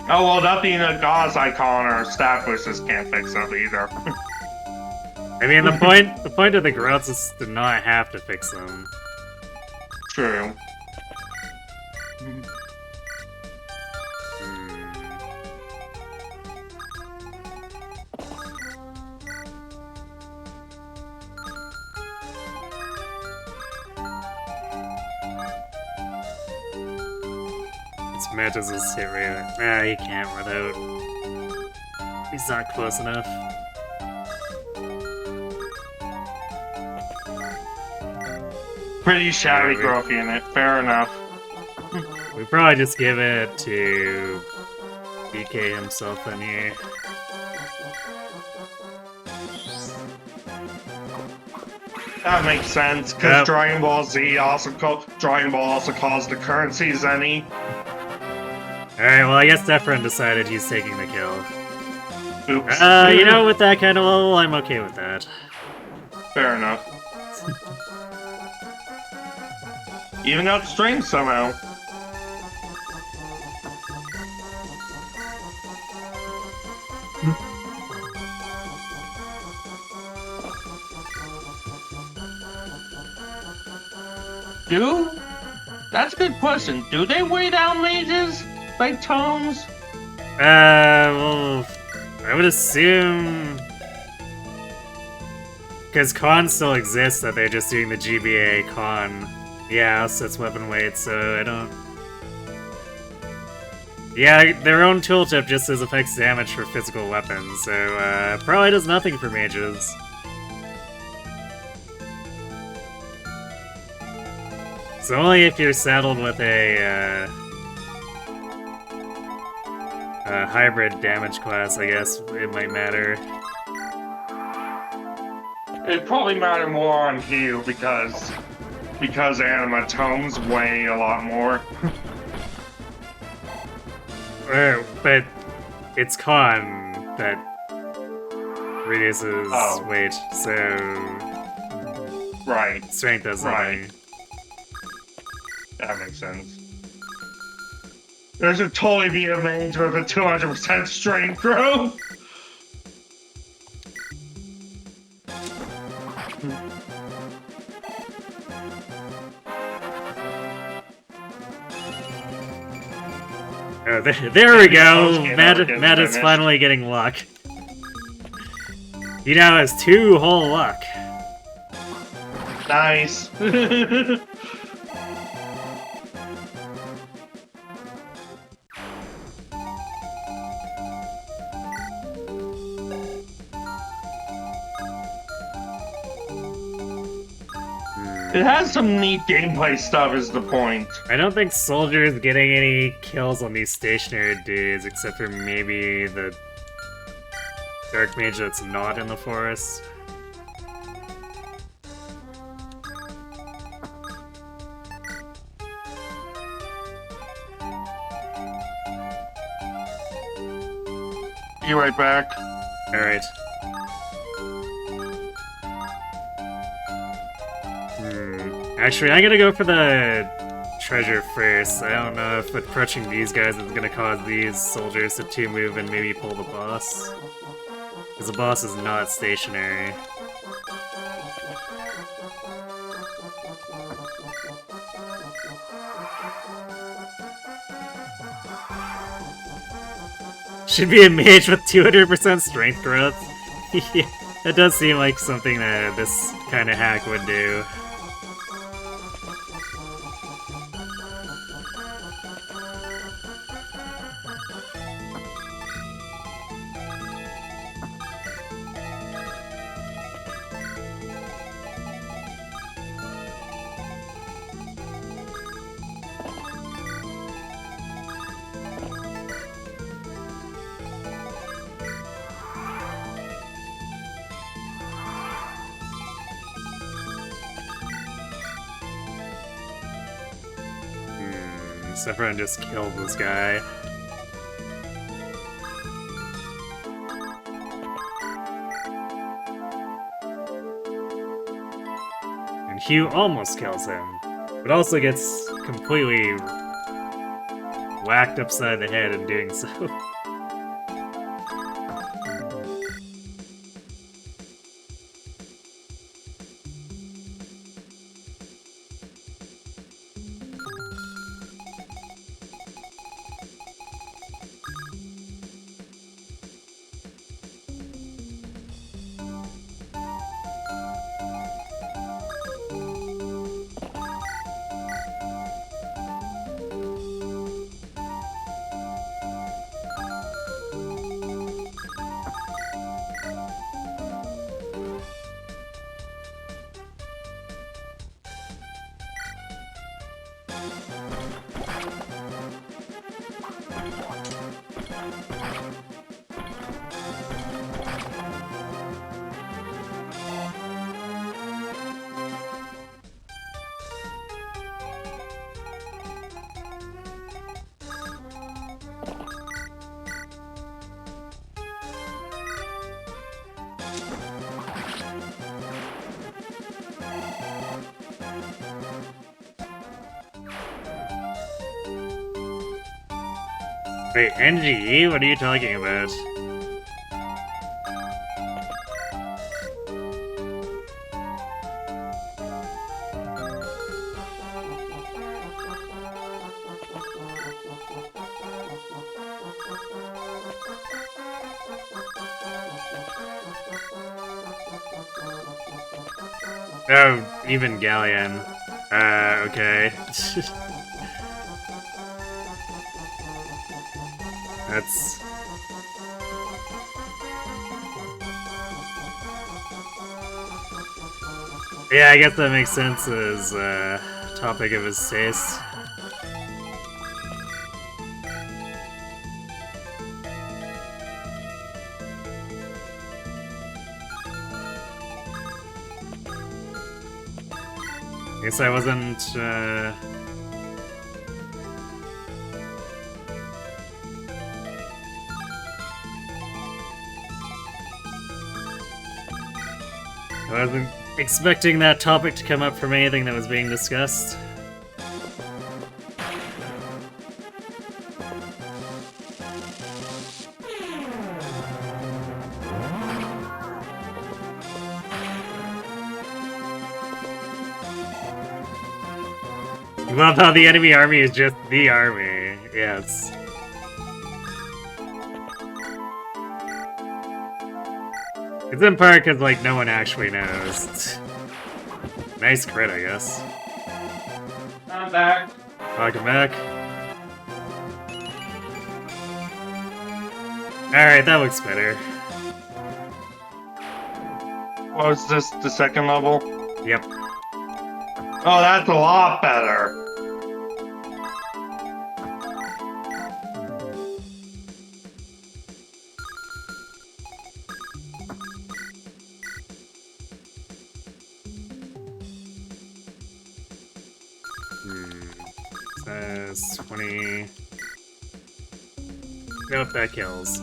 Oh, well, that being a Gauss icon or stat boosters can't fix up either. I mean, the point of the growths is to not have to fix them. True. Mantis' hit rate. Nah, he can't without. He's not close enough. Pretty shabby growth unit, fair enough. We probably just give it to BK himself in here. That makes sense, because Yep. Dragon Ball also calls the currency Zenny. Alright, well, I guess Zephyrin decided he's taking the kill. Oops. You know, with that kind of level, I'm okay with that. Fair enough. Even out strength somehow. That's a good question. Do they weigh down mages like tomes? Well, I would assume... Because con still exists, that they're just doing the GBA con. Yeah, so it's weapon weight, so I don't... Yeah, their own tooltip just says affects damage for physical weapons, so probably does nothing for mages. So only if you're saddled with a hybrid damage class, I guess, it might matter. It'd probably matter more on Hugh because anima tomes weigh a lot more. But it's con that reduces weight, so Right. strength does Right. nothing. That makes sense. There should totally be a mage with a 200% strength growth. Oh, there we go! Matt is finished. finally getting luck. He now has 2 whole luck. Nice. It has some neat gameplay stuff is the point. I don't think Soldier's getting any kills on these stationary dudes, except for maybe the Dark Mage that's not in the forest. Be right back. Alright. Actually, I'm gonna go for the treasure first. I don't know if approaching these guys is gonna cause these soldiers to 2-move and maybe pull the boss. Because the boss is not stationary. Should be a mage with 200% strength growth. Yeah, that does seem like something that this kind of hack would do. Sephiroth just killed this guy. And Hugh almost kills him, but also gets completely whacked upside the head in doing so. Wait, NGE? What are you talking about? Oh, even Galleon. Okay. That's... Yeah, I guess that makes sense as topic of his taste. Guess I wasn't, I wasn't expecting that topic to come up from anything that was being discussed. You love how the enemy army is just the army. Yes. It's in part because, like, no one actually knows. Nice crit, I guess. I'm back. Welcome back. Alright, that looks better. Was this the second level? Yep. Oh, that's a lot better. Says 20. Nope, that kills.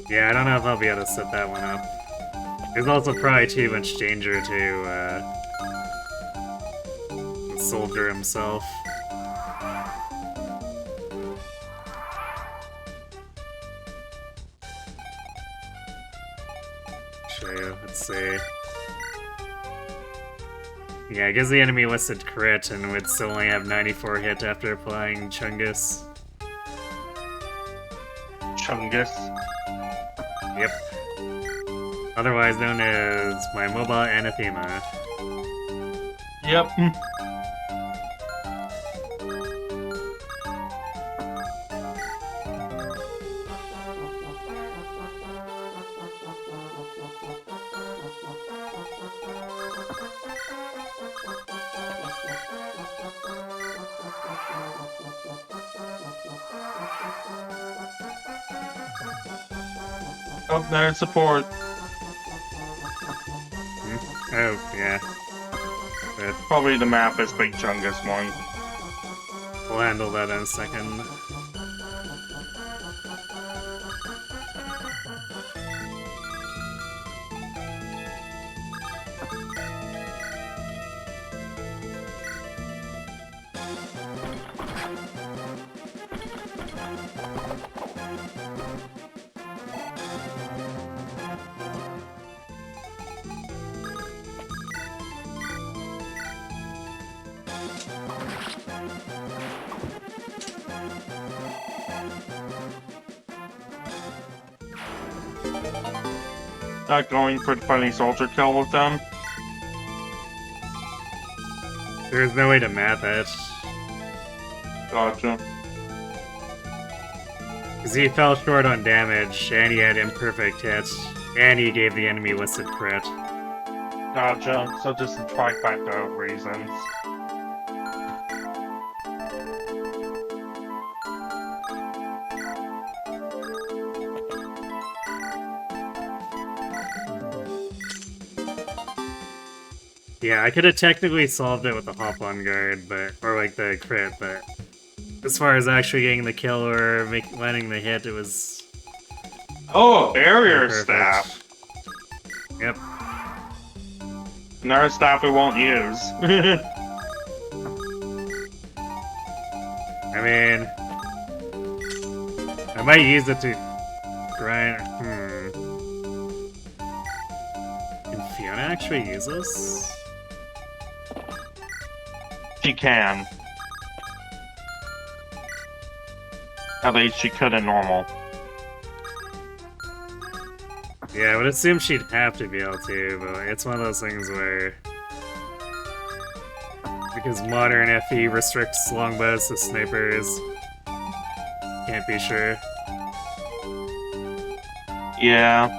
Yeah, I don't know if I'll be able to set that one up. There's also probably too much danger to the soldier himself. Show you, let's see. Yeah, it gives the enemy listed crit and would still only have 94 hit after applying Chungus. Chungus. Yep. Otherwise known as my mobile anathema. Yep. Oh, there's support. Oh, yeah. But Probably the map is Big Chungus one. we'll handle that in a second. Not going for the funny soldier kill with them. There's no way to map it. Gotcha. Because he fell short on damage, and he had imperfect hits, and he gave the enemy listed crit. Gotcha. So just a trifecta of reasons. Yeah, I could have technically solved it with the hop-on guard, or like the crit, but as far as actually getting the kill or landing the hit, it was... Oh, barrier Perfect. staff. Yep. Another staff we won't use. mean, I might use it to grind. Can Fiona actually use this? She can. At least she could in normal. Yeah, I would assume she'd have to be able to, but it's one of those things where... Because modern FE restricts longbows to snipers. Can't be sure. Yeah.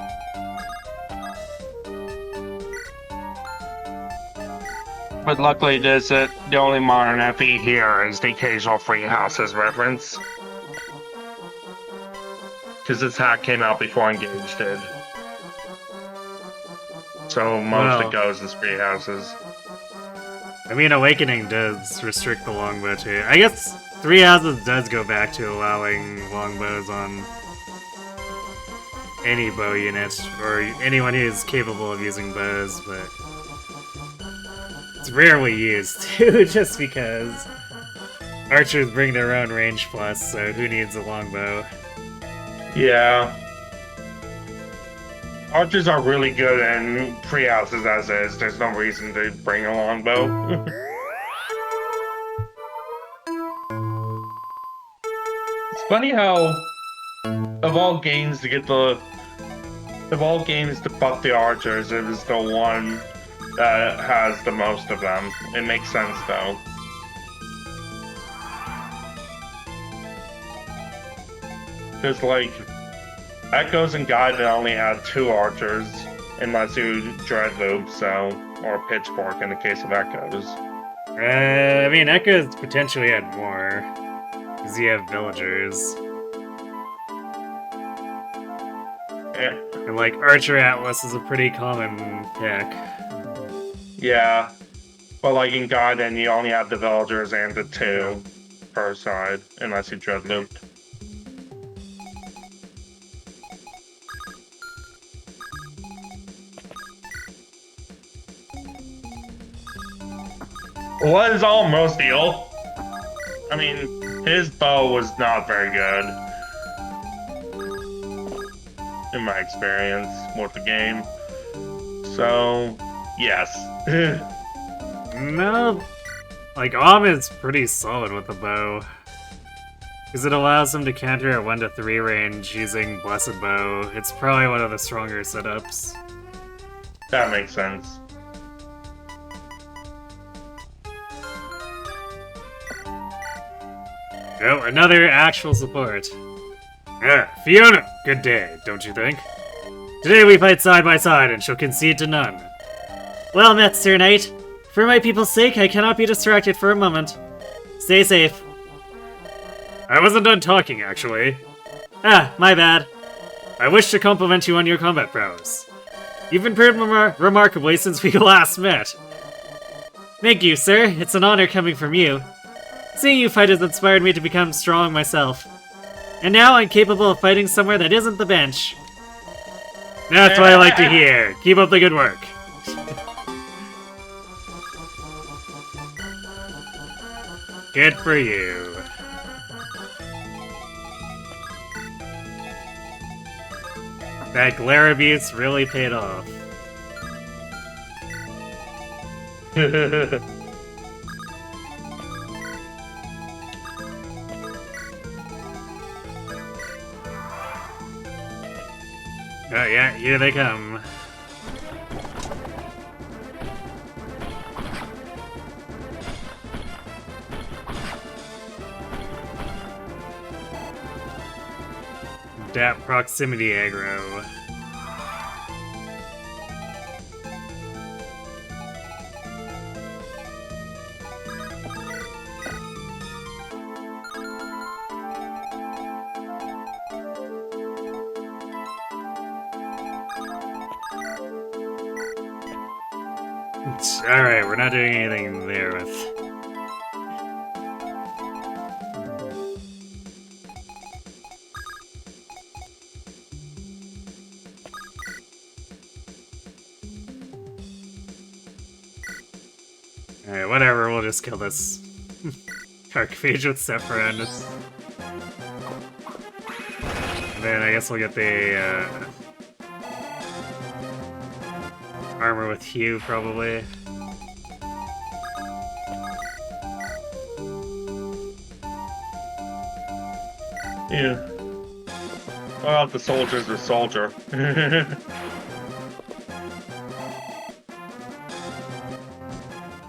But luckily the only modern FE here is the occasional Free Houses reference. Because this hack came out before Engage did. So most Well, it goes is Free Houses. I mean, Awakening does restrict the longbow too. I guess Three Houses does go back to allowing longbows on any bow unit, or anyone who is capable of using bows, but it's rarely used too, just because archers bring their own range plus, so who needs a longbow? Yeah. Archers are really good in Free Houses as is. There's no reason to bring a longbow. It's funny how, of all games to buff the archers, it is the one that has the most of them. It makes sense though. Because like, Echoes and Gaiden only had 2 archers, unless you dread loop, so, or pitchfork in the case of Echoes. I mean, Echoes potentially had more, because you have villagers. Yeah. And like, Archer Atlas is a pretty common pick. Yeah. But like in Gaiden, you only have the villagers and the 2 per side, unless you dread looped. What is almost deal? I mean, his bow was not very good. In my experience with the game. So, yes. No, like, is pretty solid with the bow. Because it allows him to counter at 1 to 3 range using Blessed Bow. It's probably one of the stronger setups. That makes sense. Oh, another actual support. Ah, Fiona! Good day, don't you think? Today we fight side by side and shall concede to none. Well met, Sir Knight. For my people's sake, I cannot be distracted for a moment. Stay safe. I wasn't done talking, actually. Ah, my bad. I wish to compliment you on your combat prowess. You've improved remarkably since we last met. Thank you, sir. It's an honor coming from you. Seeing you fight has inspired me to become strong myself. And now I'm capable of fighting somewhere that isn't the bench. That's what I like to hear. Keep up the good work. Good for you. That glare abuse really paid off. Oh yeah, here they come. Dat proximity aggro. Alright, we're not doing anything there with... Alright, whatever, we'll just kill this. Archmage with Sephiroth. And then I guess we'll get the armor with Hugh, probably. Yeah. Well, the soldier's a soldier.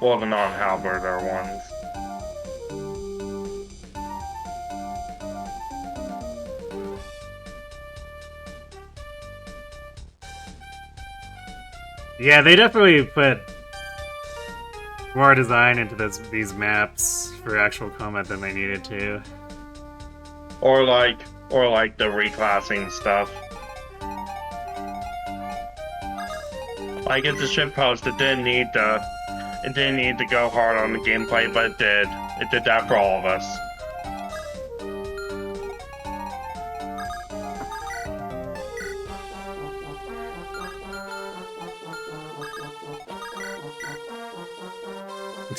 Well, the non-halberdier ones. Yeah, they definitely put more design into these maps for actual combat than they needed to. Or like the reclassing stuff. Like it's a shitpost, it didn't need to go hard on the gameplay, but it did. It did that for all of us.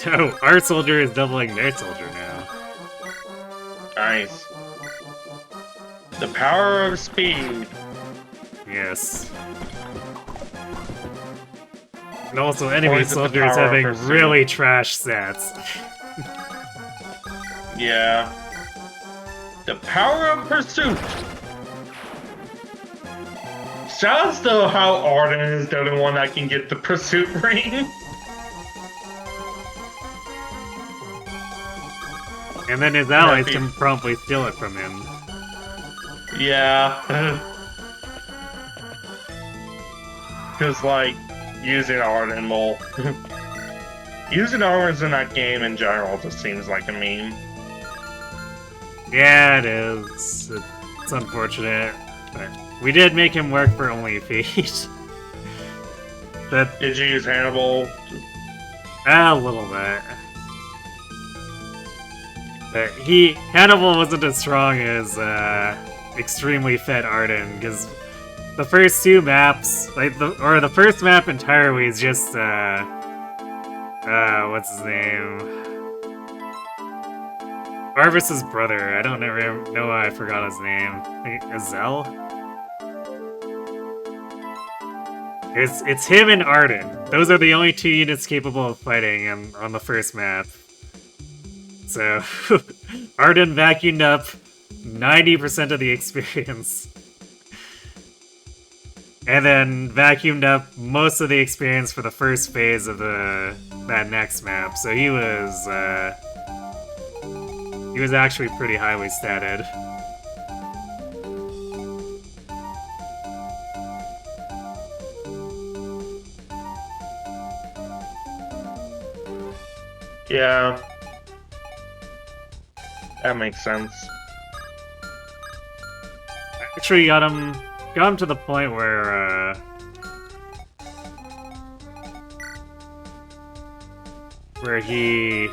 Oh, our soldier is doubling their soldier now. Nice. The power of speed. Yes. And also, enemy Or is it the soldiers power of having pursuit? really trash stats. Yeah. The power of pursuit. Shout out to how Arden is the only one that can get the pursuit ring. And then his allies can promptly steal it from him. Yeah. Because, like, using Arden will... using armors in that game in general just seems like a meme. Yeah, it is. It's unfortunate. But we did make him work for only feet. That Did you use Hannibal? a little bit. But Hannibal wasn't as strong as extremely fed Arden, because the first two maps, the first map entirely is just what's his name? Arvis's brother. I don't know why I forgot his name. I think Azel? It's him and Arden. Those are the only two units capable of fighting on the first map. So, Arden vacuumed up 90% of the experience. And then vacuumed up most of the experience for the first phase of that next map. So he was actually pretty highly statted. Yeah. That makes sense. Actually got him to the point where he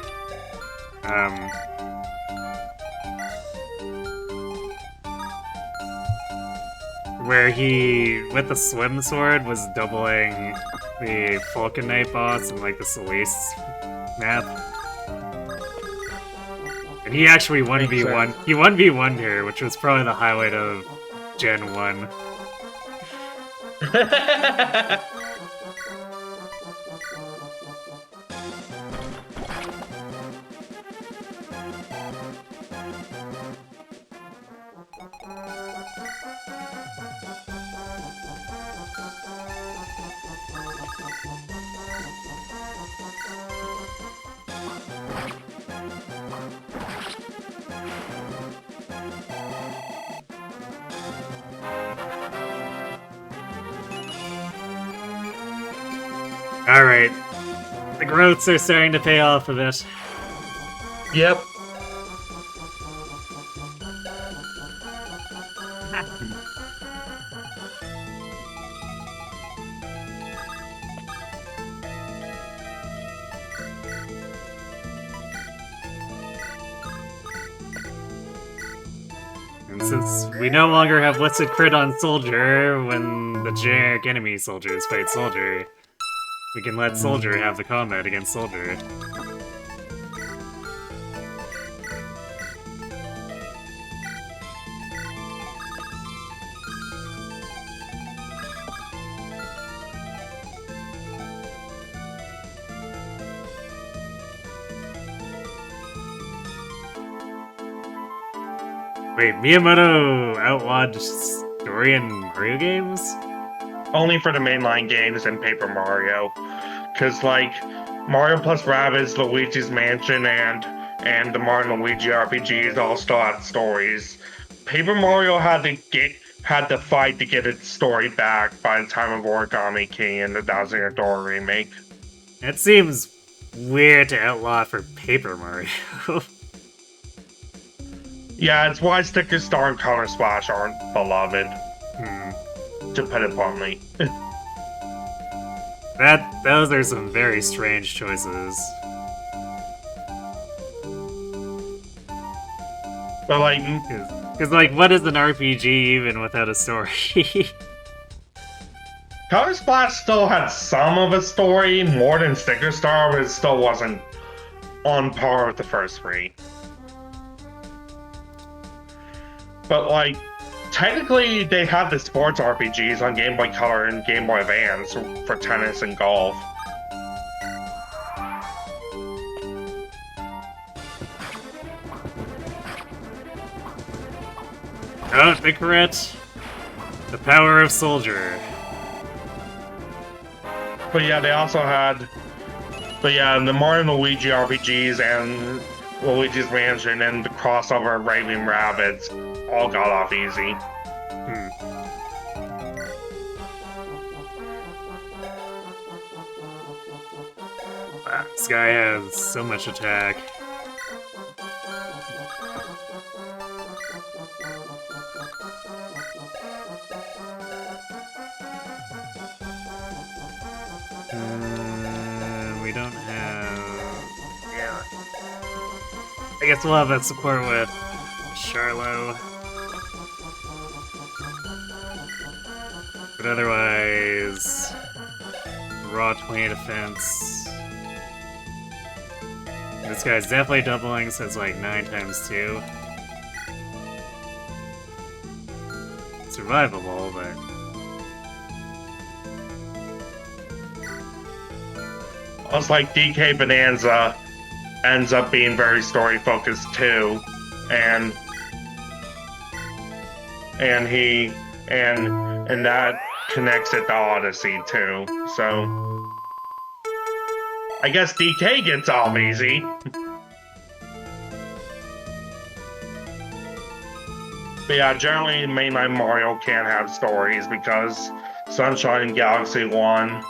with the swim sword was doubling the Falcon Knight boss and like the Solace map. And he actually 1v1. He 1v1'd her, which was probably the highlight of Gen 1. Alright. The growths are starting to pay off a bit. Yep. And since we no longer have listed crit on Soldier when the generic enemy soldiers fight Soldier, we can let Soldier have the combat against Soldier. Wait, Miyamoto outlawed story in Mario games? Only for the mainline games and Paper Mario. Because, like, Mario plus Rabbids, Luigi's Mansion, and the Mario and Luigi RPGs all still had stories. Paper Mario had to fight to get its story back by the time of Origami King and the Thousand Year Door remake. It seems weird to outlaw for Paper Mario. Yeah, it's why Sticker Star and Color Splash aren't beloved, Hmm. to put it bluntly. Those are some very strange choices. But, like, Because, like, what is an RPG even without a story? Color Splash still had some of a story, more than Sticker Star, but it still wasn't on par with the first three. But, like, technically, they have the sports RPGs on Game Boy Color and Game Boy Advance for tennis and golf. Oh, the crit! The power of Soldier. But yeah, they also had... But yeah, the Mario and Luigi RPGs and Luigi's Mansion and the crossover of Raving Rabbids all got off easy. Wow, this guy has so much attack. We don't have... Yeah. I guess we'll have that support with Charlo. But otherwise... Raw 20 defense. This guy's definitely doubling, so it's like 9 times 2. Survivable, but... It's like DK Bonanza ends up being very story focused too, and that connects it to Odyssey too. So I guess DK gets off easy. But yeah, generally mainline Mario can't have stories because Sunshine and Galaxy 1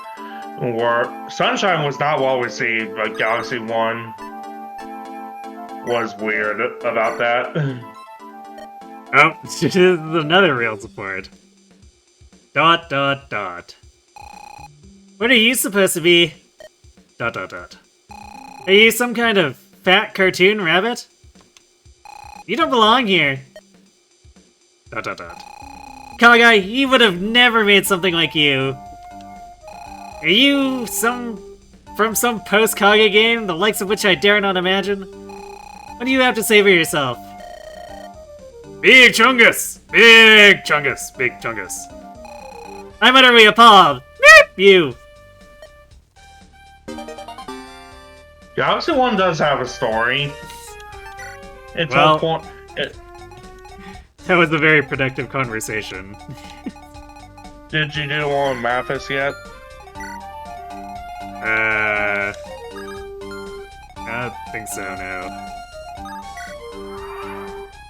Sunshine was not well received, but Galaxy 1 was weird about that. Oh, this is another real support. ... What are you supposed to be? ... Are you some kind of fat cartoon rabbit? You don't belong here. ... Kagai, he would have never made something like you. Are you from some post-Kage game, the likes of which I dare not imagine? What do you have to say for yourself? Big Chungus! Big Chungus! Big Chungus. I'm utterly appalled! Beep you! Galaxy 1 does have a story. It's Well, a point. That was a very productive conversation. Did you do the one with Mathis yet? I don't think so, no.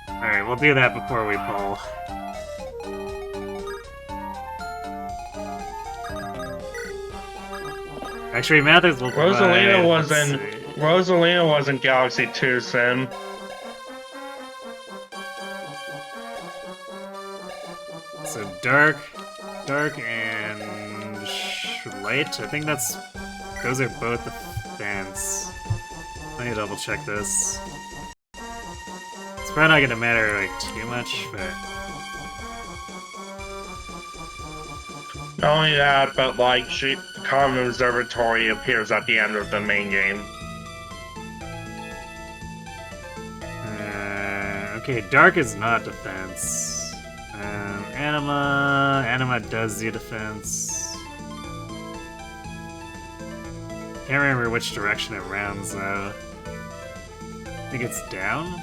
Alright, we'll do that before we pull. Actually, Mathers will provide... Rosalina was in Galaxy 2 Sim. So dark and light. I think those are both the fans. Let me double check this. It's probably not gonna matter like too much, but Not only that, but like the Common Observatory appears at the end of the main game. okay, dark is not defense. Anima does do defense. Can't remember which direction it rounds though. I think it's down?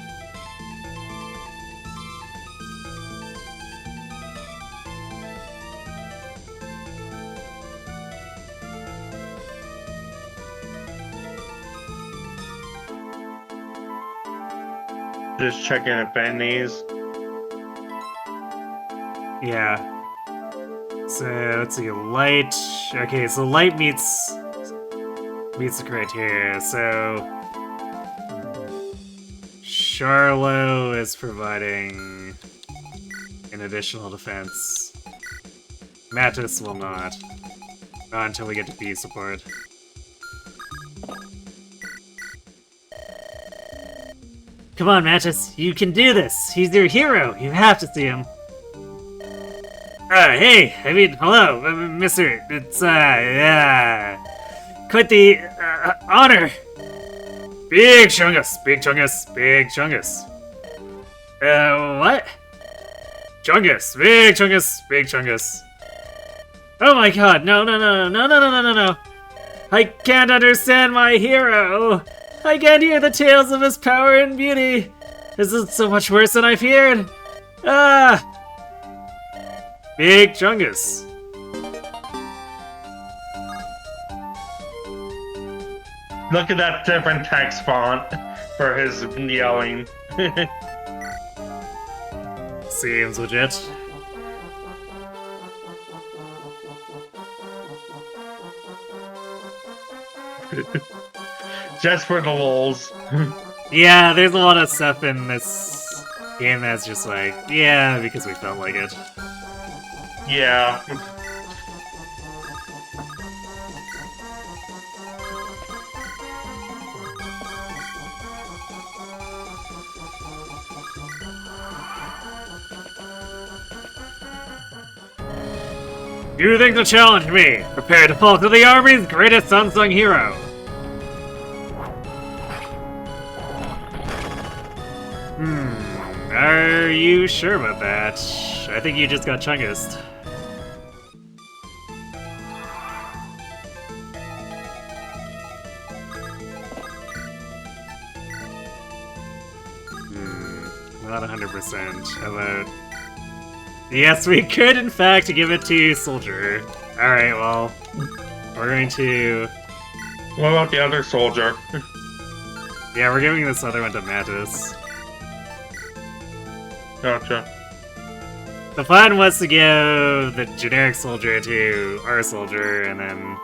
Just checking if Benny's. Yeah. So let's see, light. Okay, so light meets the criteria. So Charlo is providing an additional defense. Mattis will not. Not until we get to B support. Come on, Mattis, you can do this! He's your hero! You have to see him! Hey! I mean, hello, mister. It's, quite the, honor! Big Chungus! Big Chungus! Big Chungus! What? Chungus! Big Chungus! Big Chungus! Oh my god, no, no, no, no, no, no, no, no, no! I can't understand my hero! I can't hear the tales of his power and beauty! This is so much worse than I feared! Ah! Big Chungus! Look at that different text font for his yelling. Seems legit. Just for the lulz. Yeah, there's a lot of stuff in this game that's just like, yeah, because we felt like it. Yeah. You think to challenge me? Prepare to fall to the army's greatest unsung hero! Are you sure about that? I think you just got Chungused. Not 100% about... Yes, we could in fact give it to Soldier. Alright, well, we're going to... What about the other soldier? Yeah, we're giving this other one to Mattis. Gotcha. The plan was to give the generic soldier to our soldier, and then...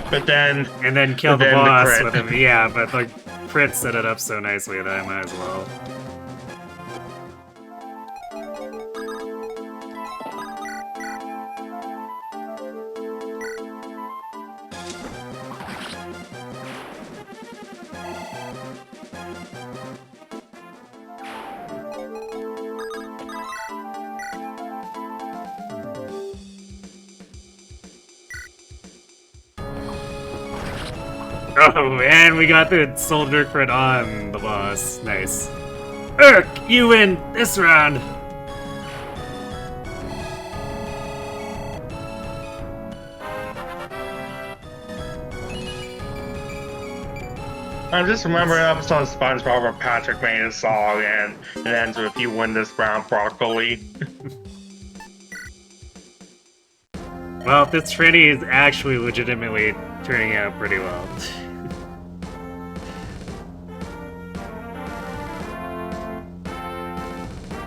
But then... And then kill the then boss crit. with him. Yeah, but the crit set it up so nicely that I might as well. Oh, and we got the soldier crit on the boss. Nice. Urk, you win this round! I just remember an episode of SpongeBob where Patrick made a song and it ends with "You win this round, broccoli." Well, this tranny is actually legitimately turning out pretty well.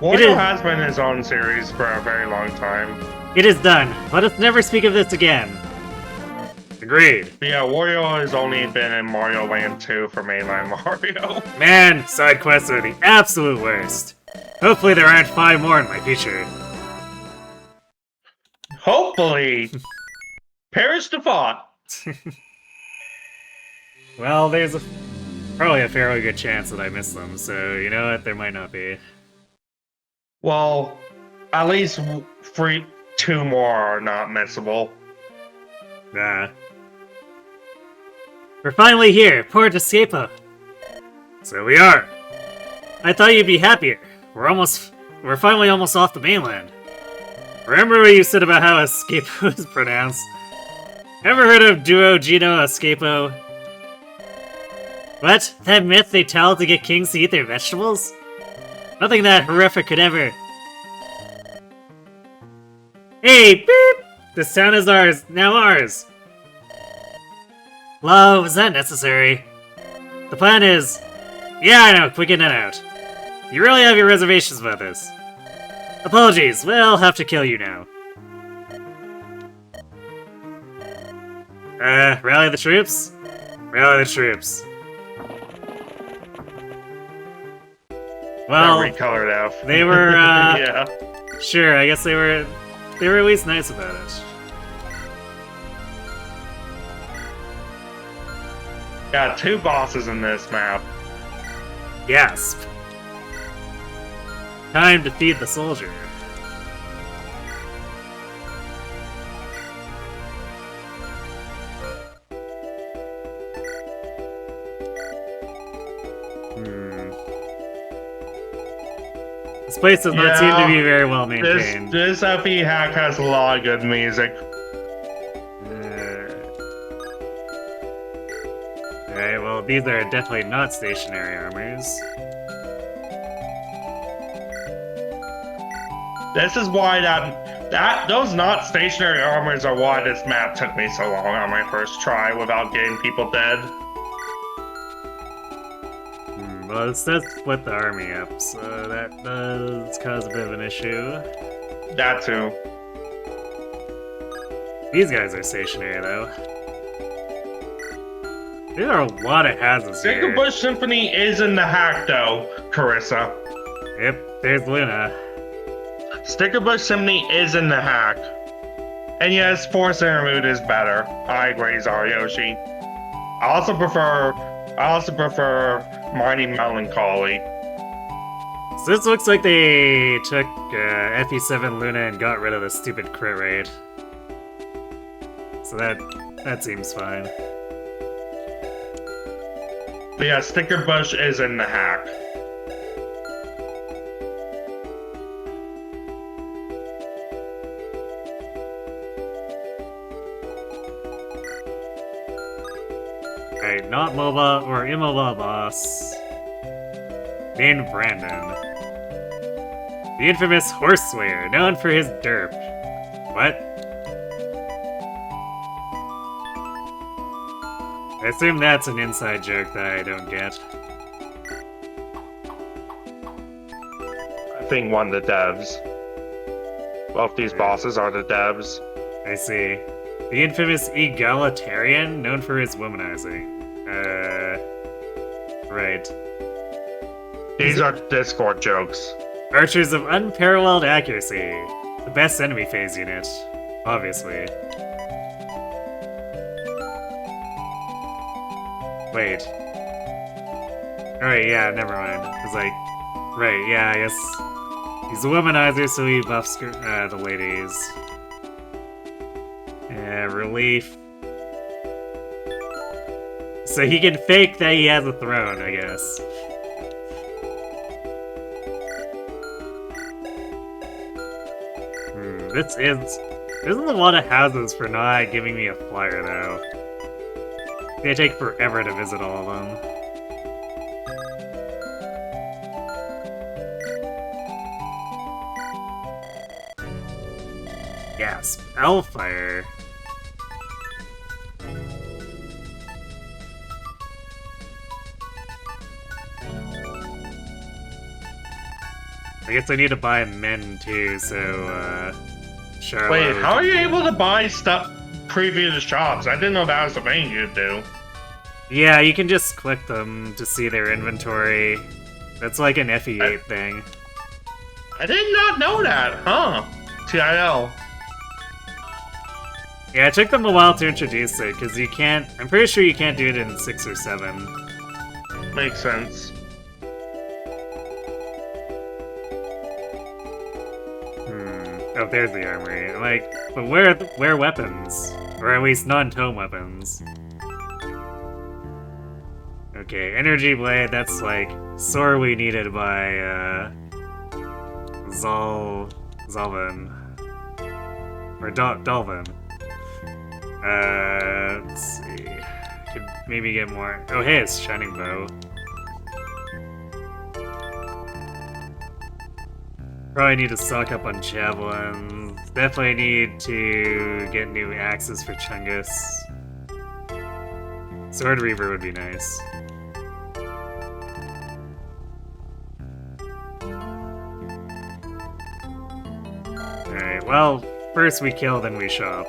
Wario has been in his own series for a very long time. It is done. Let us never speak of this again. Agreed. But yeah, Wario has only been in Mario Land 2 for mainline Mario. Man, side quests are the absolute worst. Hopefully there aren't 5 more in my future. Hopefully! Perish the thought! Well, there's probably a fairly good chance that I missed them, so you know what, there might not be. Well, at least 2 more are not missable. Nah. We're finally here, Port Escapo. So we are. I thought you'd be happier. We're finally almost off the mainland. Remember what you said about how Escapo is pronounced? Ever heard of Duo Gino Escapo? What? That myth they tell to get kings to eat their vegetables? Nothing that horrific could ever... Hey, beep! This town is ours, now ours! Love, is that necessary? The plan is... Yeah, I know, quick in and out. You really have your reservations about this. Apologies, we'll have to kill you now. Rally the troops? Rally the troops. Well, recolored F. they were, yeah. Sure, I guess they were at least nice about it. Got 2 bosses in this map. Gasp. Time to feed the soldier. This place does not seem to be very well maintained. This FE hack has a lot of good music. Alright, well, these are definitely not stationary armors. This is why those not stationary armors are why this map took me so long on my first try without getting people dead. Well, this does split the army up, so that does cause a bit of an issue. That too. These guys are stationary, though. There are a lot of hazards here. Sticker Bush Symphony is in the hack, though, Carissa. Yep, there's Luna. Sticker Bush Symphony is in the hack. And yes, Force Interlude is better. I agree, Zaryoshi. I also prefer Mighty Melancholy. So this looks like they took FE7 Luna and got rid of the stupid crit rate. So that seems fine. But yeah, Sticker Bush is in the hack. Alright, not MOBA or immobile boss. Named Brandon. The infamous Horse Slayer, known for his derp. What? I assume that's an inside joke that I don't get. I think one of the devs. Both these bosses are the devs. I see. The infamous egalitarian, known for his womanizing. Right. These are Discord jokes. Archers of unparalleled accuracy. The best enemy phase unit. Obviously. Wait. Alright, yeah, never mind. It's like... Right, yeah, I guess... He's a womanizer, so he buffs the ladies. Relief. So he can fake that he has a throne, I guess. There's a lot of houses for not giving me a flyer, though. It's gonna take forever to visit all of them. Gasp. Hellfire. I guess I need to buy men too, so, Charlotte... Wait, how are you able to buy stuff preview the shops? I didn't know that was the thing you could do. Yeah, you can just click them to see their inventory. That's like an FE8 thing. I did not know that, huh? TIL. Yeah, it took them a while to introduce it, because you can't... I'm pretty sure you can't do it in 6 or 7. Makes sense. Oh, there's the armory. Like, but where weapons? Or at least non-tome weapons. Okay, Energy Blade, that's like sorely needed by Zalvin. Or Dalvin. Let's see. Could maybe get more. Oh hey, it's Shining Bow. Probably need to stock up on javelins. Definitely need to get new axes for Chungus. Sword Reaver would be nice. well, first we kill, then we shop.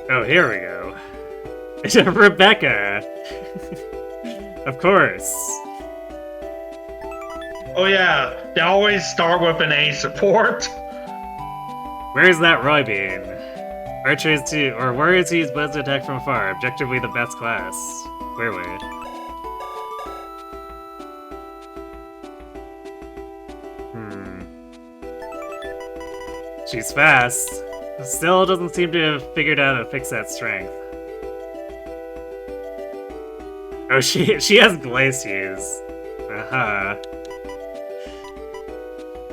Oh, here we go. Rebecca! Of course. Oh yeah, they always start with an A support. Where's that Roy bean? Archers too, or warriors who use bows to attack from afar, objectively the best class. Where we? She's fast. Still doesn't seem to have figured out how to fix that strength. Oh, she has glaciers. Uh-huh.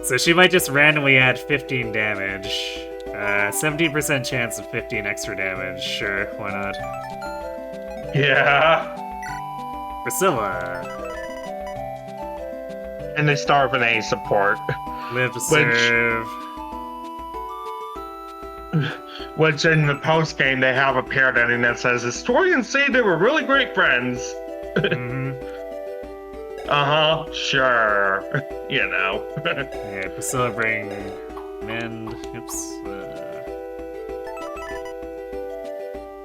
So she might just randomly add 15 damage. 17% chance of 15 extra damage. Sure, why not? Yeah. Priscilla. And they start with an A support. Live to serve. Which in the post game they have a parrot ending that says historians say they were really great friends. Mm-hmm. Uh-huh, sure. You know. Yeah, Priscilla bring mend. Oops.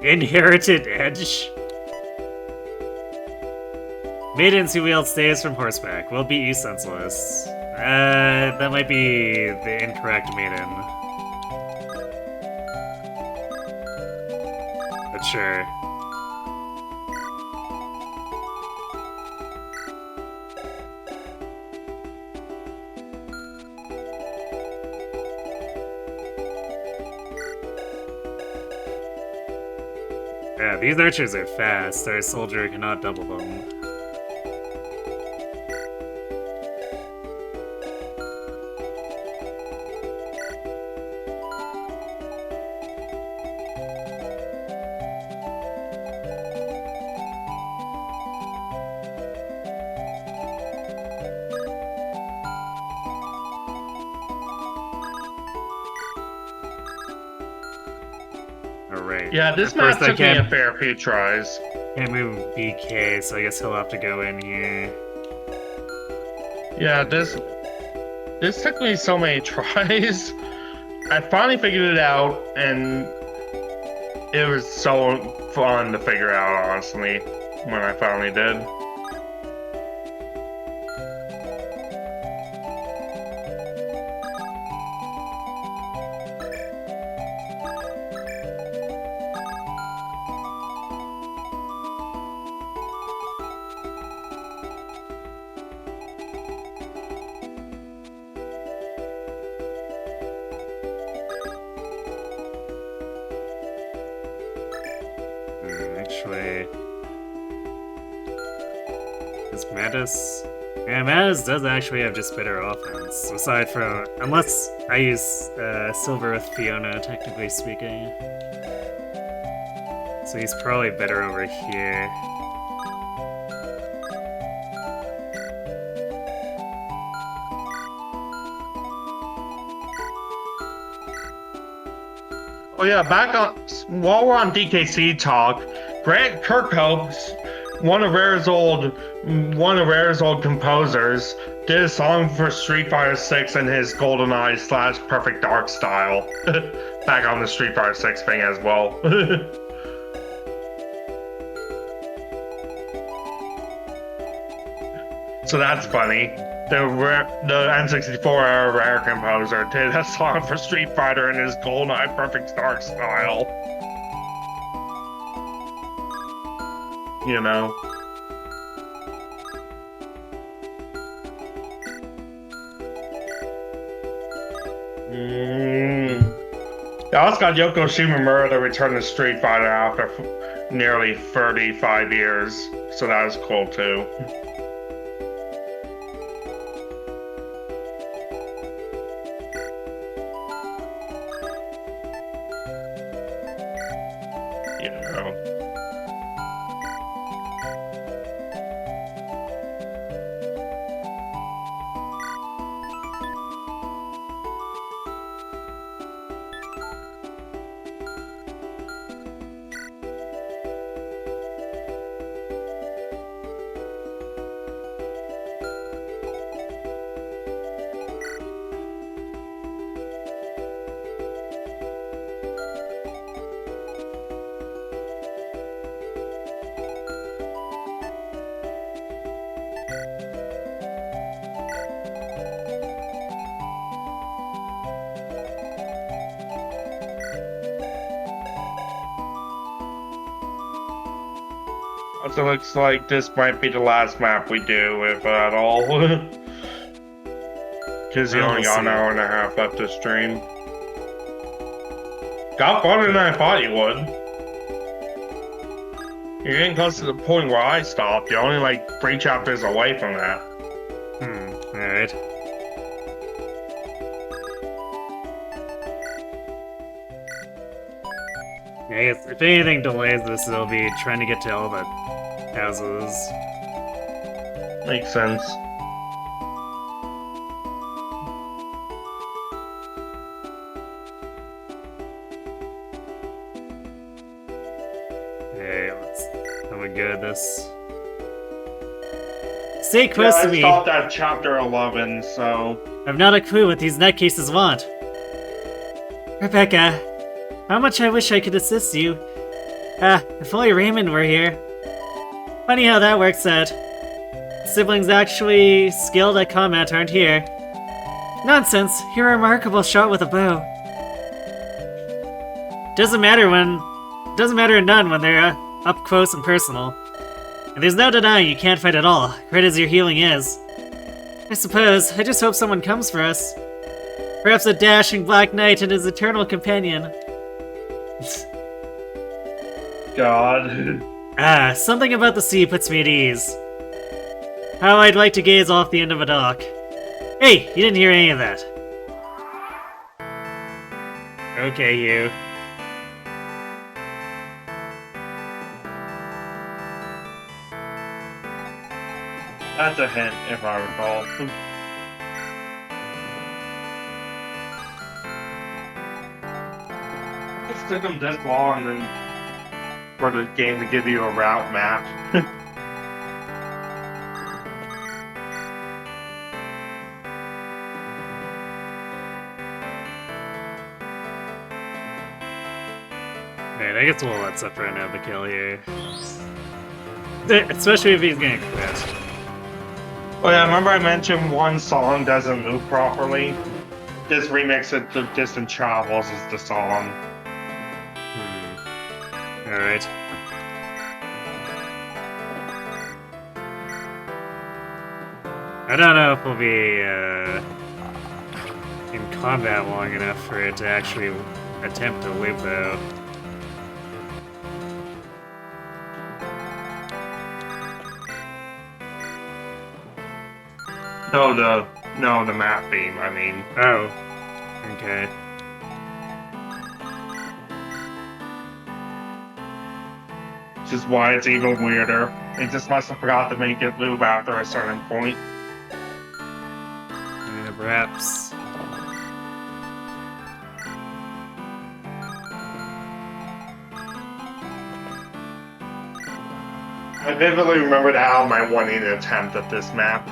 Inherited edge. Maidens who wield staves from horseback will beat you senseless. That might be the incorrect maiden. But sure. Yeah, these archers are fast. Our soldier cannot double them. Alright. Yeah, this map took me a fair few tries. Can't move BK, so I guess he'll have to go in here. Yeah, this took me so many tries. I finally figured it out, and it was so fun to figure out, honestly, when I finally did. Actually, is Mattis? Yeah, Mattis does actually have just better offense, aside from unless I use Silver with Fiona, technically speaking. So he's probably better over here. Oh yeah, back on while we're on DKC talk, Grant Kirkhope, one of Rare's old composers, did a song for Street Fighter 6 in his GoldenEye / Perfect Dark style. Back on the Street Fighter 6 thing as well. So that's funny. The N64 era Rare composer did a song for Street Fighter in his GoldenEye Perfect Dark style. You know. They also got Yoko Shimomura to return to Street Fighter after nearly 35 years, so that was cool too. You know. It looks like this might be the last map we do, if at all. Because you Well, only we'll got an see. hour and a half left to stream. Got farther than I thought you would. You're getting close to the point where I stopped. You're only like 3 chapters away from that. Alright. I guess if anything delays this, it'll be trying to get to all the houses. Makes sense. Hey, I'm good at this. Stay close to I me! stopped at chapter 11, so... I've not a clue what these nutcases want. Rebecca, how much I wish I could assist you. If only Raymond were here. Funny how that works out. Siblings actually skilled at combat aren't here. Nonsense, you're a remarkable shot with a bow. Doesn't matter none when they're up close and personal. And there's no denying you can't fight at all, great as your healing is. I suppose, I just hope someone comes for us. Perhaps a dashing black knight and his eternal companion. God. Something about the sea puts me at ease. How I'd like to gaze off the end of a dock. Hey, you didn't hear any of that. Okay, you. That's a hint, if I recall. It took them this long and for the game to give you a route map. Man, I guess we'll let Sephiroth have the kill here. Especially if he's gonna quit. Oh yeah, remember I mentioned one song doesn't move properly? Just remix it to Distant Travels is the song. Alright. I don't know if we'll be in combat long enough for it to actually attempt to live, though. No, the map theme, I mean. Oh. Okay. Which is why it's even weirder. They just must have forgot to make it move after a certain point. Perhaps. I vividly remembered how my one-in attempt at this map.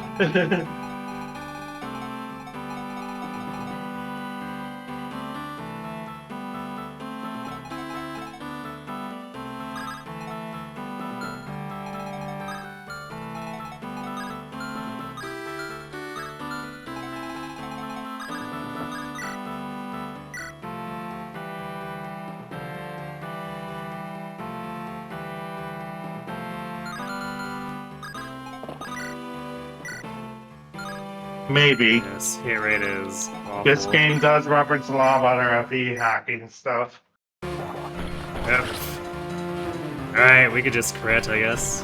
Maybe. Yes, hit rate is awful. This game does reference a lot of other FE hacking stuff. Yep. Alright, we could just crit, I guess.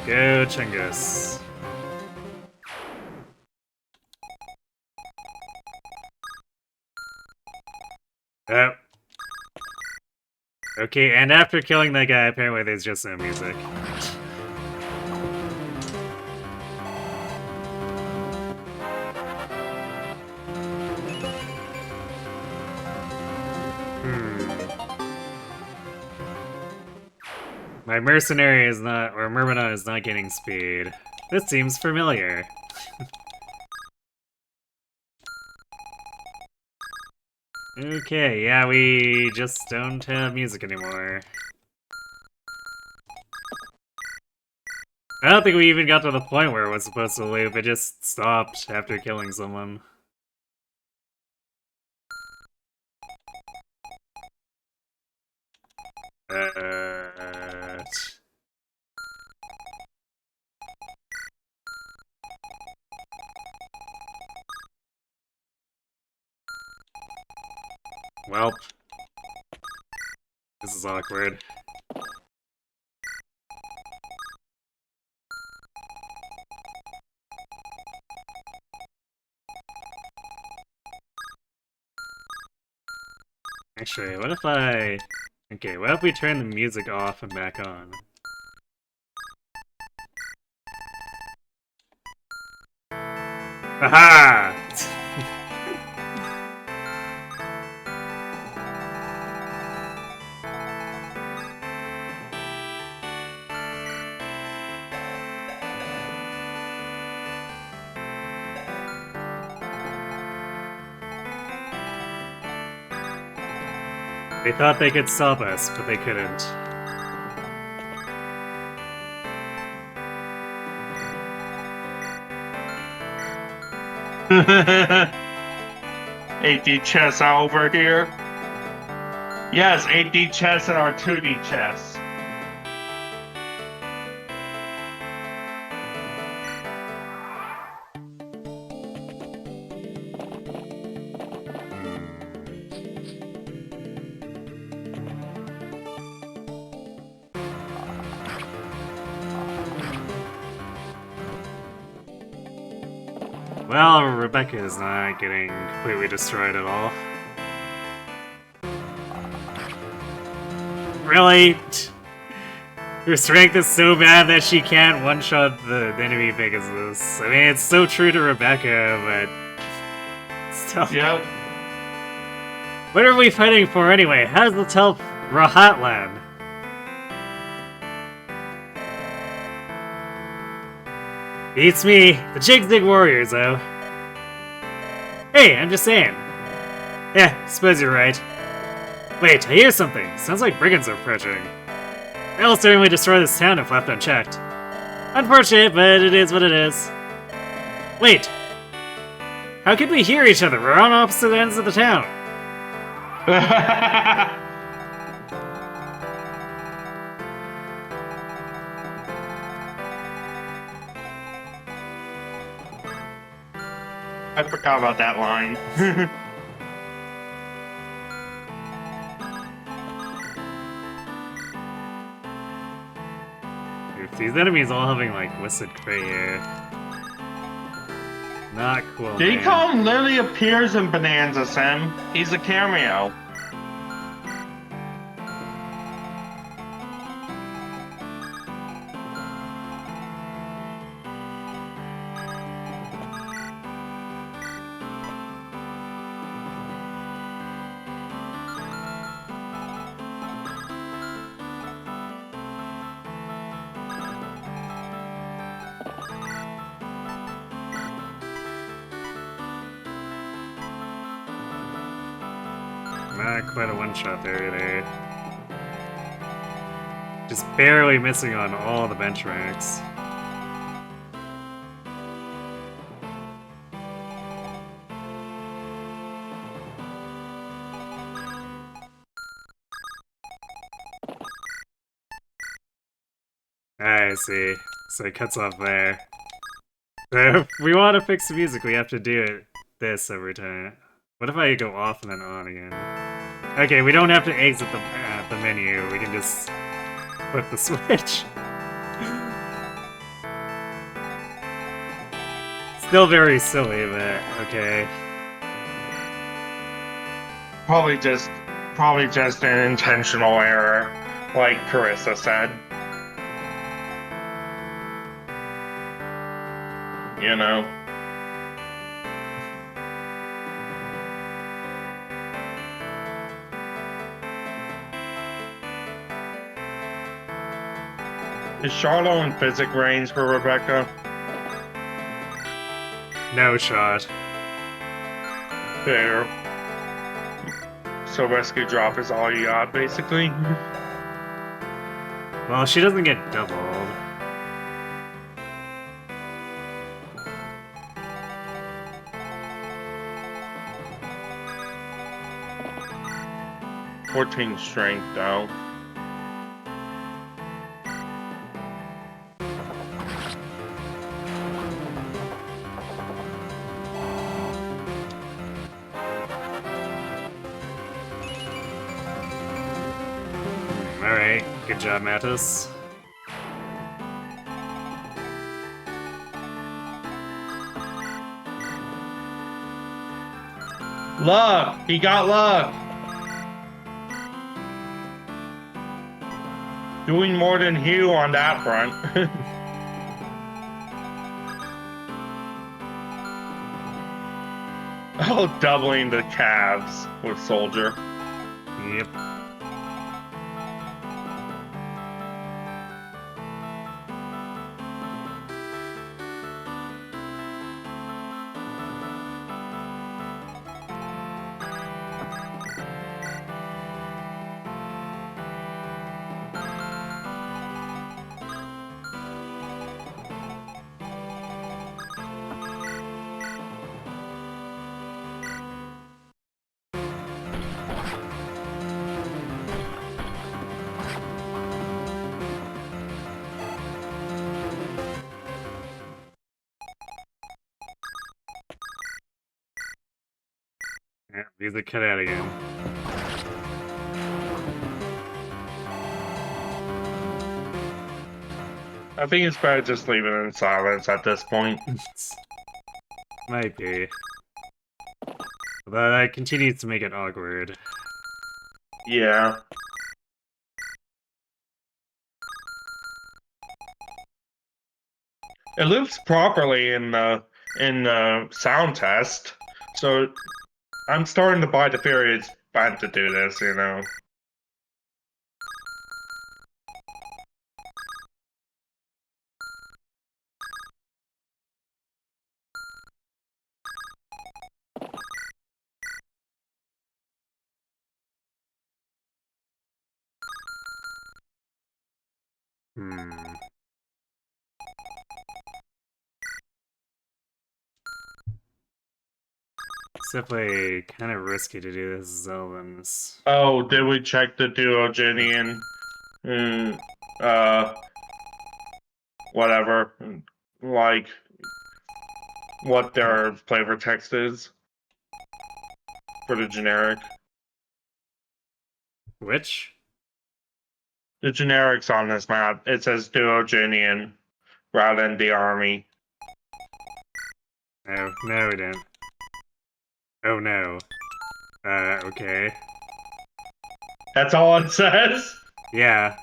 Go, Chungus. Oh. Okay, and after killing that guy, apparently there's just no music. My mercenary is not, or Myrmidon is not getting speed. This seems familiar. Okay, yeah, we just don't have music anymore. I don't think we even got to the point where it was supposed to loop, it just stopped after killing someone. Welp. This is awkward. Actually, what if I... Okay, what if we turn the music off and back on? Aha! They thought they could stop us, but they couldn't. AD chess over here. Yes, AD chess and our 2D chess. Well, Rebecca is not getting completely destroyed at all. Really? Her strength is so bad that she can't one-shot the enemy Pegasus. I mean, it's so true to Rebecca, but... still. Yep. What are we fighting for anyway? How does this help Rahatlan? Beats me. The Jigzig Warriors, though. Hey, I'm just saying. Yeah, suppose you're right. Wait, I hear something. Sounds like brigands are approaching. They'll certainly destroy this town if left unchecked. Unfortunate, but it is what it is. Wait. How could we hear each other? We're on opposite ends of the town. I forgot about that line. These enemies all having like Whistled Gray hair. Not cool. Decom literally appears in Bonanza Sim. He's a cameo. Not quite a one-shot there either. Just barely missing on all the benchmarks. I see. So it cuts off there. So if we want to fix the music, we have to do it this every time. What if I go off and then on again? Okay, we don't have to exit the menu. We can just flip the switch. Still very silly, but okay. Probably just an intentional error, like Carissa said. You know. Is Charlo in physic range for Rebecca? No shot. Fair. So rescue drop is all you got, basically? Well, she doesn't get doubled. "14 strength, though. Alright, good job, Mattis. Luck! He got luck! Doing more than Hugh on that front. Oh, doubling the calves with Soldier. Yep. Yeah, music cut out again. I think it's better just leave it in silence at this point. Might be. But that continues to make it awkward. Yeah. It loops properly in the sound test, so I'm starting to buy the theory it's bad to do this, you know. Hmm. It's definitely kind of risky to do this as Zelvins. Oh, did we check the duogenian? Uh, whatever. Like, what their flavor text is for the generic. Which? The generics on this map, it says duogenian rather than the army. Oh, no, we didn't. Oh no. Okay. That's all it says? Yeah.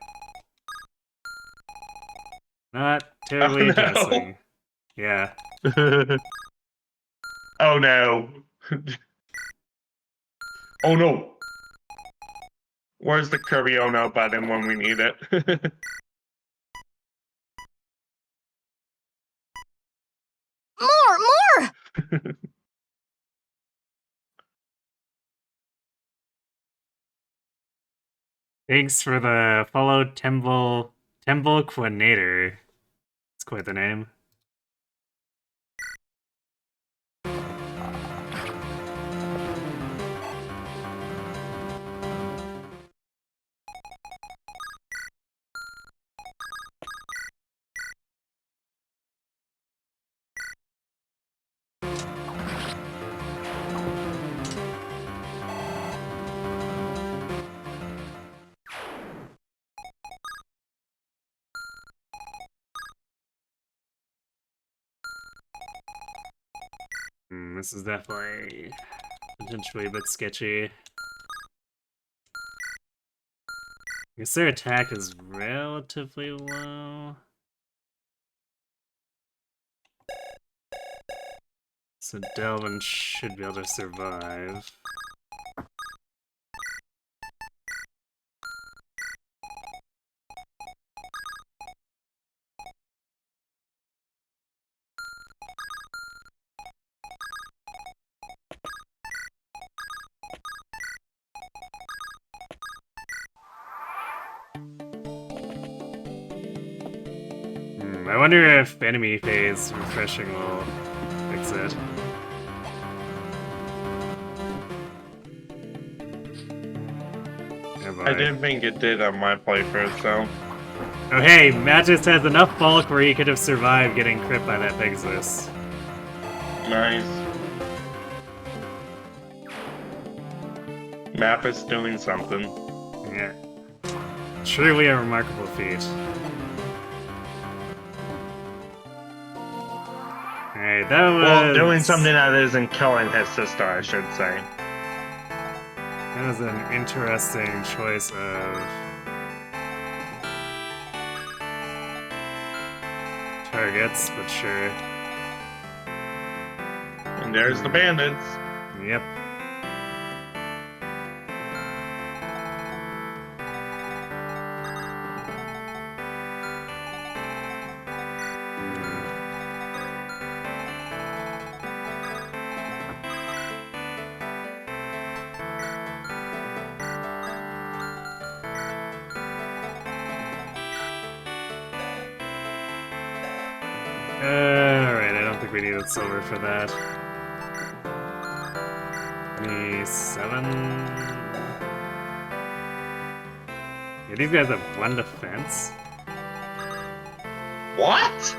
Not terribly Oh, no. interesting. Yeah. Oh no. Oh no. Where's the Kirby oh no button when we need it? More! Thanks for the follow Temple Quinator. It's quite the name. This is definitely potentially a bit sketchy. I guess their attack is relatively low. So Delvin should be able to survive. I wonder if enemy phase refreshing will fix it. Oh boy. I didn't think it did on my playthrough, so. Oh hey, Magus has enough bulk where he could have survived getting crit by that Pegasus. Nice. Map is doing something. Yeah. Truly a remarkable feat. Alright, that was... Well, doing something that isn't killing his sister, I should say. That was an interesting choice of... targets, but sure. And there's the bandits. Yep. Alright, I don't think we needed silver for that. 27. Yeah, these guys have one defense. What?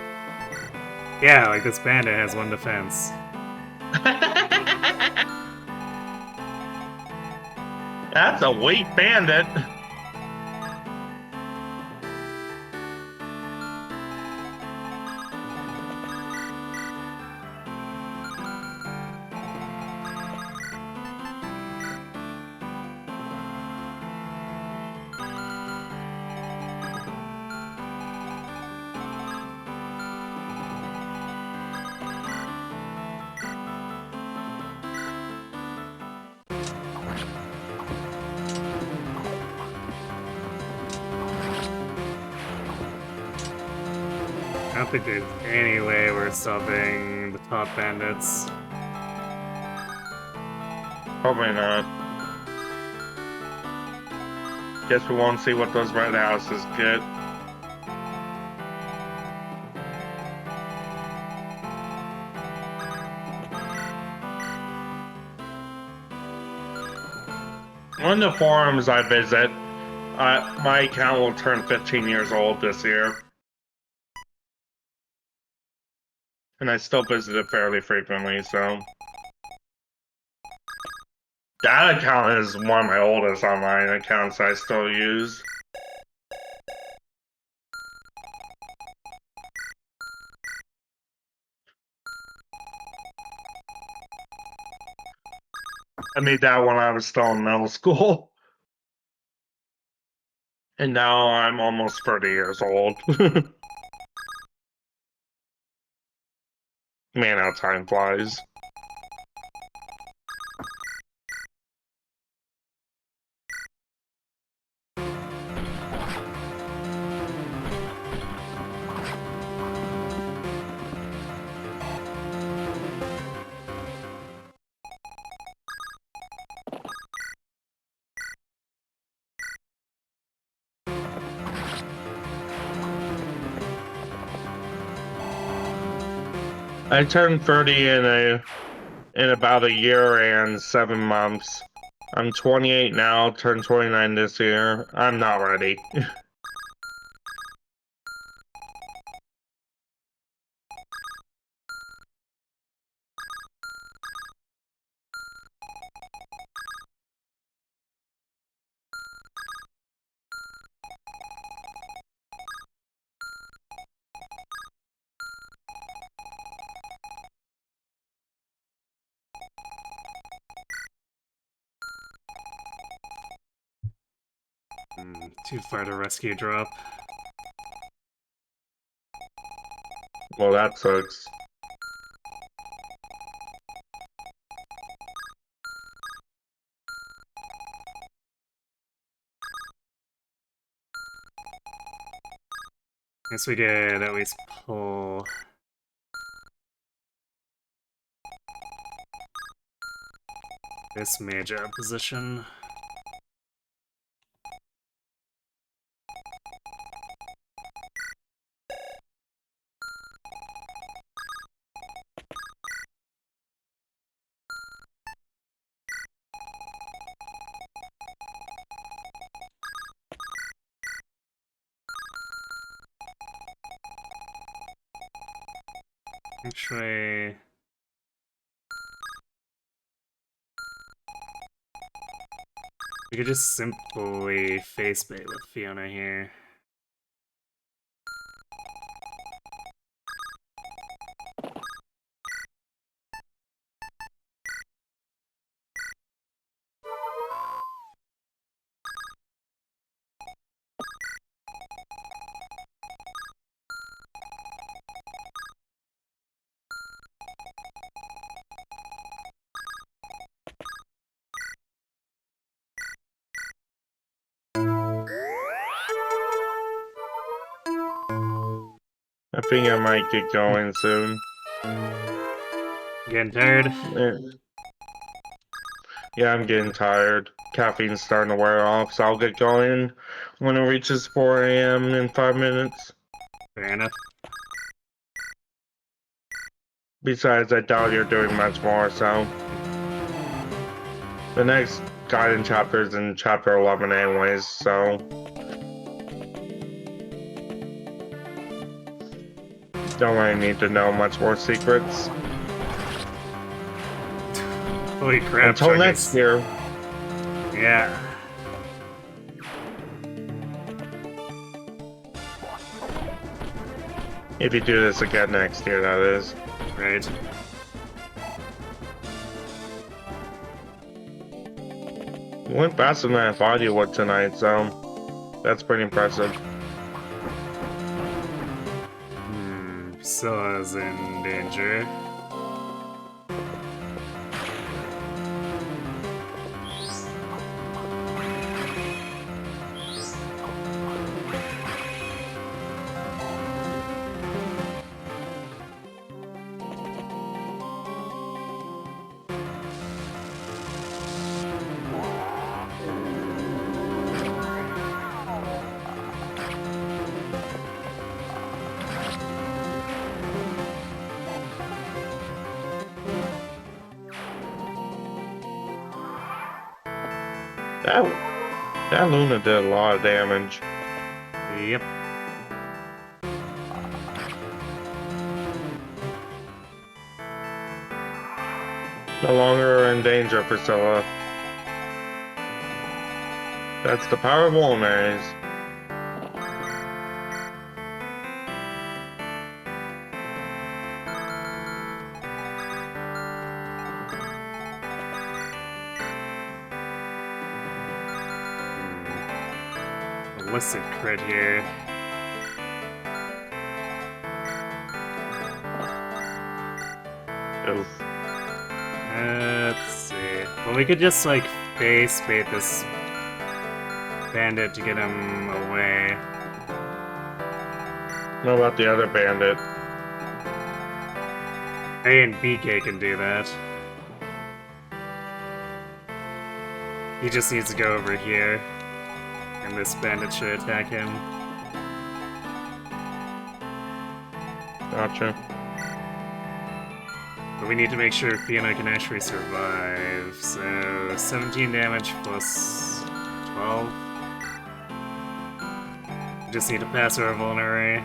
Yeah, like this bandit has one defense. That's a weak bandit. I don't think there's any way we're stopping the top bandits. Probably not. Guess we won't see what those red houses get. On the forums I visit, my account will turn 15 years old this year. And I still visit it fairly frequently, so... That account is one of my oldest online accounts I still use. I made that when I was still in middle school. And now I'm almost 30 years old. Man, how time flies. I turned 30 in about a year and 7 months. I'm 28 now, turned 29 this year. I'm not ready. Too far to rescue drop. Well, that sucks. Guess we could at least pull... this mage out of position. Actually... We could just simply face bait with Fiona here. I think I might get going soon. Getting tired? Yeah, I'm getting tired. Caffeine's starting to wear off, so I'll get going when it reaches 4 a.m. in 5 minutes. Fair enough. Besides, I doubt you're doing much more, so... The next guiding chapter is in chapter 11 anyways, so... Don't really need to know much more secrets. Holy crap, Until Chungus. next year. Yeah. If you do this again next year, that is. Right. You went faster than I thought you would tonight, so... That's pretty impressive. Scylla's in danger. That Luna did a lot of damage. Yep. No longer in danger, Priscilla. That's the power of Luminaries. Illicit crit here. Oof. Let's see. Well, we could just, like, face bait this bandit to get him away. What about the other bandit? A and BK can do that. He just needs to go over here, and this bandit should attack him. Gotcha. But we need to make sure Fiona can actually survive. So 17 damage plus 12. We just need to pass our vulnerary.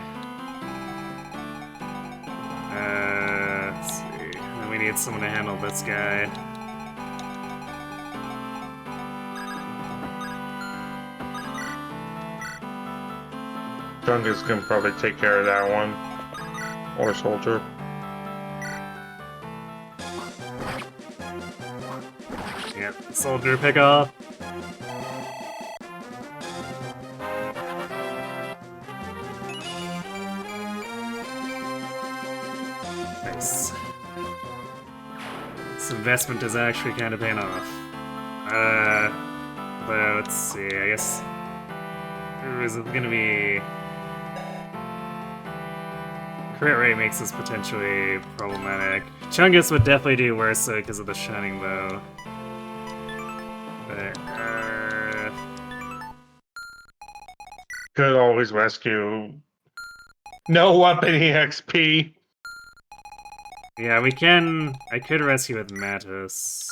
Let's see. And we need someone to handle this guy. Chungus can probably take care of that one. Or Soldier. Yep, soldier pick off. Nice. This investment is actually kind of paying off. But let's see, I guess... Is it gonna be... Crit rate makes this potentially problematic. Chungus would definitely do worse though because of the Shining Bow. But, Could always rescue. No weapon EXP. yeah, we can... I could rescue with Matus.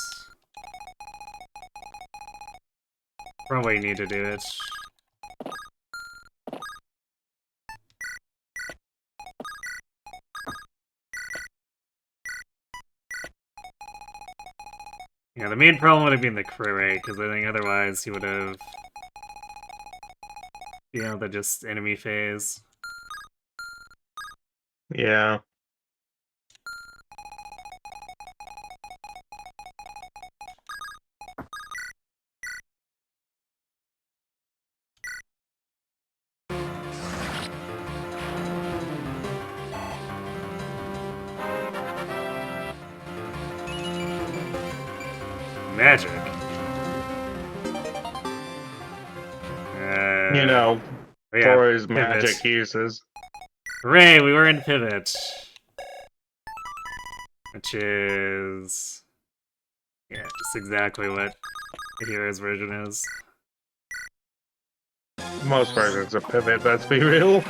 Probably need to do it. Yeah, the main problem would have been the crew rate, because I think otherwise he would have... the just enemy phase. Yeah. Magic. You know, yeah, for his pivot. magic uses. Hooray, we were in pivot. Which is... yeah, just exactly what the hero's version is. Most versions of pivot, let's be real.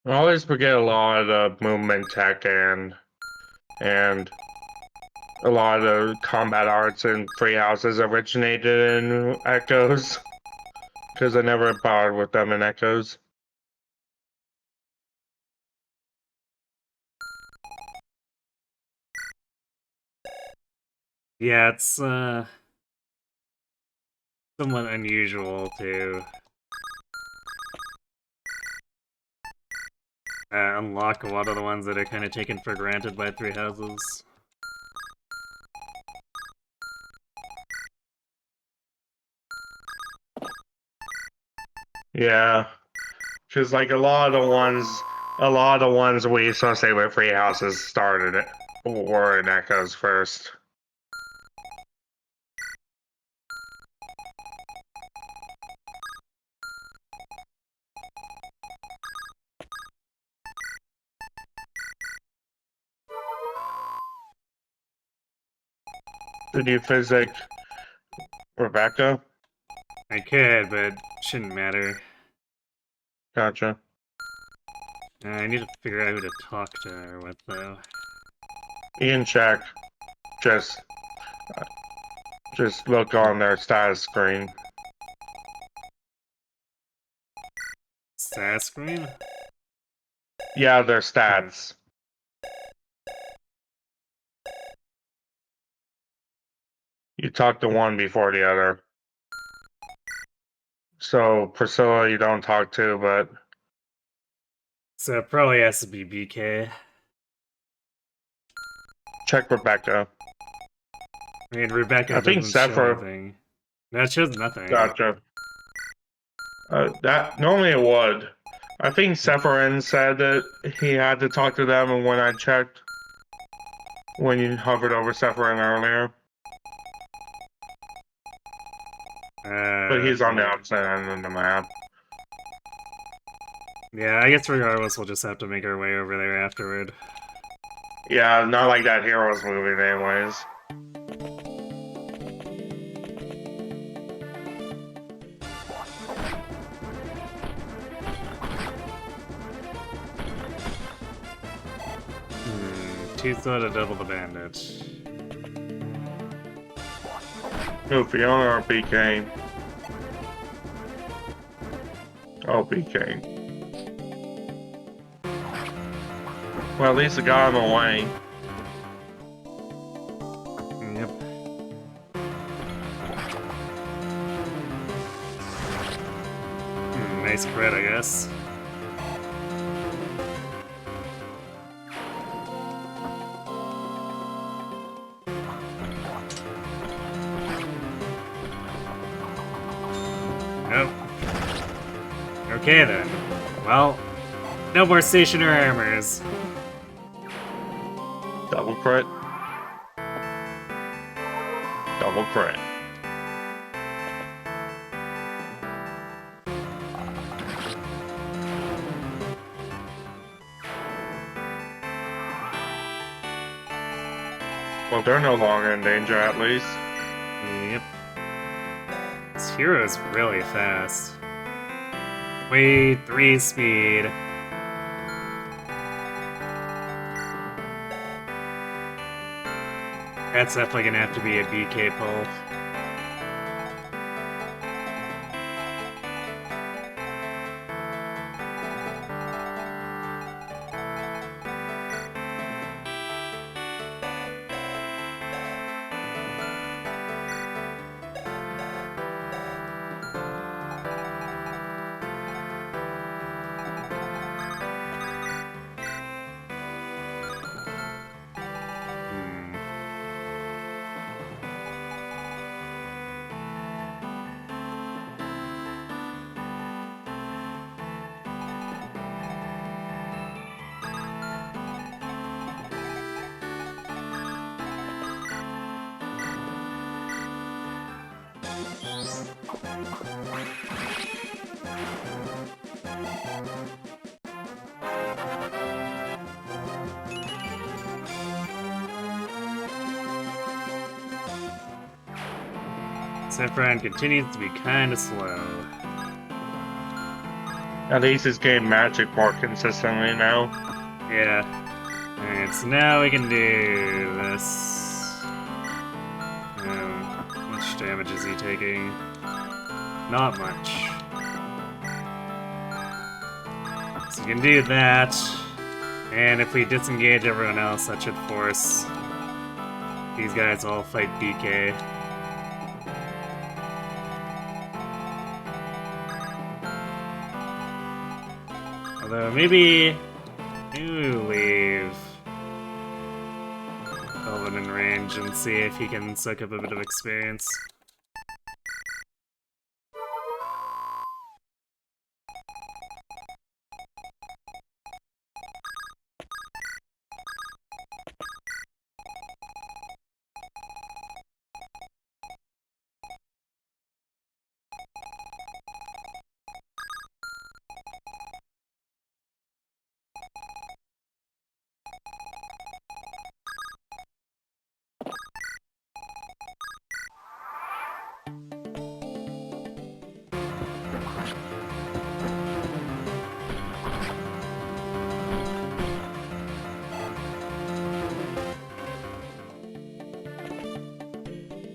I always forget a lot of the movement tech and a lot of combat arts and free houses originated in Echoes. Because I never bothered with them in Echoes. Yeah, it's somewhat unusual to unlock a lot of the ones that are kind of taken for granted by Three Houses. Yeah. Because like a lot of the ones we associate with free houses started it were in Echoes first. Did you physic Rebecca? I could, but shouldn't matter. Gotcha. I need to figure out who to talk to her with, though. You can check. Just look on their status screen. Status screen? Yeah, their stats. You talk to one before the other. So Priscilla you don't talk to, but So it probably has to be BK. check Rebecca. I mean, Rebecca I think doesn't show Sephiroth. anything. No, it shows nothing. Gotcha. That normally it would. I think Sephirin said that he had to talk to them, and when I checked, when you hovered over Sephirin earlier, but he's on the opposite end of the map. Yeah, I guess regardless, we'll just have to make our way over there afterward. Yeah, not like that Heroes movie, anyways. Two-thought double the bandit. Who, Fiona or BK? Oh, BK. Well, at least it got him away. Yep. Nice crit, I guess. Nope. Okay then. Well, no more stationary armors. Double crit. Double crit. Well, they're no longer in danger, at least. Yep. This hero's really fast. Wait, 3 speed. That's definitely gonna have to be a BK pull. Sephiroth continues to be kinda slow. At least it's getting magic more consistently now. Yeah. Alright, so now we can do this. How much damage is he taking? Not much. So we can do that. And if we disengage everyone else, that should force these guys all fight BK. Although maybe we'll leave Elvin in range and see if he can suck up a bit of experience.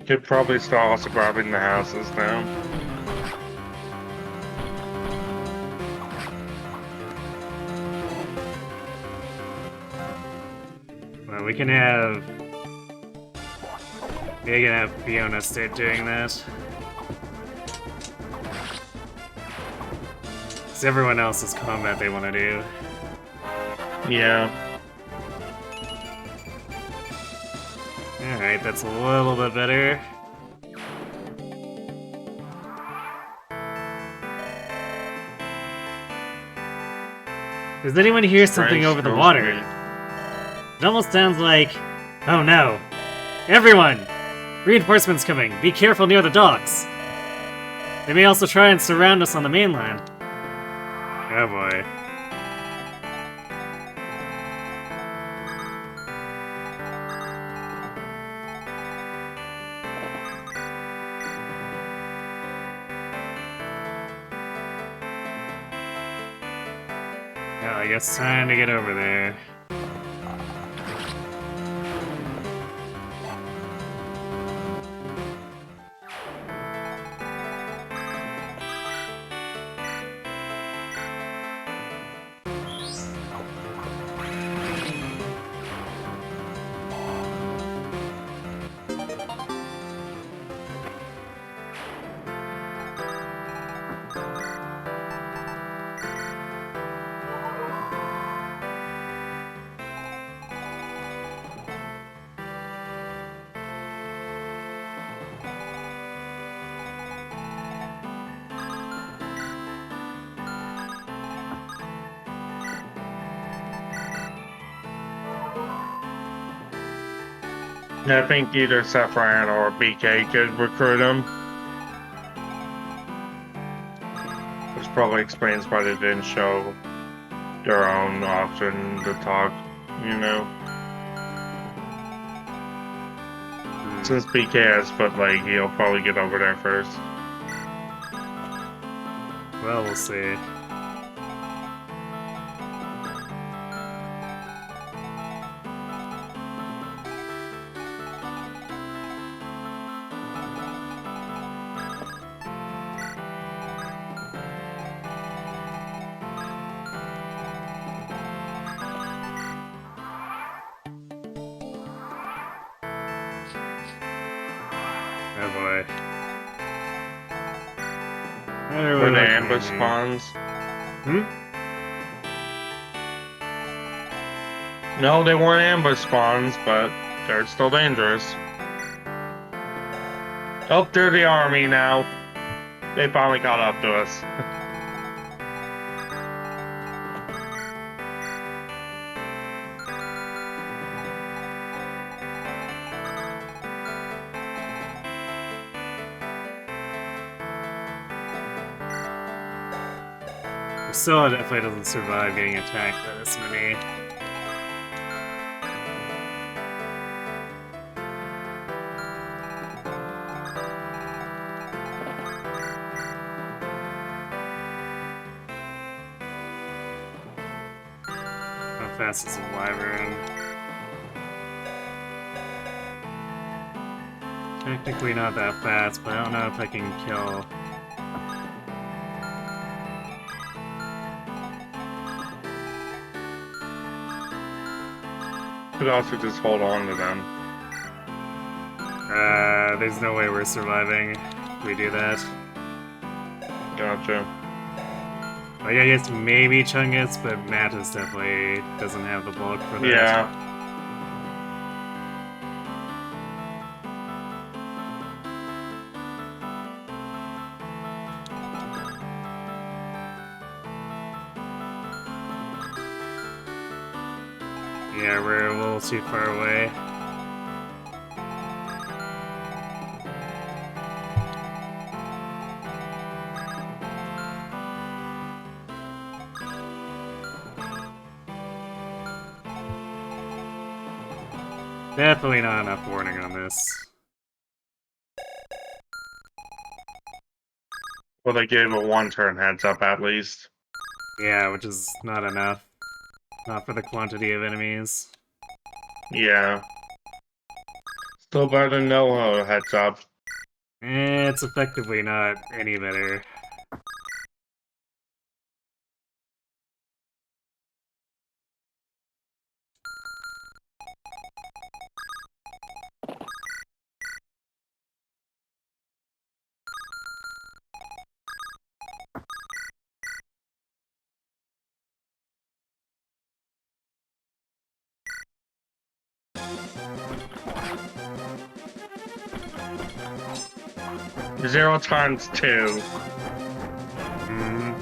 Could probably start also grabbing the houses now. Well, we can have Fiona start doing that. It's everyone else's combat they want to do. Yeah. Alright, that's a little bit better. Does anyone hear something over the water? It almost sounds like... Oh no! Everyone! Reinforcements coming! Be careful near the docks! They may also try and surround us on the mainland. Oh boy. Well, I guess time to get over there. I think either Sephiroth or BK could recruit him. Which probably explains why they didn't show their own option to talk, you know. Since BK has footleg, he'll probably get over there first. Well, we'll see. Oh boy. Where the ambush spawns. Hmm? No, they weren't ambush spawns, but they're still dangerous. Oh, they're the army now. They finally caught up to us. Priscilla definitely doesn't survive getting attacked by this many. How fast is a wyvern? Technically not that fast, but I don't know if I can kill. Could also just hold on to them. There's no way we're surviving if we do that. Gotcha. Like, I guess maybe Chungus, but Mattis definitely doesn't have the bulk for that. Yeah. Yeah, we're a little too far away. Definitely not enough warning on this. Well, they gave a 1-turn heads up at least. Yeah, which is not enough. Not for the quantity of enemies. Yeah. Still better than no heads up. It's effectively not any better. Zero times 2. Mm.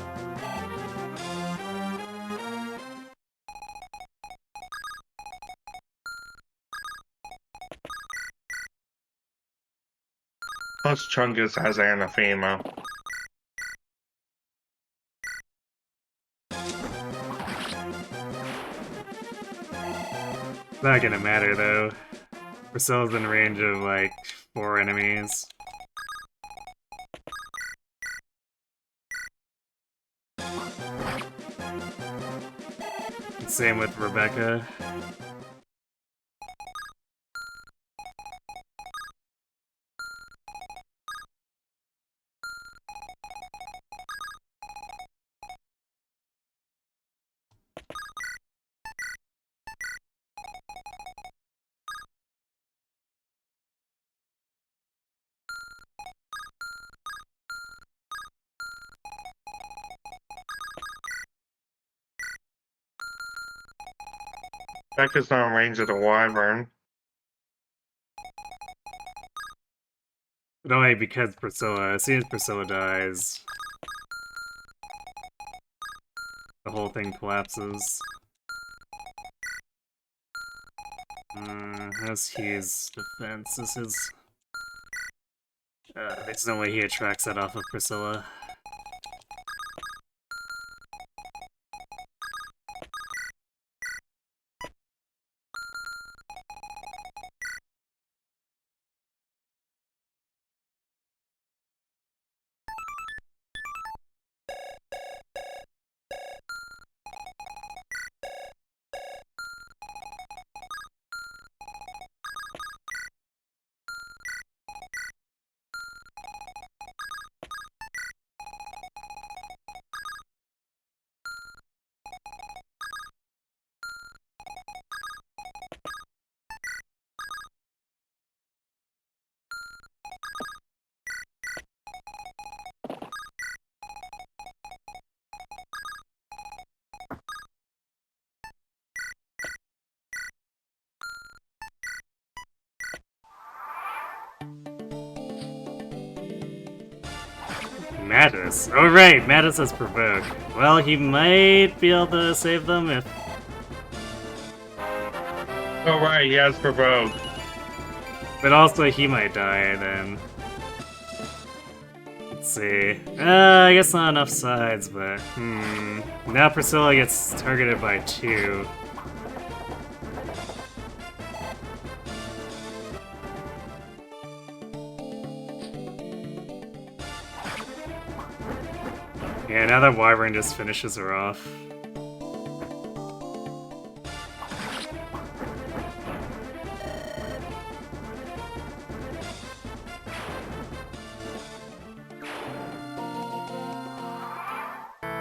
Plus Chungus has anathema. It's not gonna matter though. Priscilla's in range of like 4 enemies. Same with Rebecca. Becca's not in range of the wyvern. But only because Priscilla, as soon as Priscilla dies, the whole thing collapses. How's his defense? This is... there's no way he attracts that off of Priscilla. Mattis. Oh right, Mattis has Provoke. Well, he might be able to save them if... Oh right, he has Provoke. But also he might die then. Let's see. I guess not enough sides, but now Priscilla gets targeted by 2. Yeah, now that Wyvern just finishes her off.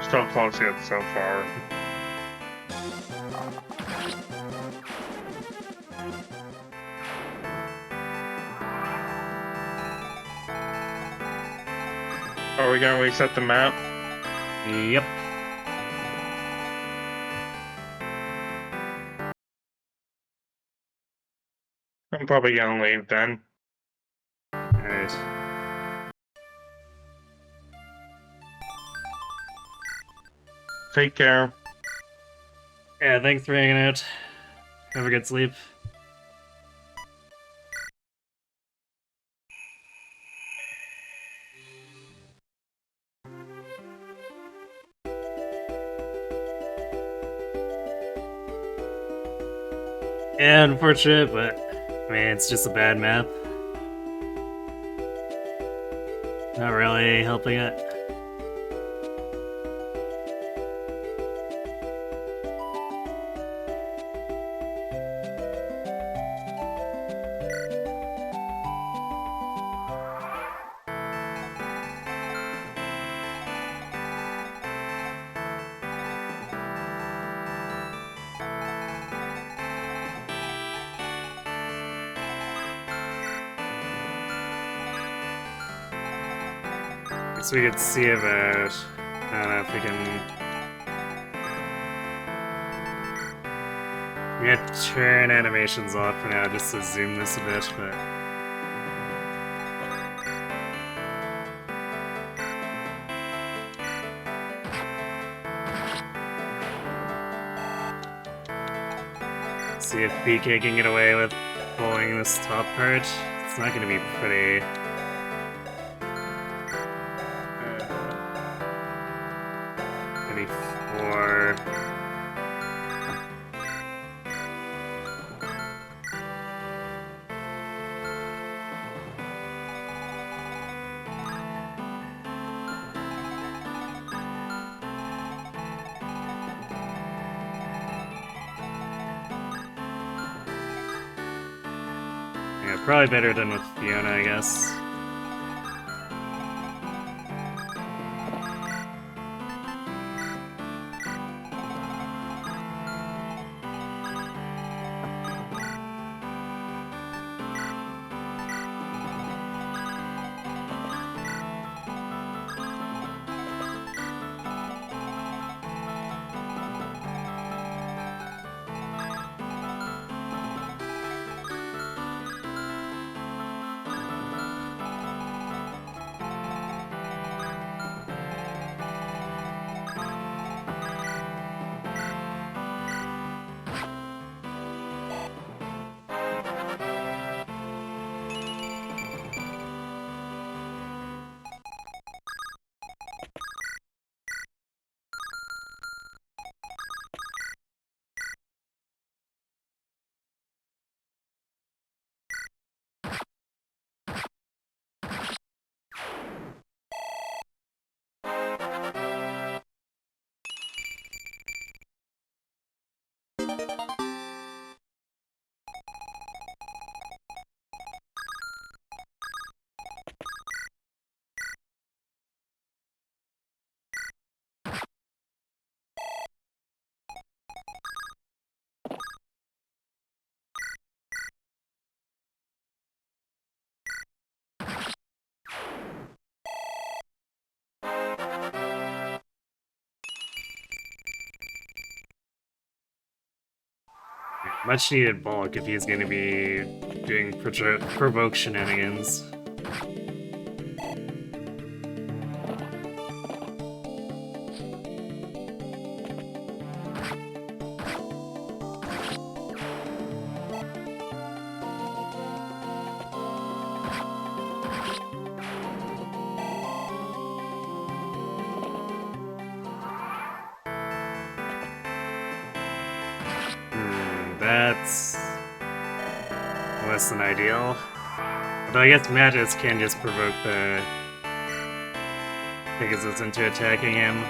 Still close yet so far. Are we gonna reset the map? Yep. I'm probably gonna leave then. Alright. Take care. Yeah, thanks for hanging out. Have a good sleep. Yeah, unfortunate, but man, it's just a bad map. Not really helping it. Guess we could see about. I don't know if we can. We gotta turn animations off for now just to zoom this a bit, but. See if BK can get away with pulling this top part. It's not gonna be pretty. 24. Yeah, probably better than with Fiona, I guess. Much needed bulk if he's gonna be doing provoke shenanigans. That's less than ideal. Although I guess Mattis can just provoke the Pegasus into attacking him.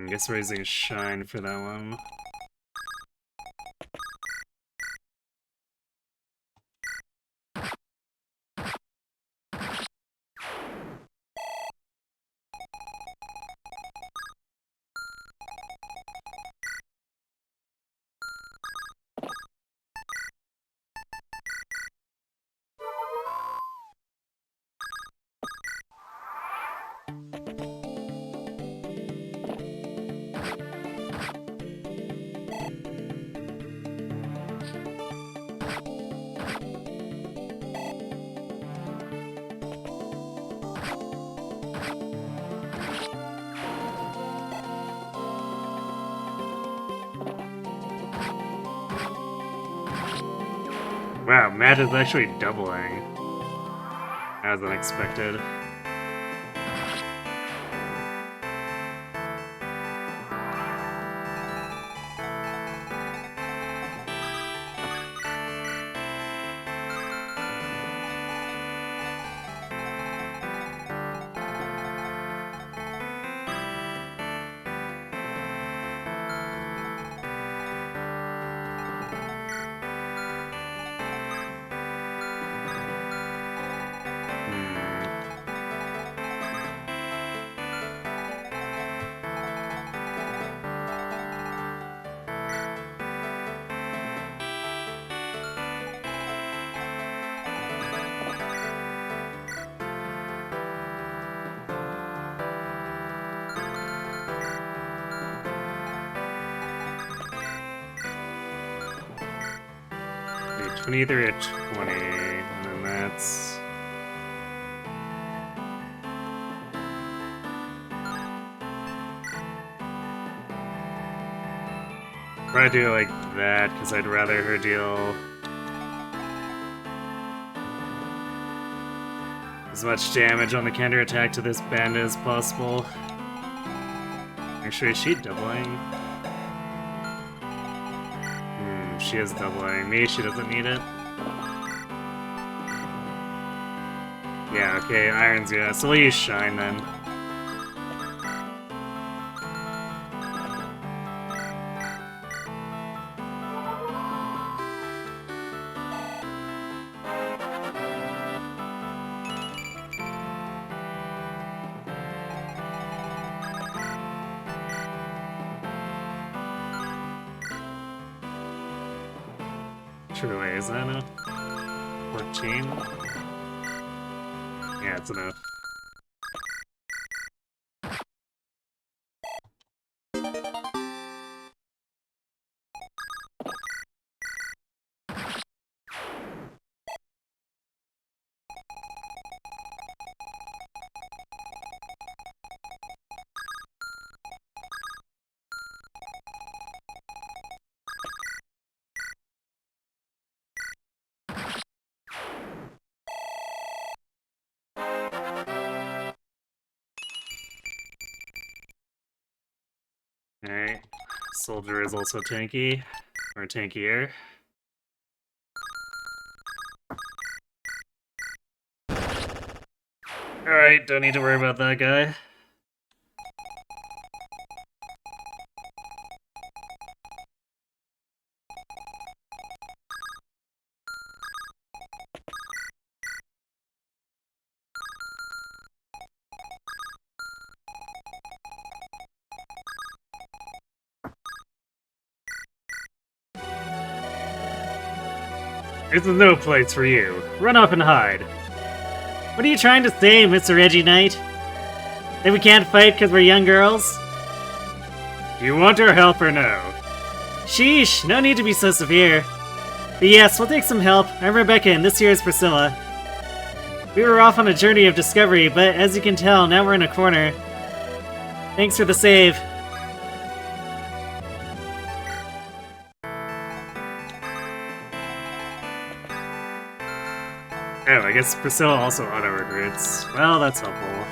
Guess we're using Shine for that one. Wow, Matt is actually doubling. That was unexpected. Be 23 at 20, and then that's... Probably do it like that, because I'd rather her deal as much damage on the counterattack to this bandit as possible. Actually, is she doubling? She is doubling. Me, she doesn't need it. Yeah, okay, Iron's yeah. So we'll use Shine then. Truly, is that enough? 14? Yeah, it's enough. Alright. Soldier is also tanky. Or tankier. Alright, don't need to worry about that guy. This is no place for you. Run off and hide. What are you trying to say, Mr. Reggie Knight? That we can't fight because we're young girls? Do you want our help or no? Sheesh, no need to be so severe. But yes, we'll take some help. I'm Rebecca and this here is Priscilla. We were off on a journey of discovery, but as you can tell, now we're in a corner. Thanks for the save. Oh, I guess Priscilla also auto-recruits. Well, that's helpful.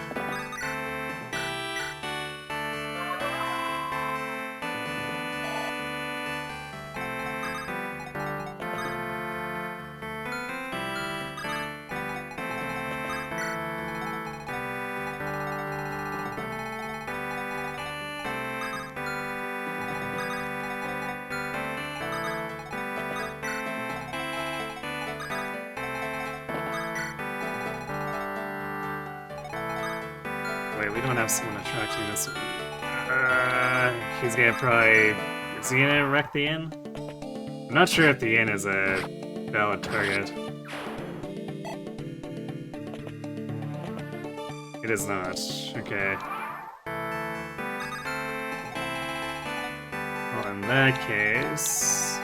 Wait, we don't have someone attracting this one. He's gonna probably... Is he gonna wreck the inn? I'm not sure if the inn is a valid target. It is not. Okay. Well, in that case...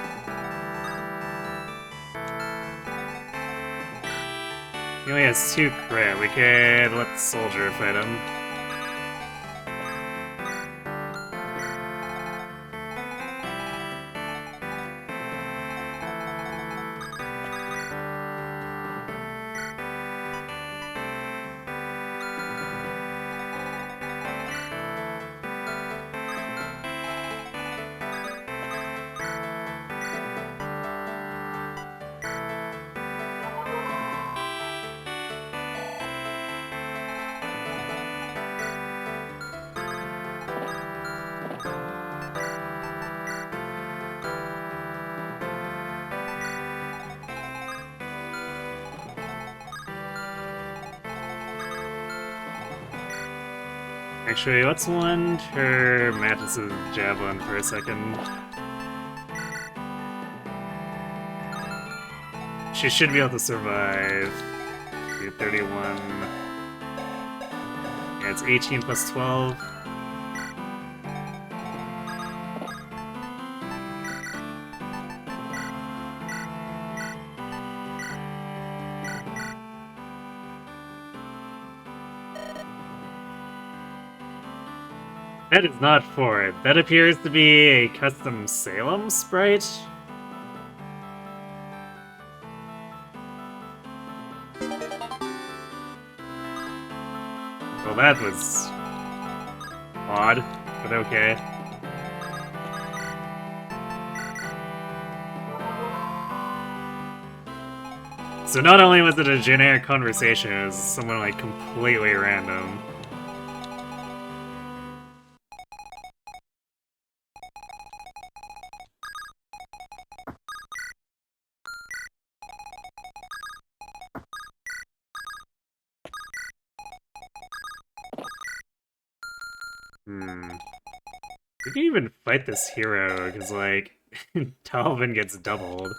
He only has 2 crit. We could let the soldier fight him. Actually, let's lend her Mantis' javelin for a second. She should be able to survive. Do 31. Yeah, it's 18 plus 12. That is not Ford. That appears to be a custom Salem sprite. Well, that was odd, but okay. So not only was it a generic conversation, it was someone like completely random. We can even fight this hero, because, like, Talvin gets doubled.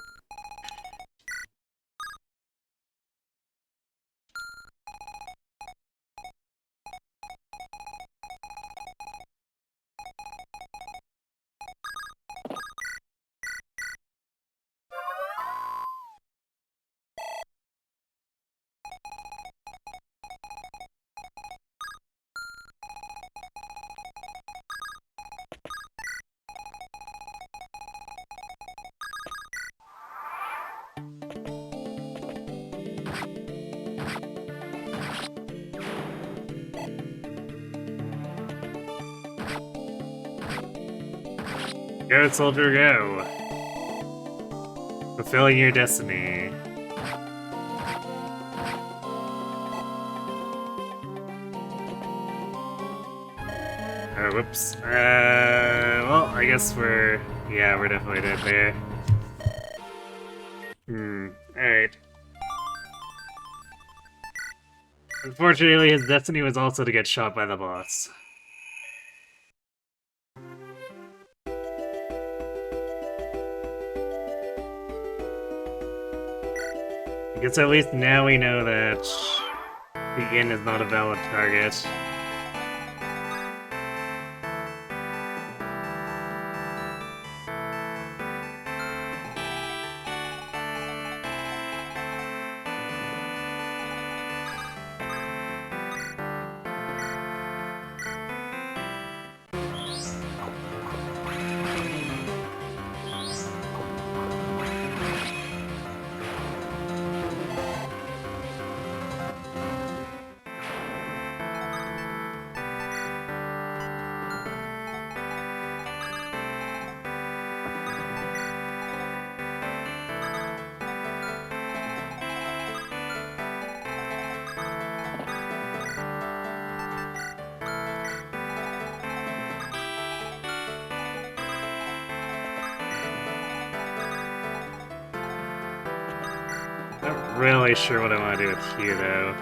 Go, soldier, go. Fulfilling your destiny. Oh, whoops. Well, I guess we're definitely dead there. Alright. Unfortunately, his destiny was also to get shot by the boss. I guess at least now we know that the inn is not a valid target. Not really sure what I want to do with here, though.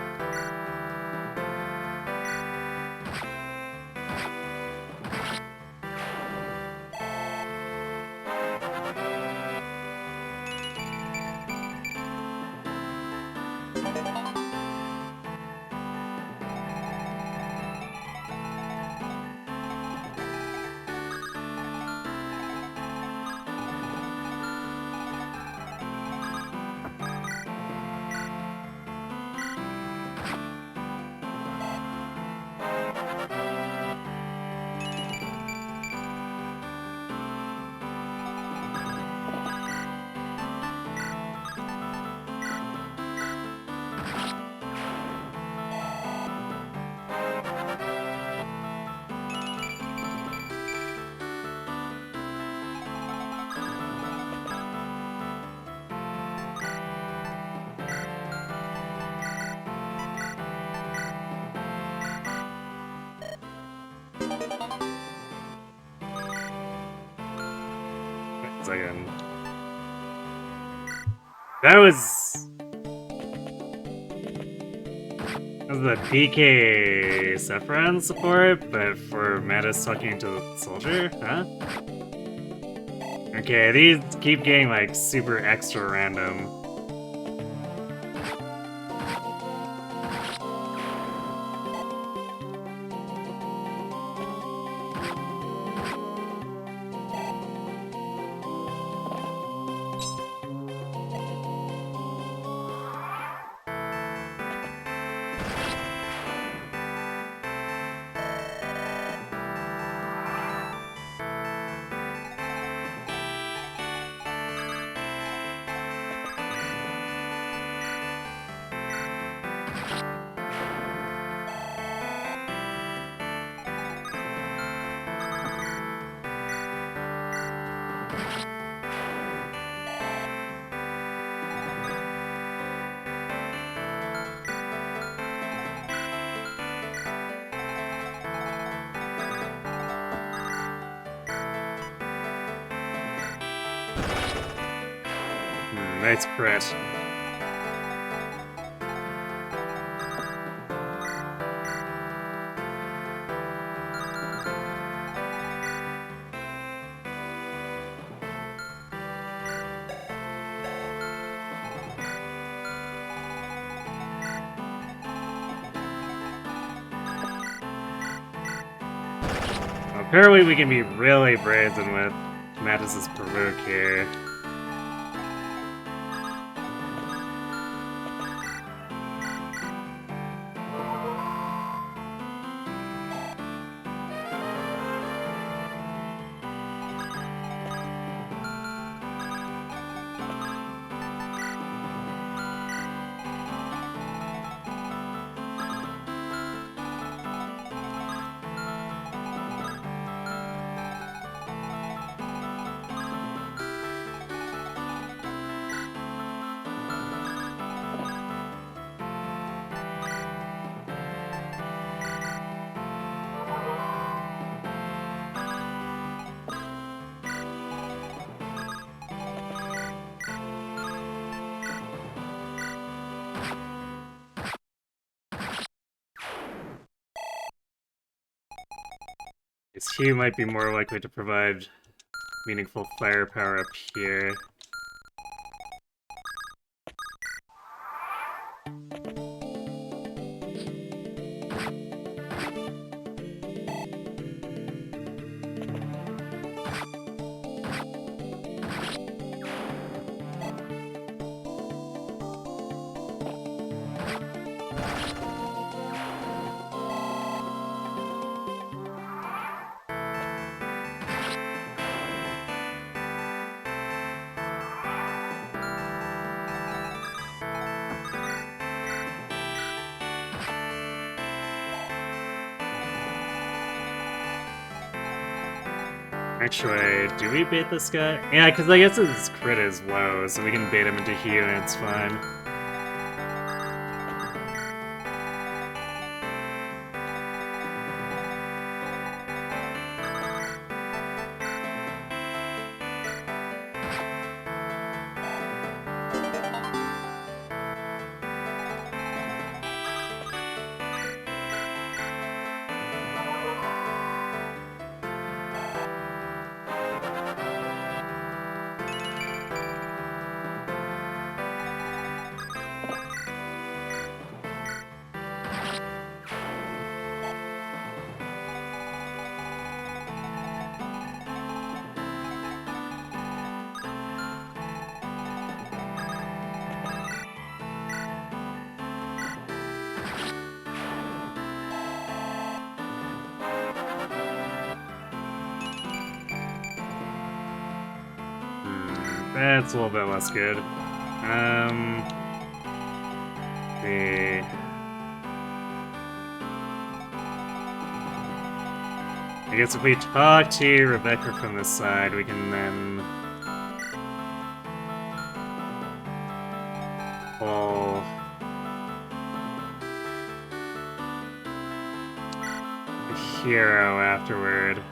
Wait a second. That was the PK Sephiron support, but for Mattis talking to the soldier, huh? Okay, these keep getting like super extra random. Nice crit. Apparently we can be really brazen with Mattis's provoke here. Because Hugh might be more likely to provide meaningful firepower up here. Actually, do we bait this guy? Yeah, because I guess his crit is low, so we can bait him into Hugh and it's fine. That's a little bit less good. The I guess if we talk to Rebecca from this side, we can then pull the hero afterward.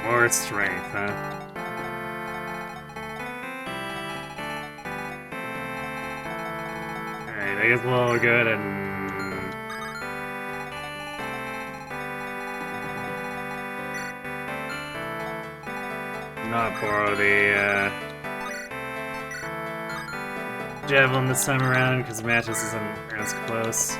More strength, huh? Alright, I guess we'll go ahead and not borrow the javelin this time around because Mattis isn't as close.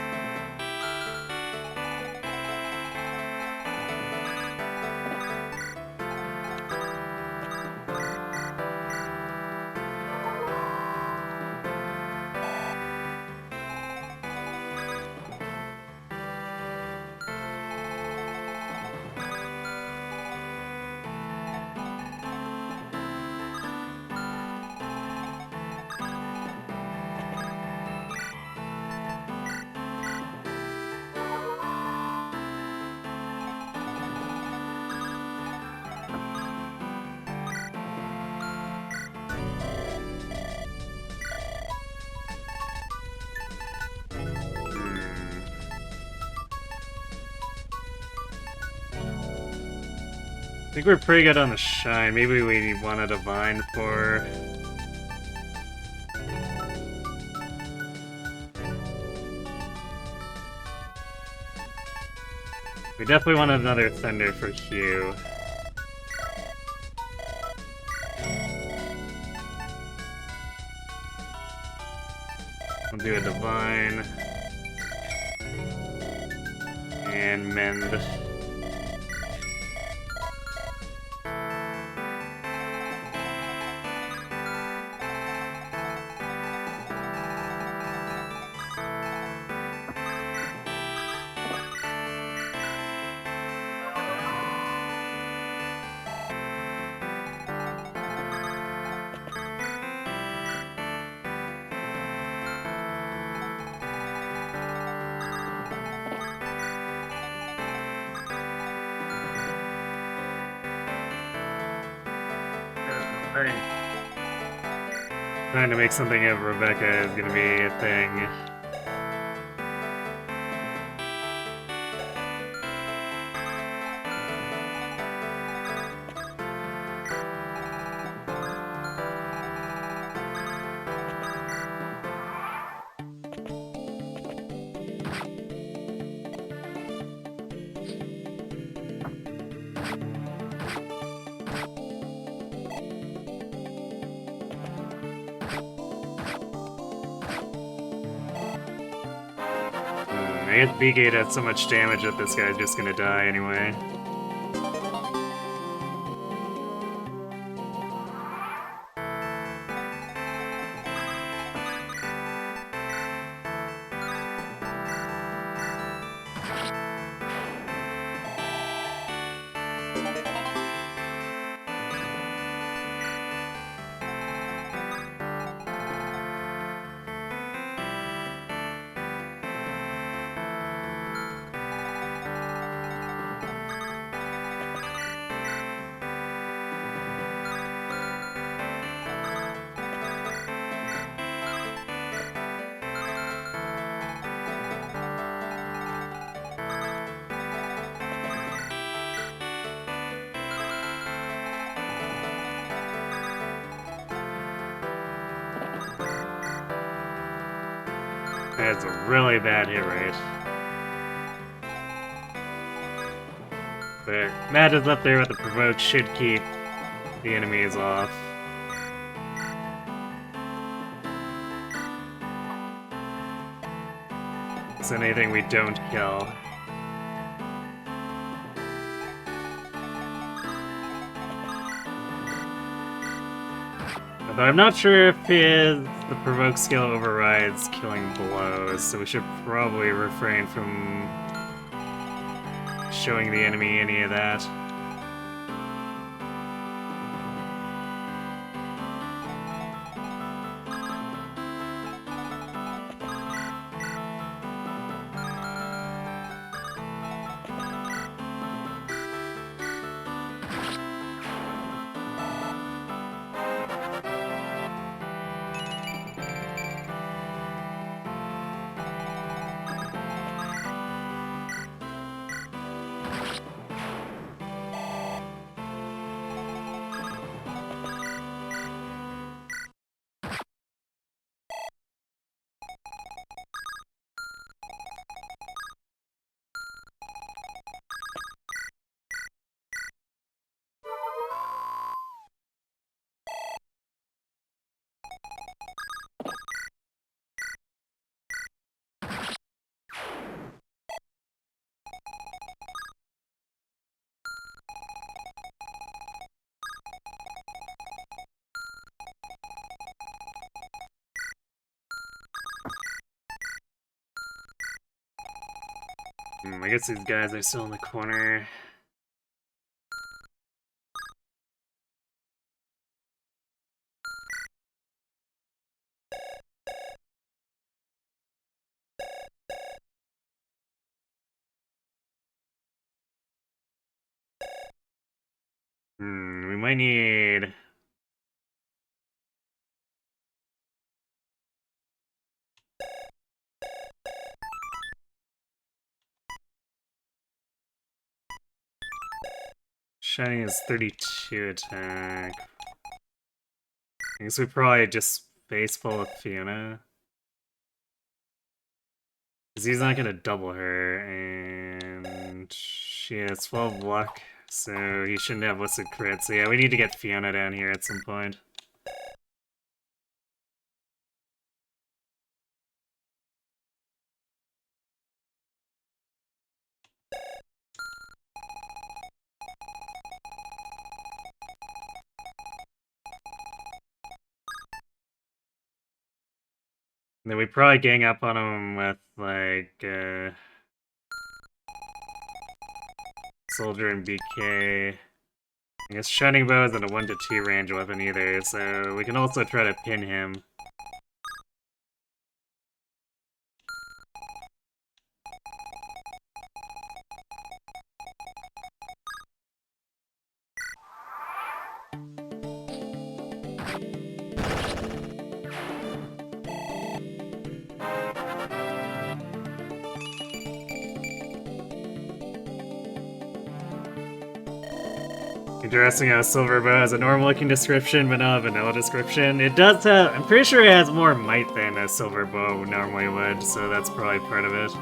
I think we're pretty good on the shine. Maybe we want a divine for... We definitely want another Thunder for Hugh. We'll do a Divine. And Mend. Trying to make something of Rebecca is gonna be a thing. I guess B-Gate has so much damage that this guy's just gonna die anyway. That's a really bad hit rate. But Matt is up there with the provoke, should keep the enemies off. So anything we don't kill. Although I'm not sure if the provoke skill overrides killing blows, so we should probably refrain from showing the enemy any of that. I guess these guys are still in the corner. We might need... Shiny is 32 attack. I guess we probably just face full of Fiona. Because he's not gonna double her, and... She has 12 luck, so he shouldn't have listed crit. So yeah, we need to get Fiona down here at some point. And then we probably gang up on him with, like, Soldier and BK. I guess Shining Bow isn't a 1 to 2 range weapon either, so we can also try to pin him. Interesting how Silver Bow has a normal looking description, but not a vanilla description. It does have, I'm pretty sure it has more might than a Silver Bow normally would, so that's probably part of it.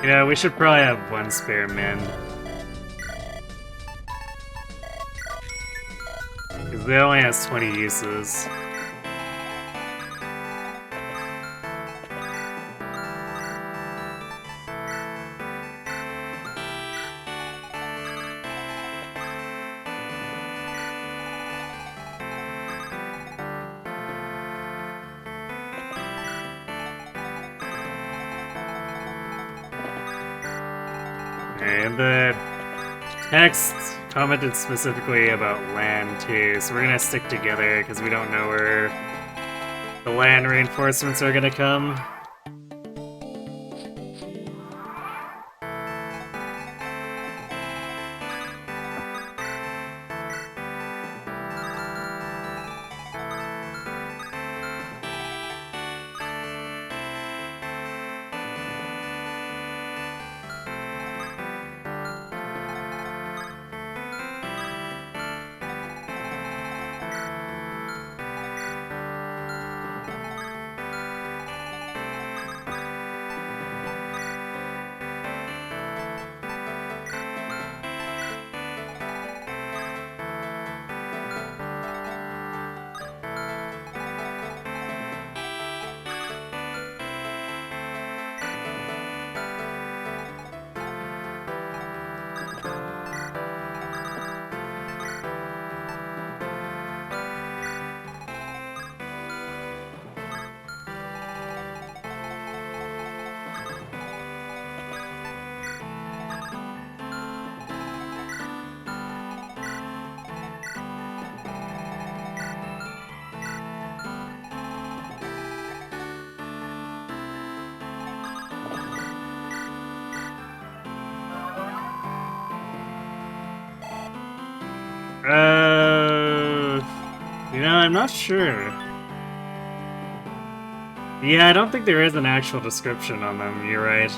Yeah, we should probably have one spare mend. Because it only has 20 uses. And the text commented specifically about land too, so we're gonna stick together because we don't know where the land reinforcements are gonna come. You know, I'm not sure. Yeah, I don't think there is an actual description on them, you're right.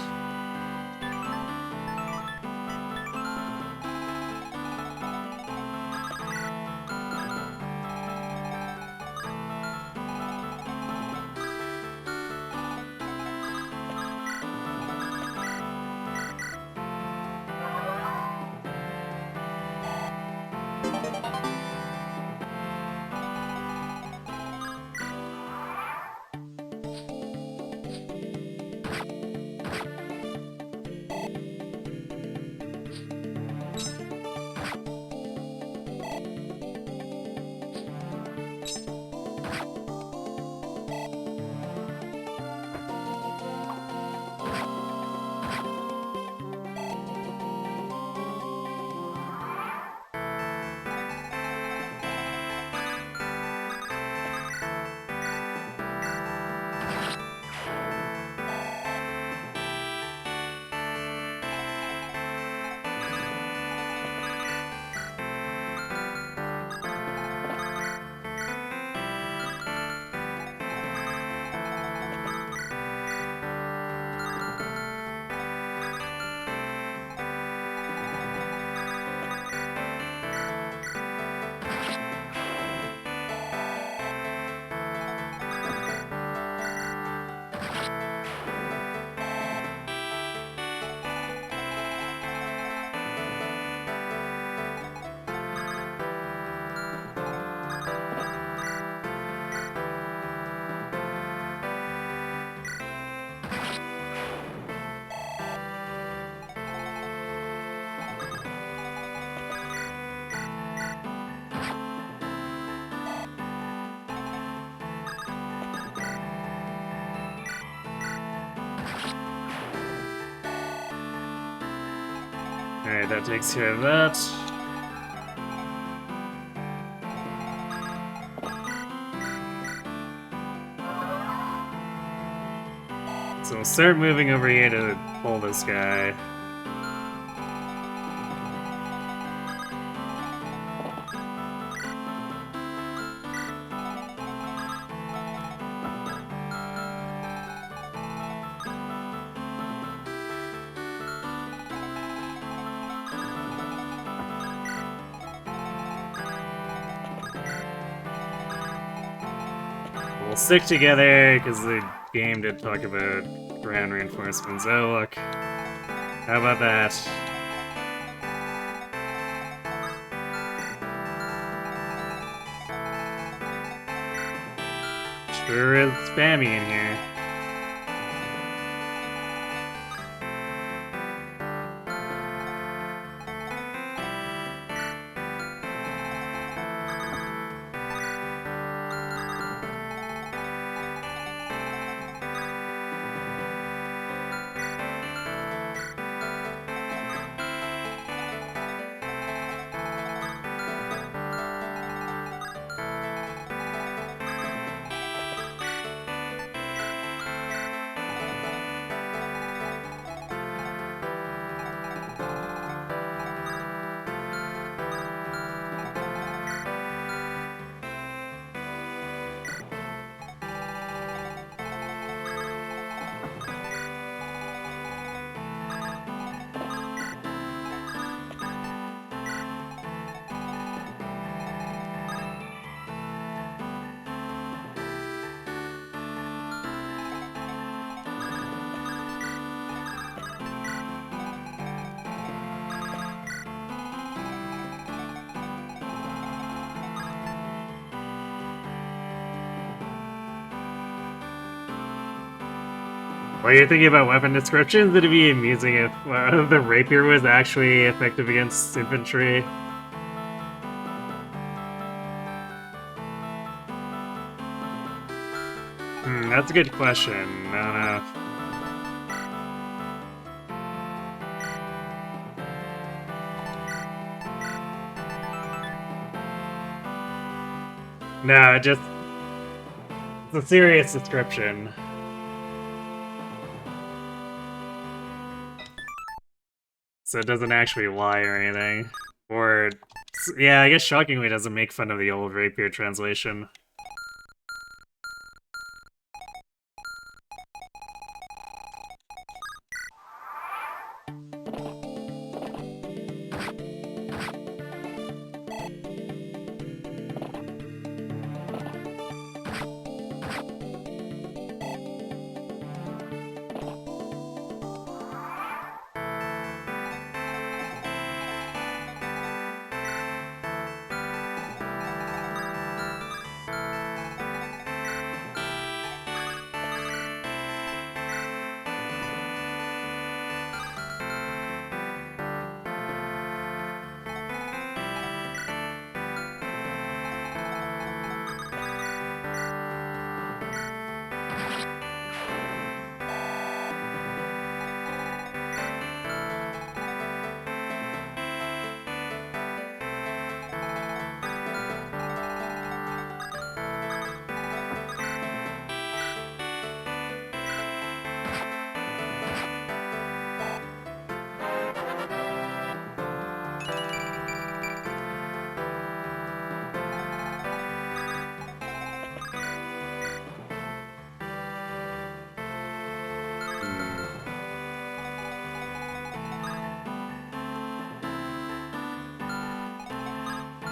Alright, that takes care of that. So we'll start moving over here to pull this guy. We'll stick together because the game did talk about ground reinforcements. Oh, look. How about that? Sure is spammy in here. While you're thinking about weapon descriptions, it'd be amusing if the rapier was actually effective against infantry. That's a good question. I don't know. No, it's a serious description. So it doesn't actually lie or anything. Or, yeah, I guess shockingly it doesn't make fun of the old rapier translation.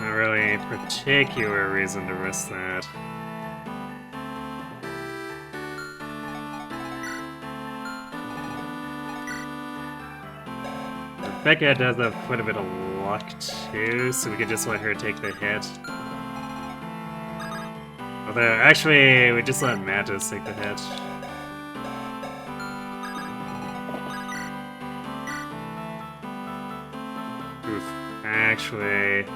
Not really any particular reason to risk that. Becca does have quite a bit of luck too, so we could just let her take the hit. Although, actually, we just let Mantis take the hit. Oof. Actually...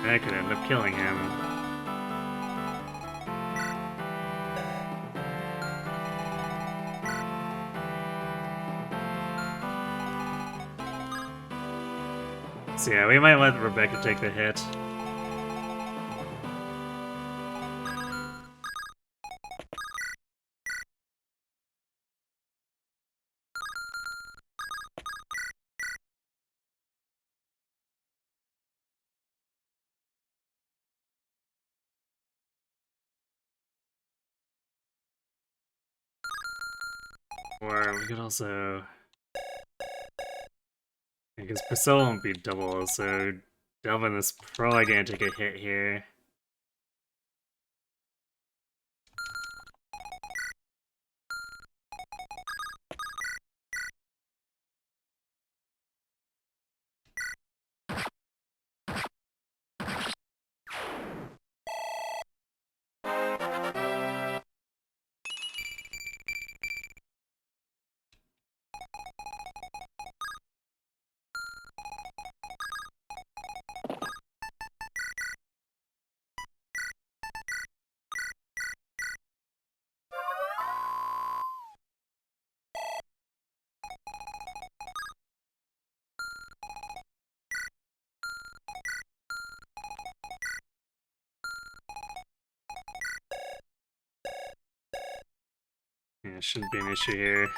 that could end up killing him. yeah, we might let Rebecca take the hit. Or we could also... Because Priscilla won't be double, so Delvin is probably gonna take a hit here. Yeah, shouldn't be an issue here.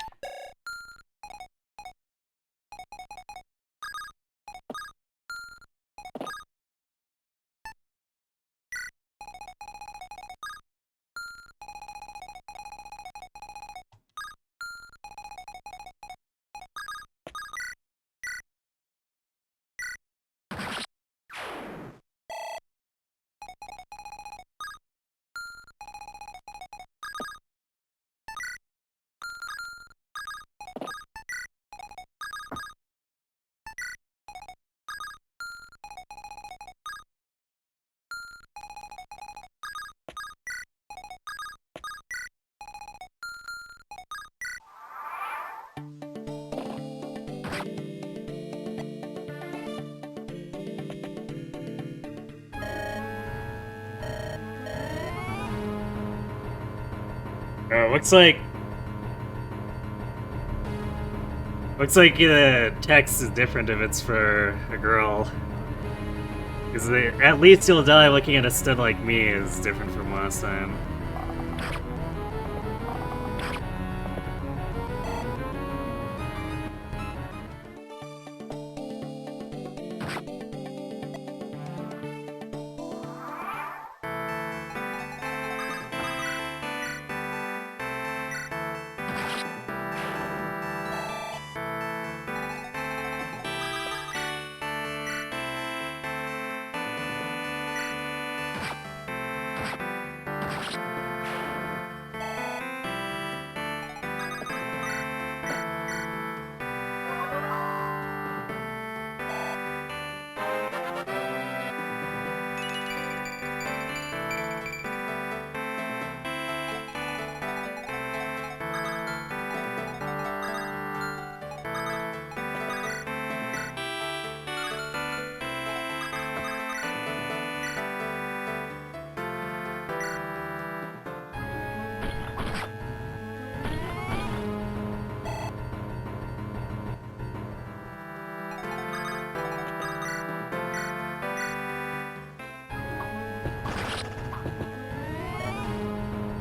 Oh, looks like the text is different if it's for a girl. Because at least you'll die looking at a stud like me is different from last time.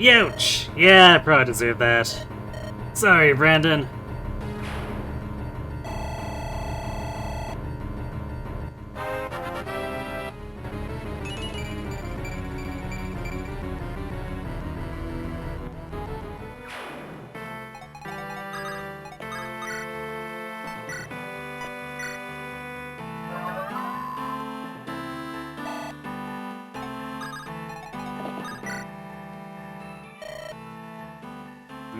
Youch! Yeah, I probably deserve that. Sorry, Brandon.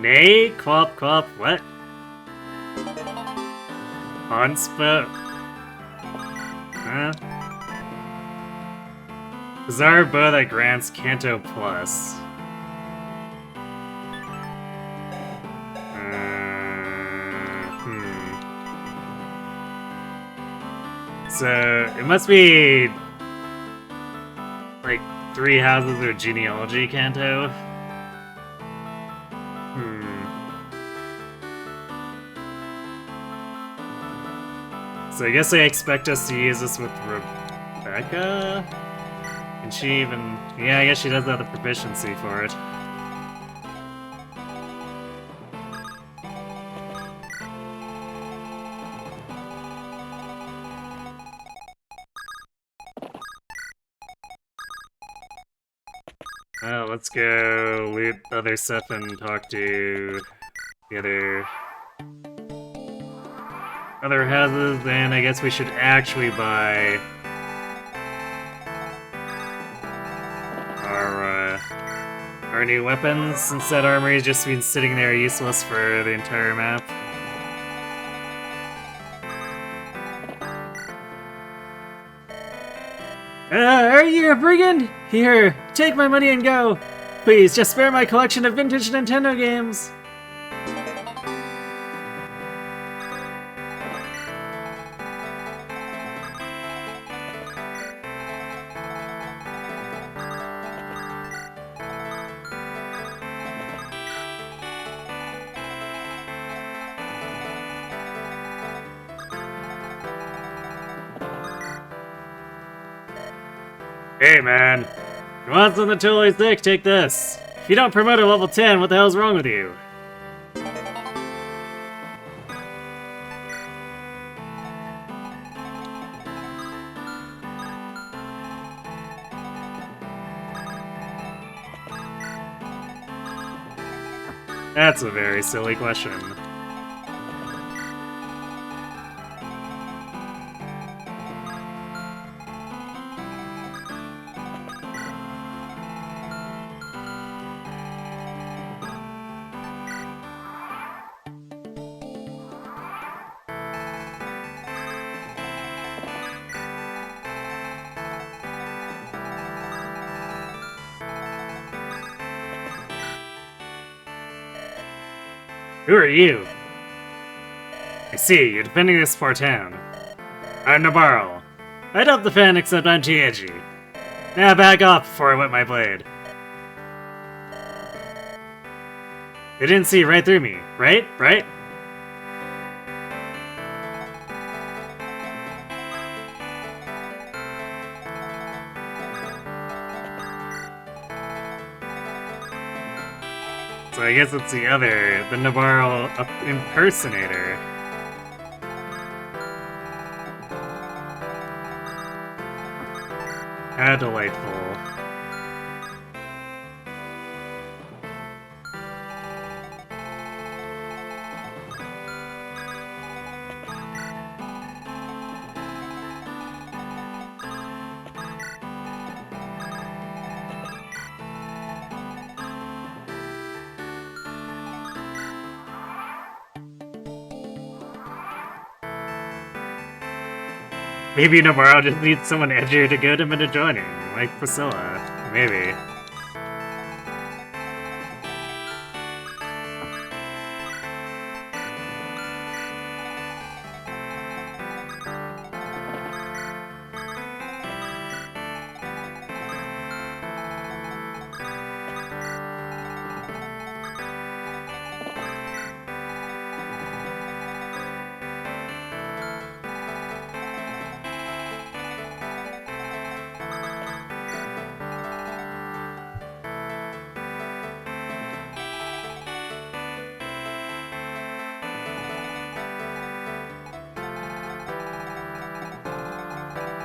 Nay, quap quap, what? Onspo? Huh? Bizarre bow that grants Kanto Plus. So, it must be like 3 houses of genealogy Kanto. So I guess they expect us to use this with Rebecca? Can she even... Yeah, I guess she does have the proficiency for it. Well, let's go loot other stuff and talk to the other houses, and I guess we should actually buy our new weapons, since that armory has just been sitting there useless for the entire map. Are you a brigand? Here, take my money and go! Please, just spare my collection of vintage Nintendo games! Hey man, you want something totally sick? Take this. If you don't promote a level 10, what the hell's wrong with you? That's a very silly question. Who are you? I see, you're defending this poor town. I'm Nabarro. I'd help defend, except I'm too edgy. Now back off before I wet my blade. They didn't see right through me, right? Right? So I guess it's the Navarro impersonator. How delightful. Maybe Navarro just needs someone edgier to goad him into joining, like Priscilla. Maybe.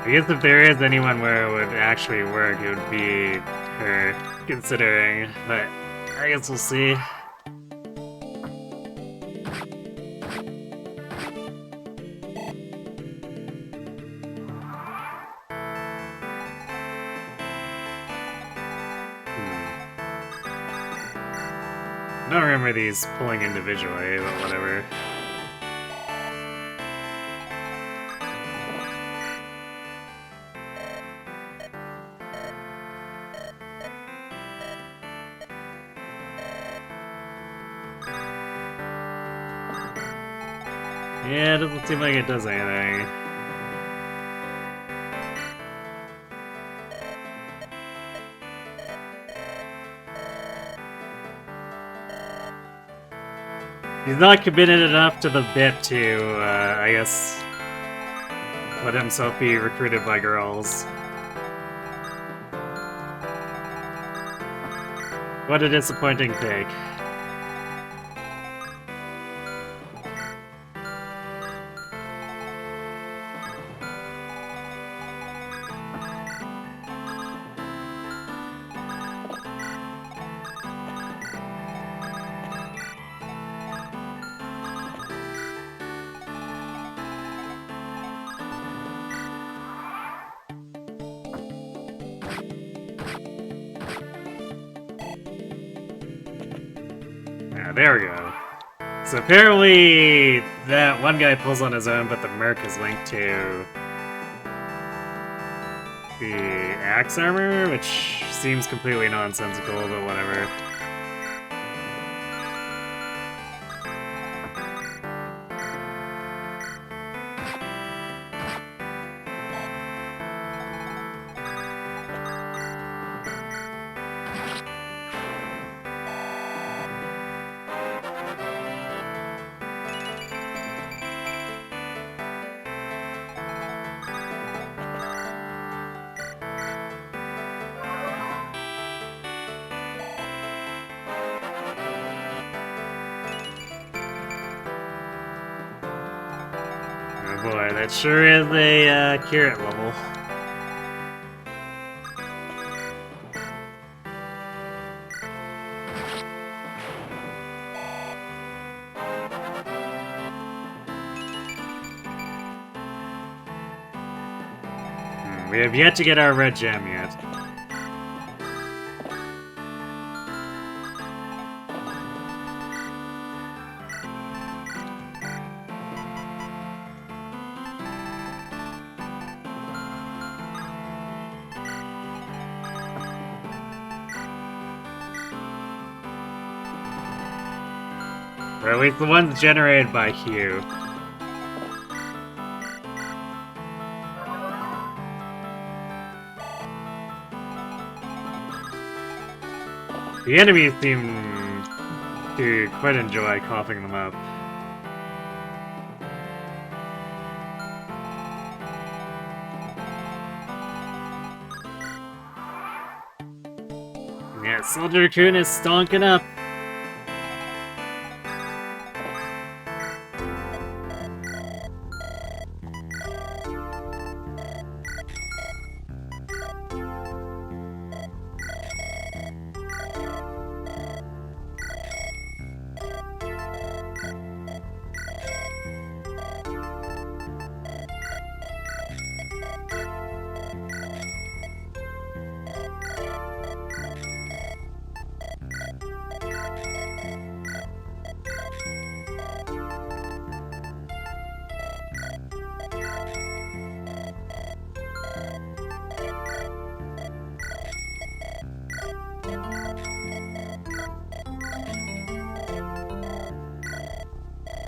I guess if there is anyone where it would actually work, it would be her, considering, but I guess we'll see. I don't remember these pulling individually, but whatever. Yeah, it doesn't seem like it does anything. He's not committed enough to the bit to, I guess, let himself be recruited by girls. What a disappointing pick. There we go. So apparently that one guy pulls on his own, but the Merc is linked to the axe armor, which seems completely nonsensical, but whatever. Oh boy, that sure is a carrot level. We have yet to get our red gem yet. Or at least the ones generated by Hugh. The enemies seem to quite enjoy coughing them up. Yeah, Soldier Raccoon is stonking up.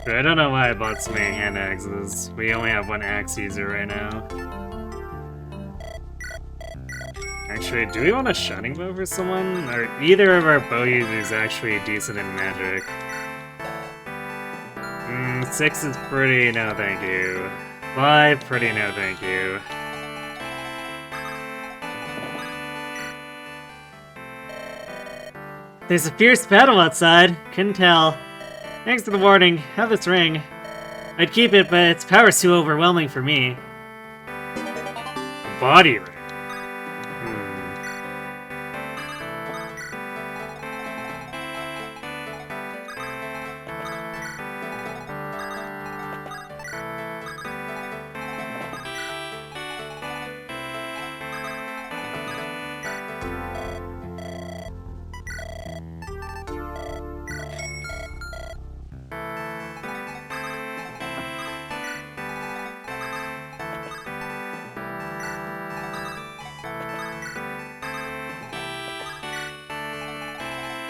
I don't know why I bought so many hand axes. We only have one axe user right now. Actually, do we want a shining bow for someone? Or either of our bow users actually decent in magic? 6 is pretty no thank you. 5, pretty no thank you. There's a fierce battle outside. Couldn't tell. Thanks for the warning. Have this ring. I'd keep it, but its power's too overwhelming for me. A body ring.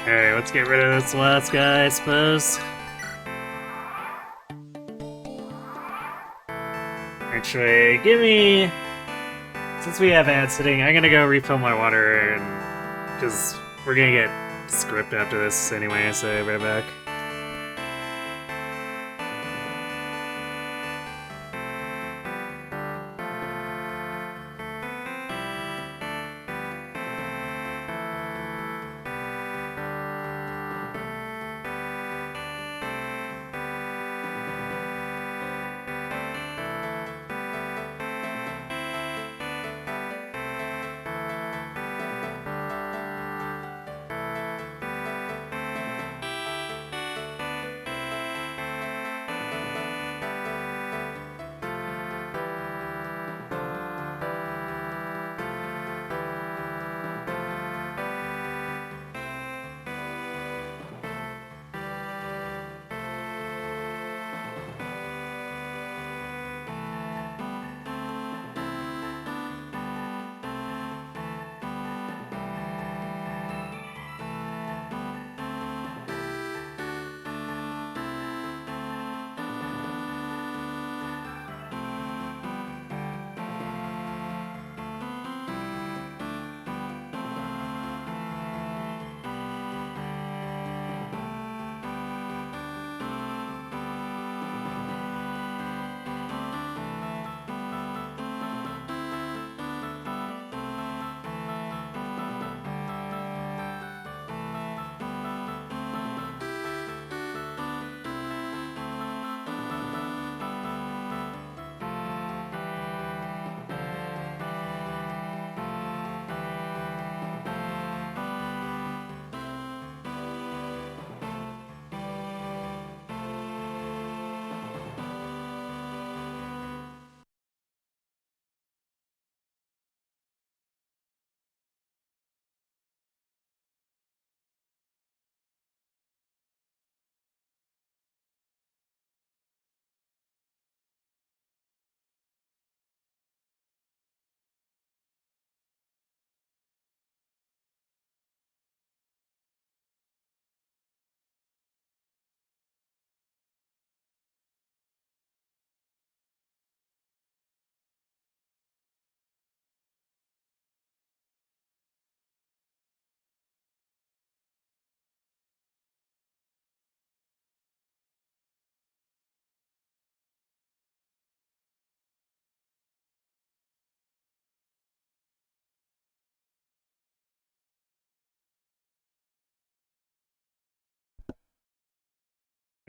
Alright, let's get rid of this last guy, I suppose. Actually, give me... Since we have ads sitting, I'm gonna go refill my water, and... because we're gonna get script after this anyway, so I'll be right back.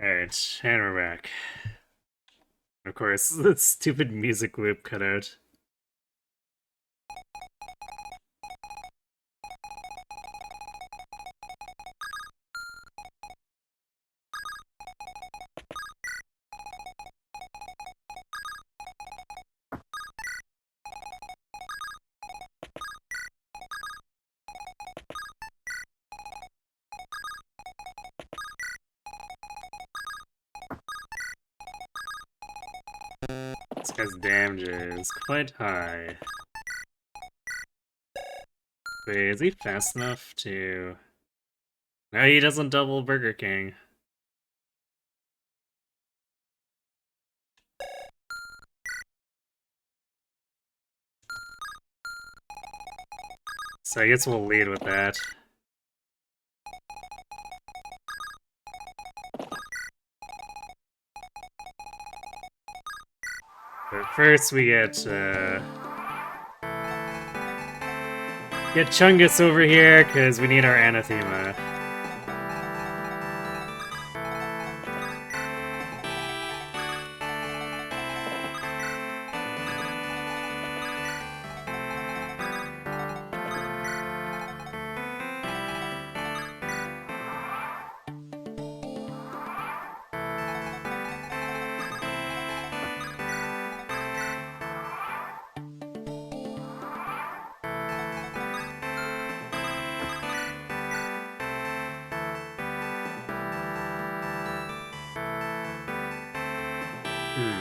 Alright, and we're back. Of course, the stupid music loop cut out. This guy's damage is quite high. Wait, is he fast enough to... No, he doesn't double Burger King. So I guess we'll lead with that. But first we get Chungus over here, because we need our anathema.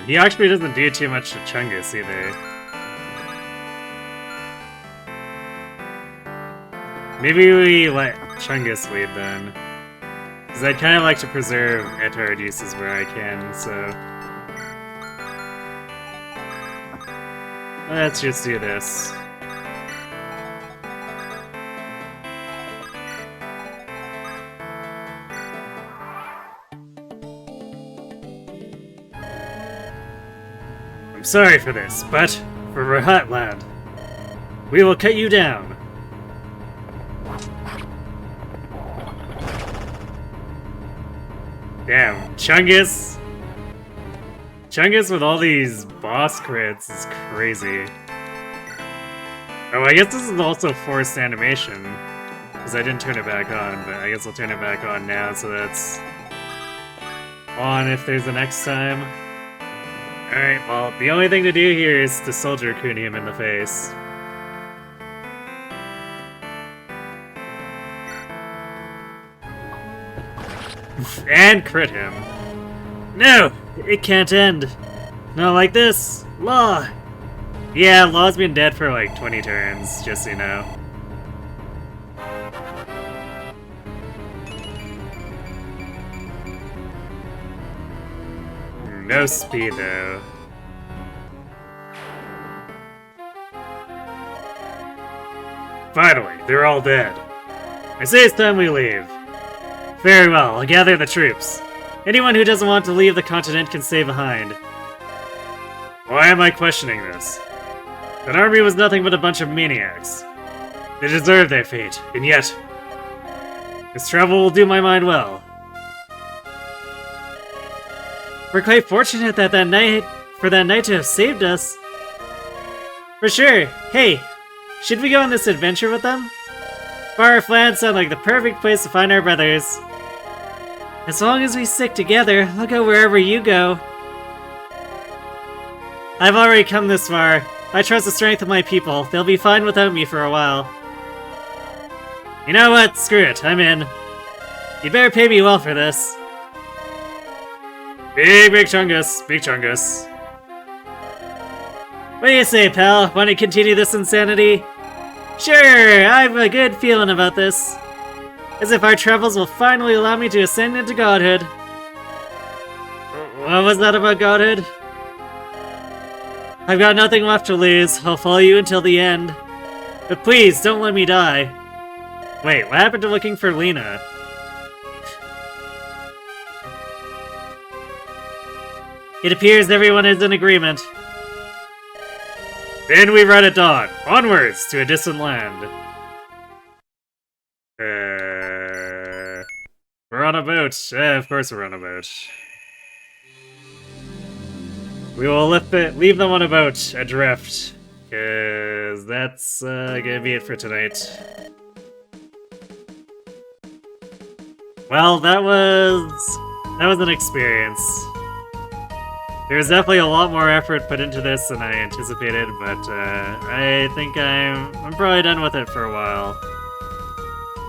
He actually doesn't do too much to Chungus either. Maybe we let Chungus lead then. Because I'd kind of like to preserve Etard uses where I can, so... Let's just do this. I'm sorry for this, but for Rahatland, we will cut you down. Damn, Chungus! Chungus with all these boss crits is crazy. Oh, I guess this is also forced animation, because I didn't turn it back on, but I guess I'll turn it back on now, so that's on if there's a next time. Alright, well, the only thing to do here is to Soldier Kuni him in the face. And crit him. No! It can't end! Not like this! Law! Yeah, Law's been dead for like 20 turns, just so you know. No speed, though. Finally, they're all dead. I say it's time we leave. Very well, I'll gather the troops. Anyone who doesn't want to leave the continent can stay behind. Why am I questioning this? That army was nothing but a bunch of maniacs. They deserve their fate, and yet... this travel will do my mind well. We're quite fortunate that for that night to have saved us. For sure. Hey, should we go on this adventure with them? Far Flats sound like the perfect place to find our brothers. As long as we stick together, I'll go wherever you go. I've already come this far. I trust the strength of my people. They'll be fine without me for a while. You know what? Screw it. I'm in. You better pay me well for this. Big Chungus. Big Chungus. What do you say, pal? Want to continue this insanity? Sure, I have a good feeling about this. As if our travels will finally allow me to ascend into godhood. What was that about godhood? I've got nothing left to lose. I'll follow you until the end. But please, don't let me die. Wait, what happened to looking for Lena? It appears everyone is in agreement. Then we ride at dawn, onwards to a distant land. We're on a boat. Of course we're on a boat. We will leave them on a boat, adrift. Cause that's gonna be it for tonight. Well, that was an experience. There was definitely a lot more effort put into this than I anticipated, but I think I'm probably done with it for a while.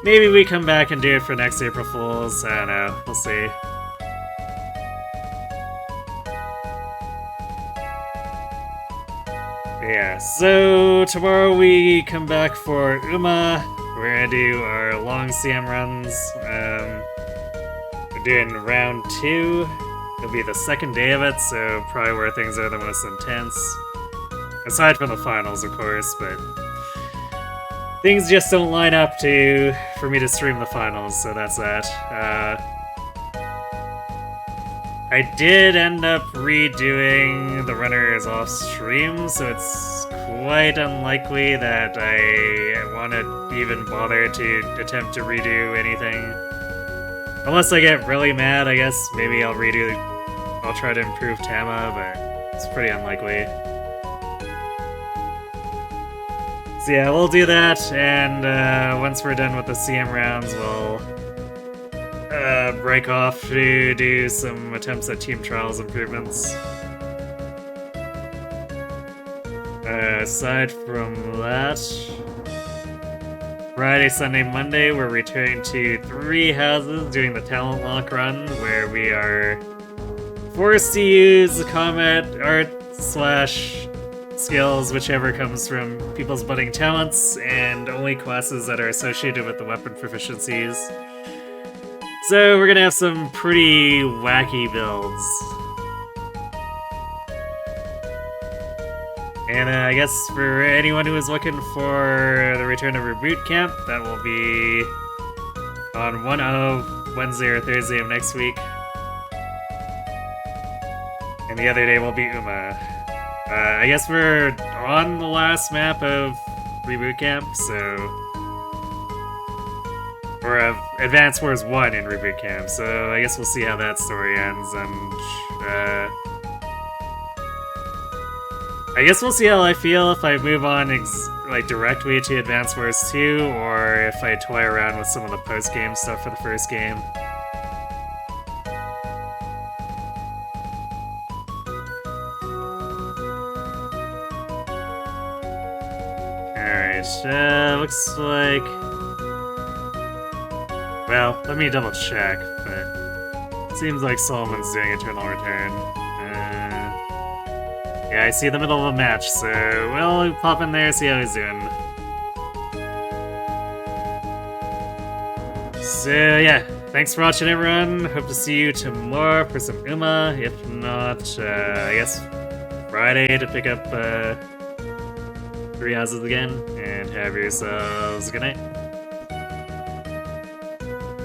Maybe we come back and do it for next April Fools. I don't know. We'll see. Yeah, so tomorrow we come back for Uma. We're gonna do our long CM runs. We're doing round 2. It'll be the second day of it, so probably where things are the most intense. Aside from the finals, of course, but things just don't line up for me to stream the finals, so that's that. I did end up redoing the runners off stream, so it's quite unlikely that I want to even bother to attempt to redo anything. Unless I get really mad, I guess maybe I'll try to improve Tama, but it's pretty unlikely. So yeah, we'll do that, and once we're done with the CM rounds, we'll break off to do some attempts at Team Trials improvements. Aside from that, Friday, Sunday, Monday, we're returning to 3 houses doing the talent lock run, where we are forced to use combat art / skills, whichever comes from people's budding talents, and only classes that are associated with the weapon proficiencies. So we're gonna have some pretty wacky builds. And I guess for anyone who is looking for the return of Reboot Camp, that will be on one of Wednesday or Thursday of next week. And the other day will be Uma. I guess we're on the last map of Reboot Camp, so... Or of Advance Wars 1 in Reboot Camp, so I guess we'll see how that story ends, and I guess we'll see how I feel if I move on directly to Advance Wars 2, or if I toy around with some of the post-game stuff for the first game. Alright, looks like... Well, let me double check, but it seems like Solomon's doing Eternal Return. Yeah, I see the middle of a match, so we'll pop in there, see how he's doing. So yeah, thanks for watching everyone, hope to see you tomorrow for some Uma, if not, I guess Friday to pick up 3 houses again, and have yourselves a good night.